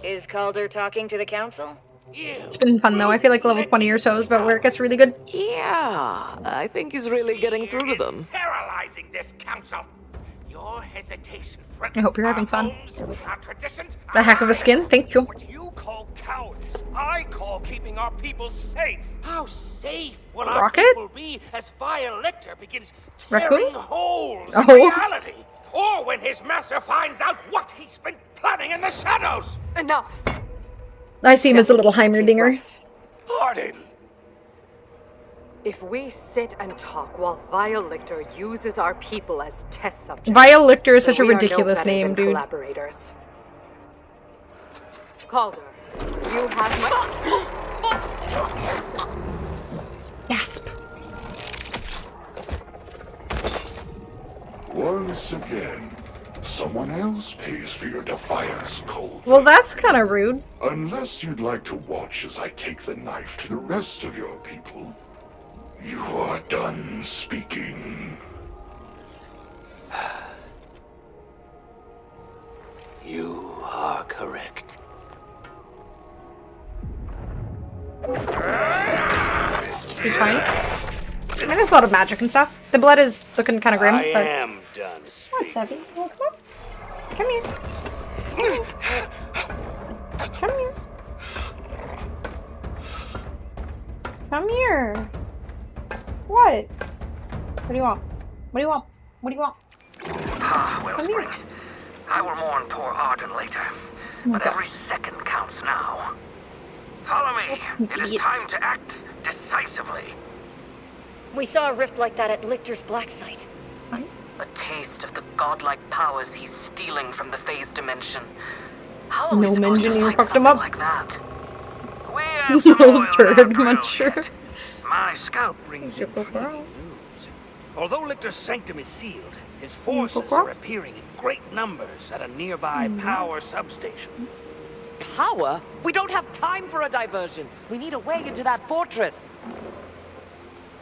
Is Calder talking to the council? It's been fun though. I feel like level 20 or so is about where it gets really good. Yeah, I think he's really getting through to them. Paralyzing this council. Your hesitation I hope you're having fun. our traditions. The heck of a skin, thank you. What you call cowardice, I call keeping our people safe. How safe will Rocket? our people be as Vile Lictor begins tearing Raccoon? holes Oh. in reality? Or when his master finds out what he's been planning in the shadows? Enough. I see him as a little Heimerdinger. Pardon. If we sit and talk while Vile Lictor uses our people as test subjects, Vile Lictor is such a then we are no ridiculous better name, than dude. Collaborators. Calder, you have my. Gasp. Once again, someone else pays for your defiance, Cold. Well, that's kind of rude. Unless you'd like to watch as I take the knife to the rest of your people, you are done speaking. You are correct. He's fine. I mean, there's a lot of magic and stuff. The blood is looking kind of grim, I but... am done What's up? Oh, come on. Come here. Come here. Come here. What? What do you want? What do you want? What do you want? Ah, Wellspring. I will mourn poor Arden later. What's But up? every second counts now. Follow me. It is time to act decisively. We saw a rift like that at Lichter's black site. A taste of the godlike powers he's stealing from the phase dimension. How are No we supposed to engineer fight fucked him something up. like that? We have some oil in our Turd drill muncher. yet. My scout brings intriguing news. Although Lichter's sanctum is sealed, his forces are appearing in great numbers at a nearby power substation. Power? We don't have time for a diversion. We need a way into that fortress.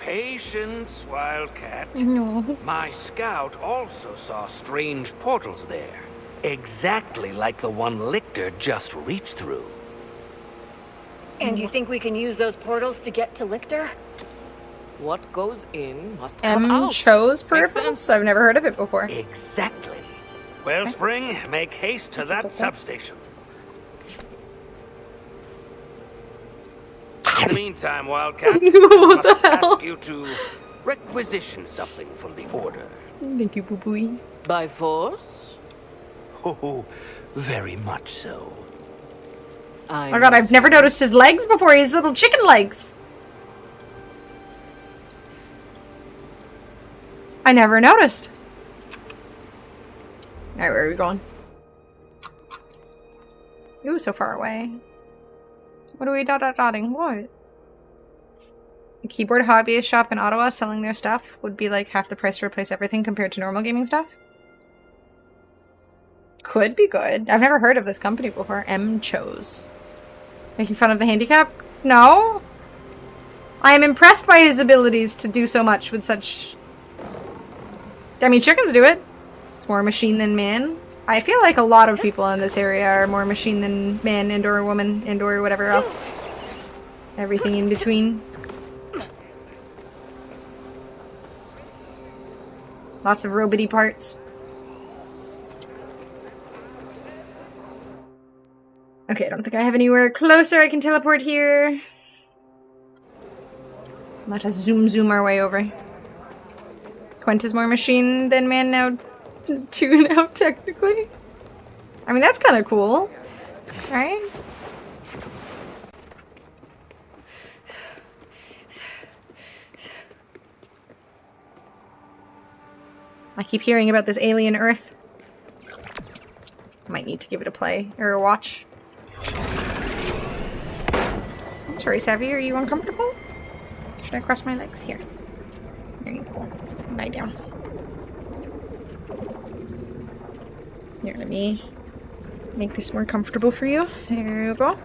Patience, Wildcat. No. My scout also saw strange portals there. Exactly like the one Lichter just reached through. And you think we can use those portals to get to Lichter? What goes in must come out. Chose Makes peripherals? sense. I've never heard of it before. Exactly. Wellspring, make haste to that substation. In the meantime, Wildcat, I must ask you to requisition something from the Order. Thank you, boo-boo. By force? Oh, very much so. Oh god, I've never noticed his legs before. His little chicken legs. I never noticed. Alright, where are we going? Ooh, so far away. What are we dotting? What? A keyboard hobbyist shop in Ottawa selling their stuff would be like half the price to replace everything compared to normal gaming stuff? Could be good. I've never heard of this company before. Chose. Making fun of the handicap? No. I am impressed by his abilities to do so much with such... I mean, chickens do it. It's more machine than man. I feel like a lot of people in this area are more machine than man and or woman and or whatever else. Everything in between. Lots of robot-y parts. Okay, I don't think I have anywhere closer I can teleport here. Let us zoom our way over. Quent is more machine than man now. 2 now, technically. I mean, that's kind of cool. Right? I keep hearing about this alien Earth. Might need to give it a play or a watch. Sorry, Savvy, are you uncomfortable? Should I cross my legs? Here. There you go. Lie down. Here, let me make this more comfortable for you. There you go.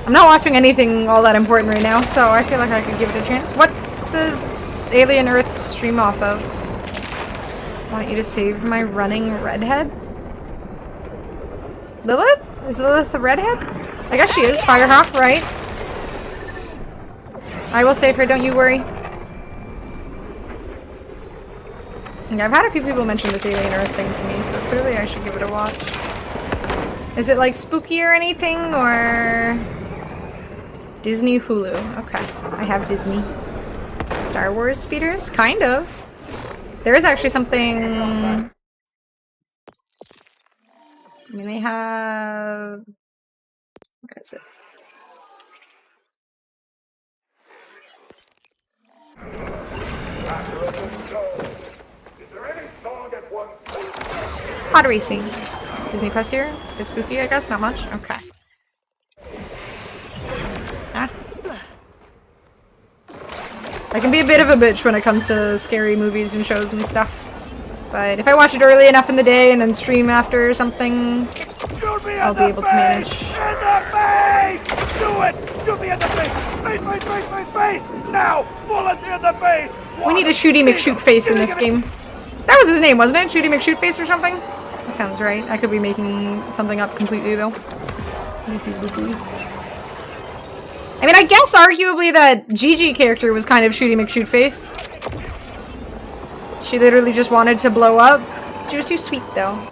I'm not watching anything all that important right now, so I feel like I could give it a chance. What does Alien Earth stream off of? Want you to save my running redhead? Lilith? Is Lilith a redhead? I guess she is. Firehawk, right? I will save her, don't you worry. Yeah, I've had a few people mention this Alien Earth thing to me, so clearly I should give it a watch. Is it like spooky or anything, or... Disney Hulu. Okay. I have Disney. Star Wars speeders? Kind of. There is actually something... I mean, they have... What is it? Pod racing. Disney Plus here? It's spooky, I guess? Not much? Okay. Ah. I can be a bit of a bitch when it comes to scary movies and shows and stuff. But if I watch it early enough in the day and then stream after or something, I'll be able to manage. In the face! Do it! Shoot me in the face! Face! Now! Bullets in the face! We need a Shooty McShootface in this game. That was his name, wasn't it? Shooty McShootface or something? That sounds right. I could be making something up completely, though. I mean, I guess arguably that Gigi character was kind of Shooty McShoot face. She literally just wanted to blow up. She was too sweet, though.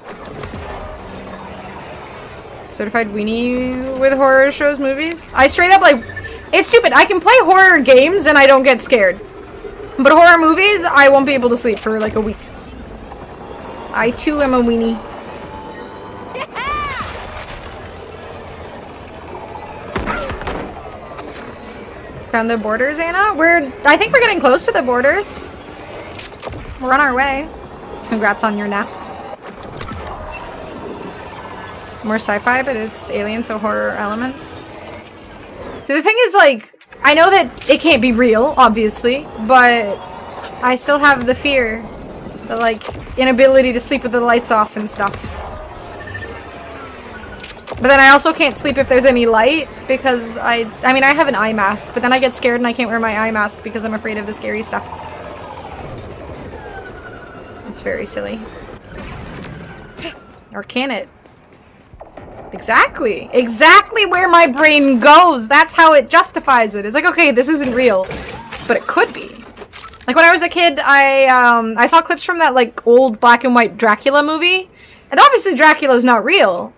Certified weenie with horror shows, movies? I straight up, like... It's stupid. I can play horror games and I don't get scared. But horror movies, I won't be able to sleep for like a week. I too am a weenie. Found the borders, Anna? I think we're getting close to the borders. We're on our way. Congrats on your nap. More sci-fi, but it's alien, so horror elements. So the thing is, like, I know that it can't be real, obviously, but I still have the fear. The, like, inability to sleep with the lights off and stuff. But then I also can't sleep if there's any light, because I mean, I have an eye mask, but then I get scared and I can't wear my eye mask because I'm afraid of the scary stuff. It's very silly. Or can it? Exactly! Exactly where my brain goes! That's how it justifies it. It's like, okay, this isn't real, but it could be. Like, when I was a kid, I saw clips from that, like, old black and white Dracula movie, and obviously Dracula's not real,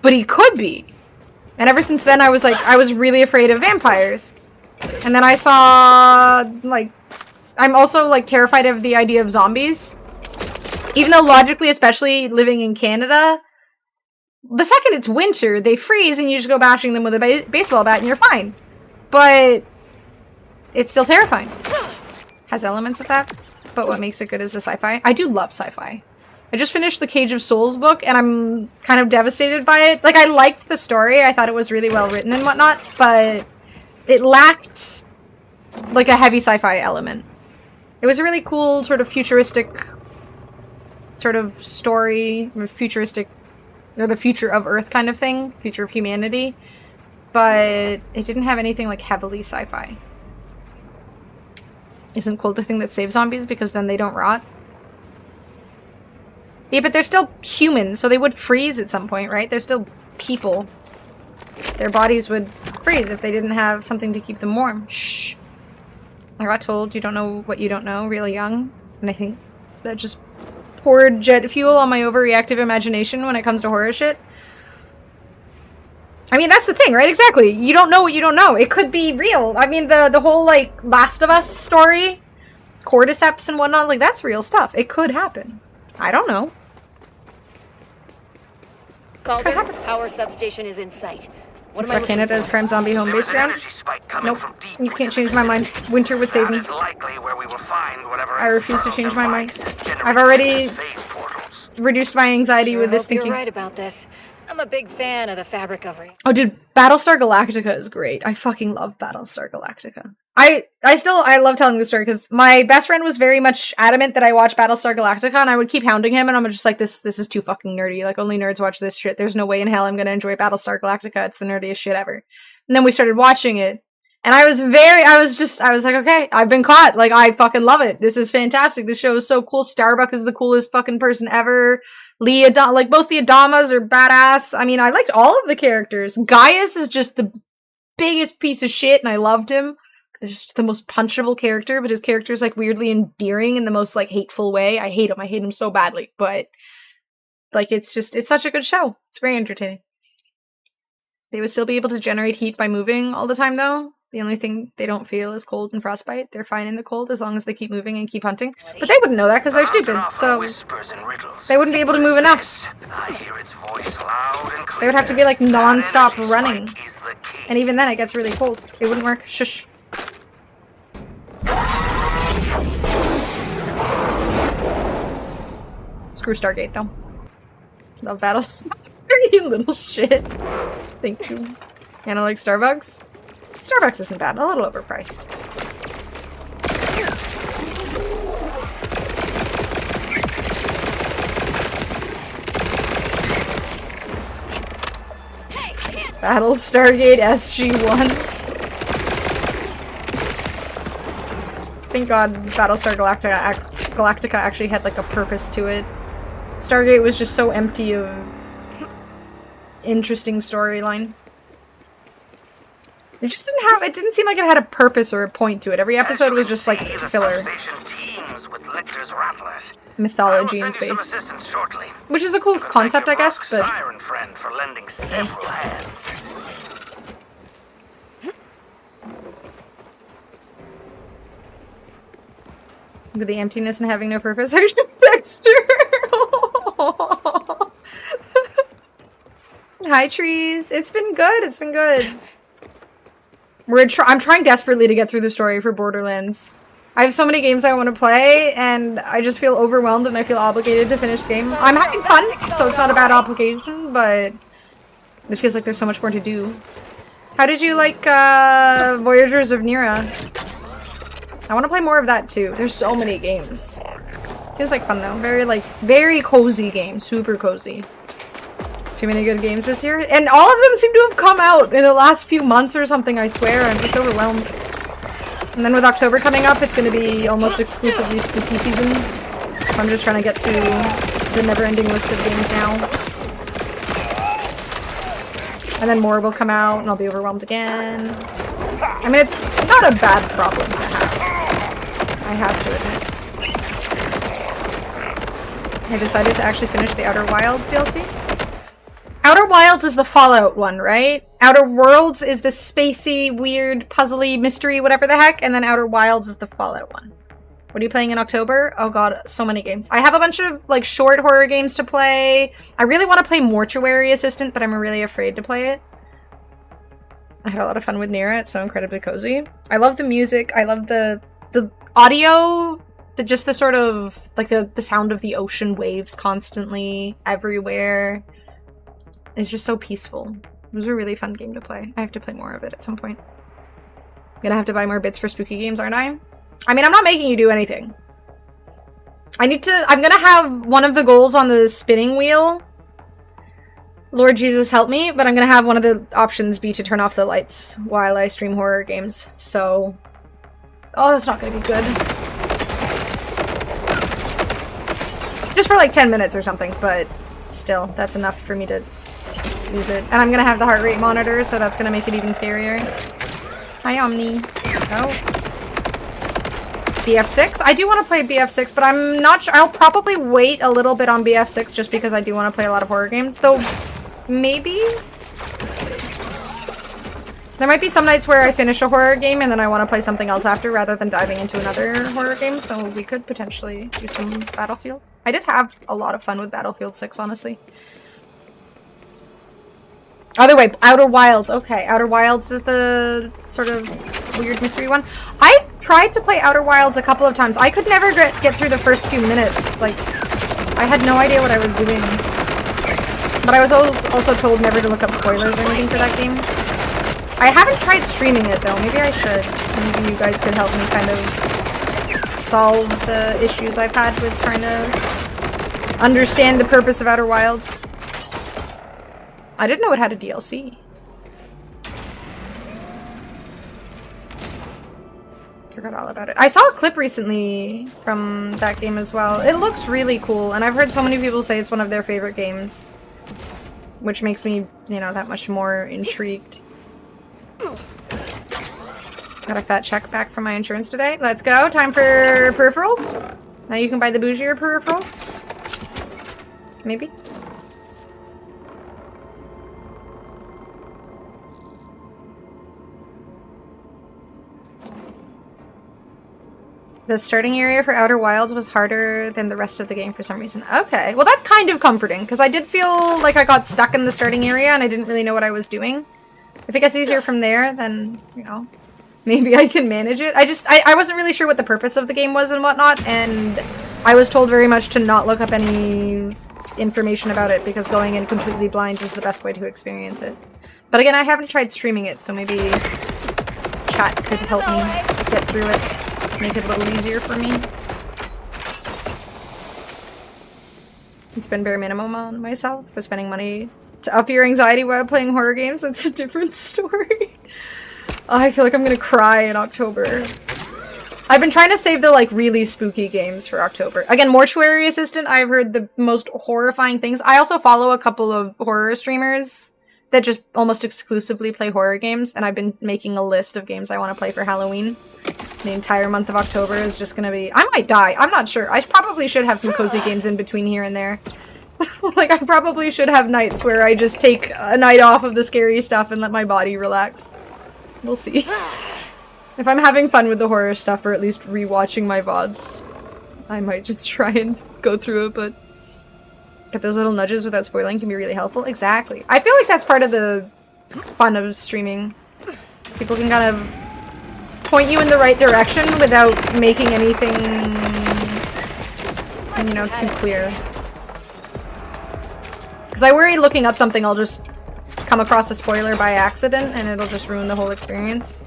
but he could be. And ever since then, I was really afraid of vampires. And then I saw, like, I'm also, like, terrified of the idea of zombies. Even though logically, especially living in Canada, the second it's winter, they freeze and you just go bashing them with a baseball bat and you're fine. But it's still terrifying. Has elements of that, but what makes it good is the sci-fi. I do love sci-fi. I just finished the Cage of Souls book and I'm kind of devastated by it. Like, I liked the story, I thought it was really well written and whatnot, but it lacked, like, a heavy sci-fi element. It was a really cool, sort of futuristic sort of story, futuristic, or the future of Earth kind of thing, future of humanity, but it didn't have anything, like, heavily sci-fi. Isn't cool the thing that saves zombies because then they don't rot? Yeah, but they're still human, so they would freeze at some point, right? They're still people. Their bodies would freeze if they didn't have something to keep them warm. Shh. I got told you don't know what you don't know really young, and I think that just poured jet fuel on my overreactive imagination when it comes to horror shit. I mean, that's the thing, right? Exactly. You don't know what you don't know. It could be real. I mean, the whole, like, Last of Us story, cordyceps and whatnot, like, that's real stuff. It could happen. I don't know. Calder, power substation is in sight. What That's why Canada's prime zombie home base ground? Nope. You can't change my mind. Winter would save me. I refuse to change my mind. I've already reduced my anxiety with this thinking. You're right about this. I'm a big fan of the fabric of reality. Oh, dude, Battlestar Galactica is great. I fucking love Battlestar Galactica. I love telling this story because my best friend was very much adamant that I watch Battlestar Galactica, and I would keep hounding him, and I'm just like, this is too fucking nerdy. Like, only nerds watch this shit. There's no way in hell I'm gonna enjoy Battlestar Galactica. It's the nerdiest shit ever. And then we started watching it, and I was like, okay, I've been caught. Like, I fucking love it. This is fantastic. This show is so cool. Starbuck is the coolest fucking person ever. Like, both the Adamas are badass. I mean, I liked all of the characters. Gaius is just the biggest piece of shit, and I loved him. He's just the most punchable character, but his character is, like, weirdly endearing in the most, like, hateful way. I hate him so badly, but, like, it's such a good show. It's very entertaining. They would still be able to generate heat by moving all the time, though. The only thing they don't feel is cold and frostbite. They're fine in the cold as long as they keep moving and keep hunting. But they wouldn't know that because they're stupid, so they wouldn't be able to move enough. They would have to be, like, non-stop running. And even then it gets really cold. It wouldn't work. Shush. Screw Stargate, though. Love Battlestar, you little shit. Thank you. Anna likes Starbucks? Starbucks isn't bad, a little overpriced. Battle Stargate SG-1. Thank God Battlestar Galactica actually had, like, a purpose to it. Stargate was just so empty of interesting storyline. It just it didn't seem like it had a purpose or a point to it. Every episode was just like filler. Mythology in space. Which is a cool concept, I guess, but... Siren friend for lending several hands. With the emptiness and having no purpose. Dexter! Hi, trees. It's been good. It's been good. I'm trying desperately to get through the story for Borderlands. I have so many games I want to play, and I just feel overwhelmed and I feel obligated to finish the game. I'm having fun, so it's not a bad obligation, but it feels like there's so much more to do. How did you like Voyagers of Nira? I want to play more of that too. There's so many games. Seems like fun though. Very cozy game. Super cozy. Too many good games this year. And all of them seem to have come out in the last few months or something, I swear. I'm just overwhelmed. And then with October coming up, it's going to be almost exclusively spooky season. So I'm just trying to get through the never-ending list of games now. And then more will come out, and I'll be overwhelmed again. I mean, it's not a bad problem to have. I have to admit. I decided to actually finish the Outer Wilds DLC. Outer Wilds is the Fallout one, right? Outer Worlds is the spacey, weird, puzzly, mystery, whatever the heck, and then Outer Wilds is the Fallout one. What are you playing in October? Oh god, so many games. I have a bunch of, like, short horror games to play. I really want to play Mortuary Assistant, but I'm really afraid to play it. I had a lot of fun with Nira. It's so incredibly cozy. I love the music. I love the audio, just the sort of, like, the sound of the ocean waves constantly, everywhere. It's just so peaceful. It was a really fun game to play. I have to play more of it at some point. I'm gonna have to buy more bits for spooky games, aren't I? I mean, I'm not making you do anything. I'm gonna have one of the goals on the spinning wheel. Lord Jesus help me, but I'm gonna have one of the options be to turn off the lights while I stream horror games, so... Oh, that's not gonna be good. Just for like 10 minutes or something, but still, that's enough for me to use it. And I'm gonna have the heart rate monitor, so that's gonna make it even scarier. Hi, Omni. Oh. BF6? I do want to play BF6, but I'm not sure. I'll probably wait a little bit on BF6 just because I do want to play a lot of horror games. Though, maybe? There might be some nights where I finish a horror game and then I want to play something else after rather than diving into another horror game, so we could potentially do some Battlefield. I did have a lot of fun with Battlefield 6, honestly. Other way, Outer Wilds. Okay, Outer Wilds is the sort of weird mystery one. I tried to play Outer Wilds a couple of times. I could never get through the first few minutes. Like, I had no idea what I was doing. But I was also told never to look up spoilers or anything for that game. I haven't tried streaming it though. Maybe I should. Maybe you guys could help me kind of solve the issues I've had with trying to understand the purpose of Outer Wilds. I didn't know it had a DLC. Forgot all about it. I saw a clip recently from that game as well. It looks really cool, and I've heard so many people say it's one of their favorite games. Which makes me, you know, that much more intrigued. Got a fat check back from my insurance today. Let's go. Time for peripherals. Now you can buy the bougier peripherals. Maybe. The starting area for Outer Wilds was harder than the rest of the game for some reason. Okay, well that's kind of comforting, because I did feel like I got stuck in the starting area and I didn't really know what I was doing. If it gets easier from there, then, you know, maybe I can manage it. I wasn't really sure what the purpose of the game was and whatnot, and I was told very much to not look up any information about it, because going in completely blind is the best way to experience it. But again, I haven't tried streaming it, so maybe chat could help me get through it. Make it a little easier for me. It's been bare minimum on myself, but spending money to up your anxiety while playing horror games, that's a different story. Oh, I feel like I'm gonna cry in October. I've been trying to save the, like, really spooky games for October. Again, Mortuary Assistant, I've heard the most horrifying things. I also follow a couple of horror streamers that just almost exclusively play horror games, and I've been making a list of games I want to play for Halloween. The entire month of October is just gonna be- I might die, I'm not sure. I probably should have some cozy games in between here and there. Like, I probably should have nights where I just take a night off of the scary stuff and let my body relax. We'll see. If I'm having fun with the horror stuff, or at least rewatching my VODs, I might just try and go through it, but get those little nudges without spoiling can be really helpful. Exactly. I feel like that's part of the fun of streaming. People can kind of point you in the right direction without making anything, you know, too clear. Because I worry looking up something I'll just come across a spoiler by accident and it'll just ruin the whole experience.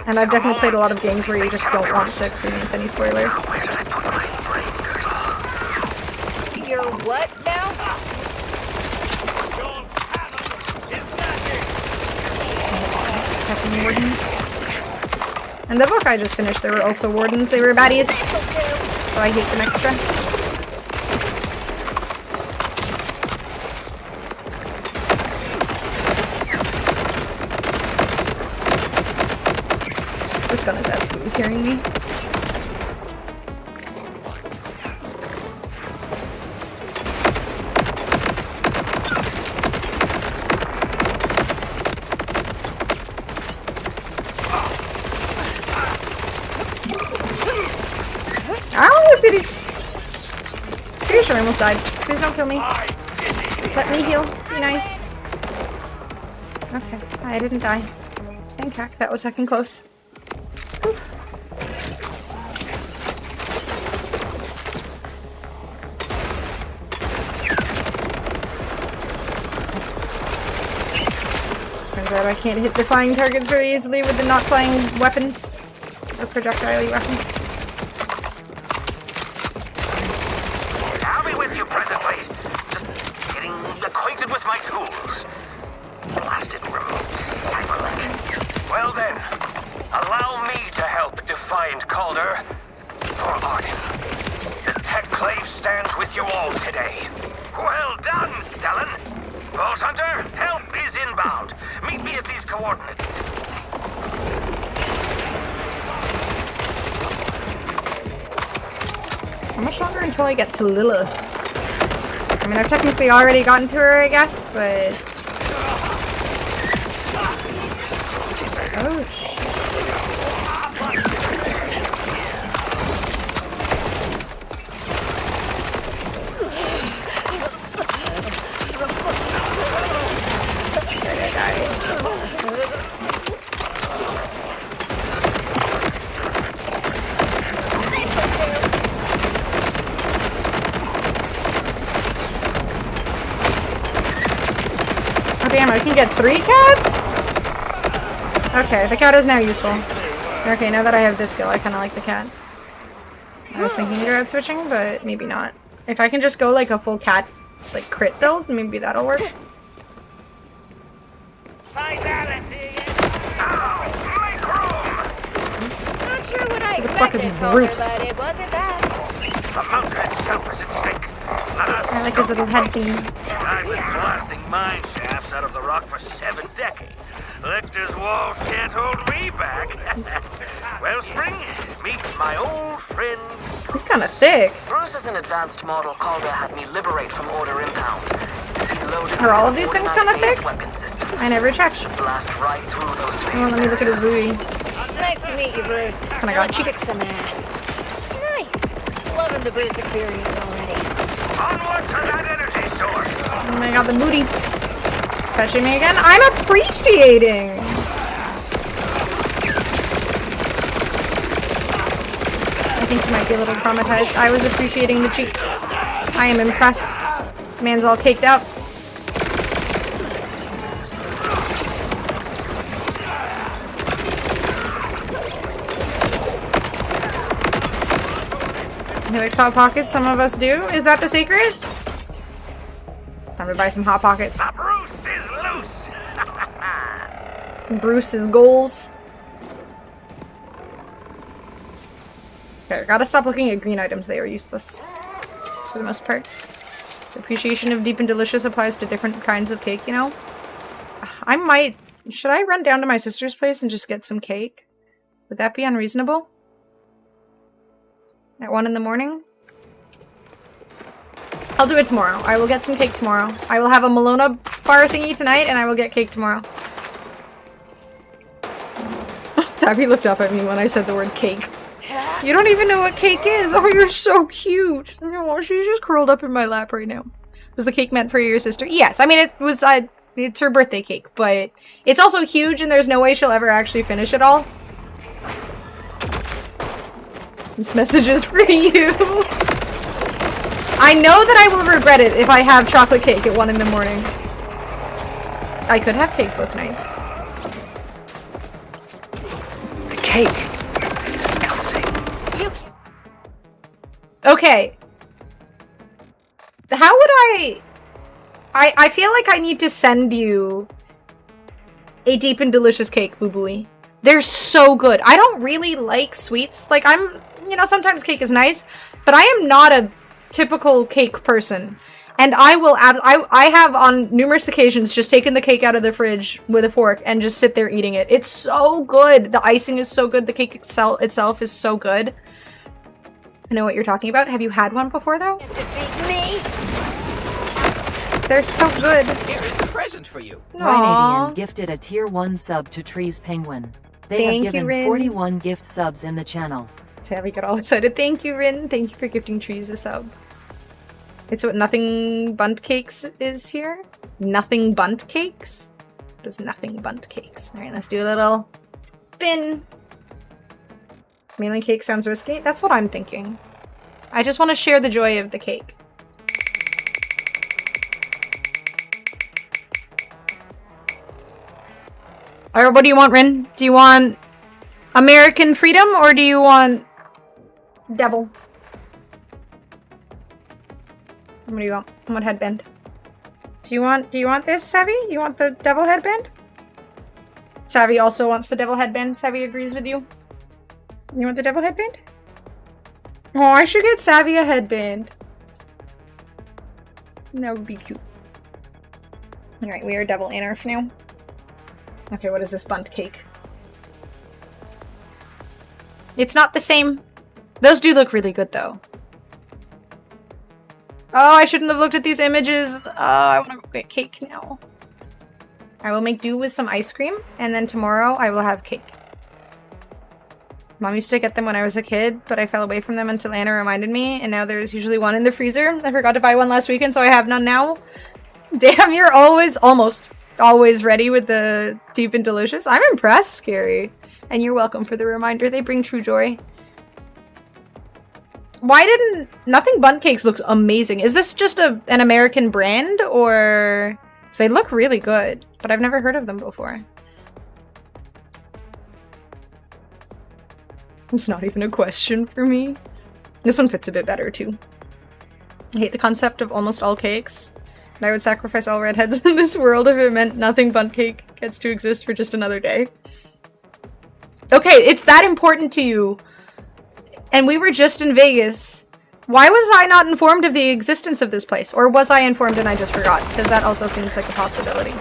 And I've definitely played a lot of games where you just don't want to experience any spoilers. You're what now? Second wardens. And the book I just finished, there were also wardens. They were baddies, so I hate them extra. This gun is absolutely carrying me. Ow, bitties! Pretty sure I almost died. Please don't kill me. Let me heal. Be nice. Okay, I didn't die. Thank heck, that was second close. Whew. Turns out I can't hit the flying targets very easily with the not flying weapons. Or projectile weapons. I'll be with you presently. Just getting acquainted with my tools. Blasted remote cybernetic. Well then, allow me to help Defiant Calder for Arden. The Tech-Clave stands with you all today. Well done, Stellan. Vault Hunter, help is inbound. Meet me at these coordinates. How much longer until I get to Lilith? I mean, I've technically already gotten to her, I guess, but... Oh, shit. Oh damn, I can get 3 cats? Okay, the cat is now useful. Okay, now that I have this skill, I kinda like the cat. I was thinking about switching, but maybe not. If I can just go like a full cat, like crit build, maybe that'll work. Not sure what I Who the fuck is expected, Bruce? but it wasn't bad. The mountain itself is at stake. I like his little head thing. I've been blasting mine shafts out of the rock for 7 decades. Lictor's walls can't hold me back. Wellspring, meet my old friend. He's kinda thick. Bruce is an advanced model Calder had me liberate from Order Impound. He's loaded Are all of these things kinda thick? weapon system. I never checked. Blast right through those Come on, let me look at his booty. Nice to meet you, Bruce. Kinda got cheeks. Some ass. Nice. Loving the Bruce experience already. Onward to that energy source. Oh my god, the booty. Fetching me again? I'm appreciating! I think he might be a little traumatized. I was appreciating the cheeks. I am impressed. Man's all caked up. He likes Hot Pockets, some of us do. Is that the secret? Time to buy some Hot Pockets. Bruce is loose. Bruce's goals. Okay, I gotta stop looking at green items. They are useless. For the most part. They're appreciation of deep and delicious applies to different kinds of cake, you know? Should I run down to my sister's place and just get some cake? Would that be unreasonable? At 1 in the morning? I'll do it tomorrow. I will get some cake tomorrow. I will have a Malona bar thingy tonight, and I will get cake tomorrow. Tabby looked up at me when I said the word cake. You don't even know what cake is! Oh, you're so cute! No, she's just curled up in my lap right now. Was the cake meant for your sister? Yes, I mean, it was, it's her birthday cake, but it's also huge, and there's no way she'll ever actually finish it all. This message is for you. I know that I will regret it if I have chocolate cake at 1 in the morning. I could have cake both nights. The cake is disgusting. Okay. How would I feel like I need to send you a deep and delicious cake, Boo Booey. They're so good. I don't really like sweets. Like, you know, sometimes cake is nice, but I am not a typical cake person. And I have on numerous occasions just taken the cake out of the fridge with a fork and just sit there eating it. It's so good. The icing is so good. The cake itself is so good. I know what you're talking about. Have you had one before, though? They're so good. Here is a present for you. Ryan gifted a tier 1 sub to Tree's Penguin. They Thank have given you, Rin. 41 gift subs in the channel. Savvy got all excited. Thank you, Rin. Thank you for gifting Trees a sub. It's what Nothing Bunt Cakes is here. Nothing Bunt Cakes? What is Nothing Bunt Cakes? Alright, let's do a little spin. Mainly cake sounds risky? That's what I'm thinking. I just want to share the joy of the cake. Alright, what do you want, Rin? Do you want American freedom or do you want devil? What do you want? What headband? Do you want this, Savvy? You want the devil headband? Savvy also wants the devil headband. Savvy agrees with you. You want the devil headband? Oh, I should get Savvy a headband. That would be cute. Alright, we are devil anarch now. Okay, what is this bunt cake? It's not the same. Those do look really good, though. Oh, I shouldn't have looked at these images. I want to get cake now. I will make do with some ice cream, and then tomorrow I will have cake. Mom used to get them when I was a kid, but I fell away from them until Anna reminded me, and now there's usually one in the freezer. I forgot to buy one last weekend, so I have none now. Damn, you're almost always ready with the deep and delicious. I'm impressed, Scary. And you're welcome for the reminder. They bring true joy. Why didn't... Nothing Bunt Cakes looks amazing. Is this just an American brand, or... Because they look really good, but I've never heard of them before. It's not even a question for me. This one fits a bit better, too. I hate the concept of almost all cakes. And I would sacrifice all redheads in this world if it meant Nothing Bunt Cake gets to exist for just another day. Okay, it's that important to you. And we were just in Vegas. Why was I not informed of the existence of this place? Or was I informed and I just forgot? Because that also seems like a possibility.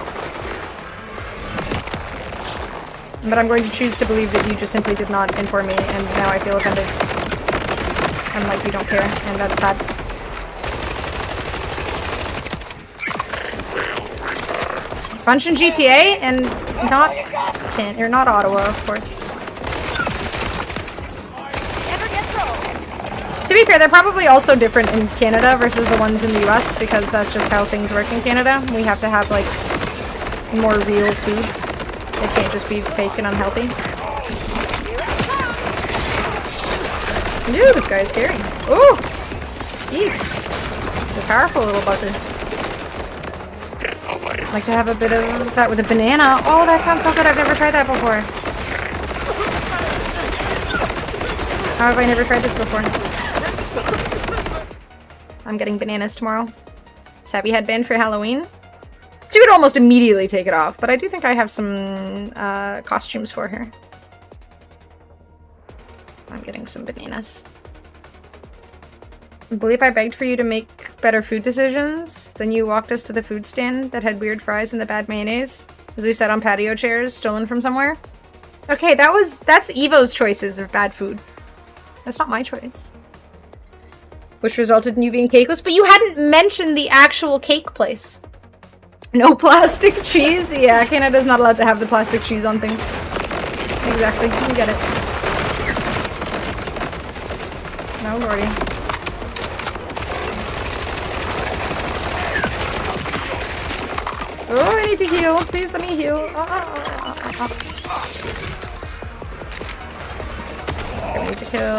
But I'm going to choose to believe that you just simply did not inform me, and now I feel offended. And like you don't care, and that's sad. Bunch in GTA, and not Ottawa, of course. To be fair, they're probably also different in Canada versus the ones in the US, because that's just how things work in Canada. We have to have, like, more real food. It can't just be fake and unhealthy. Ooh, this guy is scary. Ooh! Eek. It's a powerful little bugger. I'd like to have a bit of that with a banana. Oh, that sounds so good. I've never tried that before. How have I never tried this before? I'm getting bananas tomorrow. Savvy headband for Halloween. She would almost immediately take it off, but I do think I have some costumes for her. I'm getting some bananas. I believe I begged for you to make better food decisions. Then you walked us to the food stand that had weird fries and the bad mayonnaise. As we sat on patio chairs, stolen from somewhere. Okay, that's Evo's choices of bad food. That's not my choice. Which resulted in you being cakeless, but you hadn't mentioned the actual cake place. No plastic cheese? Yeah, Canada's not allowed to have the plastic cheese on things. Exactly, you get it. No, lordy. Oh, I need to heal. Please let me heal. Okay, we need to kill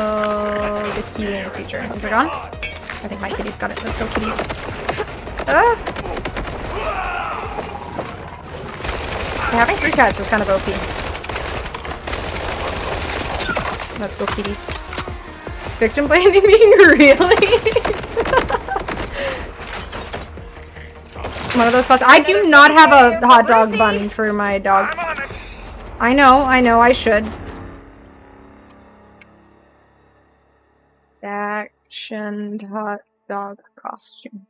the healing creature. Is it gone? I think my kitty's got it. Let's go, kitties. Having 3 cats is kind of OP. Let's go, kitties. Victim blaming me? Really? One of those I do not have a hot dog bun for my dog. I know, I should. Actioned hot dog costume.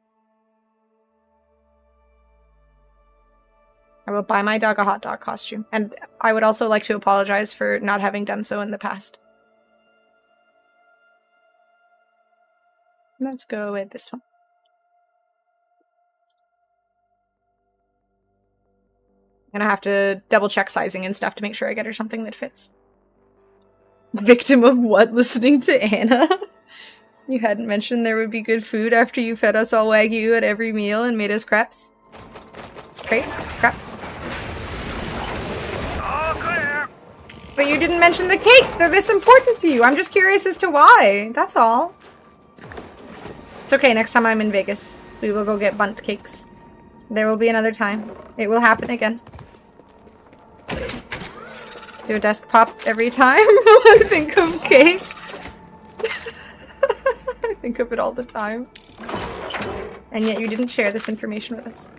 I will buy my dog a hot dog costume. And I would also like to apologize for not having done so in the past. Let's go with this one. And I have to double check sizing and stuff to make sure I get her something that fits. Victim of what? Listening to Anna? You hadn't mentioned there would be good food after you fed us all Wagyu at every meal and made us crepes? Crepes? Crepes? All clear. But you didn't mention the cakes! They're this important to you! I'm just curious as to why. That's all. It's okay, next time I'm in Vegas, we will go get bundt cakes. There will be another time. It will happen again. Do a desk pop every time I think of cake. I think of it all the time. And yet you didn't share this information with us.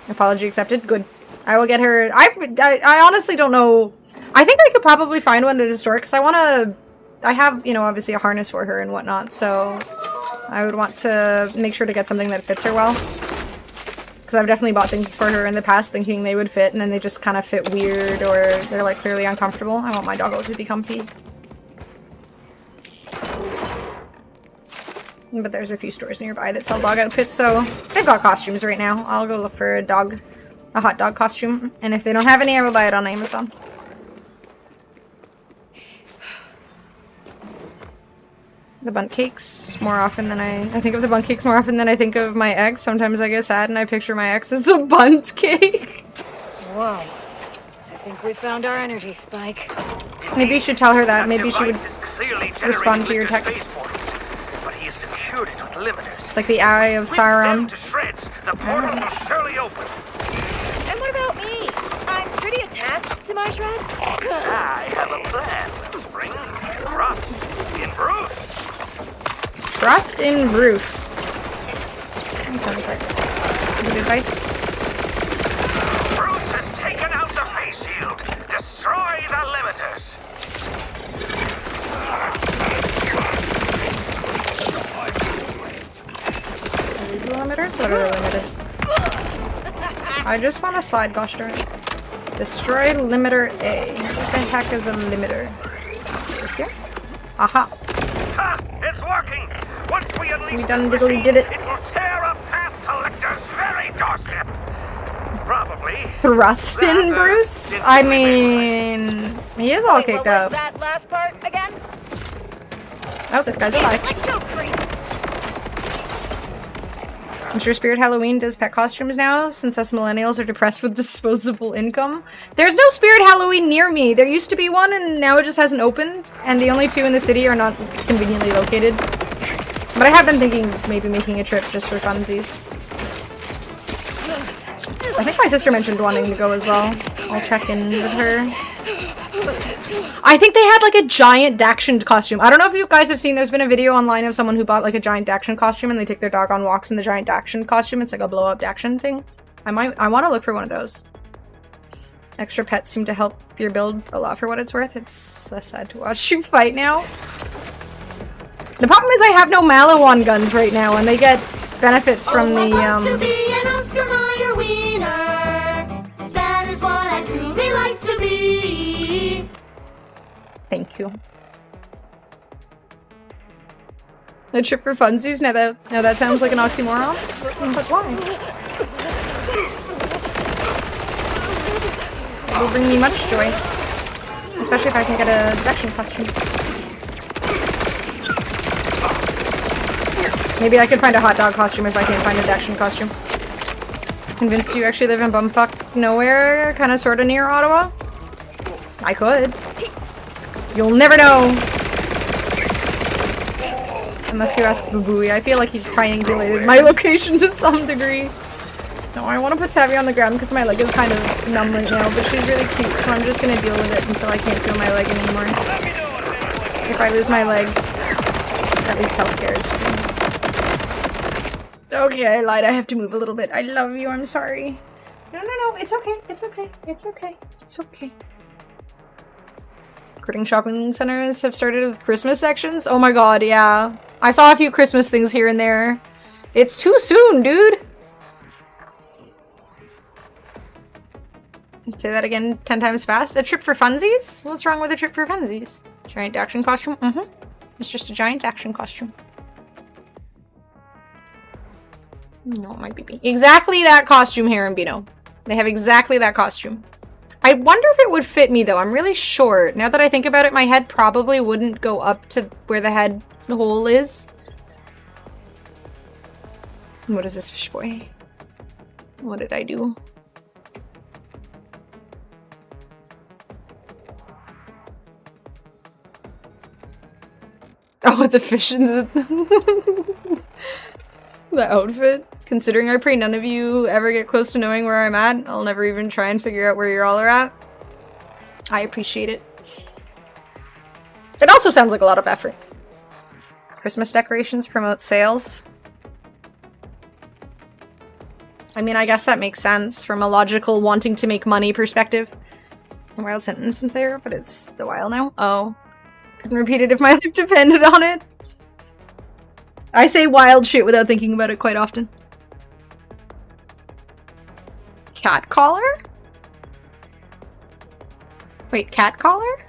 Apology accepted. Good. I will get her. I honestly don't know. I think I could probably find one at a store because I want to. I have, you know, obviously a harness for her and whatnot, so I would want to make sure to get something that fits her well. Because I've definitely bought things for her in the past thinking they would fit, and then they just kind of fit weird, or they're like clearly uncomfortable. I want my doggo to be comfy. But there's a few stores nearby that sell dog outfits, so they've got costumes right now. I'll go look for a hot dog costume, and if they don't have any, I will buy it on Amazon. The bundt cakes more often than I think of the bundt cakes more often than I think of my ex. Sometimes I get sad and I picture my ex as a bundt cake. Whoa. I think we found our energy spike. Maybe you should tell her that. Maybe she would respond to your texts. But he has secured it with limiters. It's like the Eye of Sauron. To shreds. The portal will surely open. And what about me? I'm pretty attached to my shreds. I have a plan, Spring. Trust in Bruce. Trust in Bruce. That sounds like good advice. Bruce has taken out the face shield. Destroy the limiters. Are these the limiters? What are the limiters? I just want to slide, gosh darn it. Destroy limiter A. What the heck is a limiter? Here? Aha. Ha! It's working! Once we unleash We done this diddly machine, did it. It will tear a path to Lecter's very doorstep. Probably. Thrust in Bruce? I mean, he is all kicked up. That last part again? Oh, this guy's alive. I'm sure Spirit Halloween does pet costumes now, since us millennials are depressed with disposable income. There's no Spirit Halloween near me. There used to be one, and now it just hasn't opened. And the only two in the city are not conveniently located. But I have been thinking of maybe making a trip just for funsies. I think my sister mentioned wanting to go as well. I'll check in with her. I think they had like a giant Dachshund costume. I don't know if you guys have seen, there's been a video online of someone who bought like a giant Dachshund costume and they take their dog on walks in the giant Dachshund costume. It's like a blow up Dachshund thing. I want to look for one of those. Extra pets seem to help your build a lot for what it's worth. It's less sad to watch you fight now. The problem is I have no Malawan guns right now, and they get benefits from the, To be an Oscar Mayer wiener. That is what I truly like to be. Thank you. A trip for funsies? No, that sounds like an oxymoron. But why? It will bring me much joy. Especially if I can get a detection costume. Maybe I could find a hot dog costume if I can't find a detection costume. Convinced you actually live in bumfuck nowhere, kind of sort of near Ottawa? I could. You'll never know. Unless you ask Babooey. I feel like he's triangulated my location to some degree. No, I want to put Savvy on the ground because my leg is kind of numb right now, but she's really cute, so I'm just going to deal with it until I can't feel my leg anymore. If I lose my leg, at least healthcare is free. Okay, I lied. I have to move a little bit. I love you. I'm sorry. No, it's okay. It's okay. It's okay. It's okay. Quitting shopping centers have started with Christmas sections? Oh my god, yeah. I saw a few Christmas things here and there. It's too soon, dude! Say that again 10 times fast. A trip for funsies? What's wrong with a trip for funsies? Giant action costume? Mm-hmm. It's just a giant action costume. No, it might be. Exactly that costume here in Bino. They have exactly that costume. I wonder if it would fit me though. I'm really short. Now that I think about it, my head probably wouldn't go up to where the head hole is. What is this, fish boy? What did I do? Oh, with the fish in the the outfit. Considering I pray none of you ever get close to knowing where I'm at, I'll never even try and figure out where you all are at. I appreciate it. It also sounds like a lot of effort. Christmas decorations promote sales. I mean, I guess that makes sense from a logical wanting to make money perspective. A wild sentence in there, but it's a while now. Oh. Couldn't repeat it if my life depended on it. I say wild shit without thinking about it quite often. Cat collar? Wait, cat collar?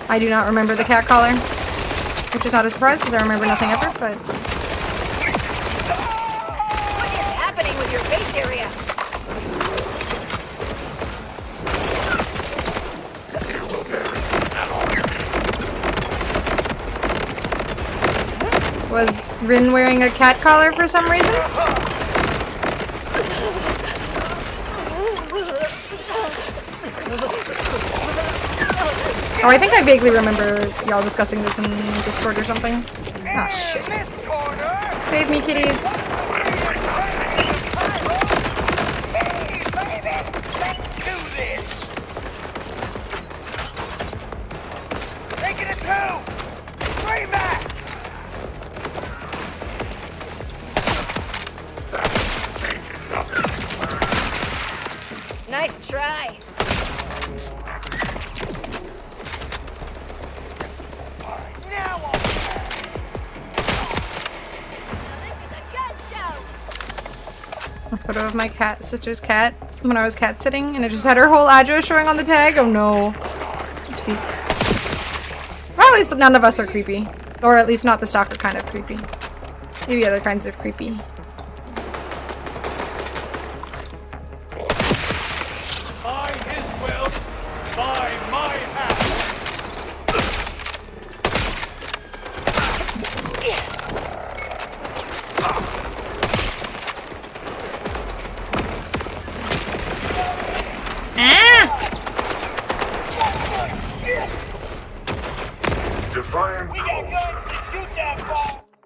I do not remember the cat collar. Which is not a surprise because I remember nothing ever, but... What is happening with your face area? Was Rin wearing a cat collar for some reason? Oh, I think I vaguely remember y'all discussing this in Discord or something. Ah, shit. Save me, kitties. Nice try. A photo of my sister's cat when I was cat sitting, and it just had her whole address showing on the tag. Oh no. Oopsies. Well, at least none of us are creepy. Or at least not the stalker kind of creepy. Maybe other kinds of creepy. By his will, by my hand.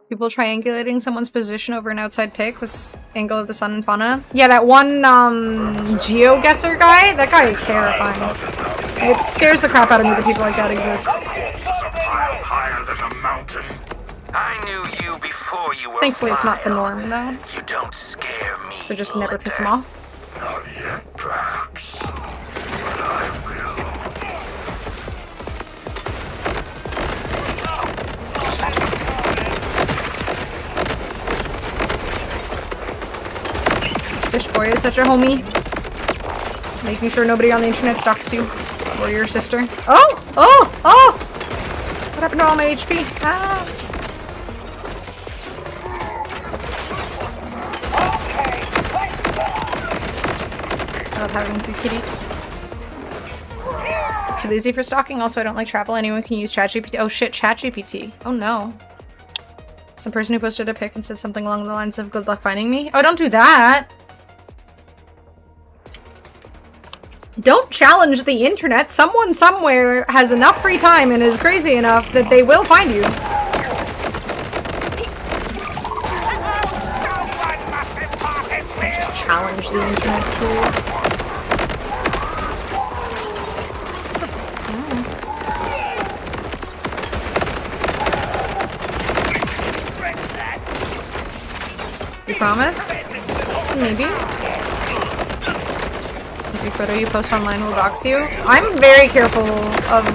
People triangulating someone's position over an outside pick was angle of the sun and fauna. Yeah, that one GeoGuessr guy, that guy is terrifying. It scares the crap out of me that people like that exist. I knew you before you were Thankfully it's not the norm though. You don't scare me. So just never piss him off. Not yet, perhaps. But I will. Fish boy is such a homie. Making sure nobody on the internet stalks you. Or your sister. Oh! Oh! Oh! What happened to all my HP? Ah! I love having 3 kitties. Too lazy for stalking. Also, I don't like travel. Anyone can use ChatGPT. Oh shit, ChatGPT. Oh no. Some person who posted a pic and said something along the lines of good luck finding me. Oh, don't do that. Don't challenge the internet. Someone somewhere has enough free time and is crazy enough that they will find you. Challenge the internet, please. You promise? Maybe. Every photo you post online will dox you. I'm very careful of...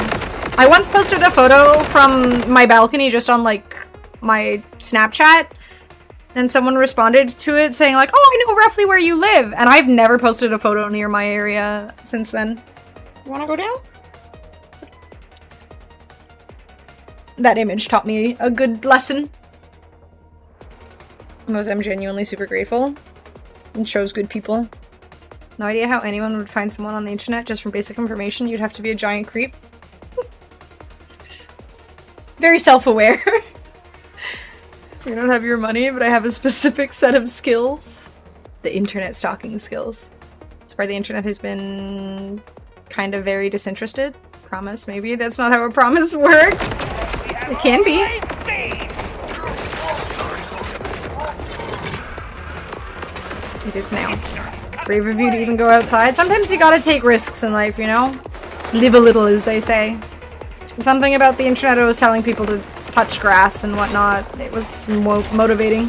I once posted a photo from my balcony just on, like, my Snapchat. And someone responded to it saying, like, oh, I know roughly where you live. And I've never posted a photo near my area since then. You wanna go down? That image taught me a good lesson. I'm genuinely super grateful. And shows good people. No idea how anyone would find someone on the internet just from basic information. You'd have to be a giant creep. Very self-aware. I don't have your money, but I have a specific set of skills. The internet stalking skills. It's where the internet has been kind of very disinterested. Promise, maybe. That's not how a promise works. It can be. It is now. Brave of you to even go outside. Sometimes you gotta take risks in life, you know? Live a little, as they say. Something about the internet I was telling people to touch grass and whatnot. It was motivating.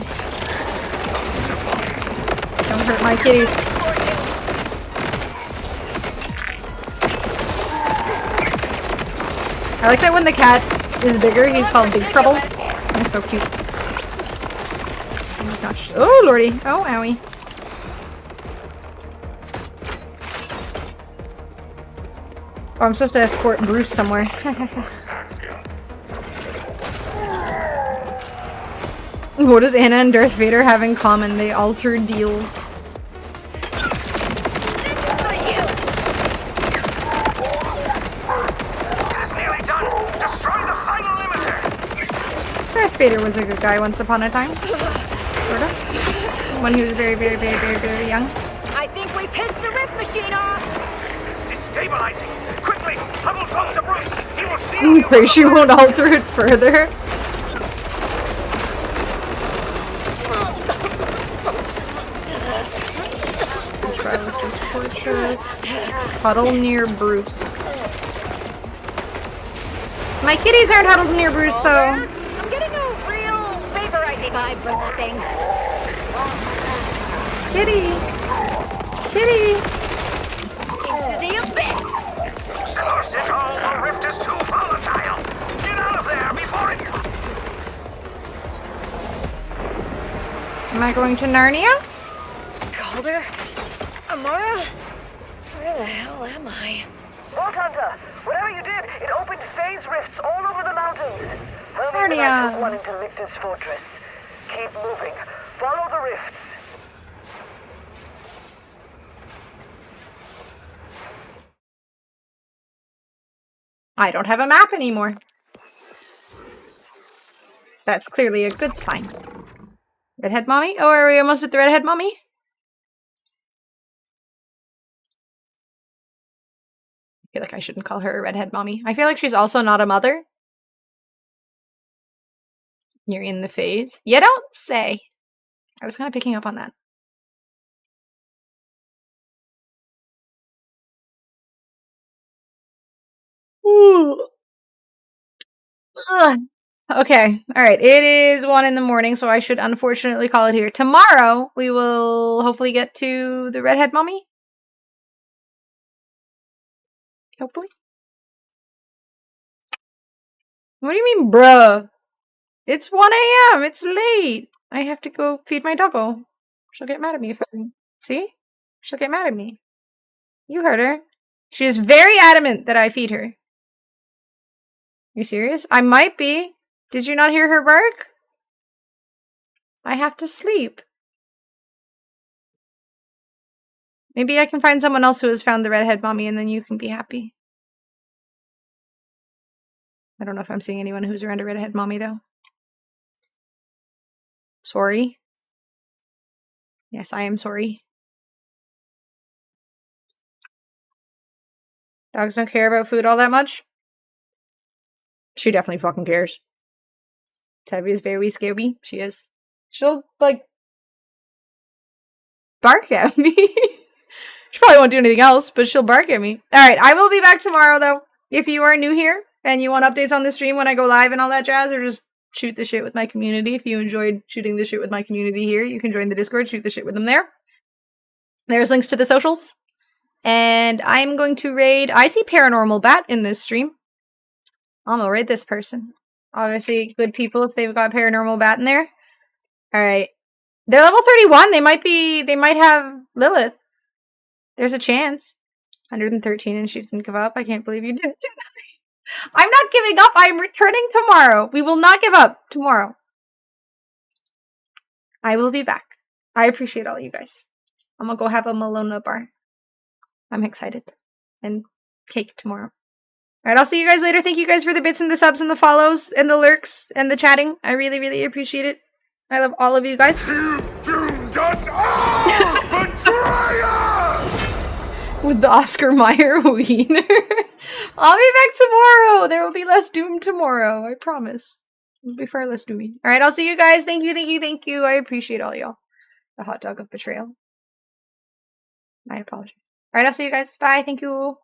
Don't hurt my kitties. I like that when the cat is bigger, he's called Big Trouble. He's so cute. He's not just— oh, lordy. Oh, owie. Oh, I'm supposed to escort Bruce somewhere. What does Anna and Darth Vader have in common? They alter deals. Darth Vader was a good guy once upon a time. Sort of. When he was very, very, very, very, very young. I think we pissed the rift machine off! It's destabilizing! Quickly! Huddle close to Bruce! He will shield you! Pray she won't alter it further. Try with the fortress. Huddle near Bruce. My kitties aren't huddled near Bruce, though. I'm getting a real vaporizing vibe from that thing. Kitty! Kitty! Into the abyss! Curse it all! The rift is too volatile! Get out of there before it... Am I going to Narnia? Calder? Amara? Where the hell am I? Vault Hunter, whatever you did, it opened phase rifts all over the mountains. Narnia. Took one into Victor's fortress. Keep moving. Follow the rifts. I don't have a map anymore. That's clearly a good sign. Redhead mommy? Oh, are we almost at the redhead mommy? I feel like I shouldn't call her a redhead mommy. I feel like she's also not a mother. You're in the phase. You don't say. I was kind of picking up on that. Ooh. Ugh. Okay, alright. It is 1 in the morning, so I should unfortunately call it here. Tomorrow, we will hopefully get to the redhead mommy. Hopefully. What do you mean, bruh? It's 1 a.m. It's late. I have to go feed my doggo. She'll get mad at me if I... See? She'll get mad at me. You heard her. She is very adamant that I feed her. You serious? I might be. Did you not hear her bark? I have to sleep. Maybe I can find someone else who has found the redhead mommy and then you can be happy. I don't know if I'm seeing anyone who's around a redhead mommy though. Sorry. Yes, I am sorry. Dogs don't care about food all that much? She definitely fucking cares. Tabby is very scary. She is. She'll, like, bark at me. She probably won't do anything else, but she'll bark at me. Alright, I will be back tomorrow, though. If you are new here, and you want updates on the stream when I go live and all that jazz, or just shoot the shit with my community. If you enjoyed shooting the shit with my community here, you can join the Discord, shoot the shit with them there. There's links to the socials. And I'm going to raid... I see Paranormal Bat in this stream. I'm gonna raid this person. Obviously, good people if they've got Paranormal Bat in there. Alright. They're level 31. They might have Lilith. There's a chance. 113 and she didn't give up. I can't believe you didn't do that. I'm not giving up. I'm returning tomorrow. We will not give up tomorrow. I will be back. I appreciate all you guys. I'm gonna go have a Malona bar. I'm excited. And cake tomorrow. Alright, I'll see you guys later. Thank you guys for the bits and the subs and the follows and the lurks and the chatting. I really, really appreciate it. I love all of you guys. With the Oscar Mayer wiener. I'll be back tomorrow. There will be less doom tomorrow. I promise. It'll be far less doomy. Alright, I'll see you guys. Thank you, thank you, thank you. I appreciate all y'all. The hot dog of betrayal. I apologize. Alright, I'll see you guys. Bye. Thank you.